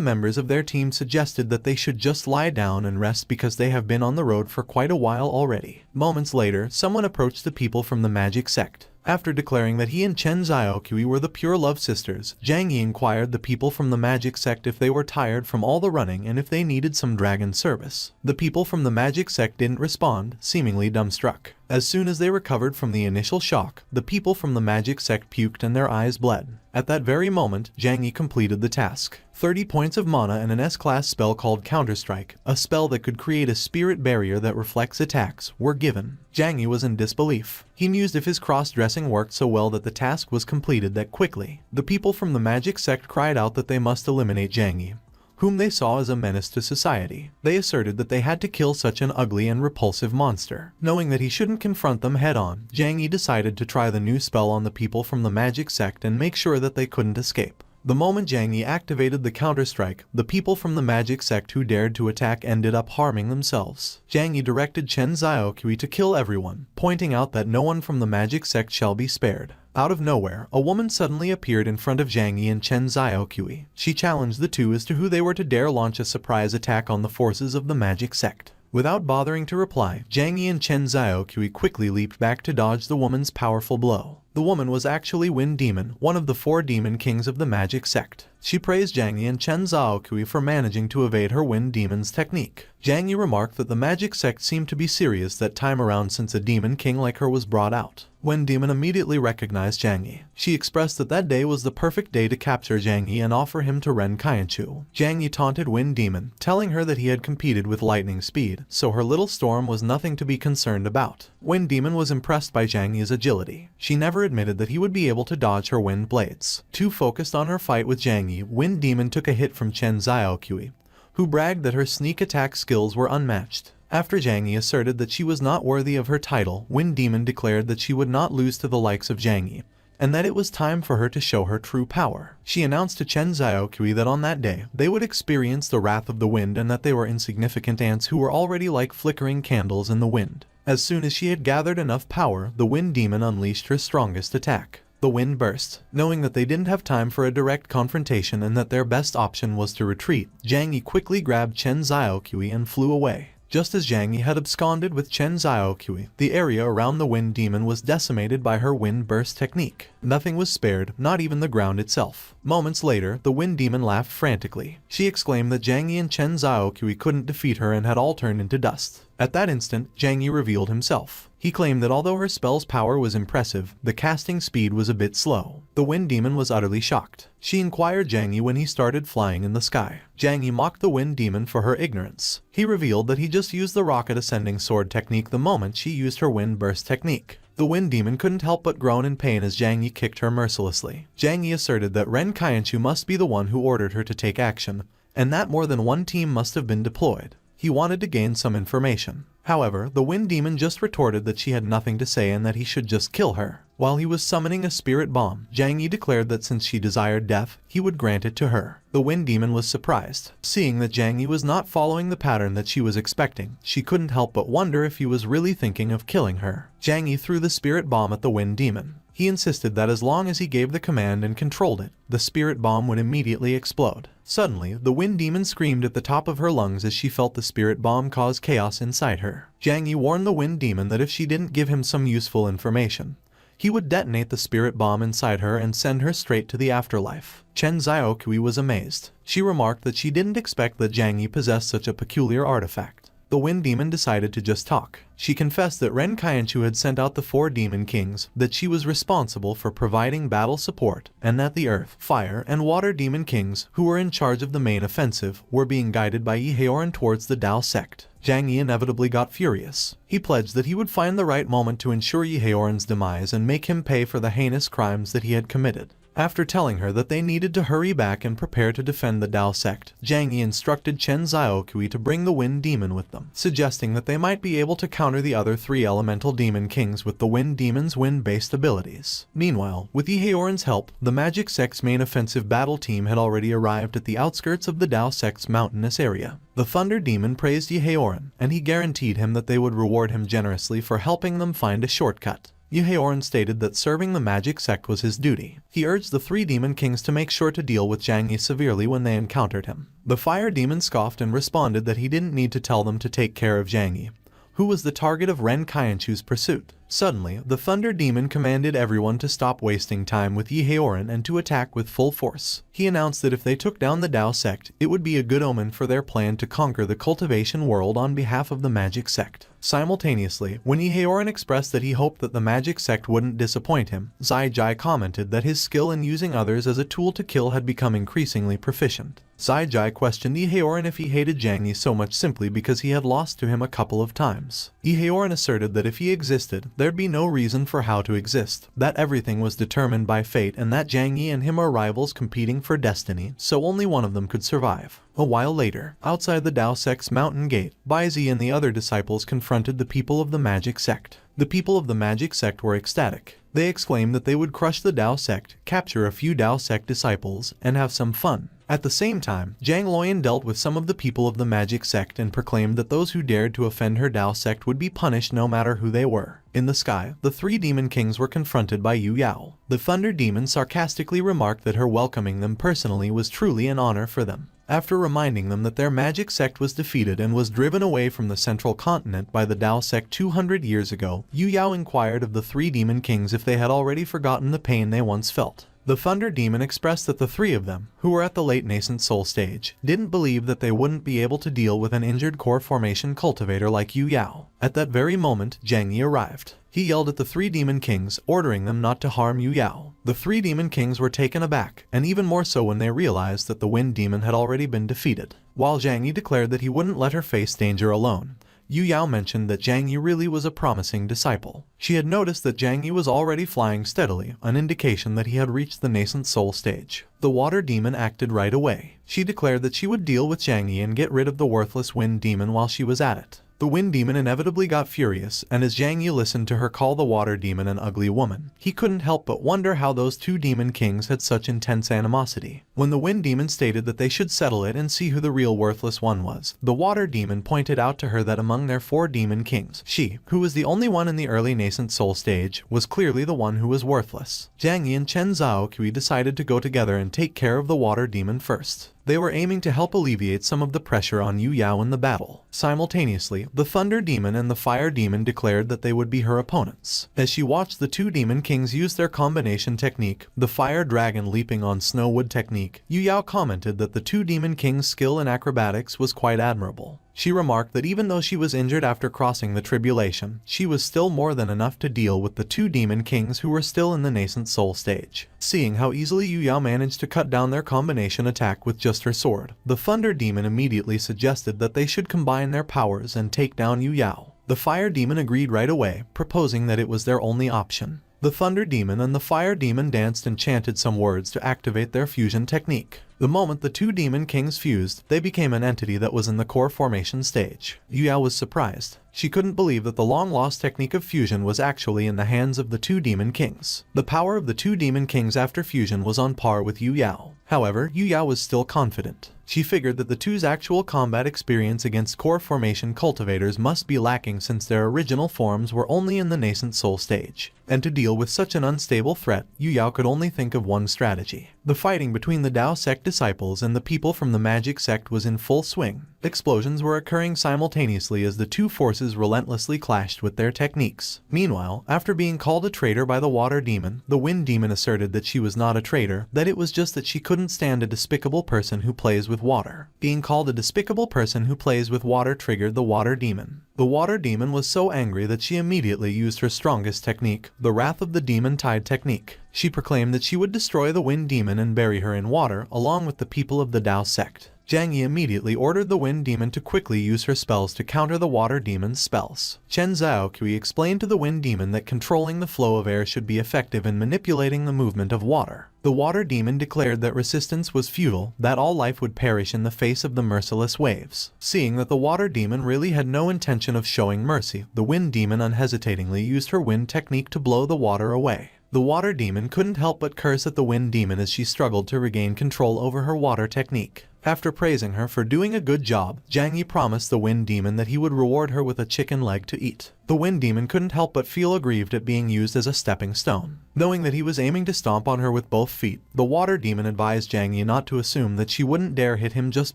members of their team suggested that they should just lie down and rest because they have been on the road for quite a while already. Moments later, someone approached the people from the magic sect. After declaring that he and Chen Xiaoqui were the pure love sisters, Jiang Yi inquired the people from the magic sect if they were tired from all the running and if they needed some dragon service. The people from the magic sect didn't respond, seemingly dumbstruck. As soon as they recovered from the initial shock, the people from the magic sect puked and their eyes bled. At that very moment, Jiang Yi completed the task. 30 points of mana and an S-class spell called Counterstrike, a spell that could create a spirit barrier that reflects attacks, were given. Jiang Yi was in disbelief. He mused if his cross-dressing worked so well that the task was completed that quickly. The people from the magic sect cried out that they must eliminate Jiang Yi, whom they saw as a menace to society. They asserted that they had to kill such an ugly and repulsive monster. Knowing that he shouldn't confront them head-on, Jiang Yi decided to try the new spell on the people from the magic sect and make sure that they couldn't escape. The moment Jiang Yi activated the counterstrike, the people from the magic sect who dared to attack ended up harming themselves. Jiang Yi directed Chen Xiaoqui to kill everyone, pointing out that no one from the magic sect shall be spared. Out of nowhere, a woman suddenly appeared in front of Zhang Yi and Chen Xiaoqui. She challenged the two as to who they were to dare launch a surprise attack on the forces of the magic sect. Without bothering to reply, Zhang Yi and Chen Xiaoqui quickly leaped back to dodge the woman's powerful blow. The woman was actually Wind Demon, one of the 4 demon kings of the magic sect. She praised Zhang Yi and Chen Xiaoqui for managing to evade her Wind Demon's technique. Zhang Yi remarked that the magic sect seemed to be serious that time around since a demon king like her was brought out. Wind Demon immediately recognized Zhang Yi. She expressed that that day was the perfect day to capture Zhang Yi and offer him to Ren Qianchu. Zhang Yi taunted Wind Demon, telling her that he had competed with lightning speed, so her little storm was nothing to be concerned about. Wind Demon was impressed by Zhang Yi's agility. She never admitted that he would be able to dodge her wind blades. Too focused on her fight with Zhang Yi, Wind Demon took a hit from Chen Xiaoqui, who bragged that her sneak attack skills were unmatched. After Zhang Yi asserted that she was not worthy of her title, Wind Demon declared that she would not lose to the likes of Zhang Yi, and that it was time for her to show her true power. She announced to Chen Xiaoqui that on that day, they would experience the wrath of the wind and that they were insignificant ants who were already like flickering candles in the wind. As soon as she had gathered enough power, the Wind Demon unleashed her strongest attack. The wind burst. Knowing that they didn't have time for a direct confrontation and that their best option was to retreat, Zhang Yi quickly grabbed Chen Xiaoqui and flew away. Just as Zhang Yi had absconded with Chen Xiaoqui, the area around the Wind Demon was decimated by her wind burst technique. Nothing was spared, not even the ground itself. Moments later, the Wind Demon laughed frantically. She exclaimed that Zhang Yi and Chen Xiaoqui couldn't defeat her and had all turned into dust. At that instant, Zhang Yi revealed himself. He claimed that although her spell's power was impressive, the casting speed was a bit slow. The Wind Demon was utterly shocked. She inquired Zhang Yi when he started flying in the sky. Zhang Yi mocked the Wind Demon for her ignorance. He revealed that he just used the rocket ascending sword technique the moment she used her wind burst technique. The Wind Demon couldn't help but groan in pain as Zhang Yi kicked her mercilessly. Zhang Yi asserted that Ren Qianchu must be the one who ordered her to take action, and that more than one team must have been deployed. He wanted to gain some information. However, the Wind Demon just retorted that she had nothing to say and that he should just kill her. While he was summoning a spirit bomb, Zhang Yi declared that since she desired death, he would grant it to her. The Wind Demon was surprised. Seeing that Zhang Yi was not following the pattern that she was expecting, she couldn't help but wonder if he was really thinking of killing her. Zhang Yi threw the spirit bomb at the Wind Demon. He insisted that as long as he gave the command and controlled it, the spirit bomb would immediately explode. Suddenly, the Wind Demon screamed at the top of her lungs as she felt the spirit bomb cause chaos inside her. Zhang Yi warned the Wind Demon that if she didn't give him some useful information, he would detonate the spirit bomb inside her and send her straight to the afterlife. Chen Xiaoqui was amazed. She remarked that she didn't expect that Zhang Yi possessed such a peculiar artifact. The Wind Demon decided to just talk. She confessed that Ren Qianchu had sent out the 4 demon kings, that she was responsible for providing battle support, and that the earth, fire, and water demon kings, who were in charge of the main offensive, were being guided by Yi Heoran towards the Dao sect. Zhang Yi inevitably got furious. He pledged that he would find the right moment to ensure Yi Heoran's demise and make him pay for the heinous crimes that he had committed. After telling her that they needed to hurry back and prepare to defend the Dao sect, Zhang Yi instructed Chen Xiaoqui to bring the Wind Demon with them, suggesting that they might be able to counter the other 3 elemental demon kings with the Wind Demon's wind-based abilities. Meanwhile, with Yi Heoran's help, the magic sect's main offensive battle team had already arrived at the outskirts of the Dao sect's mountainous area. The Thunder Demon praised Yi Heoran, and he guaranteed him that they would reward him generously for helping them find a shortcut. Yi Heoran stated that serving the magic sect was his duty. He urged the 3 demon kings to make sure to deal with Zhang Yi severely when they encountered him. The Fire Demon scoffed and responded that he didn't need to tell them to take care of Zhang Yi, who was the target of Ren Qianchu's pursuit. Suddenly, the Thunder Demon commanded everyone to stop wasting time with Yi Heoran and to attack with full force. He announced that if they took down the Dao sect, it would be a good omen for their plan to conquer the cultivation world on behalf of the magic sect. Simultaneously, when Yi Heoran expressed that he hoped that the magic sect wouldn't disappoint him, Zai Jai commented that his skill in using others as a tool to kill had become increasingly proficient. Zai Jai questioned Yi Heoran if he hated Zhang Yi so much simply because he had lost to him a couple of times. Yi Heoran asserted that if he existed, there'd be no reason for how to exist, that everything was determined by fate and that Zhang Yi and him are rivals competing for destiny, so only one of them could survive. A while later, outside the Dao sect's mountain gate, Baizi and the other disciples confronted the people of the magic sect. The people of the magic sect were ecstatic. They exclaimed that they would crush the Dao sect, capture a few Dao sect disciples, and have some fun. At the same time, Zhang Luoyan dealt with some of the people of the magic sect and proclaimed that those who dared to offend her Dao sect would be punished no matter who they were. In the sky, the three demon kings were confronted by Yu Yao. The thunder demon sarcastically remarked that her welcoming them personally was truly an honor for them. After reminding them that their magic sect was defeated and was driven away from the central continent by the Dao sect 200 years ago, Yu Yao inquired of the three demon kings if they had already forgotten the pain they once felt. The thunder demon expressed that the three of them, who were at the late nascent soul stage, didn't believe that they wouldn't be able to deal with an injured core formation cultivator like Yu Yao. At that very moment, Zhang Yi arrived. He yelled at the three demon kings, ordering them not to harm Yu Yao. The three demon kings were taken aback, and even more so when they realized that the wind demon had already been defeated. While Zhang Yi declared that he wouldn't let her face danger alone, Yu Yao mentioned that Zhang Yi really was a promising disciple. She had noticed that Zhang Yi was already flying steadily, an indication that he had reached the nascent soul stage. The water demon acted right away. She declared that she would deal with Zhang Yi and get rid of the worthless wind demon while she was at it. The wind demon inevitably got furious, and as Zhang Yi listened to her call the water demon an ugly woman, he couldn't help but wonder how those two demon kings had such intense animosity. When the wind demon stated that they should settle it and see who the real worthless one was, the water demon pointed out to her that among their four demon kings, she, who was the only one in the early nascent soul stage, was clearly the one who was worthless. Zhang Yi and Chen Zhaoqi decided to go together and take care of the water demon first. They were aiming to help alleviate some of the pressure on Yu Yao in the battle. Simultaneously, the Thunder Demon and the Fire Demon declared that they would be her opponents. As she watched the two Demon Kings use their combination technique, the Fire Dragon leaping on Snowwood technique, Yu Yao commented that the two Demon Kings' skill in acrobatics was quite admirable. She remarked that even though she was injured after crossing the tribulation, she was still more than enough to deal with the two demon kings who were still in the nascent soul stage. Seeing how easily Yu Yao managed to cut down their combination attack with just her sword, the Thunder Demon immediately suggested that they should combine their powers and take down Yu Yao. The Fire Demon agreed right away, proposing that it was their only option. The Thunder Demon and the Fire Demon danced and chanted some words to activate their fusion technique. The moment the two demon kings fused, they became an entity that was in the core formation stage. Yu Yao was surprised. She couldn't believe that the long-lost technique of fusion was actually in the hands of the two demon kings. The power of the two demon kings after fusion was on par with Yu Yao. However, Yu Yao was still confident. She figured that the two's actual combat experience against core formation cultivators must be lacking since their original forms were only in the nascent soul stage. And to deal with such an unstable threat, Yu Yao could only think of one strategy. The fighting between the Dao sect disciples and the people from the magic sect was in full swing. Explosions were occurring simultaneously as the two forces relentlessly clashed with their techniques. Meanwhile, after being called a traitor by the water demon, the wind demon asserted that she was not a traitor, that it was just that she couldn't stand a despicable person who plays with water. Being called a despicable person who plays with water triggered the water demon. The water demon was so angry that she immediately used her strongest technique, the Wrath of the Demon Tide technique. She proclaimed that she would destroy the wind demon and bury her in water, along with the people of the Dao sect. Zhang Yi immediately ordered the wind demon to quickly use her spells to counter the water demon's spells. Chen Zhaoqi explained to the wind demon that controlling the flow of air should be effective in manipulating the movement of water. The water demon declared that resistance was futile, that all life would perish in the face of the merciless waves. Seeing that the water demon really had no intention of showing mercy, the wind demon unhesitatingly used her wind technique to blow the water away. The water demon couldn't help but curse at the wind demon as she struggled to regain control over her water technique. After praising her for doing a good job, Zhang Yi promised the wind demon that he would reward her with a chicken leg to eat. The wind demon couldn't help but feel aggrieved at being used as a stepping stone. Knowing that he was aiming to stomp on her with both feet, the water demon advised Zhang Yi not to assume that she wouldn't dare hit him just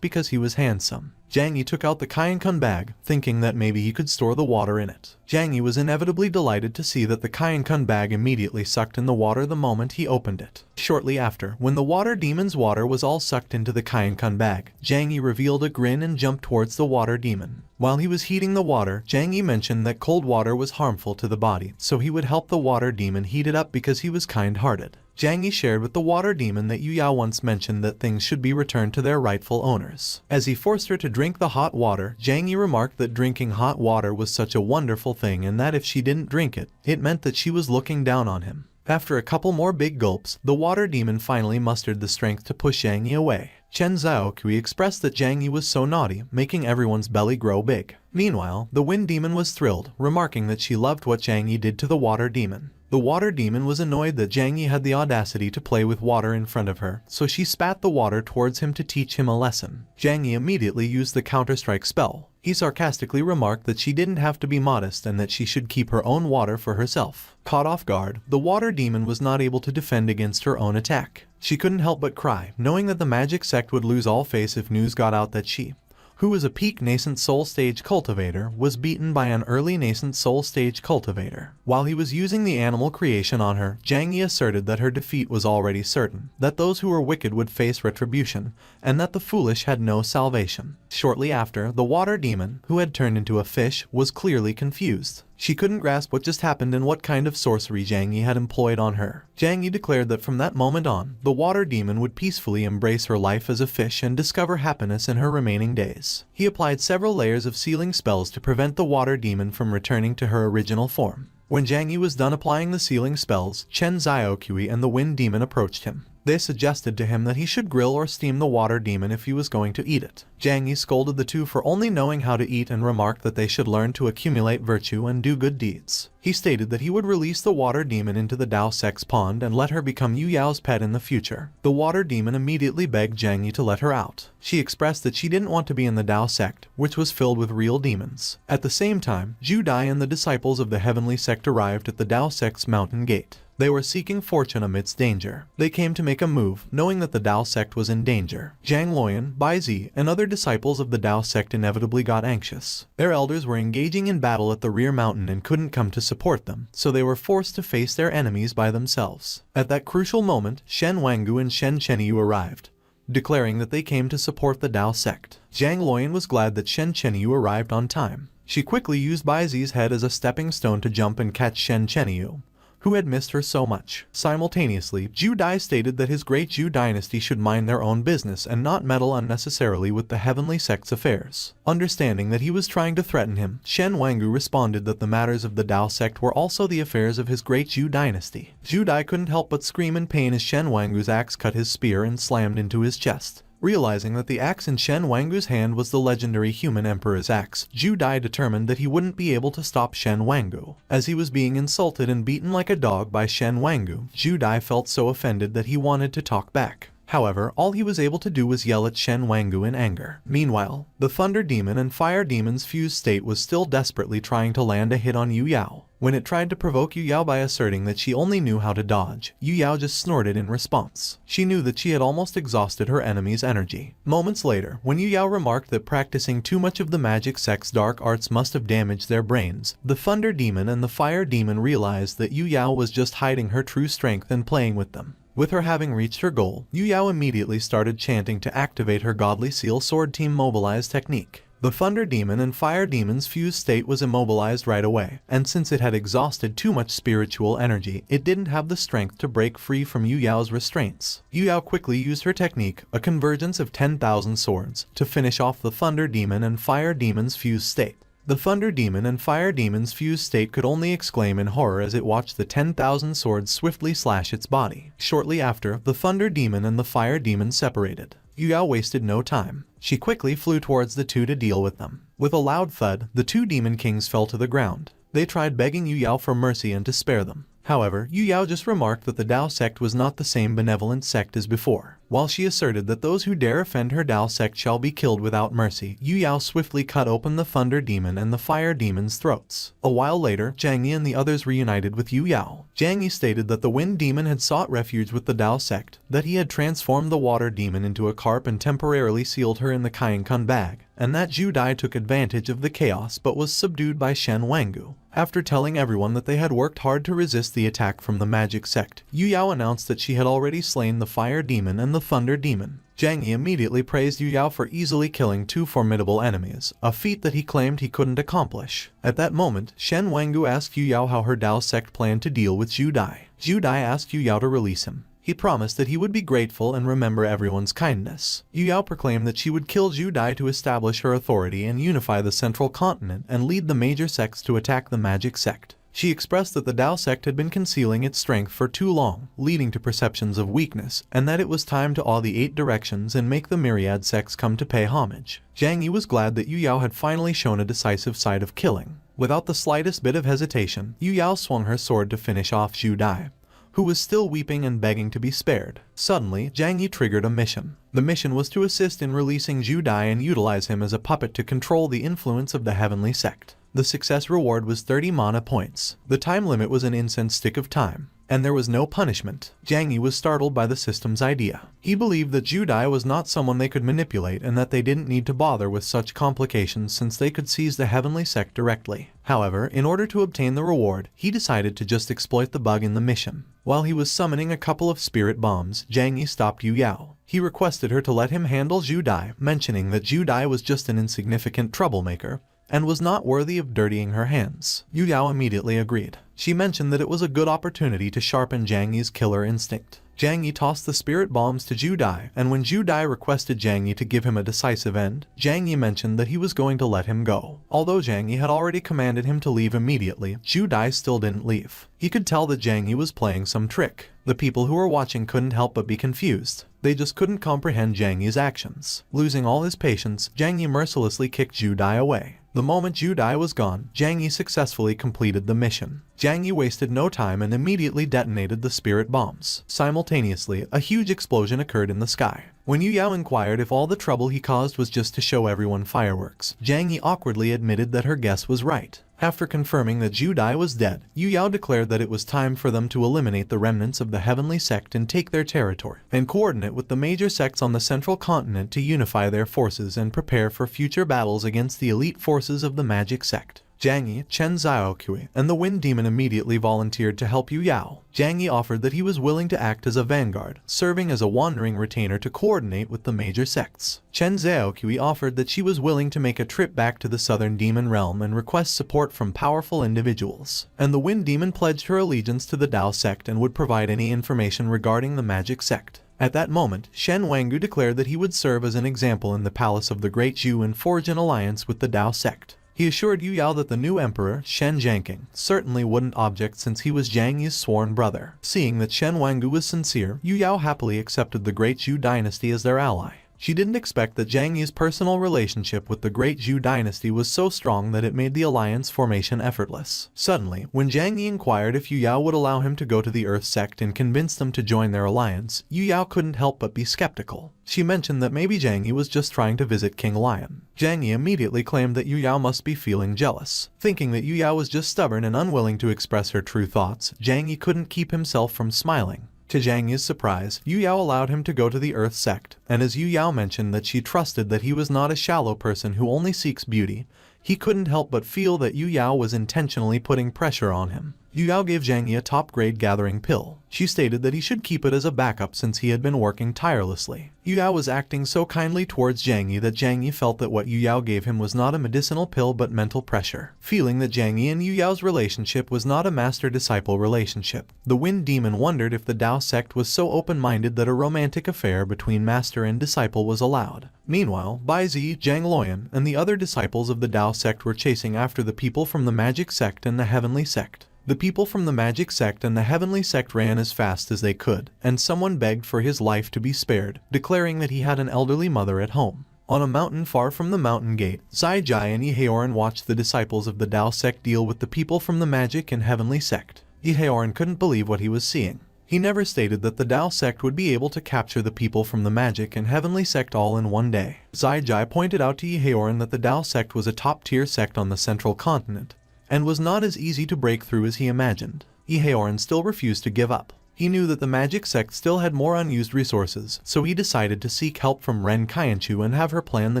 because he was handsome. Zhang Yi took out the Kainkun bag, thinking that maybe he could store the water in it. Zhang Yi was inevitably delighted to see that the Kainkun bag immediately sucked in the water the moment he opened it. Shortly after, when the water demon's water was all sucked into the Kainkun bag, Zhang Yi revealed a grin and jumped towards the water demon. While he was heating the water, Zhang Yi mentioned that cold water was harmful to the body, so he would help the water demon heat it up because he was kind-hearted. Zhang Yi shared with the water demon that Yu Yao once mentioned that things should be returned to their rightful owners. As he forced her to drink the hot water, Zhang Yi remarked that drinking hot water was such a wonderful thing and that if she didn't drink it, it meant that she was looking down on him. After a couple more big gulps, the water demon finally mustered the strength to push Zhang Yi away. Chen Zhaoqi expressed that Zhang Yi was so naughty, making everyone's belly grow big. Meanwhile, the wind demon was thrilled, remarking that she loved what Zhang Yi did to the water demon. The water demon was annoyed that Zhang Yi had the audacity to play with water in front of her, so she spat the water towards him to teach him a lesson. Zhang Yi immediately used the counter-strike spell. He sarcastically remarked that she didn't have to be modest and that she should keep her own water for herself. Caught off guard, the water demon was not able to defend against her own attack. She couldn't help but cry, knowing that the magic sect would lose all face if news got out that she, who was a peak nascent soul stage cultivator, was beaten by an early nascent soul stage cultivator. While he was using the animal creation on her, Zhang Yi asserted that her defeat was already certain, that those who were wicked would face retribution, and that the foolish had no salvation. Shortly after, the water demon, who had turned into a fish, was clearly confused. She couldn't grasp what just happened and what kind of sorcery Zhang Yi had employed on her. Zhang Yi declared that from that moment on, the water demon would peacefully embrace her life as a fish and discover happiness in her remaining days. He applied several layers of sealing spells to prevent the water demon from returning to her original form. When Zhang Yi was done applying the sealing spells, Chen Xiaoqui and the wind demon approached him. They suggested to him that he should grill or steam the water demon if he was going to eat it. Zhang Yi scolded the two for only knowing how to eat and remarked that they should learn to accumulate virtue and do good deeds. He stated that he would release the water demon into the Dao Sect's pond and let her become Yu Yao's pet in the future. The water demon immediately begged Zhang Yi to let her out. She expressed that she didn't want to be in the Dao Sect, which was filled with real demons. At the same time, Zhu Dai and the disciples of the Heavenly Sect arrived at the Dao Sect's mountain gate. They were seeking fortune amidst danger. They came to make a move, knowing that the Dao Sect was in danger. Zhang Luoyan, Bai Zi, and other disciples of the Dao Sect inevitably got anxious. Their elders were engaging in battle at the rear mountain and couldn't come to support them, so they were forced to face their enemies by themselves. At that crucial moment, Shen Wangu and Shen Chenyu arrived, declaring that they came to support the Dao Sect. Zhang Luoyan was glad that Shen Chenyu arrived on time. She quickly used Bai Zi's head as a stepping stone to jump and catch Shen Chenyu, who had missed her so much. Simultaneously, Zhu Dai stated that his great Zhu dynasty should mind their own business and not meddle unnecessarily with the Heavenly Sect's affairs. Understanding that he was trying to threaten him, Shen Wangu responded that the matters of the Dao Sect were also the affairs of his great Zhu dynasty. Zhu Dai couldn't help but scream in pain as Shen Wangu's axe cut his spear and slammed into his chest. Realizing that the axe in Shen Wangu's hand was the legendary human emperor's axe, Zhu Dai determined that he wouldn't be able to stop Shen Wangu. As he was being insulted and beaten like a dog by Shen Wangu, Zhu Dai felt so offended that he wanted to talk back. However, all he was able to do was yell at Shen Wangu in anger. Meanwhile, the Thunder Demon and Fire Demon's fused state was still desperately trying to land a hit on Yu Yao. When it tried to provoke Yu Yao by asserting that she only knew how to dodge, Yu Yao just snorted in response. She knew that she had almost exhausted her enemy's energy. Moments later, when Yu Yao remarked that practicing too much of the magic sect's dark arts must have damaged their brains, the Thunder Demon and the Fire Demon realized that Yu Yao was just hiding her true strength and playing with them. With her having reached her goal, Yu Yao immediately started chanting to activate her Godly Seal Sword Team Mobilize technique. The Thunder Demon and Fire Demon's fused state was immobilized right away, and since it had exhausted too much spiritual energy, it didn't have the strength to break free from Yu Yao's restraints. Yu Yao quickly used her technique, a convergence of 10,000 swords, to finish off the Thunder Demon and Fire Demon's fused state. The Thunder Demon and Fire Demon's fused state could only exclaim in horror as it watched the 10,000 swords swiftly slash its body. Shortly after, the Thunder Demon and the Fire Demon separated. Yu Yao wasted no time. She quickly flew towards the two to deal with them. With a loud thud, the two Demon Kings fell to the ground. They tried begging Yu Yao for mercy and to spare them. However, Yu Yao just remarked that the Dao Sect was not the same benevolent sect as before. While she asserted that those who dare offend her Dao Sect shall be killed without mercy, Yu Yao swiftly cut open the Thunder Demon and the Fire Demon's throats. A while later, Zhang Yi and the others reunited with Yu Yao. Zhang Yi stated that the Wind Demon had sought refuge with the Dao Sect, that he had transformed the Water Demon into a carp and temporarily sealed her in the Kainkun bag, and that Zhu Dai took advantage of the chaos but was subdued by Shen Wangu. After telling everyone that they had worked hard to resist the attack from the Magic Sect, Yu Yao announced that she had already slain the Fire Demon and the Thunder Demon. Zhang Yi immediately praised Yu Yao for easily killing two formidable enemies, a feat that he claimed he couldn't accomplish. At that moment, Shen Wangu asked Yu Yao how her Dao Sect planned to deal with Zhu Dai. Zhu Dai asked Yu Yao to release him. He promised that he would be grateful and remember everyone's kindness. Yu Yao proclaimed that she would kill Zhu Dai to establish her authority and unify the central continent and lead the major sects to attack the Magic Sect. She expressed that the Dao Sect had been concealing its strength for too long, leading to perceptions of weakness, and that it was time to awe the 8 directions and make the myriad sects come to pay homage. Zhang Yi was glad that Yu Yao had finally shown a decisive side of killing. Without the slightest bit of hesitation, Yu Yao swung her sword to finish off Zhu Dai, who was still weeping and begging to be spared. Suddenly, Zhang Yi triggered a mission. The mission was to assist in releasing Zhu Dai and utilize him as a puppet to control the influence of the heavenly sect. The success reward was 30 mana points. The time limit was an incense stick of time, and there was no punishment. Zhang Yi was startled by the system's idea. He believed that Zhu Dai was not someone they could manipulate and that they didn't need to bother with such complications since they could seize the heavenly sect directly. However, in order to obtain the reward, he decided to just exploit the bug in the mission. While he was summoning a couple of spirit bombs, Zhang Yi stopped Yu Yao. He requested her to let him handle Zhu Dai, mentioning that Zhu Dai was just an insignificant troublemaker and was not worthy of dirtying her hands. Yu Yao immediately agreed. She mentioned that it was a good opportunity to sharpen Zhang Yi's killer instinct. Zhang Yi tossed the spirit bombs to Zhu Dai, and when Zhu Dai requested Zhang Yi to give him a decisive end, Zhang Yi mentioned that he was going to let him go. Although Zhang Yi had already commanded him to leave immediately, Zhu Dai still didn't leave. He could tell that Zhang Yi was playing some trick. The people who were watching couldn't help but be confused. They just couldn't comprehend Zhang Yi's actions. Losing all his patience, Zhang Yi mercilessly kicked Zhu Dai away. The moment Zhu Dai was gone, Zhang Yi successfully completed the mission. Zhang Yi wasted no time and immediately detonated the spirit bombs. Simultaneously, a huge explosion occurred in the sky. When Yu Yao inquired if all the trouble he caused was just to show everyone fireworks, Zhang Yi awkwardly admitted that her guess was right. After confirming that Zhu Dai was dead, Yu Yao declared that it was time for them to eliminate the remnants of the heavenly sect and take their territory, and coordinate with the major sects on the central continent to unify their forces and prepare for future battles against the elite forces of the magic sect. Zhang Yi, Chen Xiaoqui, and the Wind Demon immediately volunteered to help Yu Yao. Zhang Yi offered that he was willing to act as a vanguard, serving as a wandering retainer to coordinate with the major sects. Chen Xiaoqui offered that she was willing to make a trip back to the southern demon realm and request support from powerful individuals. And the Wind Demon pledged her allegiance to the Dao sect and would provide any information regarding the magic sect. At that moment, Shen Wangu declared that he would serve as an example in the palace of the Great Zhu and forge an alliance with the Dao sect. He assured Yu Yao that the new emperor, Shen Jianqing, certainly wouldn't object since he was Zhang Yi's sworn brother. Seeing that Shen Wangu was sincere, Yu Yao happily accepted the Great Zhu dynasty as their ally. She didn't expect that Zhang Yi's personal relationship with the Great Zhu dynasty was so strong that it made the alliance formation effortless. Suddenly, when Zhang Yi inquired if Yu Yao would allow him to go to the Earth sect and convince them to join their alliance, Yu Yao couldn't help but be skeptical. She mentioned that maybe Zhang Yi was just trying to visit King Lion. Zhang Yi immediately claimed that Yu Yao must be feeling jealous. Thinking that Yu Yao was just stubborn and unwilling to express her true thoughts, Zhang Yi couldn't keep himself from smiling. To Zhang Yi's surprise, Yu Yao allowed him to go to the Earth sect, and as Yu Yao mentioned that she trusted that he was not a shallow person who only seeks beauty, he couldn't help but feel that Yu Yao was intentionally putting pressure on him. Yu Yao gave Zhang Yi a top-grade gathering pill. She stated that he should keep it as a backup since he had been working tirelessly. Yu Yao was acting so kindly towards Zhang Yi that Zhang Yi felt that what Yu Yao gave him was not a medicinal pill but mental pressure. Feeling that Zhang Yi and Yu Yao's relationship was not a master-disciple relationship, the Wind Demon wondered if the Dao sect was so open-minded that a romantic affair between master and disciple was allowed. Meanwhile, Bai Zi, Zhang Luoyan, and the other disciples of the Dao sect were chasing after the people from the magic sect and the heavenly sect. The people from the magic sect and the heavenly sect ran as fast as they could, and someone begged for his life to be spared, declaring that he had an elderly mother at home. On a mountain far from the mountain gate, Zai Jai and Yehaoran watched the disciples of the Dao sect deal with the people from the magic and heavenly sect. Yehaoran couldn't believe what he was seeing. He never stated that the Dao sect would be able to capture the people from the magic and heavenly sect all in one day. Zai Jai pointed out to Yehaoran that the Dao sect was a top-tier sect on the central continent, and was not as easy to break through as he imagined. Yehaoran still refused to give up. He knew that the magic sect still had more unused resources, so he decided to seek help from Ren Qianchu and have her plan the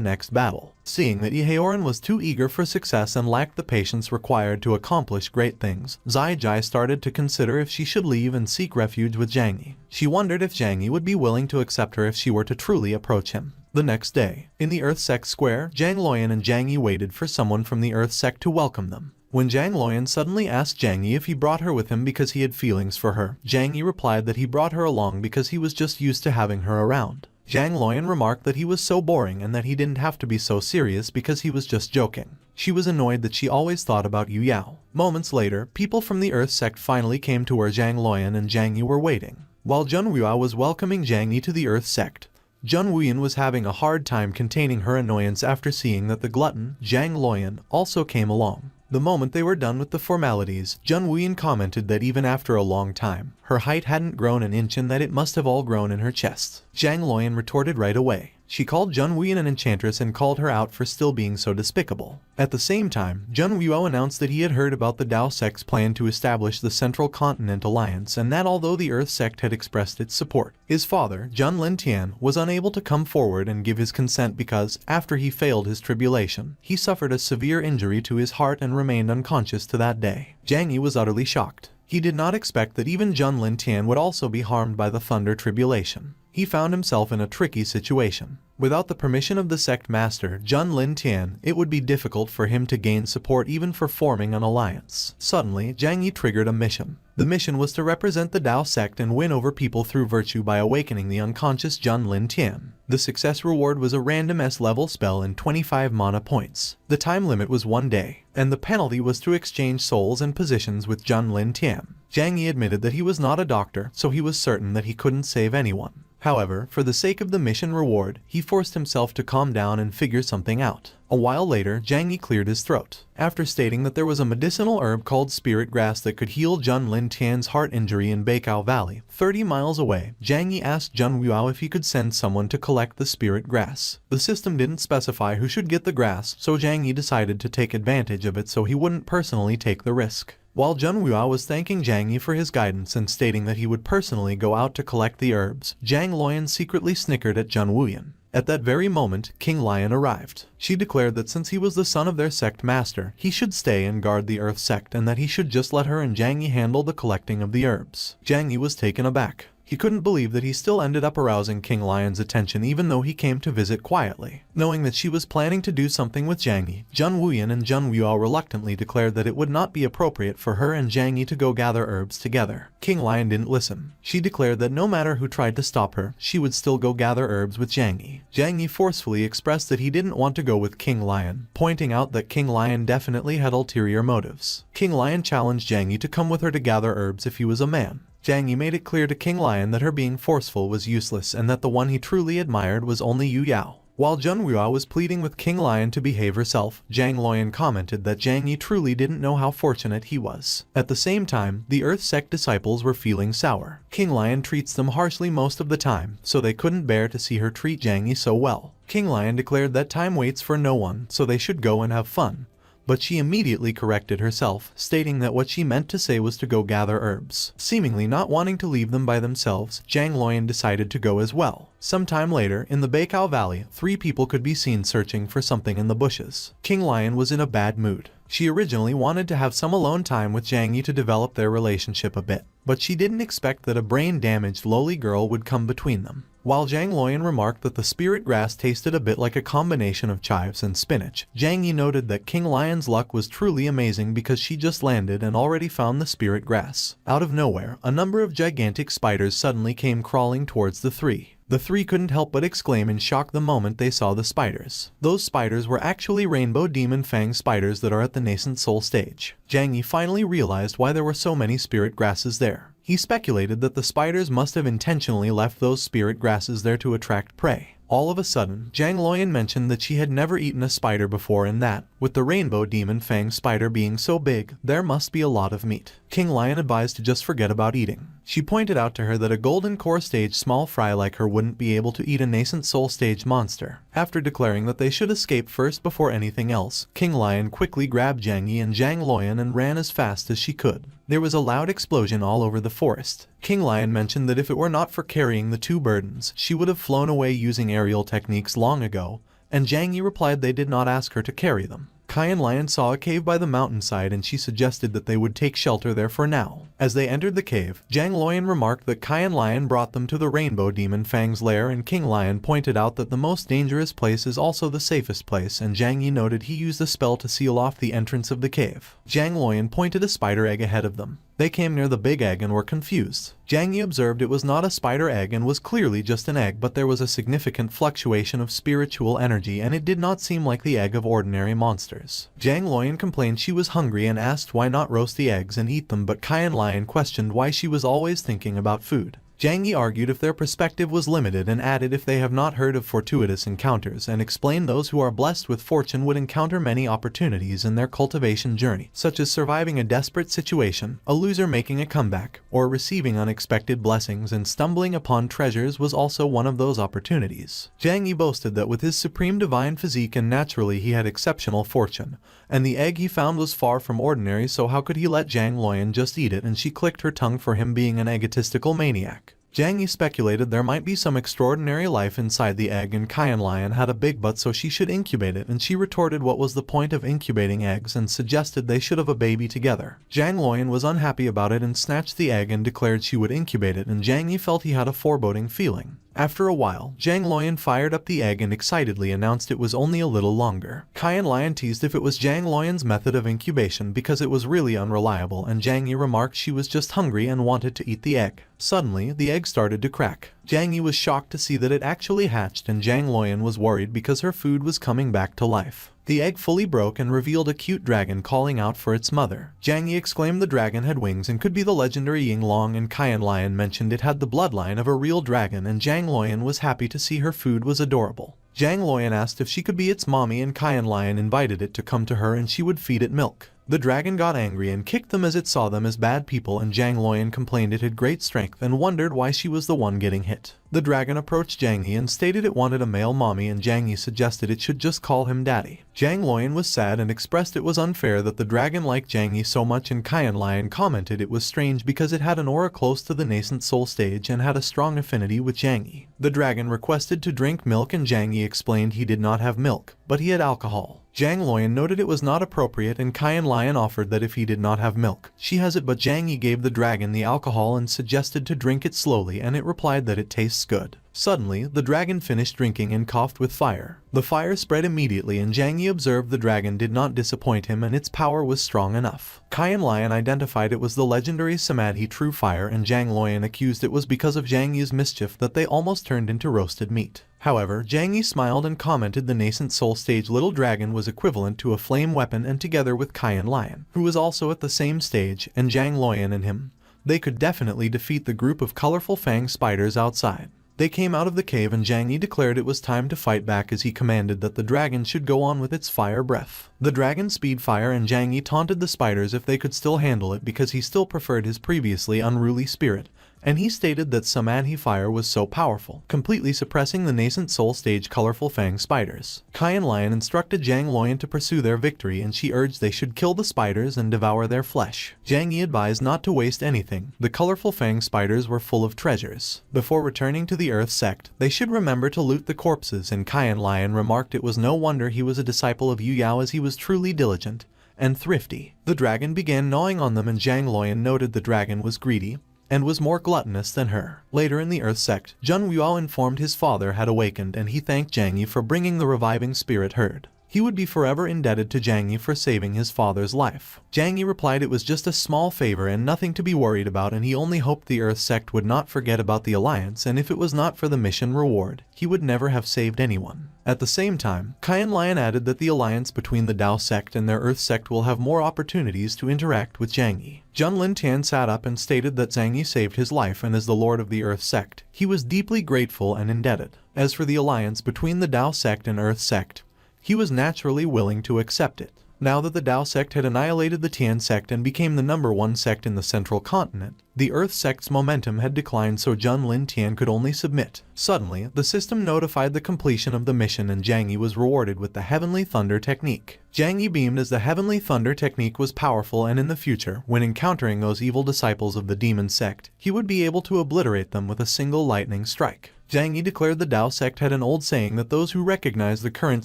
next battle. Seeing that Yehaoran was too eager for success and lacked the patience required to accomplish great things, Zai Jai started to consider if she should leave and seek refuge with Zhang Yi. She wondered if Zhang Yi would be willing to accept her if she were to truly approach him. The next day, in the Earth Sect Square, Zhang Luoyan and Zhang Yi waited for someone from the Earth Sect to welcome them. When Zhang Luoyan suddenly asked Zhang Yi if he brought her with him because he had feelings for her, Zhang Yi replied that he brought her along because he was just used to having her around. Zhang Luoyan remarked that he was so boring and that he didn't have to be so serious because he was just joking. She was annoyed that she always thought about Yu Yao. Moments later, people from the Earth Sect finally came to where Zhang Luoyan and Zhang Yi were waiting. While Zheng Wuya was welcoming Zhang Yi to the Earth Sect, Zheng Wuyan was having a hard time containing her annoyance after seeing that the glutton, Zhang Luoyan, also came along. The moment they were done with the formalities, Jun Wuyan commented that even after a long time, her height hadn't grown an inch and that it must have all grown in her chest. Zhang Luoyan retorted right away. She called Jun Wuyan an enchantress and called her out for still being so despicable. At the same time, Jun Wuo announced that he had heard about the Dao sect's plan to establish the Central Continent Alliance and that although the Earth sect had expressed its support, his father, Jun Lintian, was unable to come forward and give his consent because, after he failed his tribulation, he suffered a severe injury to his heart and remained unconscious to that day. Zhang Yi was utterly shocked. He did not expect that even Jun Lintian would also be harmed by the Thunder Tribulation. He found himself in a tricky situation. Without the permission of the sect master, Jun Lintian, it would be difficult for him to gain support even for forming an alliance. Suddenly, Zhang Yi triggered a mission. The mission was to represent the Dao sect and win over people through virtue by awakening the unconscious Jun Lintian. The success reward was a random S-level spell and 25 mana points. The time limit was 1 day, and the penalty was to exchange souls and positions with Jun Lintian. Zhang Yi admitted that he was not a doctor, so he was certain that he couldn't save anyone. However, for the sake of the mission reward, he forced himself to calm down and figure something out. A while later, Zhang Yi cleared his throat. After stating that there was a medicinal herb called spirit grass that could heal Jun Lintian's heart injury in Baikao Valley, 30 miles away, Zhang Yi asked Jun Wuo if he could send someone to collect the spirit grass. The system didn't specify who should get the grass, so Zhang Yi decided to take advantage of it so he wouldn't personally take the risk. While Jun Wuo was thanking Zhang Yi for his guidance and stating that he would personally go out to collect the herbs, Zhang Luoyan secretly snickered at Jun Wuyan. At that very moment, King Lion arrived. She declared that since he was the son of their sect master, he should stay and guard the Earth sect and that he should just let her and Zhang Yi handle the collecting of the herbs. Zhang Yi was taken aback. He couldn't believe that he still ended up arousing King Lion's attention even though he came to visit quietly. Knowing that she was planning to do something with Zhang Yi, Jun Wuyan and Jun Wuo reluctantly declared that it would not be appropriate for her and Zhang Yi to go gather herbs together. King Lion didn't listen. She declared that no matter who tried to stop her, she would still go gather herbs with Zhang Yi. Zhang Yi forcefully expressed that he didn't want to go with King Lion, pointing out that King Lion definitely had ulterior motives. King Lion challenged Zhang Yi to come with her to gather herbs if he was a man. Zhang Yi made it clear to King Lion that her being forceful was useless and that the one he truly admired was only Yu Yao. While Jun Wuo was pleading with King Lion to behave herself, Zhang Luoyan commented that Zhang Yi truly didn't know how fortunate he was. At the same time, the Earth sect disciples were feeling sour. King Lion treats them harshly most of the time, so they couldn't bear to see her treat Zhang Yi so well. King Lion declared that time waits for no one, so they should go and have fun. But she immediately corrected herself, stating that what she meant to say was to go gather herbs. Seemingly not wanting to leave them by themselves, Zhang Luoyan decided to go as well. Sometime later, in the Baikao Valley, 3 people could be seen searching for something in the bushes. King Lion was in a bad mood. She originally wanted to have some alone time with Zhang Yi to develop their relationship a bit, but she didn't expect that a brain-damaged lowly girl would come between them. While Zhang Luoyan remarked that the spirit grass tasted a bit like a combination of chives and spinach, Zhang Yi noted that King Lion's luck was truly amazing because she just landed and already found the spirit grass. Out of nowhere, a number of gigantic spiders suddenly came crawling towards the 3. The 3 couldn't help but exclaim in shock the moment they saw the spiders. Those spiders were actually rainbow demon fang spiders that are at the nascent soul stage. Zhang Yi finally realized why there were so many spirit grasses there. He speculated that the spiders must have intentionally left those spirit grasses there to attract prey. All of a sudden, Zhang Luoyan mentioned that she had never eaten a spider before and that, with the rainbow demon fang spider being so big, there must be a lot of meat. King Lion advised to just forget about eating. She pointed out to her that a golden core stage small fry like her wouldn't be able to eat a nascent soul stage monster. After declaring that they should escape first before anything else, King Lion quickly grabbed Zhang Yi and Zhang Luoyan and ran as fast as she could. There was a loud explosion all over the forest. King Lion mentioned that if it were not for carrying the 2 burdens, she would have flown away using aerial techniques long ago, and Zhang Yi replied they did not ask her to carry them. Cayenne Lion saw a cave by the mountainside and she suggested that they would take shelter there for now. As they entered the cave, Zhang Luoyan remarked that Cayenne Lion brought them to the Rainbow Demon Fang's lair and King Lion pointed out that the most dangerous place is also the safest place and Zhang Yi noted he used a spell to seal off the entrance of the cave. Zhang Luoyan pointed a spider egg ahead of them. They came near the big egg and were confused. Zhang Yi observed it was not a spider egg and was clearly just an egg, but there was a significant fluctuation of spiritual energy and it did not seem like the egg of ordinary monsters. Zhang Luoyan complained she was hungry and asked why not roast the eggs and eat them, but Cayenne Lion questioned why she was always thinking about food. Zhang Yi argued if their perspective was limited and added if they have not heard of fortuitous encounters, and explained those who are blessed with fortune would encounter many opportunities in their cultivation journey, such as surviving a desperate situation, a loser making a comeback, or receiving unexpected blessings, and stumbling upon treasures was also one of those opportunities. Zhang Yi boasted that with his supreme divine physique and naturally he had exceptional fortune, and the egg he found was far from ordinary, so how could he let Zhang Luoyan just eat it, and she clicked her tongue for him being an egotistical maniac. Zhang Yi speculated there might be some extraordinary life inside the egg, and Qian Lion had a big butt so she should incubate it, and she retorted what was the point of incubating eggs and suggested they should have a baby together. Zhang Luoyan was unhappy about it and snatched the egg and declared she would incubate it, and Zhang Yi felt he had a foreboding feeling. After a while, Zhang Luoyan fired up the egg and excitedly announced it was only a little longer. Qian Lion teased if it was Zhang Luoyan's method of incubation because it was really unreliable, and Zhang Yi remarked she was just hungry and wanted to eat the egg. Suddenly, the egg started to crack. Zhang Yi was shocked to see that it actually hatched, and Zhang Luoyan was worried because her food was coming back to life. The egg fully broke and revealed a cute dragon calling out for its mother. Zhang Yi exclaimed the dragon had wings and could be the legendary Yinglong, and Qian Lion mentioned it had the bloodline of a real dragon, and Zhang Luoyan was happy to see her food was adorable. Zhang Luoyan asked if she could be its mommy, and Qian Lion invited it to come to her and she would feed it milk. The dragon got angry and kicked them as it saw them as bad people, and Zhang Luoyan complained it had great strength and wondered why she was the one getting hit. The dragon approached Zhang Yi and stated it wanted a male mommy, and Zhang Yi suggested it should just call him daddy. Zhang Luoyan was sad and expressed it was unfair that the dragon liked Zhang Yi so much, and Qian Lion commented it was strange because it had an aura close to the nascent soul stage and had a strong affinity with Zhang Yi. The dragon requested to drink milk, and Zhang Yi explained he did not have milk, but he had alcohol. Zhang Luoyan noted it was not appropriate, and Qian Lion offered that if he did not have milk, she has it, but Zhang Yi gave the dragon the alcohol and suggested to drink it slowly, and it replied that it tastes good. Suddenly, the dragon finished drinking and coughed with fire. The fire spread immediately, and Zhang Yi observed the dragon did not disappoint him and its power was strong enough. Qian Lion identified it was the legendary Samadhi True Fire, and Zhang Luoyan accused it was because of Zhang Yi's mischief that they almost turned into roasted meat. However, Zhang Yi smiled and commented the nascent soul stage little dragon was equivalent to a flame weapon, and together with Qian Lion, who was also at the same stage, and Zhang Luoyan and him, they could definitely defeat the group of colorful fang spiders outside. They came out of the cave, and Zhang Yi declared it was time to fight back as he commanded that the dragon should go on with its fire breath. The dragon speed fire, and Zhang Yi taunted the spiders if they could still handle it because he still preferred his previously unruly spirit, and he stated that Samadhi fire was so powerful, completely suppressing the nascent soul stage colorful fang spiders. Qian Lion instructed Zhang Luoyan to pursue their victory, and she urged they should kill the spiders and devour their flesh. Zhang Yi advised not to waste anything. The colorful fang spiders were full of treasures. Before returning to the Earth sect, they should remember to loot the corpses, and Qian Lion remarked it was no wonder he was a disciple of Yu Yao, as he was truly diligent and thrifty. The dragon began gnawing on them, and Zhang Luoyan noted the dragon was greedy and was more gluttonous than her. Later in the Earth sect, Zheng Yuao informed his father had awakened, and he thanked Zhang Yi for bringing the reviving spirit herd. He would be forever indebted to Zhang Yi for saving his father's life. Zhang Yi replied it was just a small favor and nothing to be worried about, and he only hoped the Earth sect would not forget about the alliance, and if it was not for the mission reward, he would never have saved anyone. At the same time, Qian Lion added that the alliance between the Dao sect and their Earth sect will have more opportunities to interact with Zhang Yi. Zheng Lintian sat up and stated that Zhang Yi saved his life, and as the lord of the Earth sect, he was deeply grateful and indebted. As for the alliance between the Dao sect and Earth sect, he was naturally willing to accept it. Now that the Dao sect had annihilated the Tian sect and became the #1 sect in the central continent, the Earth sect's momentum had declined, so Zheng Lintian could only submit. Suddenly, the system notified the completion of the mission, and Zhang Yi was rewarded with the Heavenly Thunder technique. Zhang Yi beamed as the Heavenly Thunder technique was powerful, and in the future, when encountering those evil disciples of the demon sect, he would be able to obliterate them with a single lightning strike. Zhang Yi declared the Dao sect had an old saying that those who recognized the current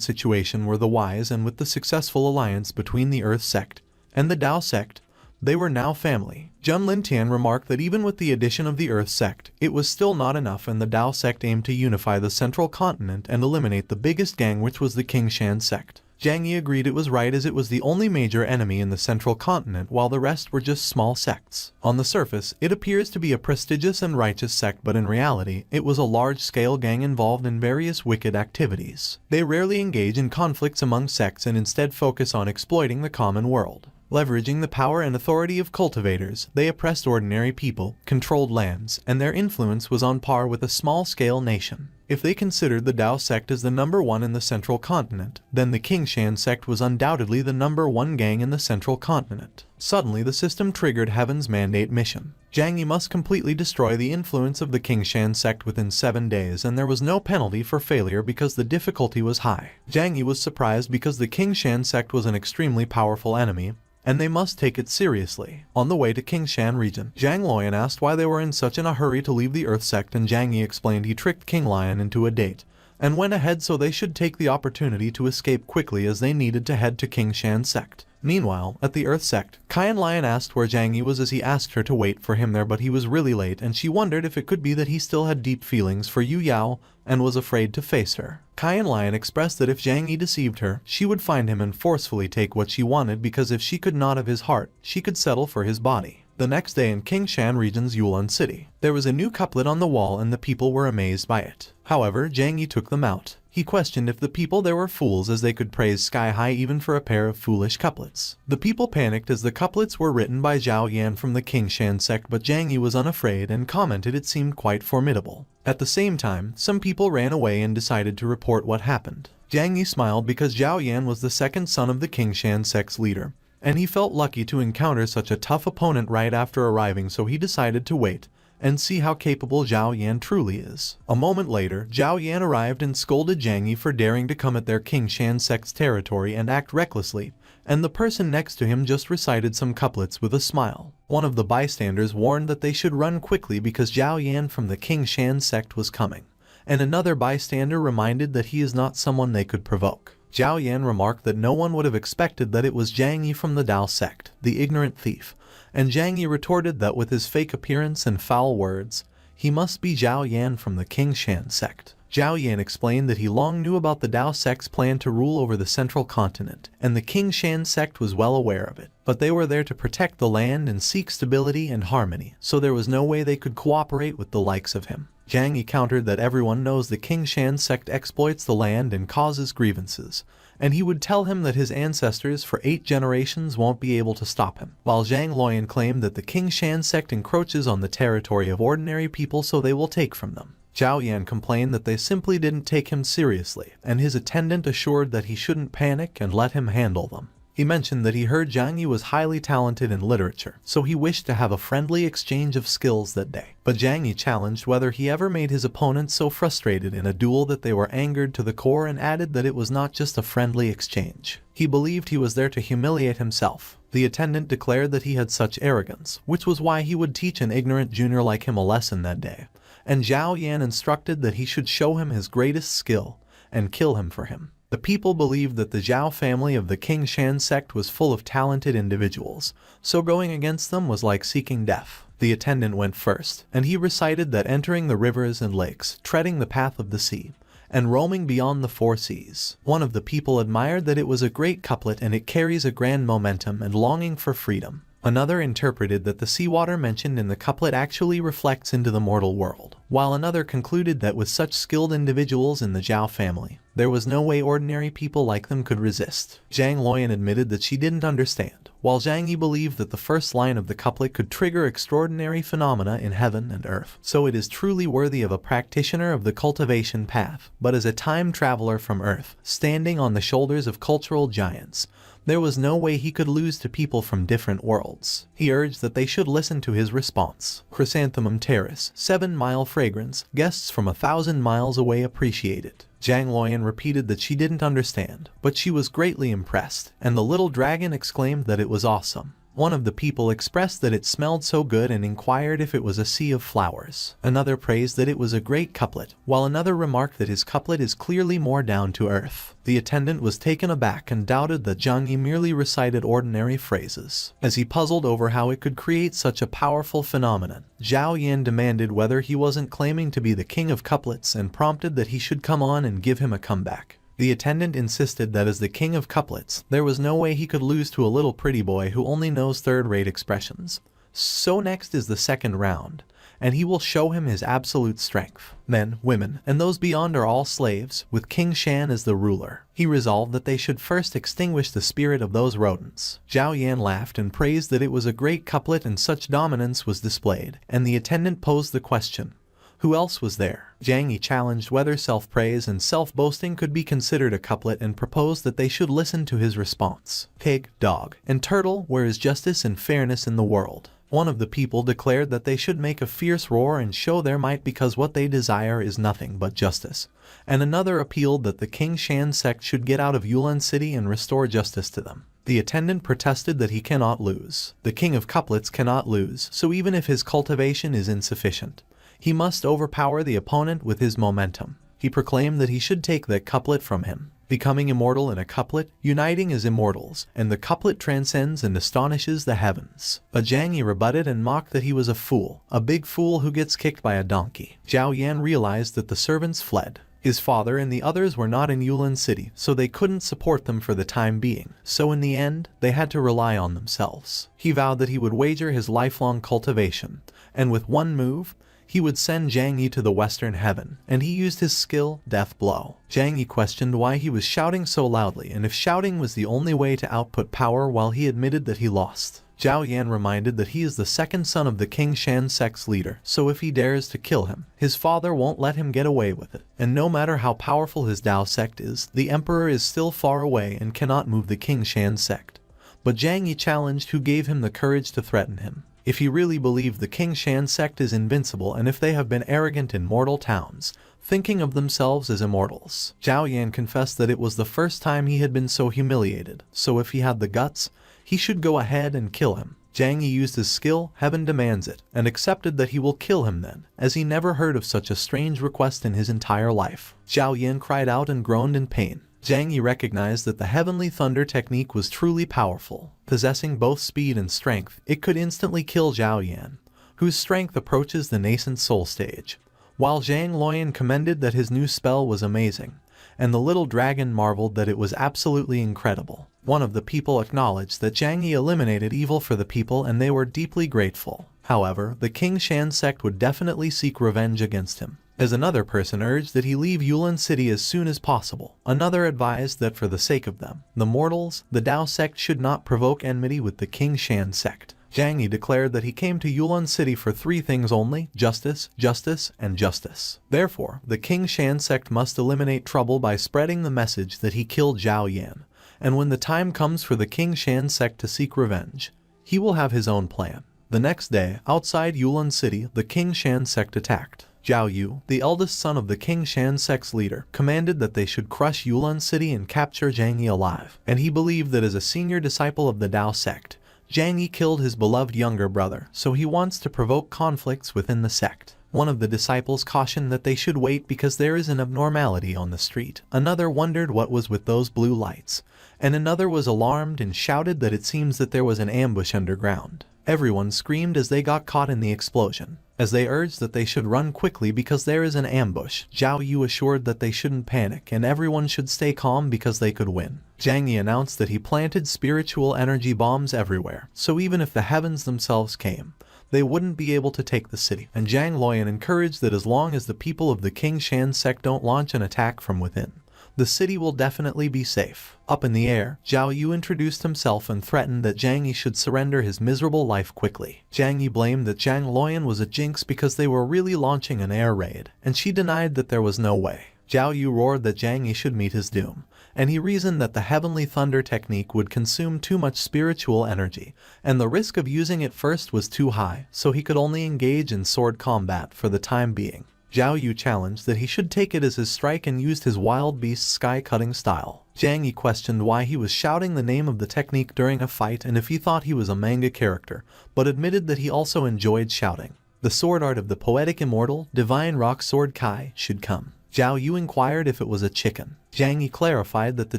situation were the wise, and with the successful alliance between the Earth sect and the Dao sect, they were now family. Zheng Lintian remarked that even with the addition of the Earth sect, it was still not enough, and the Dao sect aimed to unify the central continent and eliminate the biggest gang, which was the Qingshan sect. Zhang Yi agreed it was right, as it was the only major enemy in the central continent, while the rest were just small sects. On the surface, it appears to be a prestigious and righteous sect, but in reality, it was a large-scale gang involved in various wicked activities. They rarely engage in conflicts among sects and instead focus on exploiting the common world. Leveraging the power and authority of cultivators, they oppressed ordinary people, controlled lands, and their influence was on par with a small-scale nation. If they considered the Tao sect as the #1 in the central continent, then the Qingshan sect was undoubtedly the #1 gang in the central continent. Suddenly the system triggered Heaven's mandate mission. Jiang Yi must completely destroy the influence of the Qingshan sect within 7 days, and there was no penalty for failure because the difficulty was high. Jiang Yi was surprised because the Qingshan sect was an extremely powerful enemy, and they must take it seriously. On the way to Qingshan region, Zhang Luoyan asked why they were in such a hurry to leave the Earth sect, and Jiang Yi explained he tricked King Lion into a date and went ahead so they should take the opportunity to escape quickly as they needed to head to Qingshan sect. Meanwhile, at the Earth sect, Qian Lion asked where Jiang Yi was as he asked her to wait for him there, but he was really late and she wondered if it could be that he still had deep feelings for Yu Yao and was afraid to face her. Qian Lion expressed that if Jiang Yi deceived her, she would find him and forcefully take what she wanted, because if she could not have his heart, she could settle for his body. The next day in Qingshan region's Yulin city, there was a new couplet on the wall and the people were amazed by it. However, Jiang Yi took them out. He questioned if the people there were fools, as they could praise sky high even for a pair of foolish couplets. The people panicked as the couplets were written by Zhao Yan from the Qingshan sect, but Jiang Yi was unafraid and commented it seemed quite formidable. At the same time, some people ran away and decided to report what happened. Jiang Yi smiled because Zhao Yan was the second son of the Qingshan sect's leader, and he felt lucky to encounter such a tough opponent right after arriving, so he decided to wait and see how capable Zhao Yan truly is. A moment later, Zhao Yan arrived and scolded Jiang Yi for daring to come at their Qingshan sect's territory and act recklessly, and the person next to him just recited some couplets with a smile. One of the bystanders warned that they should run quickly because Zhao Yan from the Qingshan sect was coming, and another bystander reminded that he is not someone they could provoke. Zhao Yan remarked that no one would have expected that it was Jiang Yi from the Tao sect, the ignorant thief, and Jiang Yi retorted that with his fake appearance and foul words, he must be Zhao Yan from the Qingshan sect. Zhao Yan explained that he long knew about the Tao sect's plan to rule over the central continent, and the Qingshan sect was well aware of it. But they were there to protect the land and seek stability and harmony, so there was no way they could cooperate with the likes of him. Jiang Yi countered that everyone knows the Qingshan sect exploits the land and causes grievances, and he would tell him that his ancestors for 8 generations won't be able to stop him. While Zhang Luoyan claimed that the Qingshan sect encroaches on the territory of ordinary people so they will take from them. Zhao Yan complained that they simply didn't take him seriously, and his attendant assured that he shouldn't panic and let him handle them. He mentioned that he heard Jiang Yi was highly talented in literature, so he wished to have a friendly exchange of skills that day. But Jiang Yi challenged whether he ever made his opponents so frustrated in a duel that they were angered to the core, and added that it was not just a friendly exchange. He believed he was there to humiliate himself. The attendant declared that he had such arrogance, which was why he would teach an ignorant junior like him a lesson that day, and Zhao Yan instructed that he should show him his greatest skill and kill him for him. The people believed that the Zhao family of the Qingshan sect was full of talented individuals, so going against them was like seeking death. The attendant went first, and he recited that entering the rivers and lakes, treading the path of the sea, and roaming beyond the 4 seas. One of the people admired that it was a great couplet and it carries a grand momentum and longing for freedom. Another interpreted that the seawater mentioned in the couplet actually reflects into the mortal world, while another concluded that with such skilled individuals in the Zhao family, there was no way ordinary people like them could resist. Zhang Luoyan admitted that she didn't understand, while Jiang Yi believed that the first line of the couplet could trigger extraordinary phenomena in heaven and earth. So it is truly worthy of a practitioner of the cultivation path, but as a time traveler from earth, standing on the shoulders of cultural giants, there was no way he could lose to people from different worlds. He urged that they should listen to his response. Chrysanthemum Terrace, 7-mile fragrance, guests from 1,000 miles away appreciate it. Zhang Luoyan repeated that she didn't understand, but she was greatly impressed, and the little dragon exclaimed that it was awesome. One of the people expressed that it smelled so good and inquired if it was a sea of flowers. Another praised that it was a great couplet, while another remarked that his couplet is clearly more down to earth. The attendant was taken aback and doubted that Jiang Yi merely recited ordinary phrases. As he puzzled over how it could create such a powerful phenomenon, Zhao Yan demanded whether he wasn't claiming to be the king of couplets and prompted that he should come on and give him a comeback. The attendant insisted that as the king of couplets, there was no way he could lose to a little pretty boy who only knows third-rate expressions. So next is the second round, and he will show him his absolute strength. Men, women, and those beyond are all slaves, with King Shan as the ruler. He resolved that they should first extinguish the spirit of those rodents. Zhao Yan laughed and praised that it was a great couplet and such dominance was displayed, and the attendant posed the question, who else was there? Zhang Yi challenged whether self-praise and self-boasting could be considered a couplet and proposed that they should listen to his response. Pig, dog, and turtle, where is justice and fairness in the world? One of the people declared that they should make a fierce roar and show their might because what they desire is nothing but justice. And another appealed that the King Shan sect should get out of Yulan City and restore justice to them. The attendant protested that he cannot lose. The king of couplets cannot lose, so even if his cultivation is insufficient, he must overpower the opponent with his momentum. He proclaimed that he should take that couplet from him. Becoming immortal in a couplet, uniting as immortals, and the couplet transcends and astonishes the heavens. But Zhang Yi rebutted and mocked that he was a fool, a big fool who gets kicked by a donkey. Zhao Yan realized that the servants fled. His father and the others were not in Yulan City, so they couldn't support them for the time being. So in the end, they had to rely on themselves. He vowed that he would wager his lifelong cultivation, and with one move, he would send Zhang Yi to the western heaven, and he used his skill, Death Blow. Zhang Yi questioned why he was shouting so loudly and if shouting was the only way to output power while he admitted that he lost. Zhao Yan reminded that he is the second son of the King Shan sect's leader, so if he dares to kill him, his father won't let him get away with it. And no matter how powerful his Dao sect is, the emperor is still far away and cannot move the King Shan sect. But Zhang Yi challenged who gave him the courage to threaten him. If he really believed the King Shan sect is invincible and if they have been arrogant in mortal towns, thinking of themselves as immortals. Zhao Yan confessed that it was the first time he had been so humiliated, so if he had the guts, he should go ahead and kill him. Zhang Yi used his skill, Heaven Demands It, and accepted that he will kill him then, as he never heard of such a strange request in his entire life. Zhao Yan cried out and groaned in pain. Zhang Yi recognized that the Heavenly Thunder technique was truly powerful. Possessing both speed and strength, it could instantly kill Zhao Yan, whose strength approaches the nascent soul stage. While Zhang Luoyan commended that his new spell was amazing, and the little dragon marveled that it was absolutely incredible. One of the people acknowledged that Zhang Yi eliminated evil for the people and they were deeply grateful. However, the King Shan sect would definitely seek revenge against him. As another person urged that he leave Yulan City as soon as possible. Another advised that for the sake of them, the mortals, the Dao sect should not provoke enmity with the King Shan sect. Zhang Yi declared that he came to Yulan City for three things only: justice, justice, and justice. Therefore, the King Shan sect must eliminate trouble by spreading the message that he killed Zhao Yan. And when the time comes for the King Shan sect to seek revenge, he will have his own plan. The next day, outside Yulan City, the King Shan sect attacked. Zhao Yu, the eldest son of the King Shan sect's leader, commanded that they should crush Yulan City and capture Zhang Yi alive, and he believed that as a senior disciple of the Dao sect, Zhang Yi killed his beloved younger brother, so he wants to provoke conflicts within the sect. One of the disciples cautioned that they should wait because there is an abnormality on the street. Another wondered what was with those blue lights, and another was alarmed and shouted that it seems that there was an ambush underground. Everyone screamed as they got caught in the explosion. As they urged that they should run quickly because there is an ambush, Zhao Yu assured that they shouldn't panic and everyone should stay calm because they could win. Zhang Yi announced that he planted spiritual energy bombs everywhere, so even if the heavens themselves came, they wouldn't be able to take the city. And Zhang Luoyan encouraged that as long as the people of the King Shan sect don't launch an attack from within, the city will definitely be safe. Up in the air, Zhao Yu introduced himself and threatened that Zhang Yi should surrender his miserable life quickly. Zhang Yi blamed that Zhang Luoyan was a jinx because they were really launching an air raid, and she denied that there was no way. Zhao Yu roared that Zhang Yi should meet his doom, and he reasoned that the Heavenly Thunder technique would consume too much spiritual energy, and the risk of using it first was too high, so he could only engage in sword combat for the time being. Zhao Yu challenged that he should take it as his strike and used his wild beast sky-cutting style. Zhang Yi questioned why he was shouting the name of the technique during a fight and if he thought he was a manga character, but admitted that he also enjoyed shouting. The sword art of the poetic immortal, divine rock sword Kai, should come. Zhao Yu inquired if it was a chicken. Zhang Yi clarified that the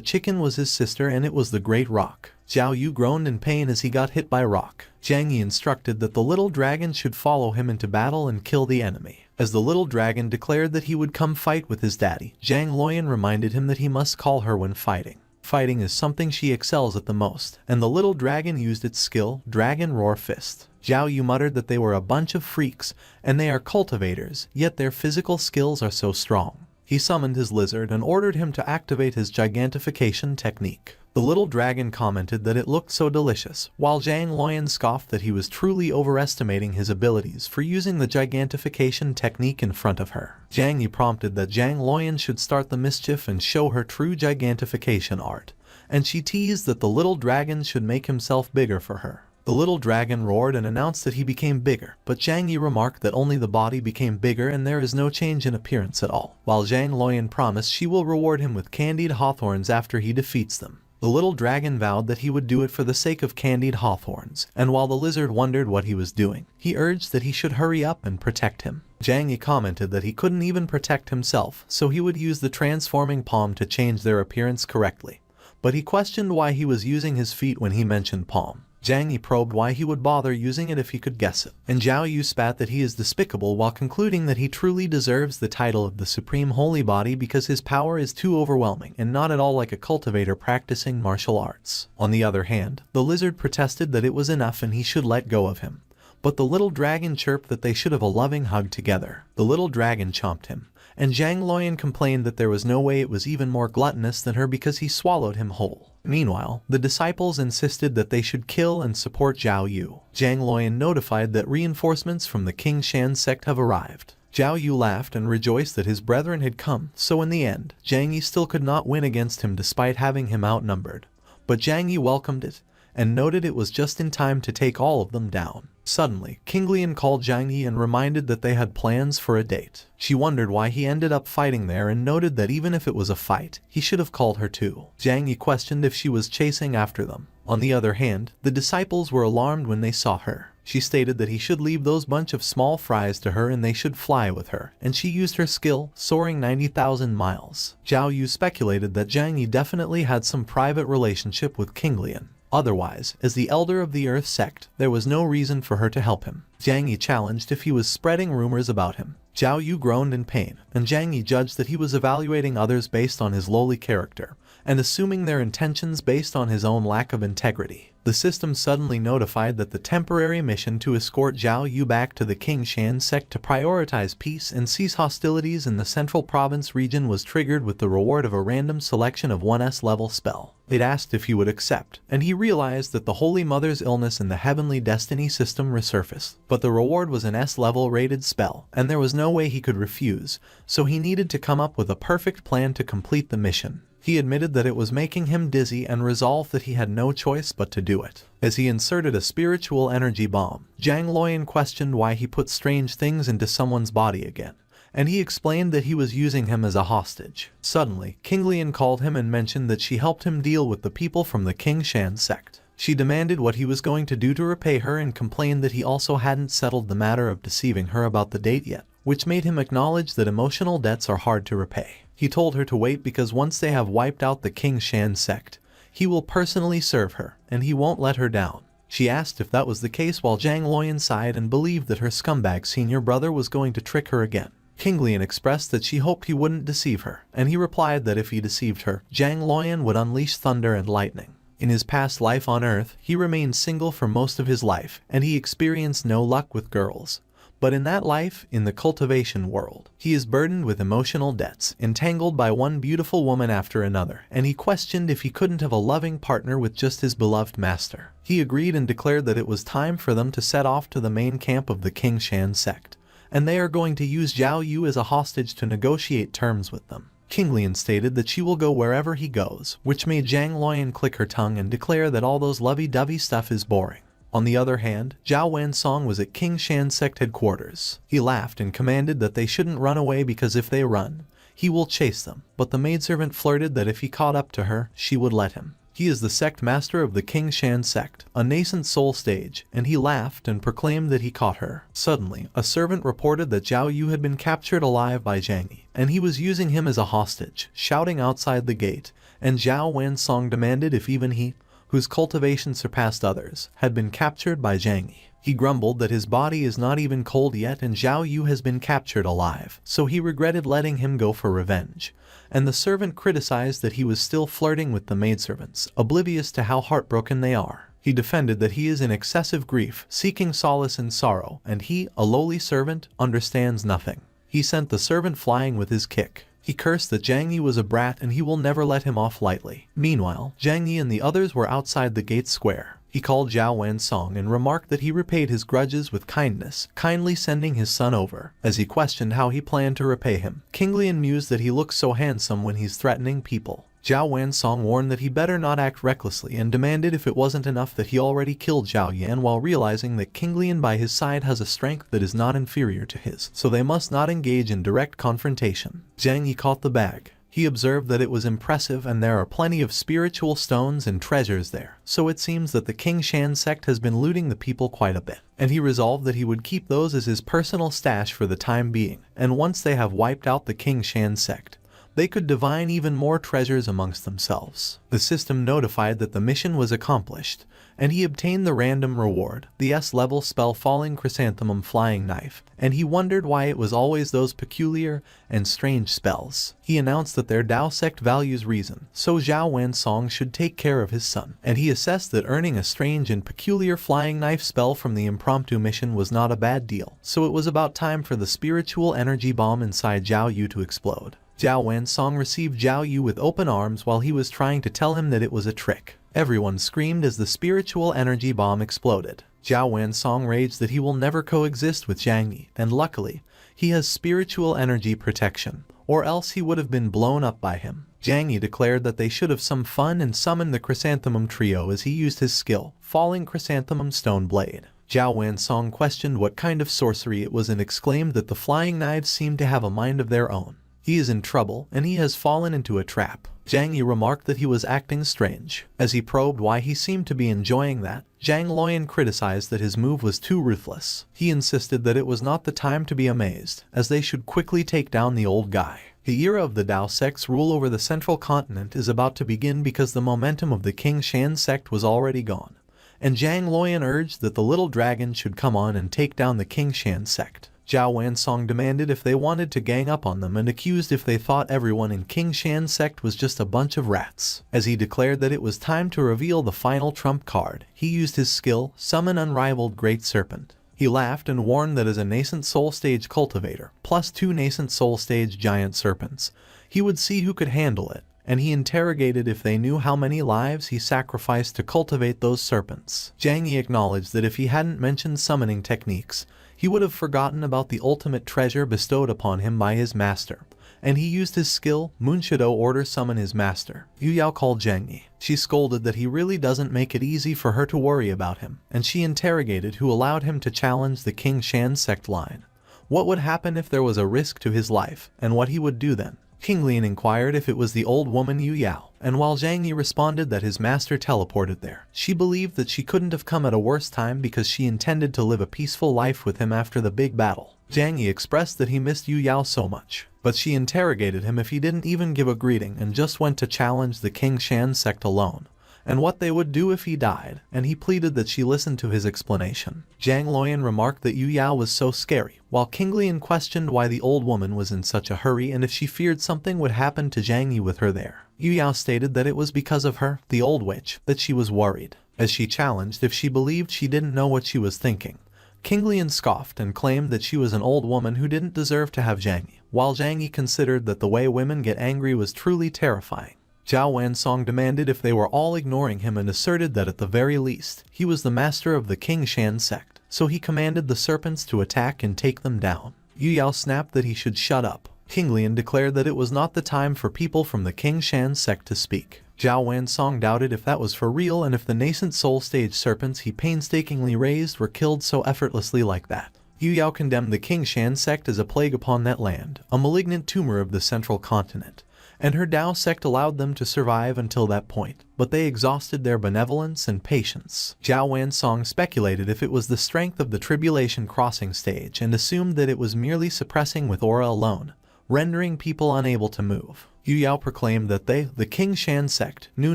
chicken was his sister and it was the Great Rock. Zhao Yu groaned in pain as he got hit by rock. Zhang Yi instructed that the little dragon should follow him into battle and kill the enemy. As the little dragon declared that he would come fight with his daddy, Zhang Luoyan reminded him that he must call her when fighting. Fighting is something she excels at the most, and the little dragon used its skill, Dragon Roar Fist. Zhao Yu muttered that they were a bunch of freaks, and they are cultivators, yet their physical skills are so strong. He summoned his lizard and ordered him to activate his gigantification technique. The little dragon commented that it looked so delicious, while Zhang Luoyan scoffed that he was truly overestimating his abilities for using the gigantification technique in front of her. Zhang Yi prompted that Zhang Luoyan should start the mischief and show her true gigantification art, and she teased that the little dragon should make himself bigger for her. The little dragon roared and announced that he became bigger, but Zhang Yi remarked that only the body became bigger and there is no change in appearance at all, while Zhang Luoyan promised she will reward him with candied hawthorns after he defeats them. The little dragon vowed that he would do it for the sake of candied hawthorns, and while the lizard wondered what he was doing, he urged that he should hurry up and protect him. Zhang Yi commented that he couldn't even protect himself, so he would use the transforming palm to change their appearance correctly. But he questioned why he was using his feet when he mentioned palm. Zhang Yi probed why he would bother using it if he could guess it, and Zhao Yu spat that he is despicable while concluding that he truly deserves the title of the Supreme Holy Body because his power is too overwhelming and not at all like a cultivator practicing martial arts. On the other hand, the lizard protested that it was enough and he should let go of him. But the little dragon chirped that they should have a loving hug together. The little dragon chomped him, and Zhang Luoyan complained that there was no way it was even more gluttonous than her because he swallowed him whole. Meanwhile, the disciples insisted that they should kill and support Zhao Yu. Zhang Luoyan notified that reinforcements from the King Shan sect have arrived. Zhao Yu laughed and rejoiced that his brethren had come, so in the end, Zhang Yi still could not win against him despite having him outnumbered. But Zhang Yi welcomed it, and noted it was just in time to take all of them down. Suddenly, King Lian called Zhang Yi and reminded that they had plans for a date. She wondered why he ended up fighting there and noted that even if it was a fight, he should have called her too. Zhang Yi questioned if she was chasing after them. On the other hand, the disciples were alarmed when they saw her. She stated that he should leave those bunch of small fries to her and they should fly with her, and she used her skill, soaring 90,000 miles. Zhao Yu speculated that Zhang Yi definitely had some private relationship with King Lian. Otherwise, as the elder of the Earth sect, there was no reason for her to help him. Zhang Yi challenged if he was spreading rumors about him. Zhao Yu groaned in pain, and Zhang Yi judged that he was evaluating others based on his lowly character, and assuming their intentions based on his own lack of integrity. The system suddenly notified that the temporary mission to escort Zhao Yu back to the King Shan sect to prioritize peace and cease hostilities in the Central Province region was triggered with the reward of a random selection of 1S level spell. It asked if he would accept, and he realized that the Holy Mother's illness in the Heavenly Destiny system resurfaced. But the reward was an S-level rated spell, and there was no way he could refuse, so he needed to come up with a perfect plan to complete the mission. He admitted that it was making him dizzy and resolved that he had no choice but to do it. As he inserted a spiritual energy bomb, Zhang Luoyan questioned why he put strange things into someone's body again, and he explained that he was using him as a hostage. Suddenly, King Lian called him and mentioned that she helped him deal with the people from the King Shan sect. She demanded what he was going to do to repay her and complained that he also hadn't settled the matter of deceiving her about the date yet, which made him acknowledge that emotional debts are hard to repay. He told her to wait because once they have wiped out the King Shan sect, he will personally serve her, and he won't let her down. She asked if that was the case while Zhang Luoyan sighed and believed that her scumbag senior brother was going to trick her again. King Lian expressed that she hoped he wouldn't deceive her, and he replied that if he deceived her, Zhang Luoyan would unleash thunder and lightning. In his past life on Earth, he remained single for most of his life, and he experienced no luck with girls. But in that life, in the cultivation world, he is burdened with emotional debts, entangled by one beautiful woman after another, and he questioned if he couldn't have a loving partner with just his beloved master. He agreed and declared that it was time for them to set off to the main camp of the King Shan sect, and they are going to use Zhao Yu as a hostage to negotiate terms with them. King Lian stated that she will go wherever he goes, which made Zhang Luoyan click her tongue and declare that all those lovey-dovey stuff is boring. On the other hand, Zhao Wansong was at King Shan sect headquarters. He laughed and commanded that they shouldn't run away because if they run, he will chase them. But the maidservant flirted that if he caught up to her, she would let him. He is the sect master of the King Shan sect, a nascent soul stage, and he laughed and proclaimed that he caught her. Suddenly, a servant reported that Zhao Yu had been captured alive by Zhang Yi, and he was using him as a hostage, shouting outside the gate, and Zhao Wansong demanded if even he, whose cultivation surpassed others, had been captured by Zhang Yi. He grumbled that his body is not even cold yet and Zhao Yu has been captured alive, so he regretted letting him go for revenge. And the servant criticized that he was still flirting with the maidservants, oblivious to how heartbroken they are. He defended that he is in excessive grief, seeking solace in sorrow, and he, a lowly servant, understands nothing. He sent the servant flying with his kick. He cursed that Zhang Yi was a brat and he will never let him off lightly. Meanwhile, Zhang Yi and the others were outside the gate square. He called Zhao Wansong and remarked that he repaid his grudges with kindness, kindly sending his son over. As he questioned how he planned to repay him, King Lian mused that he looks so handsome when he's threatening people. Zhao Wansong warned that he better not act recklessly and demanded if it wasn't enough that he already killed Zhao Yan while realizing that King Lian by his side has a strength that is not inferior to his, so they must not engage in direct confrontation. Zhang Yi caught the bag. He observed that it was impressive and there are plenty of spiritual stones and treasures there, so it seems that the King Shan sect has been looting the people quite a bit. And he resolved that he would keep those as his personal stash for the time being, and once they have wiped out the King Shan sect, they could divine even more treasures amongst themselves. The system notified that the mission was accomplished, and he obtained the random reward, the S-level spell Falling Chrysanthemum Flying Knife, and he wondered why it was always those peculiar and strange spells. He announced that their Dao sect values reason, so Zhao Wansong should take care of his son, and he assessed that earning a strange and peculiar flying knife spell from the impromptu mission was not a bad deal, so it was about time for the spiritual energy bomb inside Zhao Yu to explode. Zhao Wansong received Zhao Yu with open arms while he was trying to tell him that it was a trick. Everyone screamed as the spiritual energy bomb exploded. Zhao Wansong raged that he will never coexist with Zhang Yi, and luckily, he has spiritual energy protection, or else he would have been blown up by him. Zhang Yi declared that they should have some fun and summoned the Chrysanthemum Trio as he used his skill, Falling Chrysanthemum Stone Blade. Zhao Wansong questioned what kind of sorcery it was and exclaimed that the flying knives seemed to have a mind of their own. He is in trouble, and he has fallen into a trap. Zhang Yi remarked that he was acting strange. As he probed why he seemed to be enjoying that, Zhang Luoyan criticized that his move was too ruthless. He insisted that it was not the time to be amazed, as they should quickly take down the old guy. The era of the Dao sect's rule over the central continent is about to begin because the momentum of the King Shan sect was already gone, and Zhang Luoyan urged that the little dragon should come on and take down the King Shan sect. Zhao Wansong demanded if they wanted to gang up on them and accused if they thought everyone in King Shan's sect was just a bunch of rats. As he declared that it was time to reveal the final trump card, he used his skill, Summon Unrivaled Great Serpent. He laughed and warned that as a nascent soul stage cultivator, plus 2 nascent soul stage giant serpents, he would see who could handle it, and he interrogated if they knew how many lives he sacrificed to cultivate those serpents. Zhang Yi acknowledged that if he hadn't mentioned summoning techniques, he would have forgotten about the ultimate treasure bestowed upon him by his master, and he used his skill, Moonshadow Order summon his master. Yu Yao called Zhang Yi. She scolded that he really doesn't make it easy for her to worry about him, and she interrogated who allowed him to challenge the King Shan sect line. What would happen if there was a risk to his life, and what he would do then? King Lian inquired if it was the old woman Yu Yao, and while Zhang Yi responded that his master teleported there, she believed that she couldn't have come at a worse time because she intended to live a peaceful life with him after the big battle. Zhang Yi expressed that he missed Yu Yao so much, but she interrogated him if he didn't even give a greeting and just went to challenge the King Shan sect alone, and what they would do if he died, and he pleaded that she listen to his explanation. Zhang Luoyan remarked that Yu Yao was so scary, while King Lian questioned why the old woman was in such a hurry and if she feared something would happen to Zhang Yi with her there. Yu Yao stated that it was because of her, the old witch, that she was worried. As she challenged if she believed she didn't know what she was thinking, King Lian scoffed and claimed that she was an old woman who didn't deserve to have Zhang Yi, while Zhang Yi considered that the way women get angry was truly terrifying. Zhao Wansong demanded if they were all ignoring him and asserted that at the very least, he was the master of the King Shan sect, so he commanded the serpents to attack and take them down. Yu Yao snapped that he should shut up. King Lian declared that it was not the time for people from the King Shan sect to speak. Zhao Wansong doubted if that was for real and if the nascent soul stage serpents he painstakingly raised were killed so effortlessly like that. Yu Yao condemned the King Shan sect as a plague upon that land, a malignant tumor of the central continent, and her Dao sect allowed them to survive until that point, but they exhausted their benevolence and patience. Zhao Wansong speculated if it was the strength of the Tribulation Crossing stage and assumed that it was merely suppressing with aura alone, rendering people unable to move. Yu Yao proclaimed that they, the King Shan sect, knew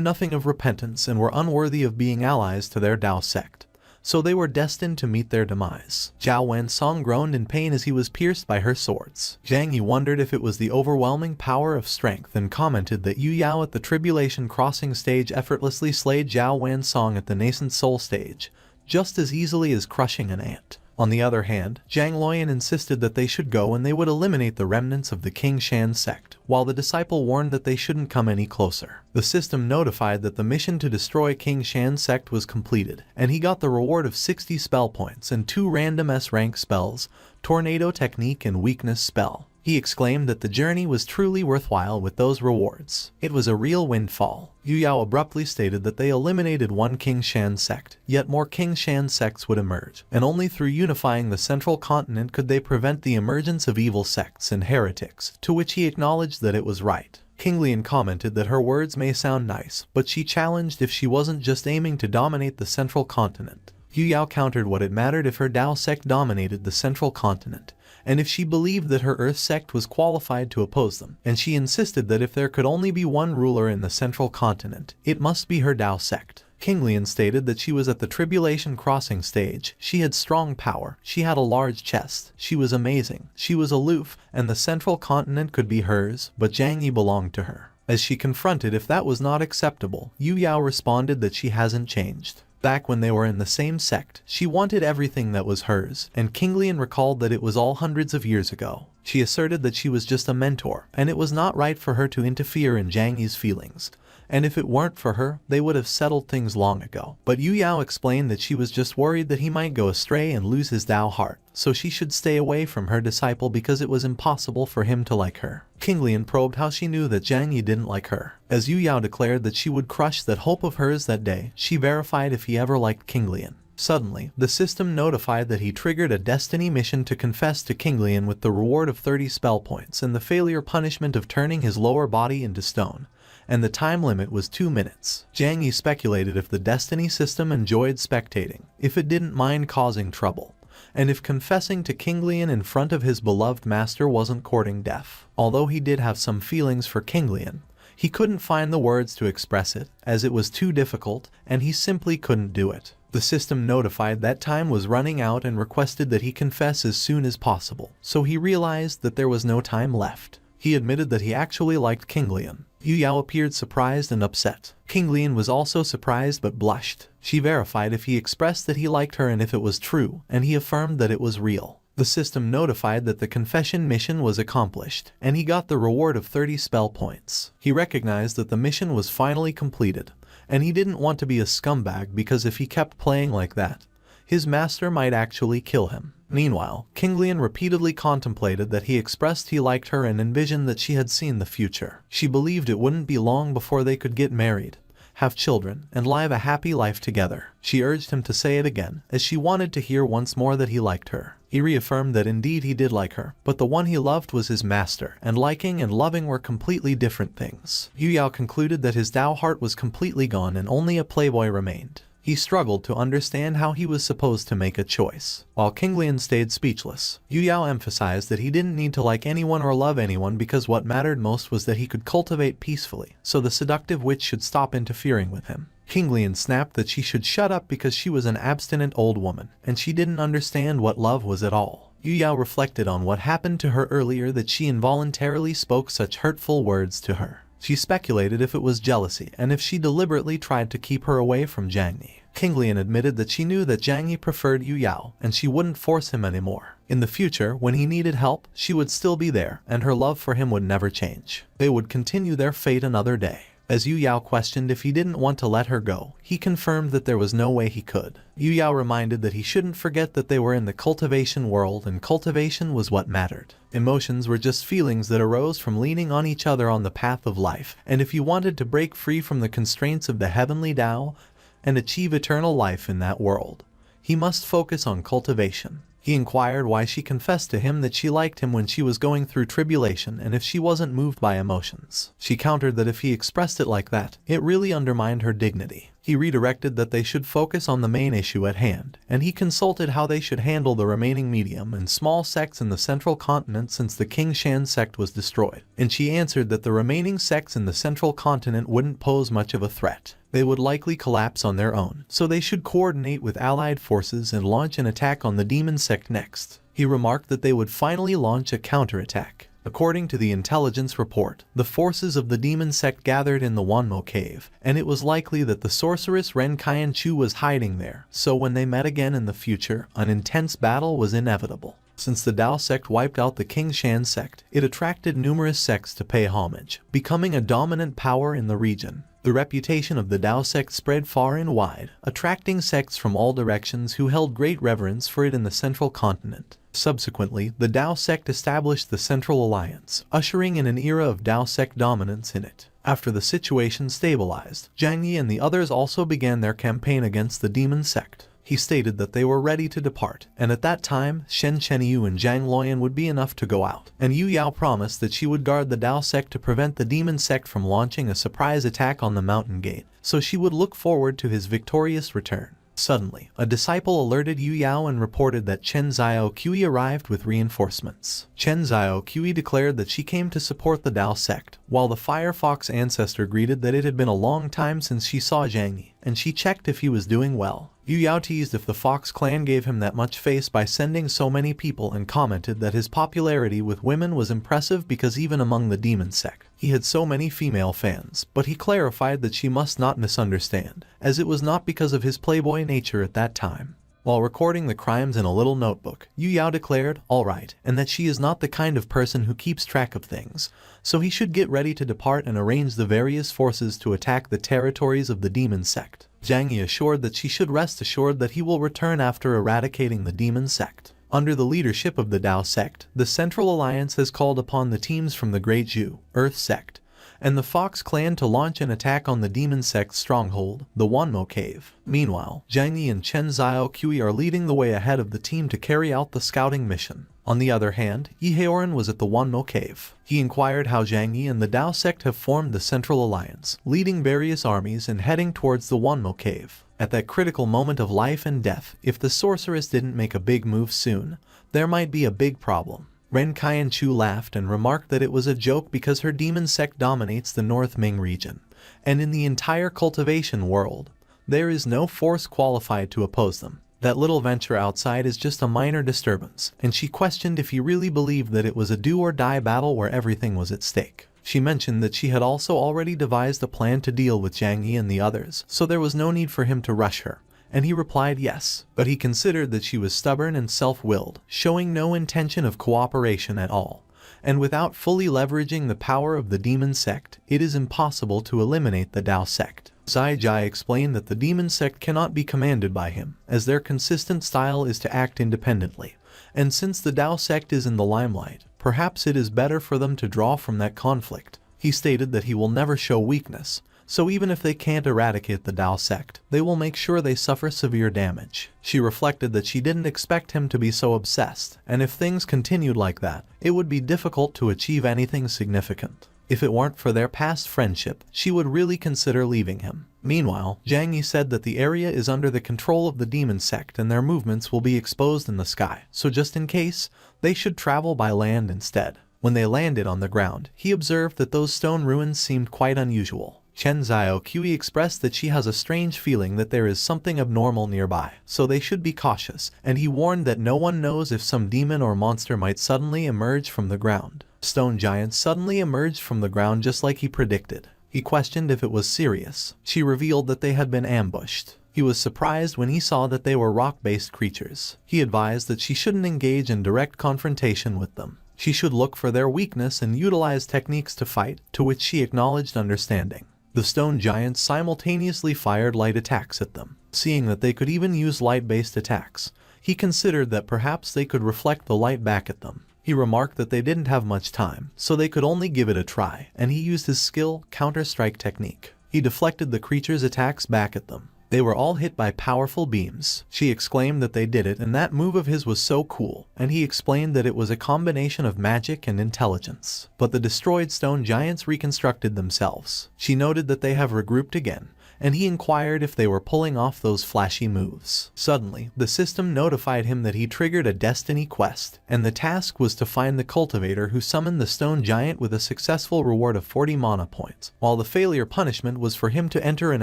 nothing of repentance and were unworthy of being allies to their Dao sect, so they were destined to meet their demise. Zhao Wensong groaned in pain as he was pierced by her swords. Zhang Yi wondered if it was the overwhelming power of strength and commented that Yu Yao at the Tribulation Crossing stage effortlessly slayed Zhao Wensong at the Nascent Soul stage, just as easily as crushing an ant. On the other hand, Zhang Luoyan insisted that they should go and they would eliminate the remnants of the King Shan sect, while the disciple warned that they shouldn't come any closer. The system notified that the mission to destroy King Shan sect was completed, and he got the reward of 60 spell points and 2 random S-rank spells, Tornado Technique and Weakness Spell. He exclaimed that the journey was truly worthwhile with those rewards. It was a real windfall. Yu Yao abruptly stated that they eliminated one King Shan sect, yet more King Shan sects would emerge, and only through unifying the central continent could they prevent the emergence of evil sects and heretics, to which he acknowledged that it was right. King Lian commented that her words may sound nice, but she challenged if she wasn't just aiming to dominate the central continent. Yu Yao countered what it mattered if her Dao sect dominated the central continent, and if she believed that her Earth sect was qualified to oppose them, and she insisted that if there could only be one ruler in the central continent, it must be her Dao sect. King Lian stated that she was at the Tribulation Crossing stage, she had strong power, she had a large chest, she was amazing, she was aloof, and the central continent could be hers, but Zhang Yi belonged to her. As she confronted if that was not acceptable, Yu Yao responded that she hasn't changed. Back when they were in the same sect, she wanted everything that was hers, and King Lian recalled that it was all hundreds of years ago. She asserted that she was just a mentor, and it was not right for her to interfere in Zhang Yi's feelings, and if it weren't for her, they would have settled things long ago. But Yu Yao explained that she was just worried that he might go astray and lose his Dao heart, so she should stay away from her disciple because it was impossible for him to like her. King Lian probed how she knew that Zhang Yi didn't like her. As Yu Yao declared that she would crush that hope of hers that day, she verified if he ever liked King Lian. Suddenly, the system notified that he triggered a destiny mission to confess to King Lian with the reward of 30 spell points and the failure punishment of turning his lower body into stone, and the time limit was 2 minutes. Zhang Yi speculated if the destiny system enjoyed spectating, if it didn't mind causing trouble, and if confessing to King Lian in front of his beloved master wasn't courting death. Although he did have some feelings for King Lian, he couldn't find the words to express it, as it was too difficult, and he simply couldn't do it. The system notified that time was running out and requested that he confess as soon as possible, so he realized that there was no time left. He admitted that he actually liked King Lian. Yu Yao appeared surprised and upset. King Lian was also surprised but blushed. She verified if he expressed that he liked her and if it was true, and he affirmed that it was real. The system notified that the confession mission was accomplished, and he got the reward of 30 spell points. He recognized that the mission was finally completed, and he didn't want to be a scumbag because if he kept playing like that, his master might actually kill him. Meanwhile, King Lian repeatedly contemplated that he expressed he liked her and envisioned that she had seen the future. She believed it wouldn't be long before they could get married, have children, and live a happy life together. She urged him to say it again, as she wanted to hear once more that he liked her. He reaffirmed that indeed he did like her, but the one he loved was his master, and liking and loving were completely different things. Yu Yao concluded that his Dao heart was completely gone and only a playboy remained. He struggled to understand how he was supposed to make a choice. While King Lian stayed speechless, Yu Yao emphasized that he didn't need to like anyone or love anyone because what mattered most was that he could cultivate peacefully, so the seductive witch should stop interfering with him. King Lian snapped that she should shut up because she was an abstinent old woman, and she didn't understand what love was at all. Yu Yao reflected on what happened to her earlier that she involuntarily spoke such hurtful words to her. She speculated if it was jealousy and if she deliberately tried to keep her away from Zhang Yi. King Lian admitted that she knew that Zhang Yi preferred Yu Yao and she wouldn't force him anymore. In the future, when he needed help, she would still be there and her love for him would never change. They would continue their fate another day. As Yu Yao questioned if he didn't want to let her go, he confirmed that there was no way he could. Yu Yao reminded that he shouldn't forget that they were in the cultivation world and cultivation was what mattered. Emotions were just feelings that arose from leaning on each other on the path of life, and if you wanted to break free from the constraints of the heavenly Tao and achieve eternal life in that world, he must focus on cultivation. He inquired why she confessed to him that she liked him when she was going through tribulation and if she wasn't moved by emotions. She countered that if he expressed it like that, it really undermined her dignity. He redirected that they should focus on the main issue at hand, and he consulted how they should handle the remaining medium and small sects in the central continent since the King Shan sect was destroyed. And she answered that the remaining sects in the central continent wouldn't pose much of a threat. They would likely collapse on their own, so they should coordinate with allied forces and launch an attack on the demon sect next. He remarked that they would finally launch a counterattack. According to the intelligence report, the forces of the demon sect gathered in the Wanmo cave, and it was likely that the sorceress Ren Qianchu was hiding there, so when they met again in the future, an intense battle was inevitable. Since the Dao sect wiped out the King Shan sect, it attracted numerous sects to pay homage, becoming a dominant power in the region. The reputation of the Dao sect spread far and wide, attracting sects from all directions who held great reverence for it in the central continent. Subsequently, the Dao sect established the Central Alliance, ushering in an era of Dao sect dominance in it. After the situation stabilized, Zhang Yi and the others also began their campaign against the demon sect. He stated that they were ready to depart, and at that time, Shen Chenyu and Zhang Luoyan would be enough to go out, and Yu Yao promised that she would guard the Dao sect to prevent the demon sect from launching a surprise attack on the mountain gate, so she would look forward to his victorious return. Suddenly, a disciple alerted Yu Yao and reported that Chen Xiao Qi arrived with reinforcements. Chen Xiao Qi declared that she came to support the Dao sect, while the Firefox ancestor greeted that it had been a long time since she saw Zhang Yi, and she checked if he was doing well. Yu Yao teased if the Fox clan gave him that much face by sending so many people and commented that his popularity with women was impressive because even among the demon sect, he had so many female fans, but he clarified that she must not misunderstand, as it was not because of his playboy nature at that time. While recording the crimes in a little notebook, Yu Yao declared, "Alright," and that she is not the kind of person who keeps track of things, so he should get ready to depart and arrange the various forces to attack the territories of the demon sect. Zhang Yi assured that she should rest assured that he will return after eradicating the demon sect. Under the leadership of the Dao sect, the Central Alliance has called upon the teams from the Great Zhu, Earth sect, and the Fox clan to launch an attack on the demon sect's stronghold, the Wanmo cave. Meanwhile, Zhang Yi and Chen Xiao Qi are leading the way ahead of the team to carry out the scouting mission. On the other hand, Yi Heoran was at the Wanmo cave. He inquired how Zhang Yi and the Dao sect have formed the Central Alliance, leading various armies and heading towards the Wanmo cave. At that critical moment of life and death, if the sorceress didn't make a big move soon, there might be a big problem. Ren Qianchu laughed and remarked that it was a joke because her demon sect dominates the North Ming region, and in the entire cultivation world, there is no force qualified to oppose them. That little venture outside is just a minor disturbance, and she questioned if he really believed that it was a do-or-die battle where everything was at stake. She mentioned that she had also already devised a plan to deal with Zhang Yi and the others, so there was no need for him to rush her. And he replied yes, but he considered that she was stubborn and self-willed, showing no intention of cooperation at all. And without fully leveraging the power of the demon sect, it is impossible to eliminate the Dao sect. Zai Jai explained that the demon sect cannot be commanded by him, as their consistent style is to act independently. And since the Dao sect is in the limelight, perhaps it is better for them to draw from that conflict. He stated that he will never show weakness, so even if they can't eradicate the Dao sect, they will make sure they suffer severe damage. She reflected that she didn't expect him to be so obsessed, and if things continued like that, it would be difficult to achieve anything significant. If it weren't for their past friendship, she would really consider leaving him. Meanwhile, Zhang Yi said that the area is under the control of the demon sect and their movements will be exposed in the sky, so just in case, they should travel by land instead. When they landed on the ground, he observed that those stone ruins seemed quite unusual. Chen Xiao Qi expressed that she has a strange feeling that there is something abnormal nearby, so they should be cautious, and he warned that no one knows if some demon or monster might suddenly emerge from the ground. Stone giants suddenly emerged from the ground just like he predicted. He questioned if it was serious. She revealed that they had been ambushed. He was surprised when he saw that they were rock-based creatures. He advised that she shouldn't engage in direct confrontation with them. She should look for their weakness and utilize techniques to fight, to which she acknowledged understanding. The stone giants simultaneously fired light attacks at them. Seeing that they could even use light-based attacks, he considered that perhaps they could reflect the light back at them. He remarked that they didn't have much time, so they could only give it a try, and he used his skill, counter-strike technique. He deflected the creatures' attacks back at them. They were all hit by powerful beams. She exclaimed that they did it, and that move of his was so cool, and he explained that it was a combination of magic and intelligence. But the destroyed stone giants reconstructed themselves. She noted that they have regrouped again, and he inquired if they were pulling off those flashy moves. Suddenly, the system notified him that he triggered a destiny quest, and the task was to find the cultivator who summoned the stone giant with a successful reward of 40 mana points, while the failure punishment was for him to enter an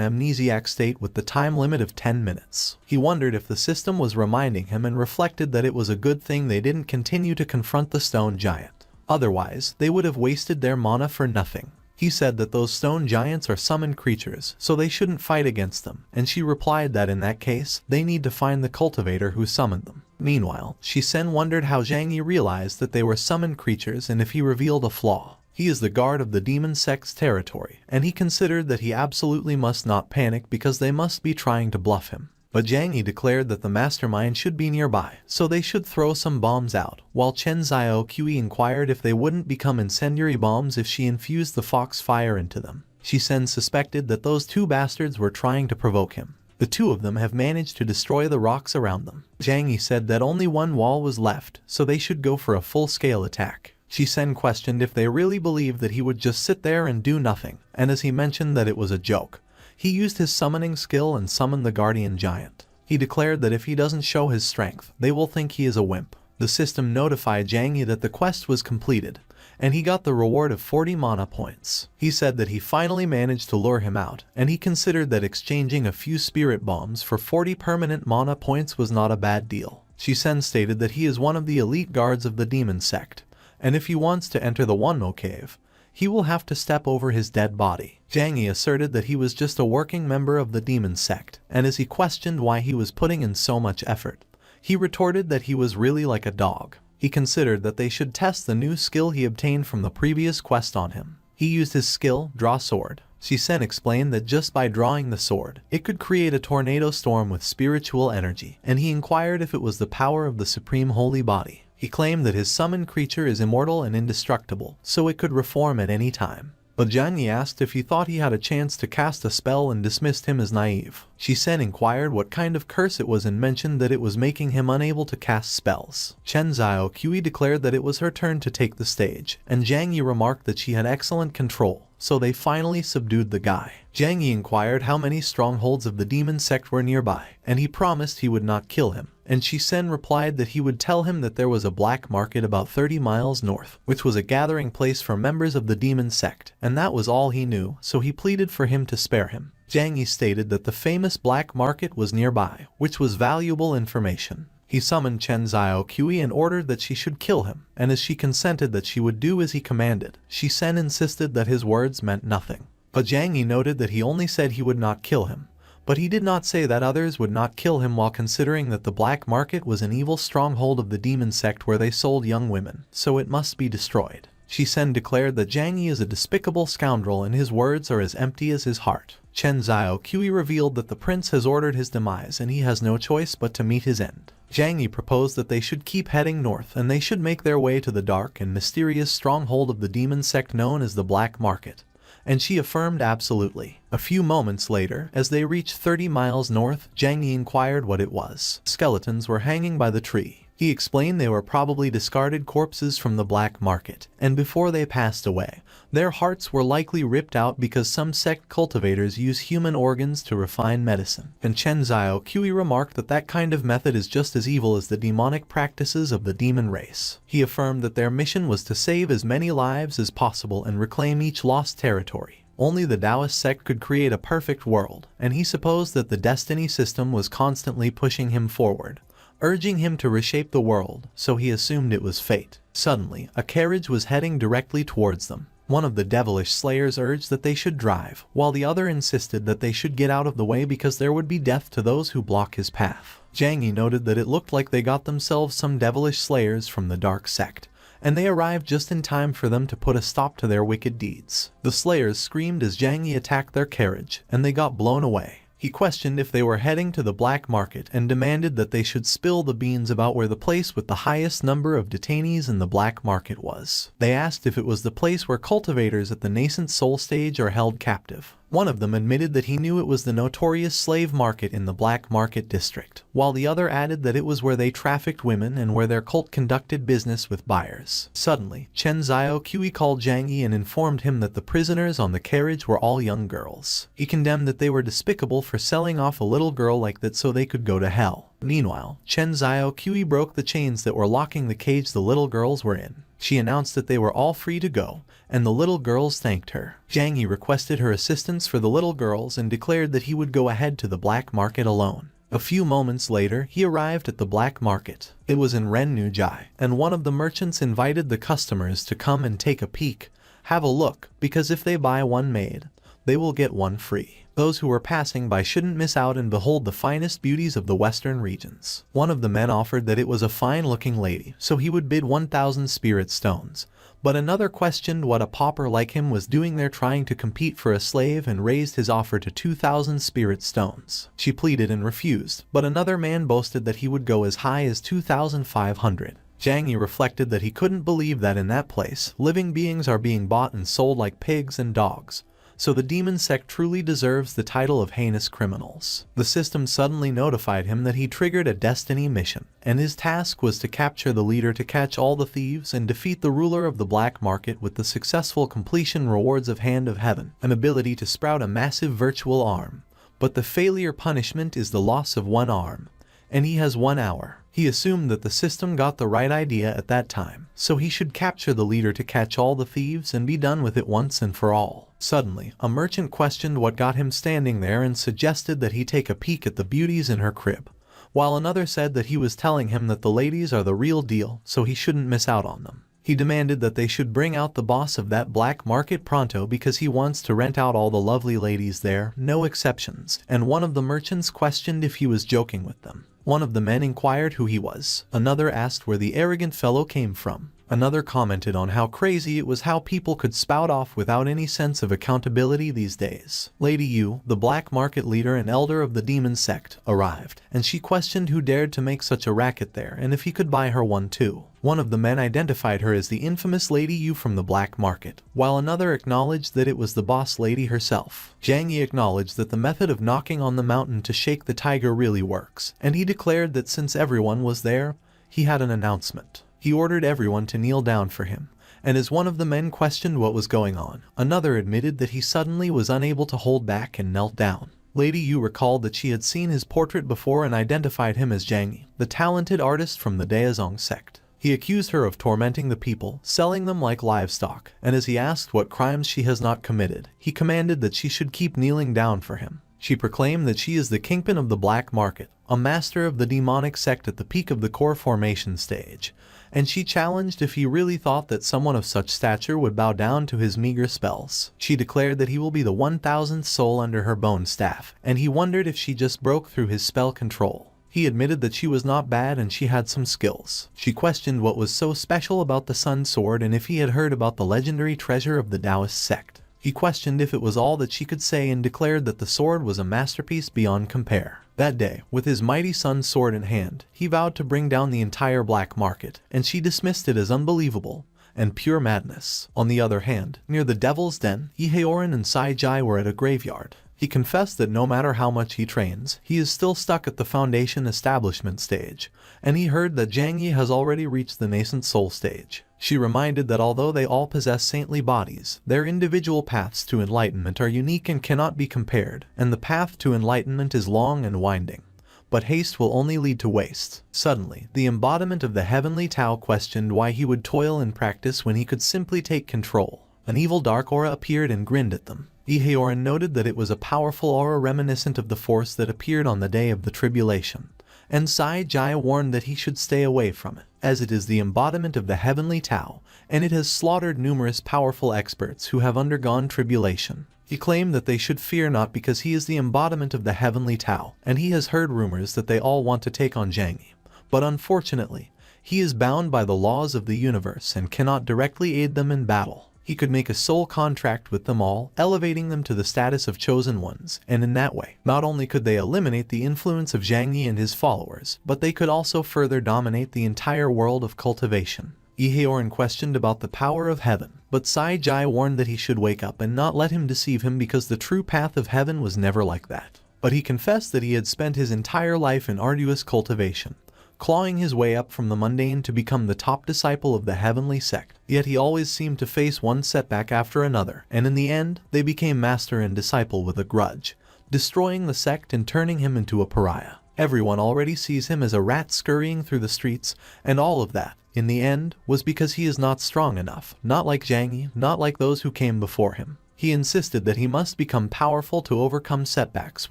amnesiac state with the time limit of 10 minutes. He wondered if the system was reminding him and reflected that it was a good thing they didn't continue to confront the stone giant. Otherwise, they would have wasted their mana for nothing. He said that those stone giants are summoned creatures, so they shouldn't fight against them, and she replied that in that case, they need to find the cultivator who summoned them. Meanwhile, Shisen wondered how Zhang Yi realized that they were summoned creatures and if he revealed a flaw. He is the guard of the demon sect's territory, and he considered that he absolutely must not panic because they must be trying to bluff him. But Zhang Yi declared that the mastermind should be nearby, so they should throw some bombs out, while Chen Xiaoqi inquired if they wouldn't become incendiary bombs if she infused the fox fire into them. Shisen suspected that those two bastards were trying to provoke him. The two of them have managed to destroy the rocks around them. Zhang Yi said that only one wall was left, so they should go for a full-scale attack. Shisen questioned if they really believed that he would just sit there and do nothing, and as he mentioned that it was a joke, he used his summoning skill and summoned the guardian giant. He declared that if he doesn't show his strength, they will think he is a wimp. The system notified Zhang Yi that the quest was completed, and he got the reward of 40 mana points. He said that he finally managed to lure him out, and he considered that exchanging a few spirit bombs for 40 permanent mana points was not a bad deal. Shisen stated that he is one of the elite guards of the demon sect, and if he wants to enter the Wonmo cave, he will have to step over his dead body. Zhang Yi asserted that he was just a working member of the demon sect, and as he questioned why he was putting in so much effort, he retorted that he was really like a dog. He considered that they should test the new skill he obtained from the previous quest on him. He used his skill, Draw Sword. Shisen explained that just by drawing the sword, it could create a tornado storm with spiritual energy, and he inquired if it was the power of the Supreme Holy Body. He claimed that his summoned creature is immortal and indestructible, so it could reform at any time. But Zhang Yi asked if he thought he had a chance to cast a spell and dismissed him as naive. Shisen inquired what kind of curse it was and mentioned that it was making him unable to cast spells. Chen Xiaoqi declared that it was her turn to take the stage, and Zhang Yi remarked that she had excellent control, so they finally subdued the guy. Zhang Yi inquired how many strongholds of the demon sect were nearby, and he promised he would not kill him. And Shisen replied that he would tell him that there was a black market about 30 miles north, which was a gathering place for members of the demon sect, and that was all he knew, so he pleaded for him to spare him. Zhang Yi stated that the famous black market was nearby, which was valuable information. He summoned Chen Xiaoqi and ordered that she should kill him, and as she consented that she would do as he commanded, Shisen insisted that his words meant nothing. But Zhang Yi noted that he only said he would not kill him, but he did not say that others would not kill him, while considering that the black market was an evil stronghold of the demon sect where they sold young women, so it must be destroyed. Shisen declared that Zhang Yi is a despicable scoundrel and his words are as empty as his heart. Chen Xiaoqi revealed that the prince has ordered his demise and he has no choice but to meet his end. Zhang Yi proposed that they should keep heading north and they should make their way to the dark and mysterious stronghold of the demon sect known as the Black Market, and she affirmed absolutely. A few moments later, as they reached 30 miles north, Zhang Yi inquired what it was. Skeletons were hanging by the tree. He explained they were probably discarded corpses from the black market, and before they passed away, their hearts were likely ripped out because some sect cultivators use human organs to refine medicine. And Chen Xiaoqi remarked that that kind of method is just as evil as the demonic practices of the demon race. He affirmed that their mission was to save as many lives as possible and reclaim each lost territory. Only the Taoist sect could create a perfect world, and he supposed that the destiny system was constantly pushing him forward, urging him to reshape the world, so he assumed it was fate. Suddenly, a carriage was heading directly towards them. One of the devilish slayers urged that they should drive, while the other insisted that they should get out of the way because there would be death to those who block his path. Zhang Yi noted that it looked like they got themselves some devilish slayers from the dark sect, and they arrived just in time for them to put a stop to their wicked deeds. The slayers screamed as Zhang Yi attacked their carriage, and they got blown away. He questioned if they were heading to the black market and demanded that they should spill the beans about where the place with the highest number of detainees in the black market was. They asked if it was the place where cultivators at the nascent soul stage are held captive. One of them admitted that he knew it was the notorious slave market in the black market district, while the other added that it was where they trafficked women and where their cult conducted business with buyers. Suddenly, Chen Xiaoqi called Zhang Yi and informed him that the prisoners on the carriage were all young girls. He condemned that they were despicable for selling off a little girl like that so they could go to hell. Meanwhile, Chen Xiaoqi broke the chains that were locking the cage the little girls were in. She announced that they were all free to go, and the little girls thanked her. Zhang Yi requested her assistance for the little girls and declared that he would go ahead to the black market alone. A few moments later, he arrived at the black market. It was in Rennu-Jai, and one of the merchants invited the customers to come and take a peek, have a look, because if they buy one maid, they will get one free. Those who were passing by shouldn't miss out and behold the finest beauties of the western regions. One of the men offered that it was a fine-looking lady, so he would bid 1,000 spirit stones. But another questioned what a pauper like him was doing there trying to compete for a slave and raised his offer to 2,000 spirit stones. She pleaded and refused, but another man boasted that he would go as high as 2,500. Zhang Yi reflected that he couldn't believe that in that place, living beings are being bought and sold like pigs and dogs. So the demon sect truly deserves the title of heinous criminals. The system suddenly notified him that he triggered a destiny mission, and his task was to capture the leader to catch all the thieves and defeat the ruler of the black market with the successful completion rewards of Hand of Heaven, an ability to sprout a massive virtual arm. But the failure punishment is the loss of one arm, and he has 1 hour. He assumed that the system got the right idea at that time, so he should capture the leader to catch all the thieves and be done with it once and for all. Suddenly, a merchant questioned what got him standing there and suggested that he take a peek at the beauties in her crib, while another said that he was telling him that the ladies are the real deal, so he shouldn't miss out on them. He demanded that they should bring out the boss of that black market pronto because he wants to rent out all the lovely ladies there, no exceptions, and one of the merchants questioned if he was joking with them. One of the men inquired who he was. Another asked where the arrogant fellow came from. Another commented on how crazy it was how people could spout off without any sense of accountability these days. Lady Yu, the black market leader and elder of the demon sect, arrived, and she questioned who dared to make such a racket there and if he could buy her one too. One of the men identified her as the infamous Lady Yu from the black market, while another acknowledged that it was the boss lady herself. Zhang Yi acknowledged that the method of knocking on the mountain to shake the tiger really works, and he declared that since everyone was there, he had an announcement. He ordered everyone to kneel down for him, and as one of the men questioned what was going on, another admitted that he suddenly was unable to hold back and knelt down. Lady Yu recalled that she had seen his portrait before and identified him as Zhang Yi, the talented artist from the Daozong sect. He accused her of tormenting the people, selling them like livestock, and as he asked what crimes she has not committed, he commanded that she should keep kneeling down for him. She proclaimed that she is the kingpin of the black market, a master of the demonic sect at the peak of the core formation stage, and she challenged if he really thought that someone of such stature would bow down to his meager spells. She declared that he will be the 1,000th soul under her bone staff, and he wondered if she just broke through his spell control. He admitted that she was not bad and she had some skills. She questioned what was so special about the Sun Sword and if he had heard about the legendary treasure of the Taoist sect. He questioned if it was all that she could say and declared that the sword was a masterpiece beyond compare. That day, with his mighty Sun Sword in hand, he vowed to bring down the entire black market, and she dismissed it as unbelievable and pure madness. On the other hand, near the Devil's Den, Iheoran and Sai Jai were at a graveyard. He confessed that no matter how much he trains, he is still stuck at the foundation establishment stage, and he heard that Zhang Yi has already reached the nascent soul stage. She reminded that although they all possess saintly bodies, their individual paths to enlightenment are unique and cannot be compared, and the path to enlightenment is long and winding. But haste will only lead to waste. Suddenly, the embodiment of the heavenly Tao questioned why he would toil in practice when he could simply take control. An evil dark aura appeared and grinned at them. Iheoran noted that it was a powerful aura reminiscent of the force that appeared on the day of the tribulation, and Sai Jai warned that he should stay away from it, as it is the embodiment of the heavenly Tao, and it has slaughtered numerous powerful experts who have undergone tribulation. He claimed that they should fear not because he is the embodiment of the heavenly Tao, and he has heard rumors that they all want to take on Zhang Yi. But unfortunately, he is bound by the laws of the universe and cannot directly aid them in battle. He could make a soul contract with them all, elevating them to the status of chosen ones, and in that way, not only could they eliminate the influence of Zhang Yi and his followers, but they could also further dominate the entire world of cultivation. Eheoran questioned about the power of heaven, but Sai-Jai warned that he should wake up and not let him deceive him because the true path of heaven was never like that. But he confessed that he had spent his entire life in arduous cultivation, clawing his way up from the mundane to become the top disciple of the heavenly sect. Yet he always seemed to face one setback after another, and in the end, they became master and disciple with a grudge, destroying the sect and turning him into a pariah. Everyone already sees him as a rat scurrying through the streets, and all of that, in the end, was because he is not strong enough, not like Zhang Yi, not like those who came before him. He insisted that he must become powerful to overcome setbacks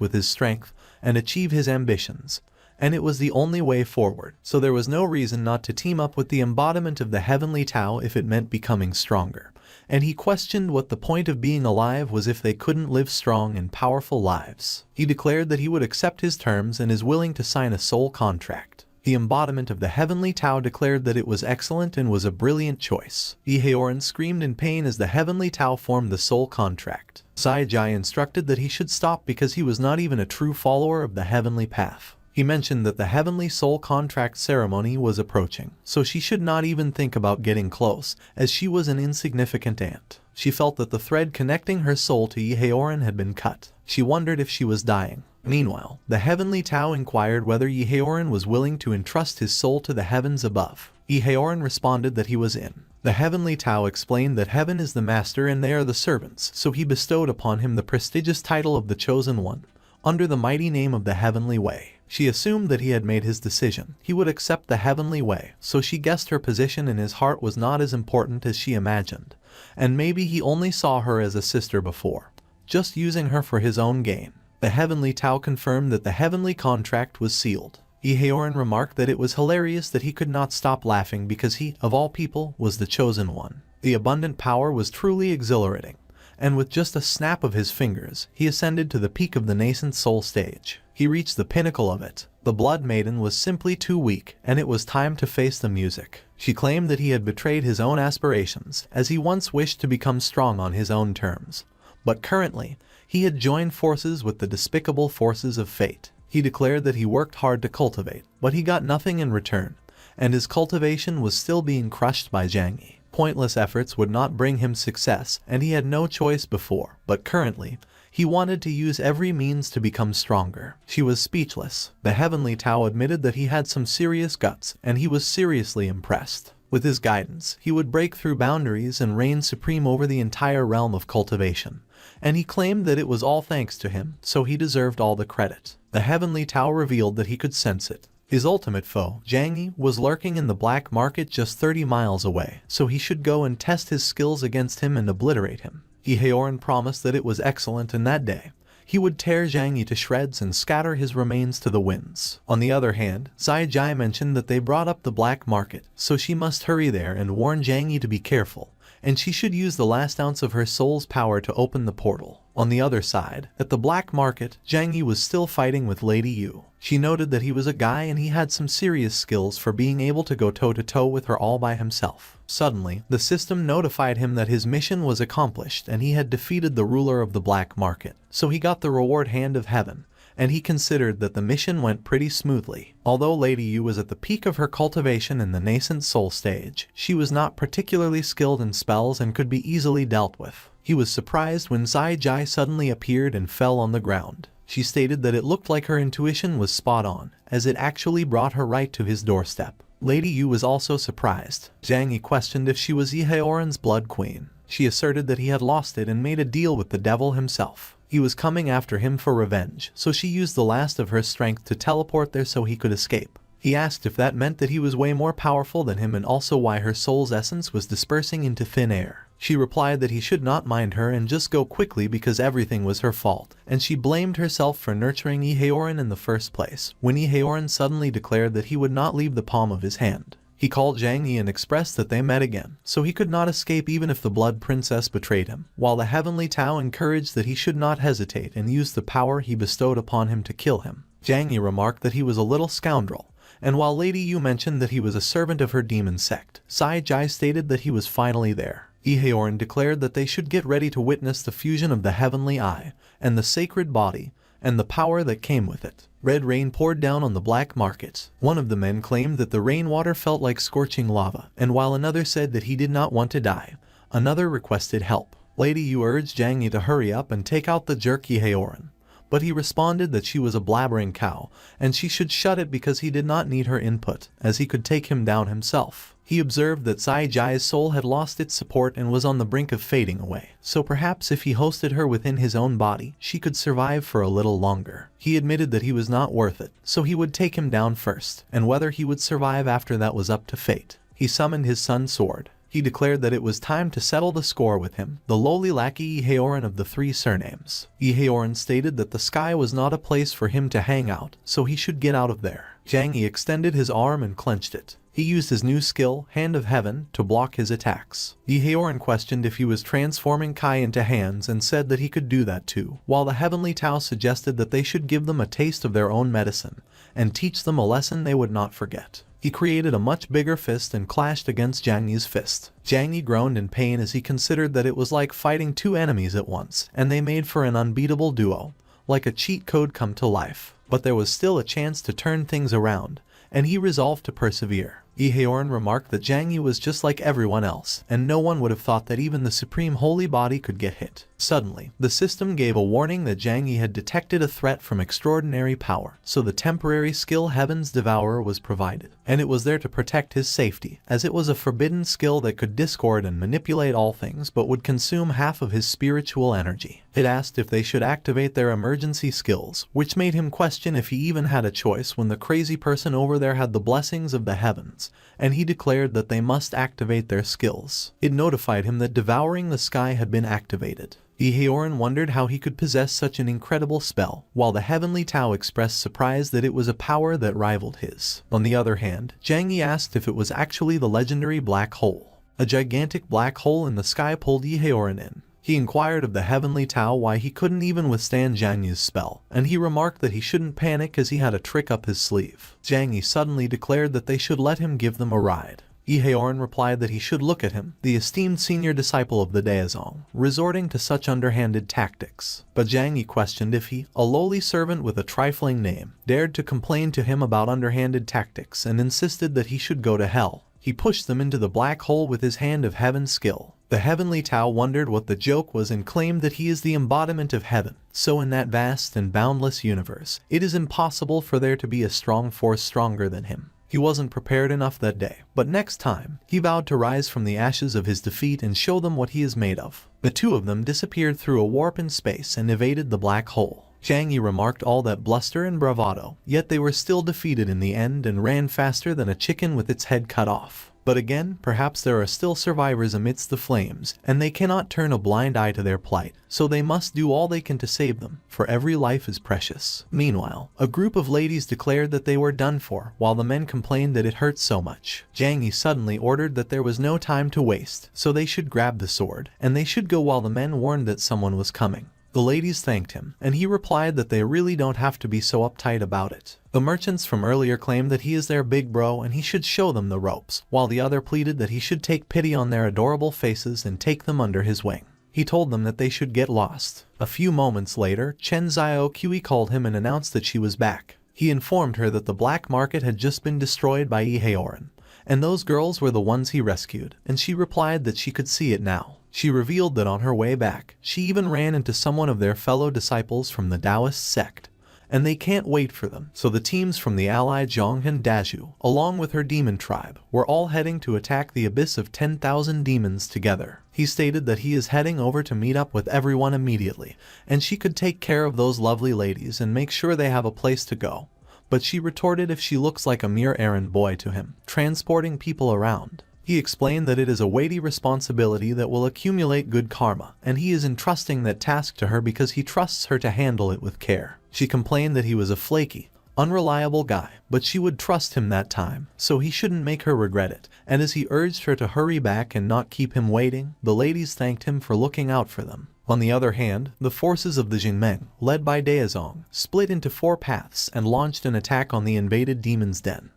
with his strength and achieve his ambitions, and it was the only way forward, so there was no reason not to team up with the embodiment of the heavenly Tao if it meant becoming stronger. And he questioned what the point of being alive was if they couldn't live strong and powerful lives. He declared that he would accept his terms and is willing to sign a soul contract. The embodiment of the heavenly Tao declared that it was excellent and was a brilliant choice. Eheoran screamed in pain as the heavenly Tao formed the soul contract. Sai-Jai instructed that he should stop because he was not even a true follower of the heavenly path. He mentioned that the heavenly soul contract ceremony was approaching, so she should not even think about getting close, as she was an insignificant ant. She felt that the thread connecting her soul to Eheoran had been cut. She wondered if she was dying. Meanwhile, the heavenly Tao inquired whether Eheoran was willing to entrust his soul to the heavens above. Eheoran responded that he was in. The heavenly Tao explained that heaven is the master and they are the servants, so he bestowed upon him the prestigious title of the Chosen One, under the mighty name of the Heavenly Way. She assumed that he had made his decision. He would accept the heavenly way, so she guessed her position in his heart was not as important as she imagined, and maybe he only saw her as a sister before, just using her for his own gain. The heavenly Tao confirmed that the heavenly contract was sealed. Eheoran remarked that it was hilarious that he could not stop laughing because he, of all people, was the chosen one. The abundant power was truly exhilarating, and with just a snap of his fingers, he ascended to the peak of the nascent soul stage. He reached the pinnacle of it. The Blood Maiden was simply too weak, and it was time to face the music. She claimed that he had betrayed his own aspirations, as he once wished to become strong on his own terms. But currently, he had joined forces with the despicable forces of fate. He declared that he worked hard to cultivate, but he got nothing in return, and his cultivation was still being crushed by Zhang Yi. Pointless efforts would not bring him success, and he had no choice before, but currently, he wanted to use every means to become stronger. She was speechless. The heavenly Tao admitted that he had some serious guts, and he was seriously impressed. With his guidance, he would break through boundaries and reign supreme over the entire realm of cultivation. And he claimed that it was all thanks to him, so he deserved all the credit. The heavenly Tao revealed that he could sense it. His ultimate foe, Zhang Yi, was lurking in the black market just 30 miles away, so he should go and test his skills against him and obliterate him. Eheoran promised that it was excellent, and that day, he would tear Zhang Yi to shreds and scatter his remains to the winds. On the other hand, Sai-Jai mentioned that they brought up the black market, so she must hurry there and warn Zhang Yi to be careful, and she should use the last ounce of her soul's power to open the portal. On the other side, at the black market, Zhang Yi was still fighting with Lady Yu. She noted that he was a guy and he had some serious skills for being able to go toe-to-toe with her all by himself. Suddenly, the system notified him that his mission was accomplished and he had defeated the ruler of the black market. So he got the reward Hand of Heaven, and he considered that the mission went pretty smoothly. Although Lady Yu was at the peak of her cultivation in the nascent soul stage, she was not particularly skilled in spells and could be easily dealt with. He was surprised when Sai-Jai suddenly appeared and fell on the ground. She stated that it looked like her intuition was spot on, as it actually brought her right to his doorstep. Lady Yu was also surprised. Zhang Yi questioned if she was Eheoran's blood queen. She asserted that he had lost it and made a deal with the devil himself. He was coming after him for revenge, so she used the last of her strength to teleport there so he could escape. He asked if that meant that he was way more powerful than him and also why her soul's essence was dispersing into thin air. She replied that he should not mind her and just go quickly because everything was her fault, and she blamed herself for nurturing Eheoran in the first place, when Eheoran suddenly declared that he would not leave the palm of his hand. He called Zhang Yi and expressed that they met again, so he could not escape even if the Blood Princess betrayed him, while the Heavenly Tao encouraged that he should not hesitate and use the power he bestowed upon him to kill him. Zhang Yi remarked that he was a little scoundrel, and while Lady Yu mentioned that he was a servant of her demon sect, Sai-Jai stated that he was finally there. Eheoran declared that they should get ready to witness the fusion of the Heavenly Eye and the Sacred Body, and the power that came with it. Red rain poured down on the black market. One of the men claimed that the rainwater felt like scorching lava, and while another said that he did not want to die, another requested help. Lady Yu urged Jang Yi to hurry up and take out the jerk Yehaoran, but he responded that she was a blabbering cow, and she should shut it because he did not need her input, as he could take him down himself. He observed that Sai Jai's soul had lost its support and was on the brink of fading away, so perhaps if he hosted her within his own body, she could survive for a little longer. He admitted that he was not worth it, so he would take him down first, and whether he would survive after that was up to fate. He summoned his son's sword. He declared that it was time to settle the score with him, the lowly lackey Yehaoran of the 3 surnames. Yehaoran stated that the sky was not a place for him to hang out, so he should get out of there. Jang Yi extended his arm and clenched it. He used his new skill, Hand of Heaven, to block his attacks. Yehaoran questioned if he was transforming Kai into hands and said that he could do that too, while the Heavenly Tao suggested that they should give them a taste of their own medicine and teach them a lesson they would not forget. He created a much bigger fist and clashed against Jang Yi's fist. Jang Yi groaned in pain as he considered that it was like fighting 2 enemies at once, and they made for an unbeatable duo, like a cheat code come to life. But there was still a chance to turn things around, and he resolved to persevere. Yehaoran remarked that Jang Yi was just like everyone else, and no one would have thought that even the supreme holy body could get hit. Suddenly, the system gave a warning that Jang Yi had detected a threat from extraordinary power, so the temporary skill Heaven's Devourer was provided, and it was there to protect his safety, as it was a forbidden skill that could discord and manipulate all things but would consume half of his spiritual energy. It asked if they should activate their emergency skills, which made him question if he even had a choice when the crazy person over there had the blessings of the heavens, and he declared that they must activate their skills. It notified him that devouring the sky had been activated. Yehaoran wondered how he could possess such an incredible spell, while the Heavenly Tao expressed surprise that it was a power that rivaled his. On the other hand, Jang Yi asked if it was actually the legendary black hole. A gigantic black hole in the sky pulled Yehaoran in. He inquired of the Heavenly Tao why he couldn't even withstand Jang Yi's spell, and he remarked that he shouldn't panic as he had a trick up his sleeve. Jang Yi suddenly declared that they should let him give them a ride. Yehaoran replied that he should look at him, the esteemed senior disciple of the Daozong, resorting to such underhanded tactics. But Jang Yi questioned if he, a lowly servant with a trifling name, dared to complain to him about underhanded tactics and insisted that he should go to hell. He pushed them into the black hole with his Hand of Heaven skill. The Heavenly Tao wondered what the joke was and claimed that he is the embodiment of heaven. So in that vast and boundless universe, it is impossible for there to be a strong force stronger than him. He wasn't prepared enough that day, but next time, he vowed to rise from the ashes of his defeat and show them what he is made of. The 2 of them disappeared through a warp in space and evaded the black hole. Jang Yi remarked all that bluster and bravado, yet they were still defeated in the end and ran faster than a chicken with its head cut off. But again, perhaps there are still survivors amidst the flames, and they cannot turn a blind eye to their plight, so they must do all they can to save them, for every life is precious. Meanwhile, a group of ladies declared that they were done for, while the men complained that it hurt so much. Jang Yi suddenly ordered that there was no time to waste, so they should grab the sword, and they should go while the men warned that someone was coming. The ladies thanked him, and he replied that they really don't have to be so uptight about it. The merchants from earlier claimed that he is their big bro and he should show them the ropes, while the other pleaded that he should take pity on their adorable faces and take them under his wing. He told them that they should get lost. A few moments later, Chen Xiaoqi called him and announced that she was back. He informed her that the black market had just been destroyed by Yehaoran, and those girls were the ones he rescued, and she replied that she could see it now. She revealed that on her way back, she even ran into someone of their fellow disciples from the Taoist sect, and they can't wait for them. So the teams from the allied Zhong and Dazhu, along with her demon tribe, were all heading to attack the abyss of 10,000 demons together. He stated that he is heading over to meet up with everyone immediately, and she could take care of those lovely ladies and make sure they have a place to go. But she retorted if she looks like a mere errand boy to him, transporting people around. He explained that it is a weighty responsibility that will accumulate good karma, and he is entrusting that task to her because he trusts her to handle it with care. She complained that he was a flaky, unreliable guy, but she would trust him that time, so he shouldn't make her regret it. And as he urged her to hurry back and not keep him waiting, the ladies thanked him for looking out for them. On the other hand, the forces of the Jingmeng, led by Daozong, split into 4 paths and launched an attack on the invaded demon's den.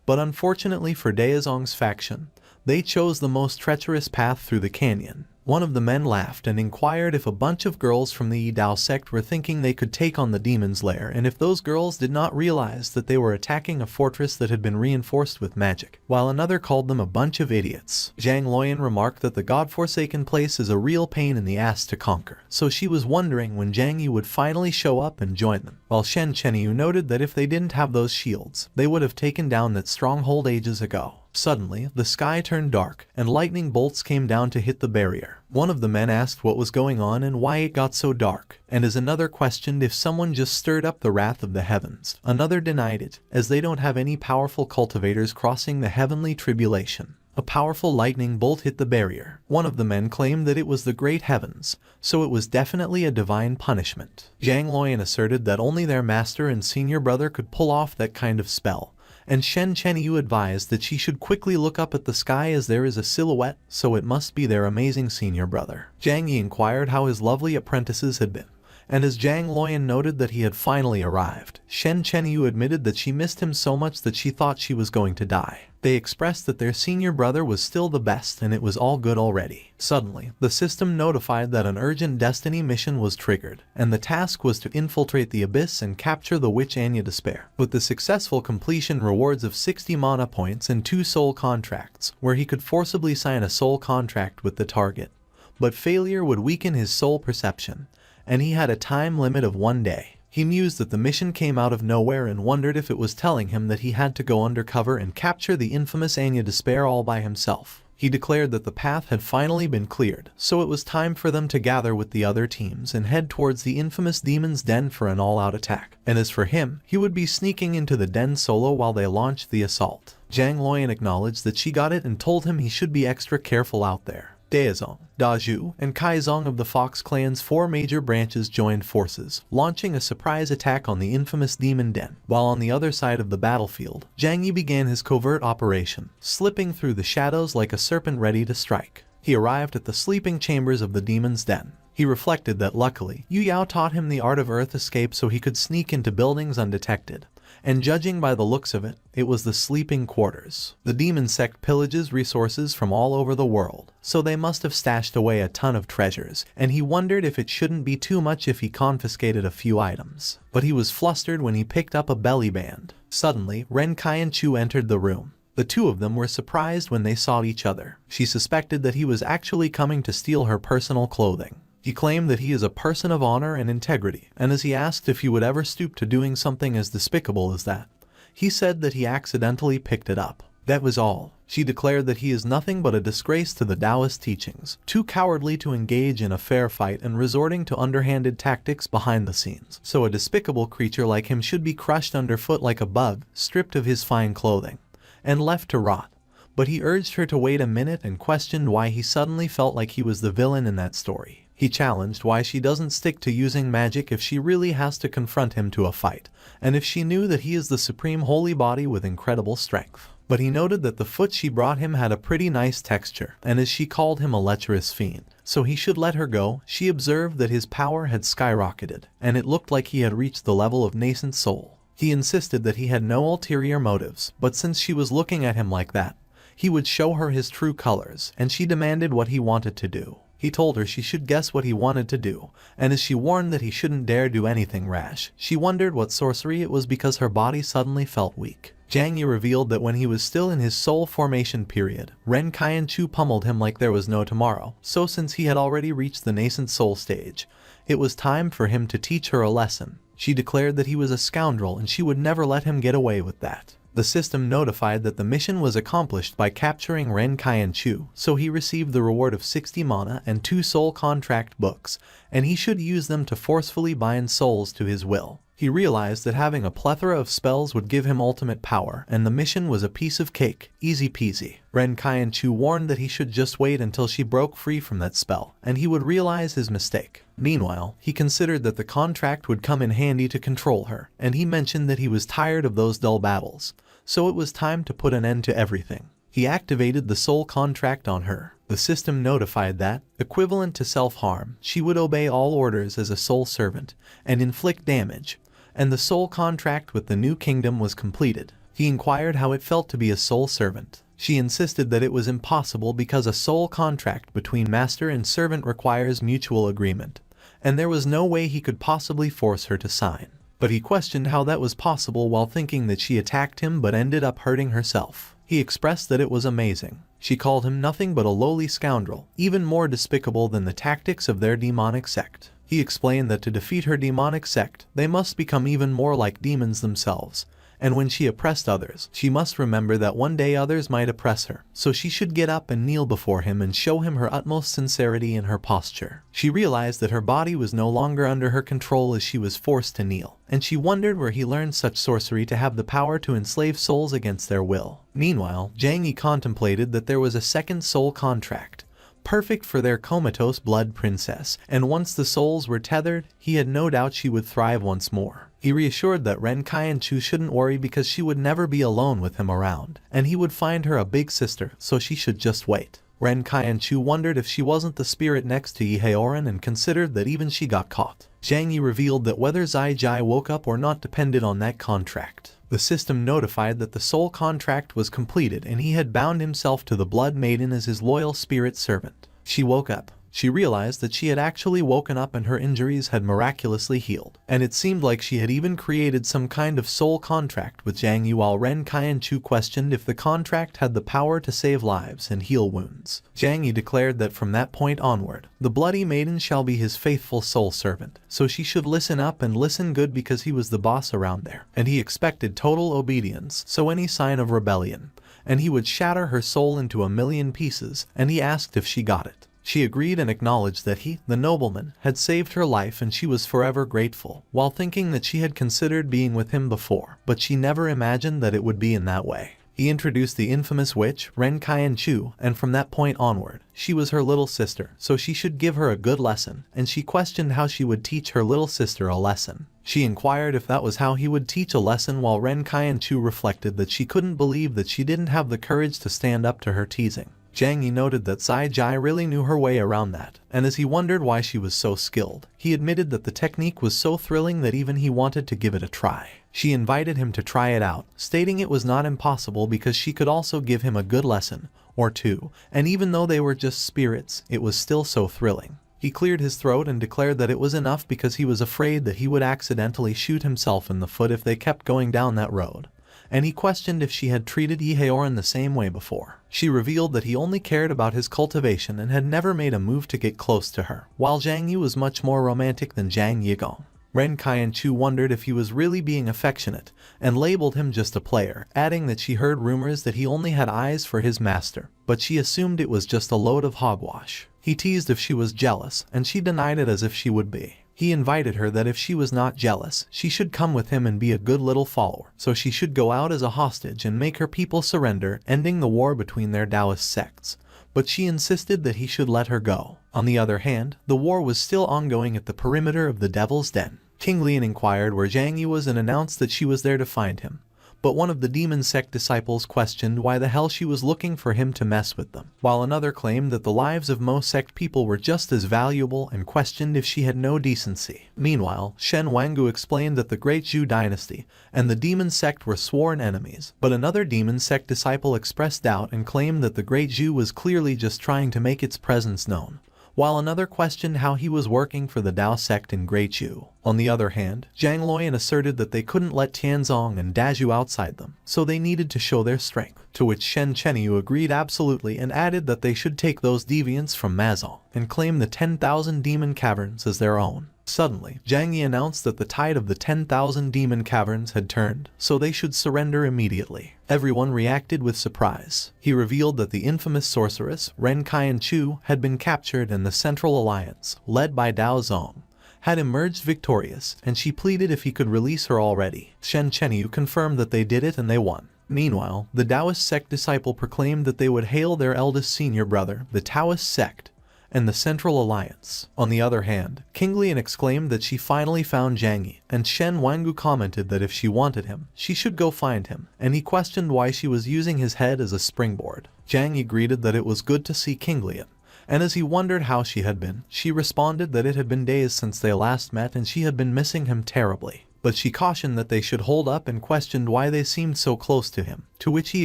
But unfortunately for Daozong's faction, they chose the most treacherous path through the canyon. One of the men laughed and inquired if a bunch of girls from the Yi-Dao sect were thinking they could take on the demon's lair, and if those girls did not realize that they were attacking a fortress that had been reinforced with magic, while another called them a bunch of idiots. Zhang Luoyan remarked that the godforsaken place is a real pain in the ass to conquer, so she was wondering when Zhang Yi would finally show up and join them, while Shen Chenyu noted that if they didn't have those shields, they would have taken down that stronghold ages ago. Suddenly, the sky turned dark, and lightning bolts came down to hit the barrier. One of the men asked what was going on and why it got so dark, and as another questioned if someone just stirred up the wrath of the heavens, another denied it, as they don't have any powerful cultivators crossing the heavenly tribulation. A powerful lightning bolt hit the barrier. One of the men claimed that it was the great heavens, so it was definitely a divine punishment. Zhang Luoyan asserted that only their master and senior brother could pull off that kind of spell, and Shen Chenyu advised that she should quickly look up at the sky as there is a silhouette, so it must be their amazing senior brother. Zhang Yi inquired how his lovely apprentices had been, and as Zhang Luoyan noted that he had finally arrived, Shen Chenyu admitted that she missed him so much that she thought she was going to die. They expressed that their senior brother was still the best and it was all good already. Suddenly, the system notified that an urgent destiny mission was triggered, and the task was to infiltrate the abyss and capture the witch Anya Despair. With the successful completion, rewards of 60 mana points and 2 soul contracts, where he could forcibly sign a soul contract with the target. But failure would weaken his soul perception, and he had a time limit of 1 day. He mused that the mission came out of nowhere and wondered if it was telling him that he had to go undercover and capture the infamous Anya Despair all by himself. He declared that the path had finally been cleared, so it was time for them to gather with the other teams and head towards the infamous demon's den for an all-out attack. And as for him, he would be sneaking into the den solo while they launched the assault. Zhang Luoyan acknowledged that she got it and told him he should be extra careful out there. Daezong, Dazhu, and Kaizong of the Fox Clan's 4 major branches joined forces, launching a surprise attack on the infamous Demon Den. While on the other side of the battlefield, Zhang Yi began his covert operation, slipping through the shadows like a serpent ready to strike. He arrived at the sleeping chambers of the Demon's Den. He reflected that luckily, Yu Yao taught him the art of earth escape so he could sneak into buildings undetected. And judging by the looks of it, it was the sleeping quarters. The demon sect pillages resources from all over the world, so they must have stashed away a ton of treasures, and he wondered if it shouldn't be too much if he confiscated a few items. But he was flustered when he picked up a belly band. Suddenly, Ren Kai and Chu entered the room. The two of them were surprised when they saw each other. She suspected that he was actually coming to steal her personal clothing. He claimed that he is a person of honor and integrity, and as he asked if he would ever stoop to doing something as despicable as that, he said that he accidentally picked it up. That was all. She declared that he is nothing but a disgrace to the Taoist teachings, too cowardly to engage in a fair fight and resorting to underhanded tactics behind the scenes. So a despicable creature like him should be crushed underfoot like a bug, stripped of his fine clothing, and left to rot. But he urged her to wait a minute and questioned why he suddenly felt like he was the villain in that story. He challenged why she doesn't stick to using magic if she really has to confront him to a fight, and if she knew that he is the supreme holy body with incredible strength. But he noted that the foot she brought him had a pretty nice texture, and as she called him a lecherous fiend, so he should let her go. She observed that his power had skyrocketed, and it looked like he had reached the level of nascent soul. He insisted that he had no ulterior motives, but since she was looking at him like that, he would show her his true colors, and she demanded what he wanted to do. He told her she should guess what he wanted to do, and as she warned that he shouldn't dare do anything rash, she wondered what sorcery it was because her body suddenly felt weak. Zhang Yi revealed that when he was still in his soul formation period, Ren Kai and Chu pummeled him like there was no tomorrow, so since he had already reached the nascent soul stage, it was time for him to teach her a lesson. She declared that he was a scoundrel and she would never let him get away with that. The system notified that the mission was accomplished by capturing Ren Kai and Chu, so he received the reward of 60 mana and 2 soul contract books, and he should use them to forcefully bind souls to his will. He realized that having a plethora of spells would give him ultimate power, and the mission was a piece of cake, easy peasy. Ren Kai and Chu warned that he should just wait until she broke free from that spell, and he would realize his mistake. Meanwhile, he considered that the contract would come in handy to control her, and he mentioned that he was tired of those dull battles, so it was time to put an end to everything. He activated the soul contract on her. The system notified that, equivalent to self-harm, she would obey all orders as a soul servant, and inflict damage, and the soul contract with the new kingdom was completed. He inquired how it felt to be a soul servant. She insisted that it was impossible because a soul contract between master and servant requires mutual agreement, and there was no way he could possibly force her to sign. But he questioned how that was possible while thinking that she attacked him but ended up hurting herself. He expressed that it was amazing. She called him nothing but a lowly scoundrel, even more despicable than the tactics of their demonic sect. He explained that to defeat her demonic sect, they must become even more like demons themselves, and when she oppressed others, she must remember that one day others might oppress her, so she should get up and kneel before him and show him her utmost sincerity in her posture. She realized that her body was no longer under her control as she was forced to kneel, and she wondered where he learned such sorcery to have the power to enslave souls against their will. Meanwhile, Jang Yi contemplated that there was a second soul contract, perfect for their comatose blood princess, and once the souls were tethered, he had no doubt she would thrive once more. He reassured that Ren Qianchu shouldn't worry because she would never be alone with him around, and he would find her a big sister, so she should just wait. Ren Qianchu wondered if she wasn't the spirit next to Yehaoran and considered that even she got caught. Zhang Yi revealed that whether Zai Jai woke up or not depended on that contract. The system notified that the soul contract was completed and he had bound himself to the Blood Maiden as his loyal spirit servant. She woke up. She realized that she had actually woken up and her injuries had miraculously healed, and it seemed like she had even created some kind of soul contract with Zhang Yi while Ren Qianchu questioned if the contract had the power to save lives and heal wounds. Zhang Yi declared that from that point onward, the Bloody Maiden shall be his faithful soul servant, so she should listen up and listen good because he was the boss around there, and he expected total obedience, so any sign of rebellion, and he would shatter her soul into a million pieces, and he asked if she got it. She agreed and acknowledged that he, the nobleman, had saved her life and she was forever grateful, while thinking that she had considered being with him before, but she never imagined that it would be in that way. He introduced the infamous witch, Ren Qianchu, and from that point onward, she was her little sister, so she should give her a good lesson, and she questioned how she would teach her little sister a lesson. She inquired if that was how he would teach a lesson while Ren Qianchu reflected that she couldn't believe that she didn't have the courage to stand up to her teasing. Zhang Yi noted that Zai Jai really knew her way around that, and as he wondered why she was so skilled, he admitted that the technique was so thrilling that even he wanted to give it a try. She invited him to try it out, stating it was not impossible because she could also give him a good lesson, or two, and even though they were just spirits, it was still so thrilling. He cleared his throat and declared that it was enough because he was afraid that he would accidentally shoot himself in the foot if they kept going down that road. And he questioned if she had treated Yehaoran the same way before. She revealed that he only cared about his cultivation and had never made a move to get close to her, while Zhang Yi was much more romantic than Zhang Yigong. Ren Qianchu wondered if he was really being affectionate, and labeled him just a player, adding that she heard rumors that he only had eyes for his master, but she assumed it was just a load of hogwash. He teased if she was jealous, and she denied it as if she would be. He invited her that if she was not jealous, she should come with him and be a good little follower, so she should go out as a hostage and make her people surrender, ending the war between their Taoist sects. But she insisted that he should let her go. On the other hand, the war was still ongoing at the perimeter of the Devil's Den. King Lian inquired where Zhang Yi was and announced that she was there to find him. But one of the demon sect disciples questioned why the hell she was looking for him to mess with them, while another claimed that the lives of Mo sect people were just as valuable and questioned if she had no decency. Meanwhile, Shen Wangu explained that the Great Zhu dynasty and the demon sect were sworn enemies, but another demon sect disciple expressed doubt and claimed that the Great Zhu was clearly just trying to make its presence known, while another questioned how he was working for the Dao sect in Great Zhu. On the other hand, Zhang Luoyan asserted that they couldn't let Tianzong and Dazhu outside them, so they needed to show their strength, to which Shen Chenyu agreed absolutely and added that they should take those deviants from Mazong and claim the 10,000 demon caverns as their own. Suddenly, Zhang Yi announced that the tide of the 10,000 demon caverns had turned, so they should surrender immediately. Everyone reacted with surprise. He revealed that the infamous sorceress, Ren Qianchu, had been captured and the Central Alliance, led by Dao Zong, had emerged victorious, and she pleaded if he could release her already. Shen Chenyu confirmed that they did it and they won. Meanwhile, the Taoist sect disciple proclaimed that they would hail their eldest senior brother, the Taoist sect, and the Central Alliance. On the other hand, King Lian exclaimed that she finally found Zhang Yi, and Shen Wangu commented that if she wanted him, she should go find him, and he questioned why she was using his head as a springboard. Zhang Yi greeted that it was good to see King Lian, and as he wondered how she had been, she responded that it had been days since they last met and she had been missing him terribly. but she cautioned that they should hold up and questioned why they seemed so close to him, to which he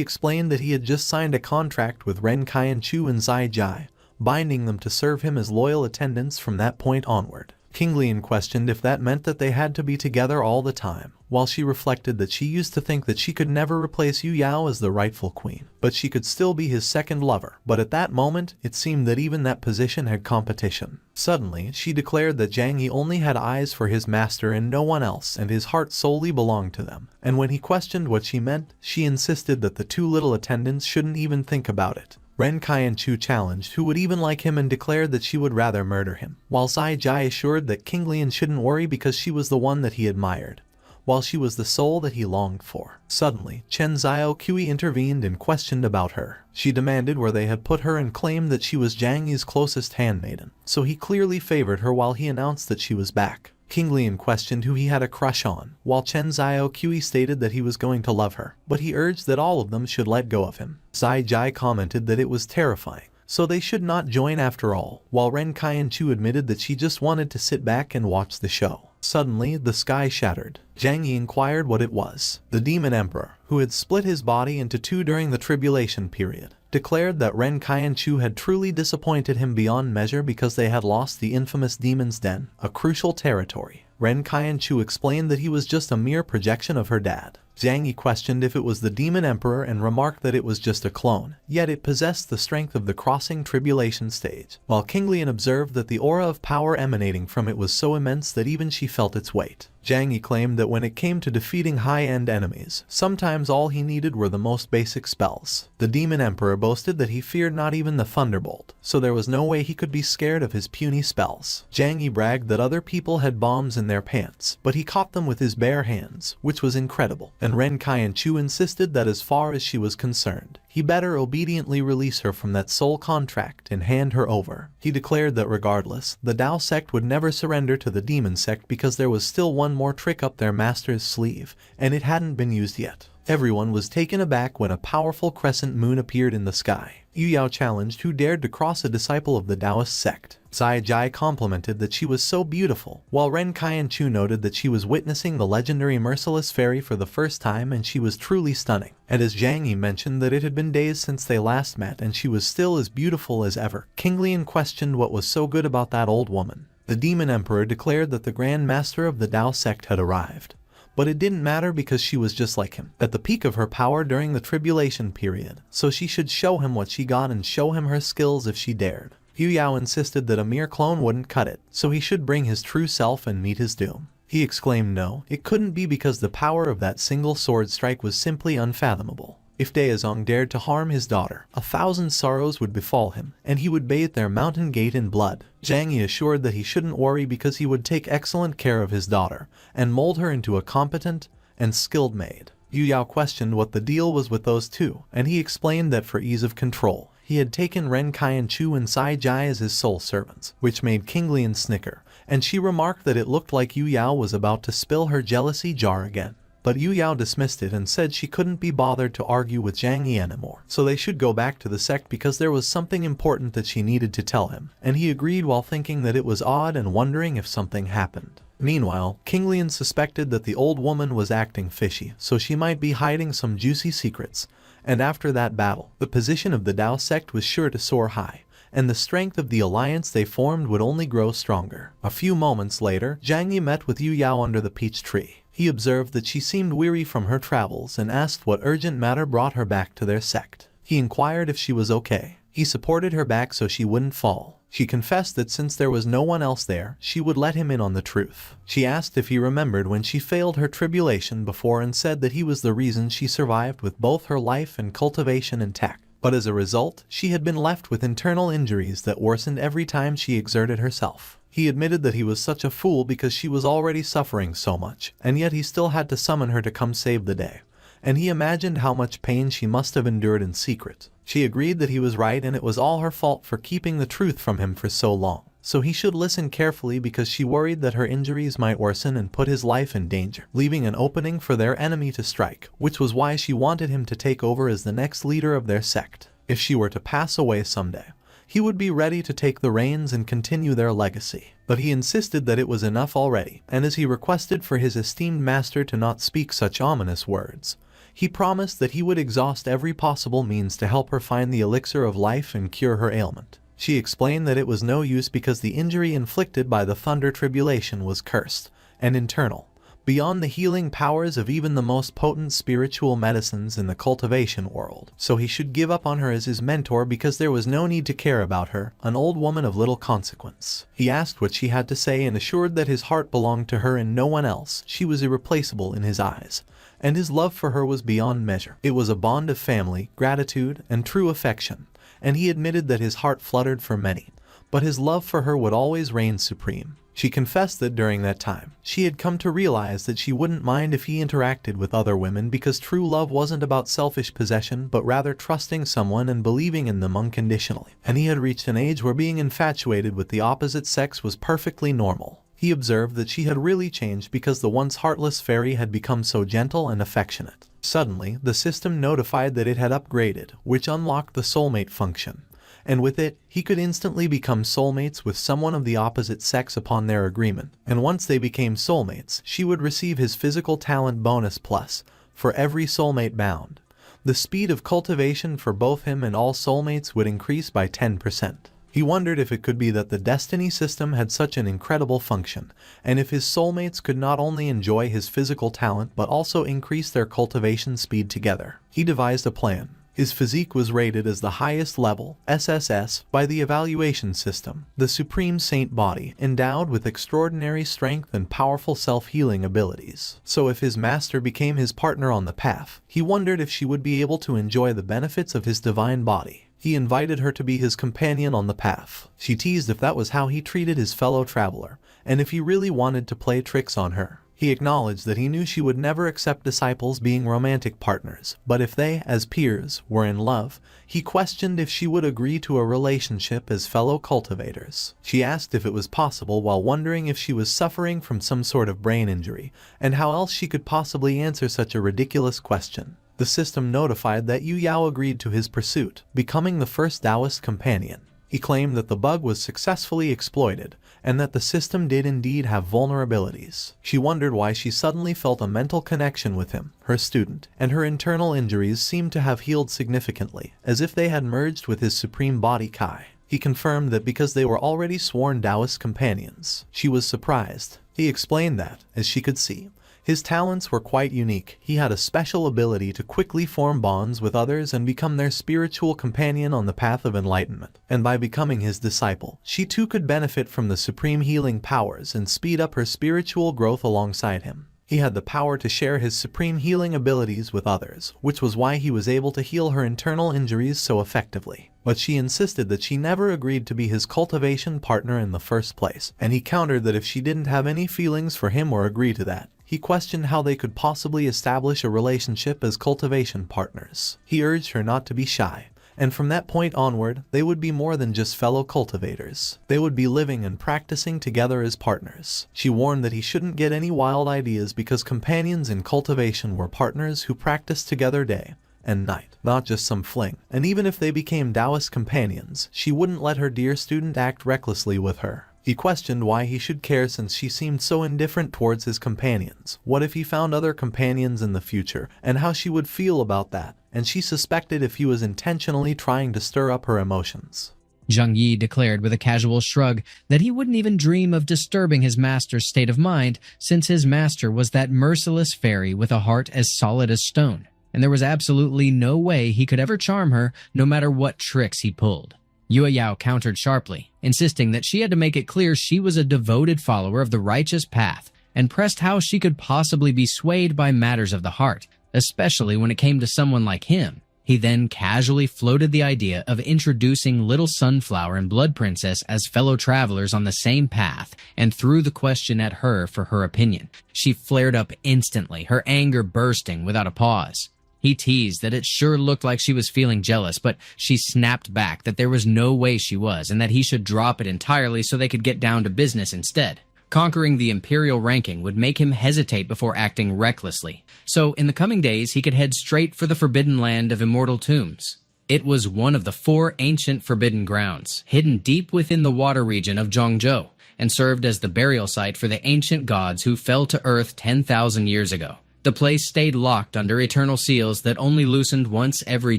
explained that he had just signed a contract with Ren Qianchu and Zai Jai, binding them to serve him as loyal attendants from that point onward. King Lian questioned if that meant that they had to be together all the time, while she reflected that she used to think that she could never replace Yu Yao as the rightful queen, but she could still be his second lover. But at that moment, it seemed that even that position had competition. Suddenly, she declared that Zhang Yi only had eyes for his master and no one else, and his heart solely belonged to them. And when he questioned what she meant, she insisted that the two little attendants shouldn't even think about it. Ren Qianchu challenged who would even like him and declared that she would rather murder him, while Zai Jai assured that King Lian shouldn't worry because she was the one that he admired, while she was the soul that he longed for. Suddenly, Chen Xiao Kui intervened and questioned about her. She demanded where they had put her and claimed that she was Zhang Yi's closest handmaiden, so he clearly favored her while he announced that she was back. King Lian questioned who he had a crush on, while Chen Xiao Kui stated that he was going to love her, but he urged that all of them should let go of him. Zai Jai commented that it was terrifying, so they should not join after all, while Ren Qianchu admitted that she just wanted to sit back and watch the show. Suddenly, the sky shattered. Zhang Yi inquired what it was. The demon emperor, who had split his body into two during the tribulation period, declared that Ren Qianchu had truly disappointed him beyond measure because they had lost the infamous Demon's Den, a crucial territory. Ren Qianchu explained that he was just a mere projection of her dad. Zhang Yi questioned if it was the Demon Emperor and remarked that it was just a clone, yet it possessed the strength of the crossing tribulation stage, while King Lian observed that the aura of power emanating from it was so immense that even she felt its weight. Zhang Yi claimed that when it came to defeating high-end enemies, sometimes all he needed were the most basic spells. The Demon Emperor boasted that he feared not even the Thunderbolt, so there was no way he could be scared of his puny spells. Zhang Yi bragged that other people had bombs in their pants, but he caught them with his bare hands, which was incredible. And Ren Qianchu insisted that as far as she was concerned, he better obediently release her from that soul contract and hand her over. He declared that regardless, the Dao sect would never surrender to the demon sect because there was still one more trick up their master's sleeve, and it hadn't been used yet. Everyone was taken aback when a powerful crescent moon appeared in the sky. Yu Yao challenged who dared to cross a disciple of the Taoist sect. Zai Jai complimented that she was so beautiful, while Ren Qianchu noted that she was witnessing the legendary merciless fairy for the first time and she was truly stunning. And as Zhang Yi mentioned that it had been days since they last met and she was still as beautiful as ever, King Lian questioned what was so good about that old woman. The Demon Emperor declared that the Grand Master of the Dao sect had arrived. But it didn't matter because she was just like him, at the peak of her power during the tribulation period, so she should show him what she got and show him her skills if she dared. Yu Yao insisted that a mere clone wouldn't cut it, so he should bring his true self and meet his doom. He exclaimed no, it couldn't be because the power of that single sword strike was simply unfathomable. If Daozong dared to harm his daughter, 1,000 sorrows would befall him, and he would bathe their mountain gate in blood. Zhang Yi assured that he shouldn't worry because he would take excellent care of his daughter, and mold her into a competent and skilled maid. Yu Yao questioned what the deal was with those two, and he explained that for ease of control, he had taken Ren Qianchu and Zai Jai as his sole servants, which made King Lian snicker, and she remarked that it looked like Yu Yao was about to spill her jealousy jar again. But Yu Yao dismissed it and said she couldn't be bothered to argue with Zhang Yi anymore, so they should go back to the sect because there was something important that she needed to tell him, and he agreed while thinking that it was odd and wondering if something happened. Meanwhile, King Lian suspected that the old woman was acting fishy, so she might be hiding some juicy secrets, and after that battle, the position of the Dao sect was sure to soar high, and the strength of the alliance they formed would only grow stronger. A few moments later, Zhang Yi met with Yu Yao under the peach tree. He observed that she seemed weary from her travels and asked what urgent matter brought her back to their sect. He inquired if she was okay. He supported her back so she wouldn't fall. She confessed that since there was no one else there, she would let him in on the truth. She asked if he remembered when she failed her tribulation before and said that he was the reason she survived with both her life and cultivation intact. But as a result, she had been left with internal injuries that worsened every time she exerted herself. He admitted that he was such a fool because she was already suffering so much, and yet he still had to summon her to come save the day. And he imagined how much pain she must have endured in secret. She agreed that he was right and it was all her fault for keeping the truth from him for so long. So he should listen carefully because she worried that her injuries might worsen and put his life in danger, leaving an opening for their enemy to strike, which was why she wanted him to take over as the next leader of their sect. If she were to pass away someday, he would be ready to take the reins and continue their legacy. But he insisted that it was enough already, and as he requested for his esteemed master to not speak such ominous words, he promised that he would exhaust every possible means to help her find the elixir of life and cure her ailment. She explained that it was no use because the injury inflicted by the thunder tribulation was cursed and internal, beyond the healing powers of even the most potent spiritual medicines in the cultivation world. So he should give up on her as his mentor because there was no need to care about her, an old woman of little consequence. He asked what she had to say and assured that his heart belonged to her and no one else. She was irreplaceable in his eyes, and his love for her was beyond measure. It was a bond of family, gratitude, and true affection, and he admitted that his heart fluttered for many, but his love for her would always reign supreme. She confessed that during that time, she had come to realize that she wouldn't mind if he interacted with other women because true love wasn't about selfish possession but rather trusting someone and believing in them unconditionally. And he had reached an age where being infatuated with the opposite sex was perfectly normal. He observed that she had really changed because the once heartless fairy had become so gentle and affectionate. Suddenly, the system notified that it had upgraded, which unlocked the soulmate function. And with it, he could instantly become soulmates with someone of the opposite sex upon their agreement. And once they became soulmates, she would receive his physical talent bonus plus for every soulmate bound. The speed of cultivation for both him and all soulmates would increase by 10%. He wondered if it could be that the destiny system had such an incredible function, and if his soulmates could not only enjoy his physical talent but also increase their cultivation speed together. He devised a plan. His physique was rated as the highest level, SSS, by the evaluation system, the Supreme Saint body, endowed with extraordinary strength and powerful self-healing abilities. So if his master became his partner on the path, he wondered if she would be able to enjoy the benefits of his divine body. He invited her to be his companion on the path. She teased if that was how he treated his fellow traveler, and if he really wanted to play tricks on her. He acknowledged that he knew she would never accept disciples being romantic partners, but if they, as peers, were in love, he questioned if she would agree to a relationship as fellow cultivators. She asked if it was possible while wondering if she was suffering from some sort of brain injury, and how else she could possibly answer such a ridiculous question. The system notified that Yu Yao agreed to his pursuit, becoming the first Taoist companion. He claimed that the bug was successfully exploited, and that the system did indeed have vulnerabilities. She wondered why she suddenly felt a mental connection with him, her student, and her internal injuries seemed to have healed significantly, as if they had merged with his supreme body Kai. He confirmed that because they were already sworn Taoist companions. She was surprised. He explained that, as she could see, his talents were quite unique. He had a special ability to quickly form bonds with others and become their spiritual companion on the path of enlightenment. And by becoming his disciple, she too could benefit from the supreme healing powers and speed up her spiritual growth alongside him. He had the power to share his supreme healing abilities with others, which was why he was able to heal her internal injuries so effectively. But she insisted that she never agreed to be his cultivation partner in the first place, and he countered that if she didn't have any feelings for him or agree to that, he questioned how they could possibly establish a relationship as cultivation partners. He urged her not to be shy, and from that point onward, they would be more than just fellow cultivators. They would be living and practicing together as partners. She warned that he shouldn't get any wild ideas because companions in cultivation were partners who practiced together day and night, not just some fling. And even if they became Taoist companions, she wouldn't let her dear student act recklessly with her. He questioned why he should care since she seemed so indifferent towards his companions. What if he found other companions in the future, and how she would feel about that? And she suspected if he was intentionally trying to stir up her emotions. Zheng Yi declared with a casual shrug that he wouldn't even dream of disturbing his master's state of mind, since his master was that merciless fairy with a heart as solid as stone, and there was absolutely no way he could ever charm her, no matter what tricks he pulled. Yu Yao countered sharply, insisting that she had to make it clear she was a devoted follower of the righteous path, and pressed how she could possibly be swayed by matters of the heart, especially when it came to someone like him. He then casually floated the idea of introducing Little Sunflower and Blood Princess as fellow travelers on the same path, and threw the question at her for her opinion. She flared up instantly, her anger bursting without a pause. He teased that it sure looked like she was feeling jealous, but she snapped back that there was no way she was, and that he should drop it entirely so they could get down to business instead. Conquering the imperial ranking would make him hesitate before acting recklessly, so in the coming days he could head straight for the forbidden land of immortal tombs. It was one of the 4 ancient forbidden grounds, hidden deep within the water region of Zhongzhou, and served as the burial site for the ancient gods who fell to Earth 10,000 years ago. The place stayed locked under eternal seals that only loosened once every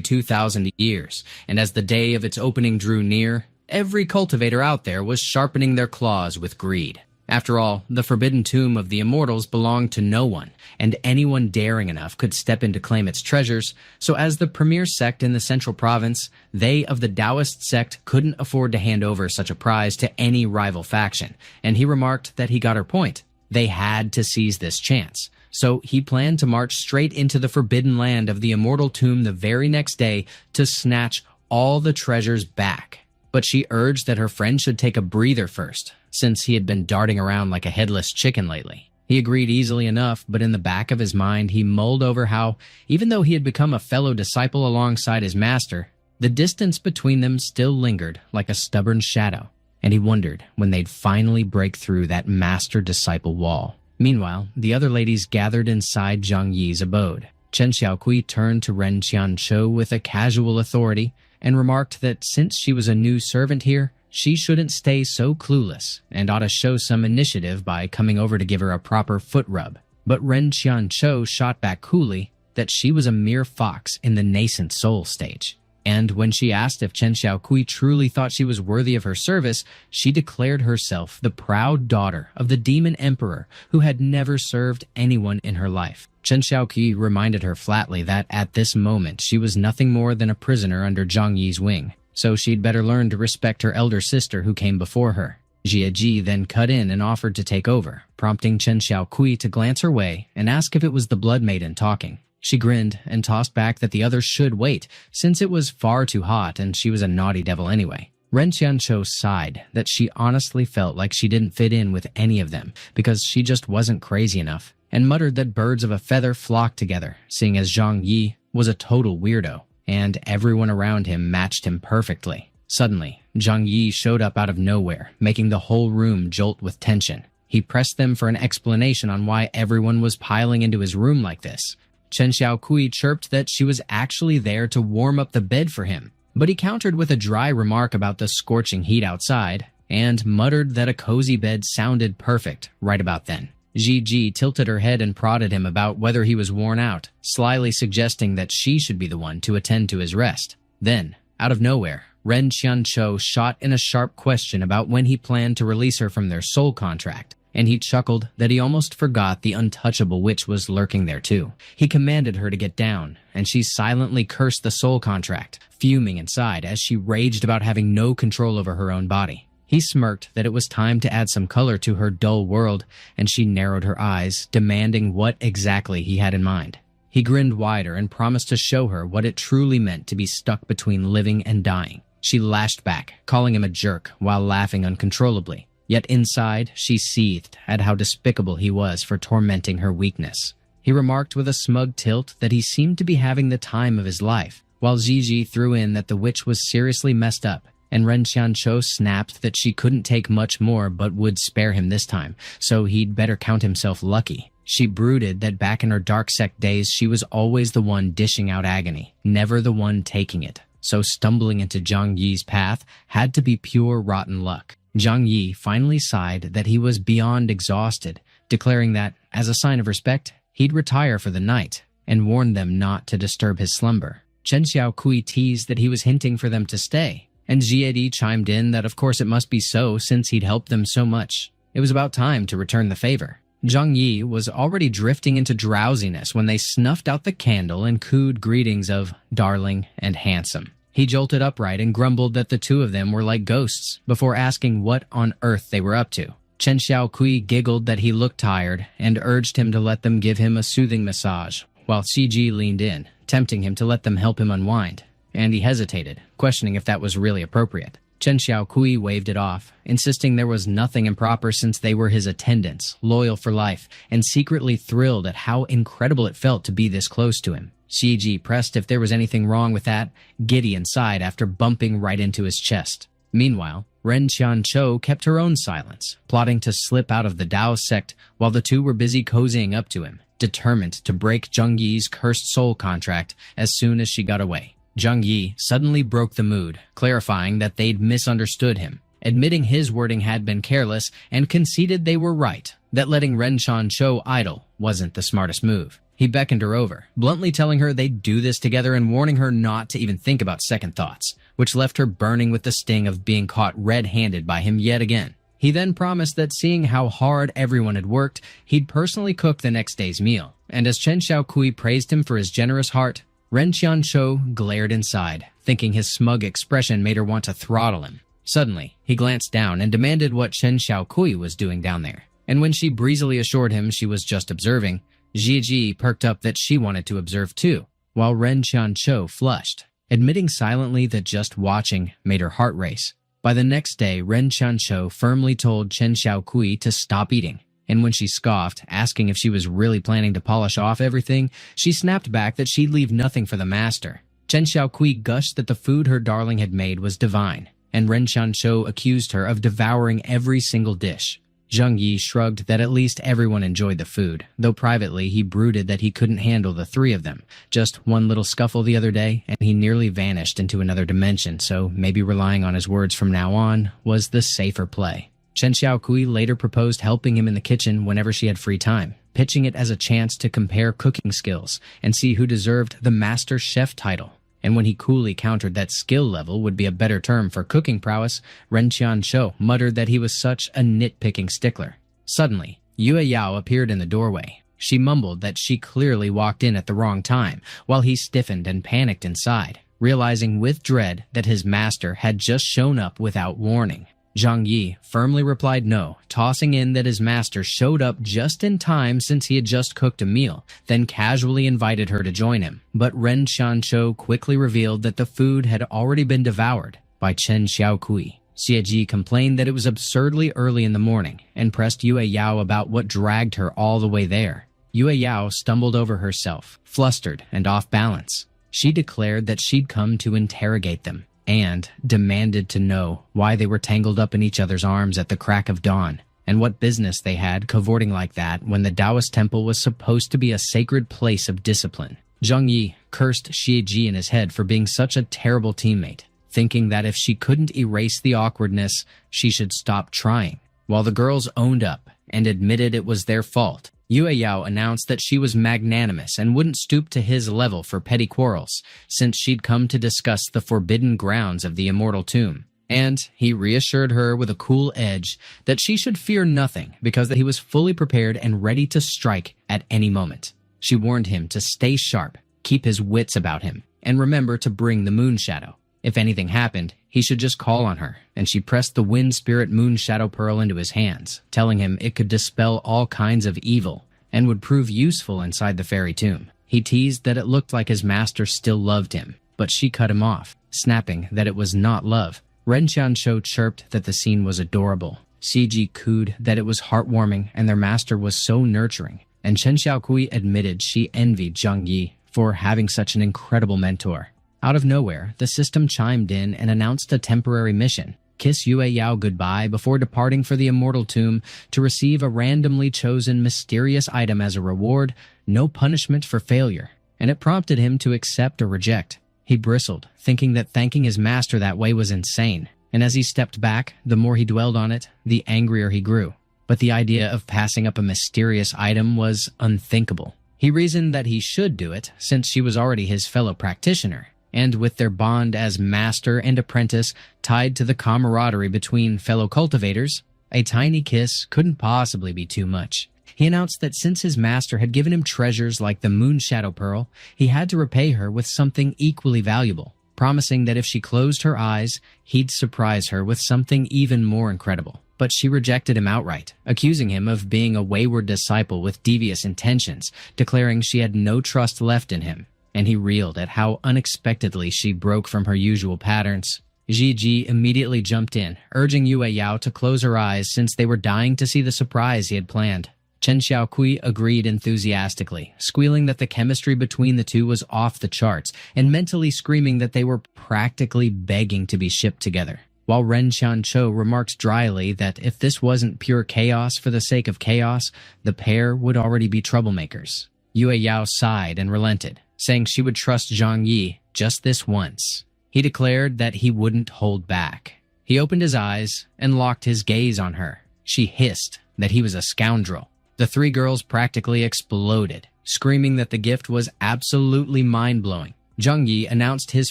2,000 years, and as the day of its opening drew near, every cultivator out there was sharpening their claws with greed. After all, the forbidden tomb of the immortals belonged to no one, and anyone daring enough could step in to claim its treasures, so as the premier sect in the central province, they of the Taoist sect couldn't afford to hand over such a prize to any rival faction, and he remarked that he got her point. They had to seize this chance. So he planned to march straight into the forbidden land of the immortal tomb the very next day to snatch all the treasures back. But she urged that her friend should take a breather first, since he had been darting around like a headless chicken lately. He agreed easily enough, but in the back of his mind he mulled over how, even though he had become a fellow disciple alongside his master, the distance between them still lingered like a stubborn shadow, and he wondered when they'd finally break through that master-disciple wall. Meanwhile, the other ladies gathered inside Zhang Yi's abode. Chen Xiaokui turned to Ren Qianzhou with a casual authority and remarked that since she was a new servant here, she shouldn't stay so clueless and ought to show some initiative by coming over to give her a proper foot rub. But Ren Qianzhou shot back coolly that she was a mere fox in the nascent soul stage. And when she asked if Chen Xiaokui truly thought she was worthy of her service, she declared herself the proud daughter of the demon emperor who had never served anyone in her life. Chen Xiaokui reminded her flatly that at this moment she was nothing more than a prisoner under Zhang Yi's wing, so she'd better learn to respect her elder sister who came before her. Jie Ji then cut in and offered to take over, prompting Chen Xiaokui to glance her way and ask if it was the Blood Maiden talking. She grinned and tossed back that the others should wait, since it was far too hot and she was a naughty devil anyway. Ren Qianzhou sighed that she honestly felt like she didn't fit in with any of them because she just wasn't crazy enough, and muttered that birds of a feather flocked together, seeing as Zhang Yi was a total weirdo, and everyone around him matched him perfectly. Suddenly, Zhang Yi showed up out of nowhere, making the whole room jolt with tension. He pressed them for an explanation on why everyone was piling into his room like this. Chen Xiaokui chirped that she was actually there to warm up the bed for him, but he countered with a dry remark about the scorching heat outside, and muttered that a cozy bed sounded perfect right about then. Ji Ji tilted her head and prodded him about whether he was worn out, slyly suggesting that she should be the one to attend to his rest. Then, out of nowhere, Ren Qianzhou shot in a sharp question about when he planned to release her from their soul contract, and he chuckled that he almost forgot the untouchable witch was lurking there too. He commanded her to get down, and she silently cursed the soul contract, fuming inside as she raged about having no control over her own body. He smirked that it was time to add some color to her dull world, and she narrowed her eyes, demanding what exactly he had in mind. He grinned wider and promised to show her what it truly meant to be stuck between living and dying. She lashed back, calling him a jerk while laughing uncontrollably. Yet inside, she seethed at how despicable he was for tormenting her weakness. He remarked with a smug tilt that he seemed to be having the time of his life, while Gigi threw in that the witch was seriously messed up, and Ren Qianzhou snapped that she couldn't take much more but would spare him this time, so he'd better count himself lucky. She brooded that back in her dark sect days she was always the one dishing out agony, never the one taking it, so stumbling into Zhang Yi's path had to be pure rotten luck. Zhang Yi finally sighed that he was beyond exhausted, declaring that, as a sign of respect, he'd retire for the night, and warned them not to disturb his slumber. Chen Xiaokui teased that he was hinting for them to stay, and Jiedi chimed in that of course it must be so since he'd helped them so much. It was about time to return the favor. Zhang Yi was already drifting into drowsiness when they snuffed out the candle and cooed greetings of darling and handsome. He jolted upright and grumbled that the two of them were like ghosts, before asking what on earth they were up to. Chen Xiaokui giggled that he looked tired and urged him to let them give him a soothing massage, while Xiji leaned in, tempting him to let them help him unwind. And he hesitated, questioning if that was really appropriate. Chen Xiaokui waved it off, insisting there was nothing improper since they were his attendants, loyal for life, and secretly thrilled at how incredible it felt to be this close to him. Xiji pressed if there was anything wrong with that, giddy inside after bumping right into his chest. Meanwhile, Ren Qianzhou kept her own silence, plotting to slip out of the Dao sect while the two were busy cozying up to him, determined to break Zhang Yi's cursed soul contract as soon as she got away. Zhang Yi suddenly broke the mood, clarifying that they'd misunderstood him, admitting his wording had been careless, and conceded they were right, that letting Ren Qianzhou idle wasn't the smartest move. He beckoned her over, bluntly telling her they'd do this together and warning her not to even think about second thoughts, which left her burning with the sting of being caught red-handed by him yet again. He then promised that seeing how hard everyone had worked, he'd personally cook the next day's meal, and as Chen Xiaokui praised him for his generous heart, Ren Qianzhou glared inside, thinking his smug expression made her want to throttle him. Suddenly, he glanced down and demanded what Chen Xiaokui was doing down there, and when she breezily assured him she was just observing, Ji perked up that she wanted to observe too, while Ren Qianzhou flushed, admitting silently that just watching made her heart race. By the next day, Ren Qianzhou firmly told Chen Xiaokui to stop eating, and when she scoffed, asking if she was really planning to polish off everything, she snapped back that she'd leave nothing for the master. Chen Xiaokui gushed that the food her darling had made was divine, and Ren Qianzhou accused her of devouring every single dish. Zhang Yi shrugged that at least everyone enjoyed the food, though privately he brooded that he couldn't handle the three of them. Just one little scuffle the other day, and he nearly vanished into another dimension, so maybe relying on his words from now on was the safer play. Chen Xiaokui later proposed helping him in the kitchen whenever she had free time, pitching it as a chance to compare cooking skills and see who deserved the master chef title. And when he coolly countered that skill level would be a better term for cooking prowess, Ren Qianzhou muttered that he was such a nitpicking stickler. Suddenly, Yue Yao appeared in the doorway. She mumbled that she clearly walked in at the wrong time, while he stiffened and panicked inside, realizing with dread that his master had just shown up without warning. Zhang Yi firmly replied no, tossing in that his master showed up just in time since he had just cooked a meal, then casually invited her to join him. But Ren Qianzhou quickly revealed that the food had already been devoured by Chen Xiaokui. Xie Ji complained that it was absurdly early in the morning and pressed Yue Yao about what dragged her all the way there. Yue Yao stumbled over herself, flustered and off balance. She declared that she'd come to interrogate them, and demanded to know why they were tangled up in each other's arms at the crack of dawn, and what business they had cavorting like that when the Taoist temple was supposed to be a sacred place of discipline. Zhang Yi cursed Xie Ji in his head for being such a terrible teammate, thinking that if she couldn't erase the awkwardness, she should stop trying. While the girls owned up and admitted it was their fault, Yue Yao announced that she was magnanimous and wouldn't stoop to his level for petty quarrels, since she'd come to discuss the forbidden grounds of the immortal tomb. And he reassured her with a cool edge that she should fear nothing because that he was fully prepared and ready to strike at any moment. She warned him to stay sharp, keep his wits about him, and remember to bring the moon shadow. If anything happened, he should just call on her, and she pressed the Wind Spirit Moon Shadow Pearl into his hands, telling him it could dispel all kinds of evil and would prove useful inside the fairy tomb. He teased that it looked like his master still loved him, but she cut him off, snapping that it was not love. Ren Qianzhou chirped that the scene was adorable. Xiji cooed that it was heartwarming and their master was so nurturing, and Chen Xiaokui admitted she envied Zhang Yi for having such an incredible mentor. Out of nowhere, the system chimed in and announced a temporary mission. Kiss Yue Yao goodbye before departing for the immortal tomb to receive a randomly chosen mysterious item as a reward, no punishment for failure. And it prompted him to accept or reject. He bristled, thinking that thanking his master that way was insane. And as he stepped back, the more he dwelled on it, the angrier he grew. But the idea of passing up a mysterious item was unthinkable. He reasoned that he should do it, since she was already his fellow practitioner. And with their bond as master and apprentice tied to the camaraderie between fellow cultivators, a tiny kiss couldn't possibly be too much. He announced that since his master had given him treasures like the Moon Shadow Pearl, he had to repay her with something equally valuable, promising that if she closed her eyes, he'd surprise her with something even more incredible. But she rejected him outright, accusing him of being a wayward disciple with devious intentions, declaring she had no trust left in him. And he reeled at how unexpectedly she broke from her usual patterns. Ji immediately jumped in, urging Yue Yao to close her eyes since they were dying to see the surprise he had planned. Chen Xiaokui agreed enthusiastically, squealing that the chemistry between the two was off the charts, and mentally screaming that they were practically begging to be shipped together. While Ren Qianzhou remarked dryly that if this wasn't pure chaos for the sake of chaos, the pair would already be troublemakers. Yue Yao sighed and relented, saying she would trust Zhang Yi just this once. He declared that he wouldn't hold back. He opened his eyes and locked his gaze on her. She hissed that he was a scoundrel. The three girls practically exploded, screaming that the gift was absolutely mind-blowing. Zhang Yi announced his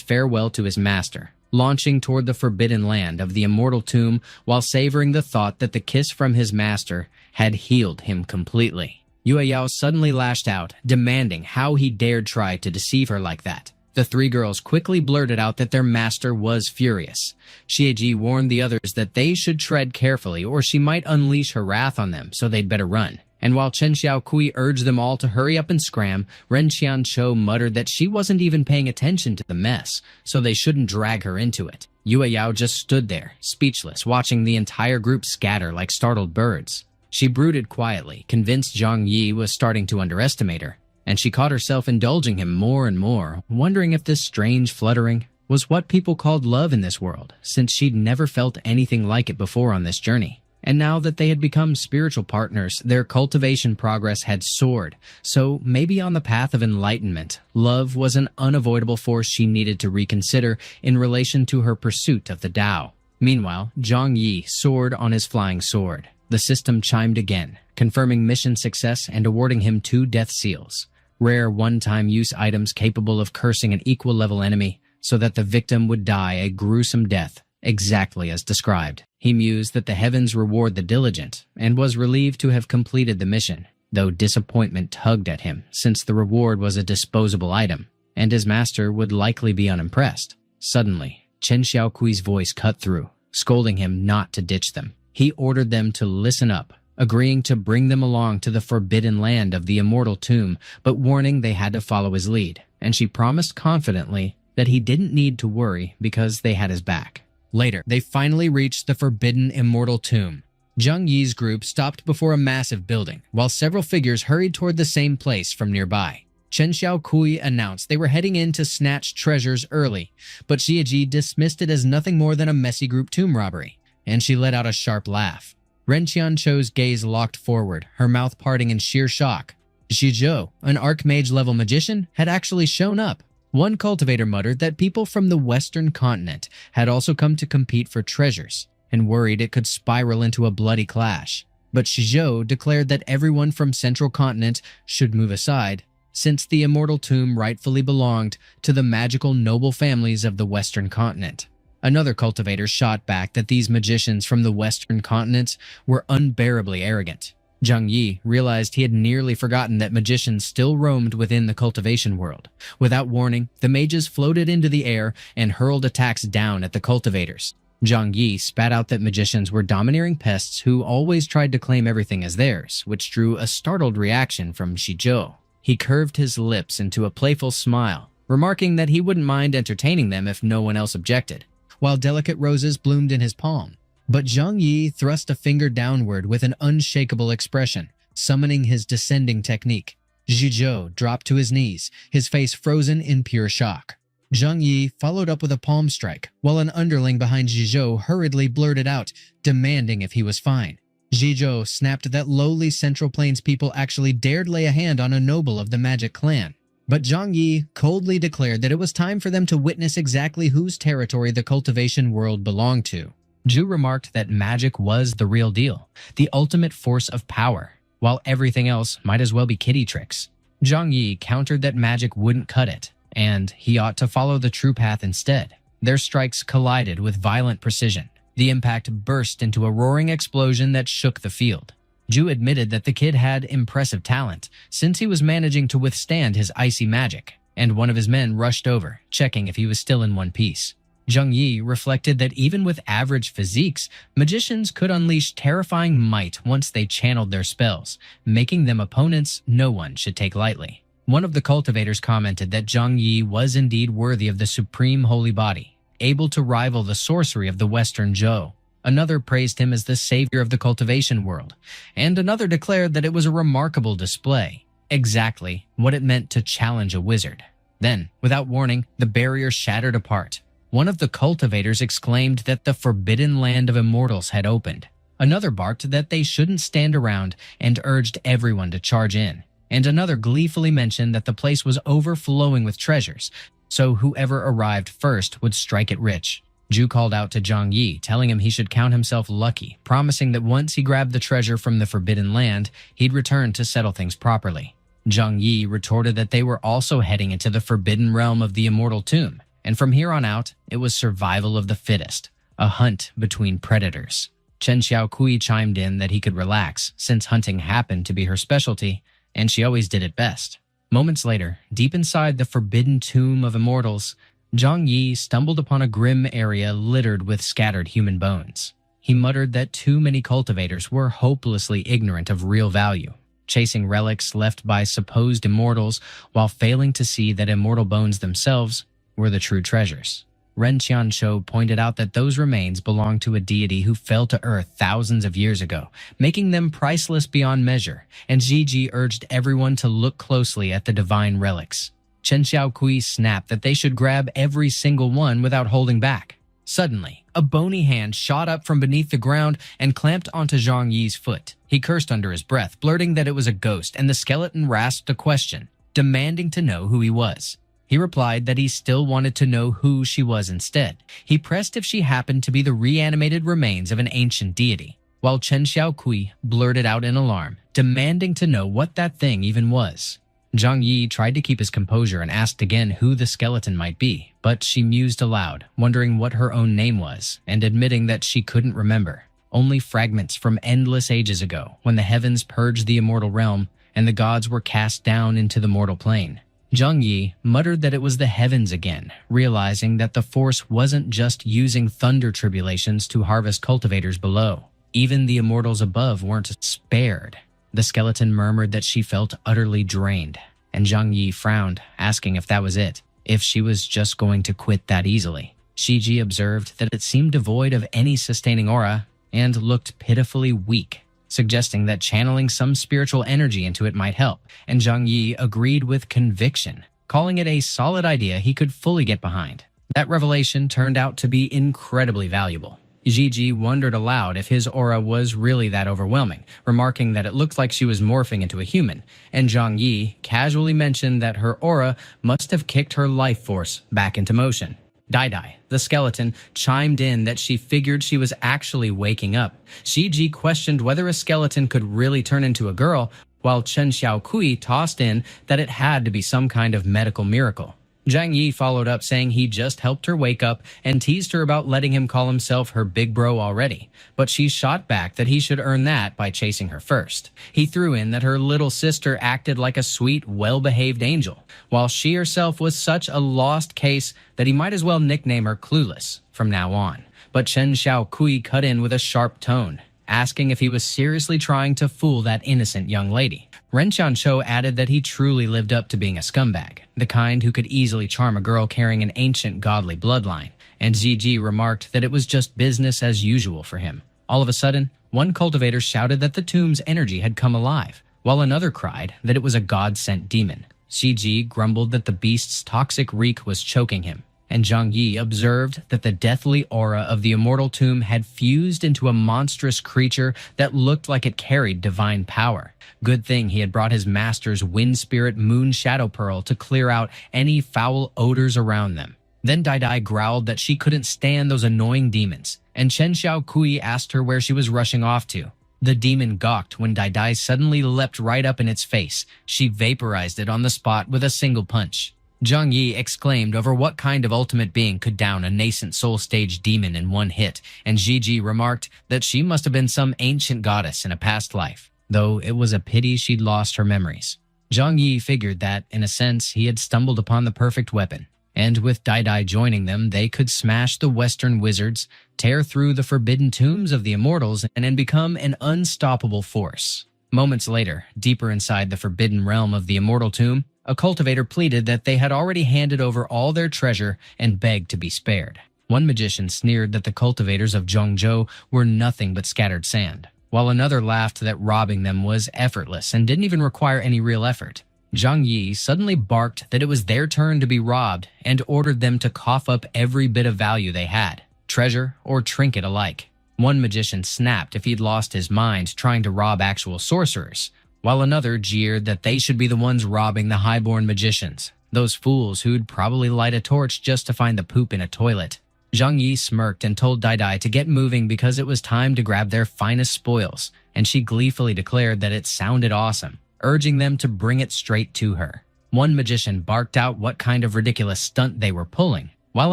farewell to his master, launching toward the forbidden land of the immortal tomb while savoring the thought that the kiss from his master had healed him completely. Yue Yao suddenly lashed out, demanding how he dared try to deceive her like that. The three girls quickly blurted out that their master was furious. Xie warned the others that they should tread carefully or she might unleash her wrath on them, so they'd better run. And while Chen Xiaokui urged them all to hurry up and scram, Ren Qianzhou muttered that she wasn't even paying attention to the mess, so they shouldn't drag her into it. Yue Yao just stood there, speechless, watching the entire group scatter like startled birds. She brooded quietly, convinced Zhang Yi was starting to underestimate her, and she caught herself indulging him more and more, wondering if this strange fluttering was what people called love in this world, since she'd never felt anything like it before on this journey. And now that they had become spiritual partners, their cultivation progress had soared, so maybe on the path of enlightenment, love was an unavoidable force she needed to reconsider in relation to her pursuit of the Tao. Meanwhile, Zhang Yi soared on his flying sword. The system chimed again, confirming mission success and awarding him 2 death seals, rare one-time use items capable of cursing an equal-level enemy so that the victim would die a gruesome death, exactly as described. He mused that the heavens reward the diligent, and was relieved to have completed the mission, though disappointment tugged at him since the reward was a disposable item, and his master would likely be unimpressed. Suddenly, Chen Xiaokui's voice cut through, scolding him not to ditch them. He ordered them to listen up, agreeing to bring them along to the forbidden land of the immortal tomb, but warning they had to follow his lead, and she promised confidently that he didn't need to worry because they had his back. Later, they finally reached the forbidden immortal tomb. Zhang Yi's group stopped before a massive building, while several figures hurried toward the same place from nearby. Chen Xiaokui announced they were heading in to snatch treasures early, but Xie dismissed it as nothing more than a messy group tomb robbery, and she let out a sharp laugh. Ren Qianzhou's gaze locked forward, her mouth parting in sheer shock. Xizhou, an archmage-level magician, had actually shown up. One cultivator muttered that people from the western continent had also come to compete for treasures, and worried it could spiral into a bloody clash. But Xizhou declared that everyone from central continent should move aside, since the immortal tomb rightfully belonged to the magical noble families of the western continent. Another cultivator shot back that these magicians from the western continent were unbearably arrogant. Zhang Yi realized he had nearly forgotten that magicians still roamed within the cultivation world. Without warning, the mages floated into the air and hurled attacks down at the cultivators. Zhang Yi spat out that magicians were domineering pests who always tried to claim everything as theirs, which drew a startled reaction from Xizhou. He curved his lips into a playful smile, remarking that he wouldn't mind entertaining them if no one else objected, while delicate roses bloomed in his palm. But Zhang Yi thrust a finger downward with an unshakable expression, summoning his descending technique. Xizhou dropped to his knees, his face frozen in pure shock. Zhang Yi followed up with a palm strike, while an underling behind Xizhou hurriedly blurted out, demanding if he was fine. Xizhou snapped that lowly Central Plains people actually dared lay a hand on a noble of the magic clan. But Zhang Yi coldly declared that it was time for them to witness exactly whose territory the cultivation world belonged to. Zhu remarked that magic was the real deal, the ultimate force of power, while everything else might as well be kiddie tricks. Zhang Yi countered that magic wouldn't cut it, and he ought to follow the true path instead. Their strikes collided with violent precision. The impact burst into a roaring explosion that shook the field. Zhu admitted that the kid had impressive talent, since he was managing to withstand his icy magic, and one of his men rushed over, checking if he was still in one piece. Zhang Yi reflected that even with average physiques, magicians could unleash terrifying might once they channeled their spells, making them opponents no one should take lightly. One of the cultivators commented that Zhang Yi was indeed worthy of the supreme holy body, able to rival the sorcery of the Western Zhou. Another praised him as the savior of the cultivation world, and another declared that it was a remarkable display, exactly what it meant to challenge a wizard. Then, without warning, the barrier shattered apart. One of the cultivators exclaimed that the forbidden land of immortals had opened. Another barked that they shouldn't stand around and urged everyone to charge in. and another gleefully mentioned that the place was overflowing with treasures, so whoever arrived first would strike it rich. Zhu called out to Zhang Yi, telling him he should count himself lucky, promising that once he grabbed the treasure from the Forbidden Land, he'd return to settle things properly. Zhang Yi retorted that they were also heading into the forbidden realm of the Immortal Tomb, and from here on out, it was survival of the fittest, a hunt between predators. Chen Xiaokui chimed in that he could relax, since hunting happened to be her specialty, and she always did it best. Moments later, deep inside the Forbidden Tomb of Immortals, Zhang Yi stumbled upon a grim area littered with scattered human bones. He muttered that too many cultivators were hopelessly ignorant of real value, chasing relics left by supposed immortals while failing to see that immortal bones themselves were the true treasures. Ren Qianshou pointed out that those remains belonged to a deity who fell to earth thousands of years ago, making them priceless beyond measure, and Ji urged everyone to look closely at the divine relics. Chen Xiaokui snapped that they should grab every single one without holding back. Suddenly, a bony hand shot up from beneath the ground and clamped onto Zhang Yi's foot. He cursed under his breath, blurting that it was a ghost, and the skeleton rasped a question, demanding to know who he was. He replied that he still wanted to know who she was instead. He pressed if she happened to be the reanimated remains of an ancient deity, while Chen Xiaokui blurted out in alarm, demanding to know what that thing even was. Zhang Yi tried to keep his composure and asked again who the skeleton might be, but she mused aloud, wondering what her own name was, and admitting that she couldn't remember. Only fragments from endless ages ago, when the heavens purged the immortal realm, and the gods were cast down into the mortal plane. Zhang Yi muttered that it was the heavens again, realizing that the force wasn't just using thunder tribulations to harvest cultivators below. Even the immortals above weren't spared. The skeleton murmured that she felt utterly drained, and Zhang Yi frowned, asking if that was it, if she was just going to quit that easily. Shiji observed that it seemed devoid of any sustaining aura and looked pitifully weak, suggesting that channeling some spiritual energy into it might help, and Zhang Yi agreed with conviction, calling it a solid idea he could fully get behind. That revelation turned out to be incredibly valuable. Ji wondered aloud if his aura was really that overwhelming, remarking that it looked like she was morphing into a human, and Zhang Yi casually mentioned that her aura must have kicked her life force back into motion. Dai, the skeleton, chimed in that she figured she was actually waking up. Shiji questioned whether a skeleton could really turn into a girl, while Chen Xiaokui tossed in that it had to be some kind of medical miracle. Zhang Yi followed up saying he just helped her wake up and teased her about letting him call himself her big bro already, but she shot back that he should earn that by chasing her first. He threw in that her little sister acted like a sweet, well-behaved angel, while she herself was such a lost case that he might as well nickname her Clueless from now on. But Chen Xiaokui cut in with a sharp tone, asking if he was seriously trying to fool that innocent young lady. Ren Qianshou added that he truly lived up to being a scumbag, the kind who could easily charm a girl carrying an ancient godly bloodline, and Ji remarked that it was just business as usual for him. All of a sudden, one cultivator shouted that the tomb's energy had come alive, while another cried that it was a god-sent demon. Ji grumbled that the beast's toxic reek was choking him, and Zhang Yi observed that the deathly aura of the immortal tomb had fused into a monstrous creature that looked like it carried divine power. Good thing he had brought his master's wind spirit Moon Shadow Pearl to clear out any foul odors around them. Then Dai growled that she couldn't stand those annoying demons, and Chen Xiaokui asked her where she was rushing off to. The demon gawked when Dai suddenly leapt right up in its face. She vaporized it on the spot with a single punch. Zhang Yi exclaimed over what kind of ultimate being could down a nascent soul stage demon in one hit, and Ji remarked that she must have been some ancient goddess in a past life, though it was a pity she'd lost her memories. Zhang Yi figured that, in a sense, he had stumbled upon the perfect weapon, and with Dai joining them, they could smash the Western wizards, tear through the forbidden tombs of the immortals, and then become an unstoppable force. Moments later, deeper inside the forbidden realm of the immortal tomb, a cultivator pleaded that they had already handed over all their treasure and begged to be spared. One magician sneered that the cultivators of Zhongzhou were nothing but scattered sand, while another laughed that robbing them was effortless and didn't even require any real effort. Zhang Yi suddenly barked that it was their turn to be robbed and ordered them to cough up every bit of value they had, treasure or trinket alike. One magician snapped if he'd lost his mind trying to rob actual sorcerers, while another jeered that they should be the ones robbing the highborn magicians, those fools who'd probably light a torch just to find the poop in a toilet. Zhang Yi smirked and told Dai Dai to get moving because it was time to grab their finest spoils, and she gleefully declared that it sounded awesome, urging them to bring it straight to her. One magician barked out what kind of ridiculous stunt they were pulling, while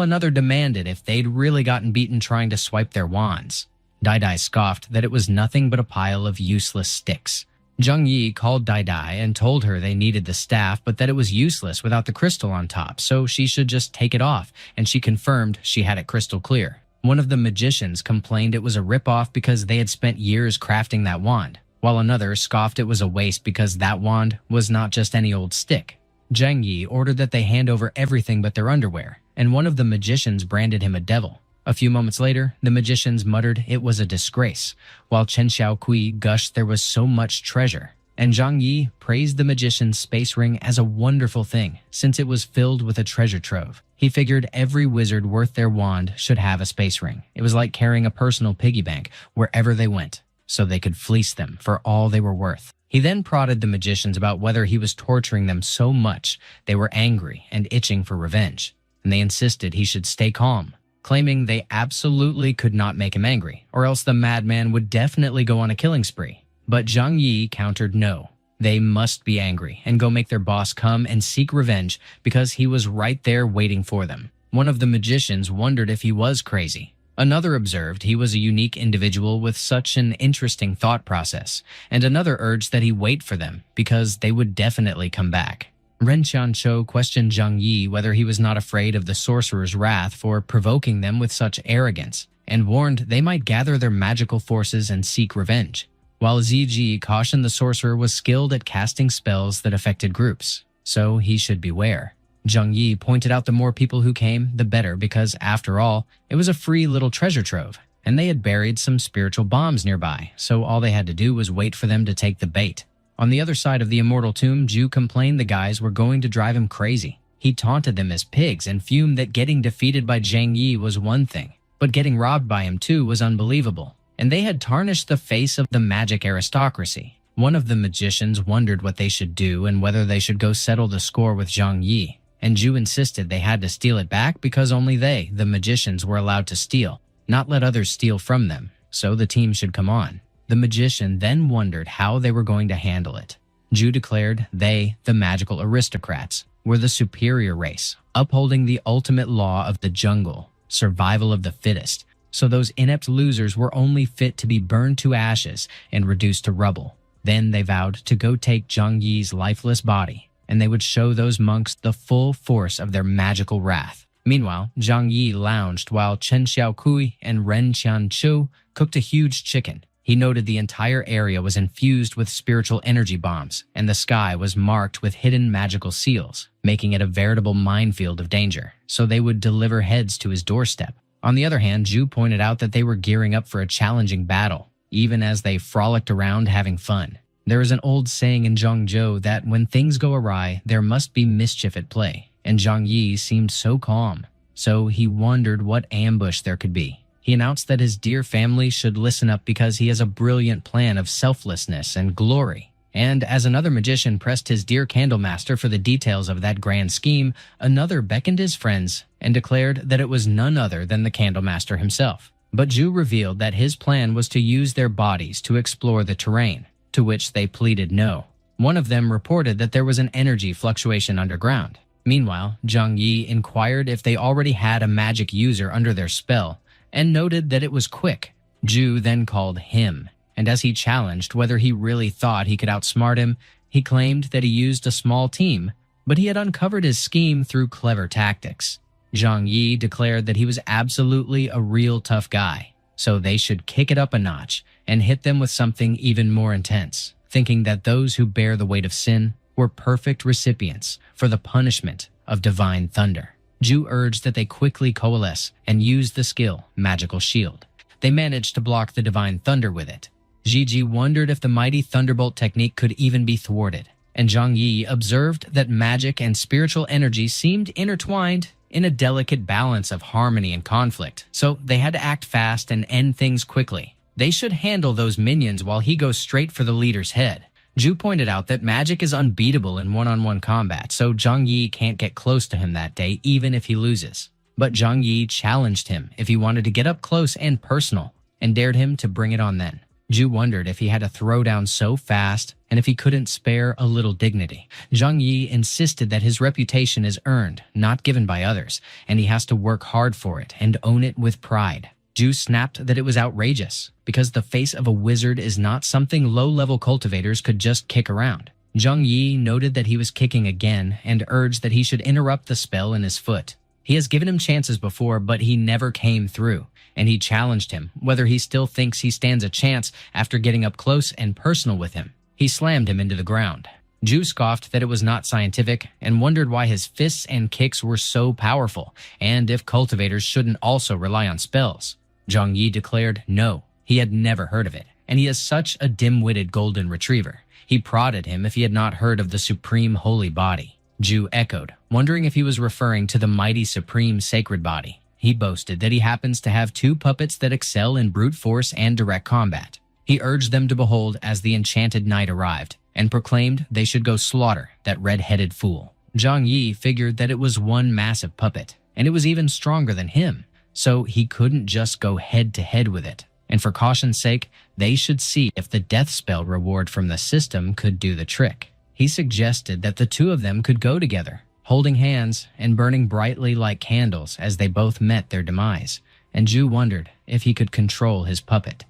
another demanded if they'd really gotten beaten trying to swipe their wands. Dai Dai scoffed that it was nothing but a pile of useless sticks. Zhang Yi called Dai Dai and told her they needed the staff but that it was useless without the crystal on top, so she should just take it off, and she confirmed she had it crystal clear. One of the magicians complained it was a ripoff because they had spent years crafting that wand, while another scoffed it was a waste because that wand was not just any old stick. Zhang Yi ordered that they hand over everything but their underwear, and one of the magicians branded him a devil. A few moments later, the magicians muttered it was a disgrace, while Chen Xiaokui gushed there was so much treasure, and Zhang Yi praised the magician's space ring as a wonderful thing, since it was filled with a treasure trove. He figured every wizard worth their wand should have a space ring. It was like carrying a personal piggy bank wherever they went, so they could fleece them for all they were worth. He then prodded the magicians about whether he was torturing them so much they were angry and itching for revenge, and they insisted he should stay calm, claiming they absolutely could not make him angry, or else the madman would definitely go on a killing spree. But Zhang Yi countered no. They must be angry and go make their boss come and seek revenge because he was right there waiting for them. One of the magicians wondered if he was crazy. Another observed he was a unique individual with such an interesting thought process, and another urged that he wait for them because they would definitely come back. Ren Qianqiu questioned Zhang Yi whether he was not afraid of the sorcerer's wrath for provoking them with such arrogance, and warned they might gather their magical forces and seek revenge, while Ziji cautioned the sorcerer was skilled at casting spells that affected groups, so he should beware. Zhang Yi pointed out the more people who came, the better, because, after all, it was a free little treasure trove, and they had buried some spiritual bombs nearby, so all they had to do was wait for them to take the bait. On the other side of the immortal tomb, Zhu complained the guys were going to drive him crazy. He taunted them as pigs and fumed that getting defeated by Zhang Yi was one thing, but getting robbed by him too was unbelievable, and they had tarnished the face of the magic aristocracy. One of the magicians wondered what they should do and whether they should go settle the score with Zhang Yi, and Zhu insisted they had to steal it back because only they, the magicians, were allowed to steal, not let others steal from them, so the team should come on. The magician then wondered how they were going to handle it. Zhu declared they, the magical aristocrats, were the superior race, upholding the ultimate law of the jungle, survival of the fittest, so those inept losers were only fit to be burned to ashes and reduced to rubble. Then they vowed to go take Zhang Yi's lifeless body, and they would show those monks the full force of their magical wrath. Meanwhile, Zhang Yi lounged while Chen Xiaokui and Ren Qianqiu cooked a huge chicken. He noted the entire area was infused with spiritual energy bombs, and the sky was marked with hidden magical seals, making it a veritable minefield of danger, so they would deliver heads to his doorstep. On the other hand, Zhu pointed out that they were gearing up for a challenging battle, even as they frolicked around having fun. There is an old saying in Zhongzhou that when things go awry, there must be mischief at play, and Zhang Yi seemed so calm, so he wondered what ambush there could be. He announced that his dear family should listen up because he has a brilliant plan of selflessness and glory. And as another magician pressed his dear Candlemaster for the details of that grand scheme, another beckoned his friends and declared that it was none other than the Candlemaster himself. But Zhu revealed that his plan was to use their bodies to explore the terrain, to which they pleaded no. One of them reported that there was an energy fluctuation underground. Meanwhile, Zhang Yi inquired if they already had a magic user under their spell, and noted that it was quick. Zhu then called him, and as he challenged whether he really thought he could outsmart him, he claimed that he used a small team, but he had uncovered his scheme through clever tactics. Zhang Yi declared that he was absolutely a real tough guy, so they should kick it up a notch and hit them with something even more intense, thinking that those who bear the weight of sin were perfect recipients for the punishment of divine thunder. Zhu urged that they quickly coalesce and use the skill, Magical Shield. They managed to block the divine thunder with it. Zhiji wondered if the mighty thunderbolt technique could even be thwarted, and Zhang Yi observed that magic and spiritual energy seemed intertwined in a delicate balance of harmony and conflict, so they had to act fast and end things quickly. They should handle those minions while he goes straight for the leader's head. Ju pointed out that magic is unbeatable in one-on-one combat, so Zhang Yi can't get close to him that day even if he loses. But Zhang Yi challenged him if he wanted to get up close and personal, and dared him to bring it on then. Ju wondered if he had to throw down so fast and if he couldn't spare a little dignity. Zhang Yi insisted that his reputation is earned, not given by others, and he has to work hard for it and own it with pride. Ju snapped that it was outrageous, because the face of a wizard is not something low-level cultivators could just kick around. Zhang Yi noted that he was kicking again and urged that he should interrupt the spell in his foot. He has given him chances before, but he never came through, and he challenged him whether he still thinks he stands a chance after getting up close and personal with him. He slammed him into the ground. Ju scoffed that it was not scientific and wondered why his fists and kicks were so powerful, and if cultivators shouldn't also rely on spells. Zhang Yi declared no, he had never heard of it, and he is such a dim-witted golden retriever. He prodded him if he had not heard of the supreme holy body. Ju echoed, wondering if he was referring to the mighty supreme sacred body. He boasted that he happens to have 2 puppets that excel in brute force and direct combat. He urged them to behold as the enchanted night arrived, and proclaimed they should go slaughter that red-headed fool. Zhang Yi figured that it was one massive puppet, and it was even stronger than him, so he couldn't just go head-to-head with it. And for caution's sake, they should see if the death spell reward from the system could do the trick. He suggested that the 2 of them could go together, holding hands and burning brightly like candles as they both met their demise, and Ju wondered if he could control his puppet.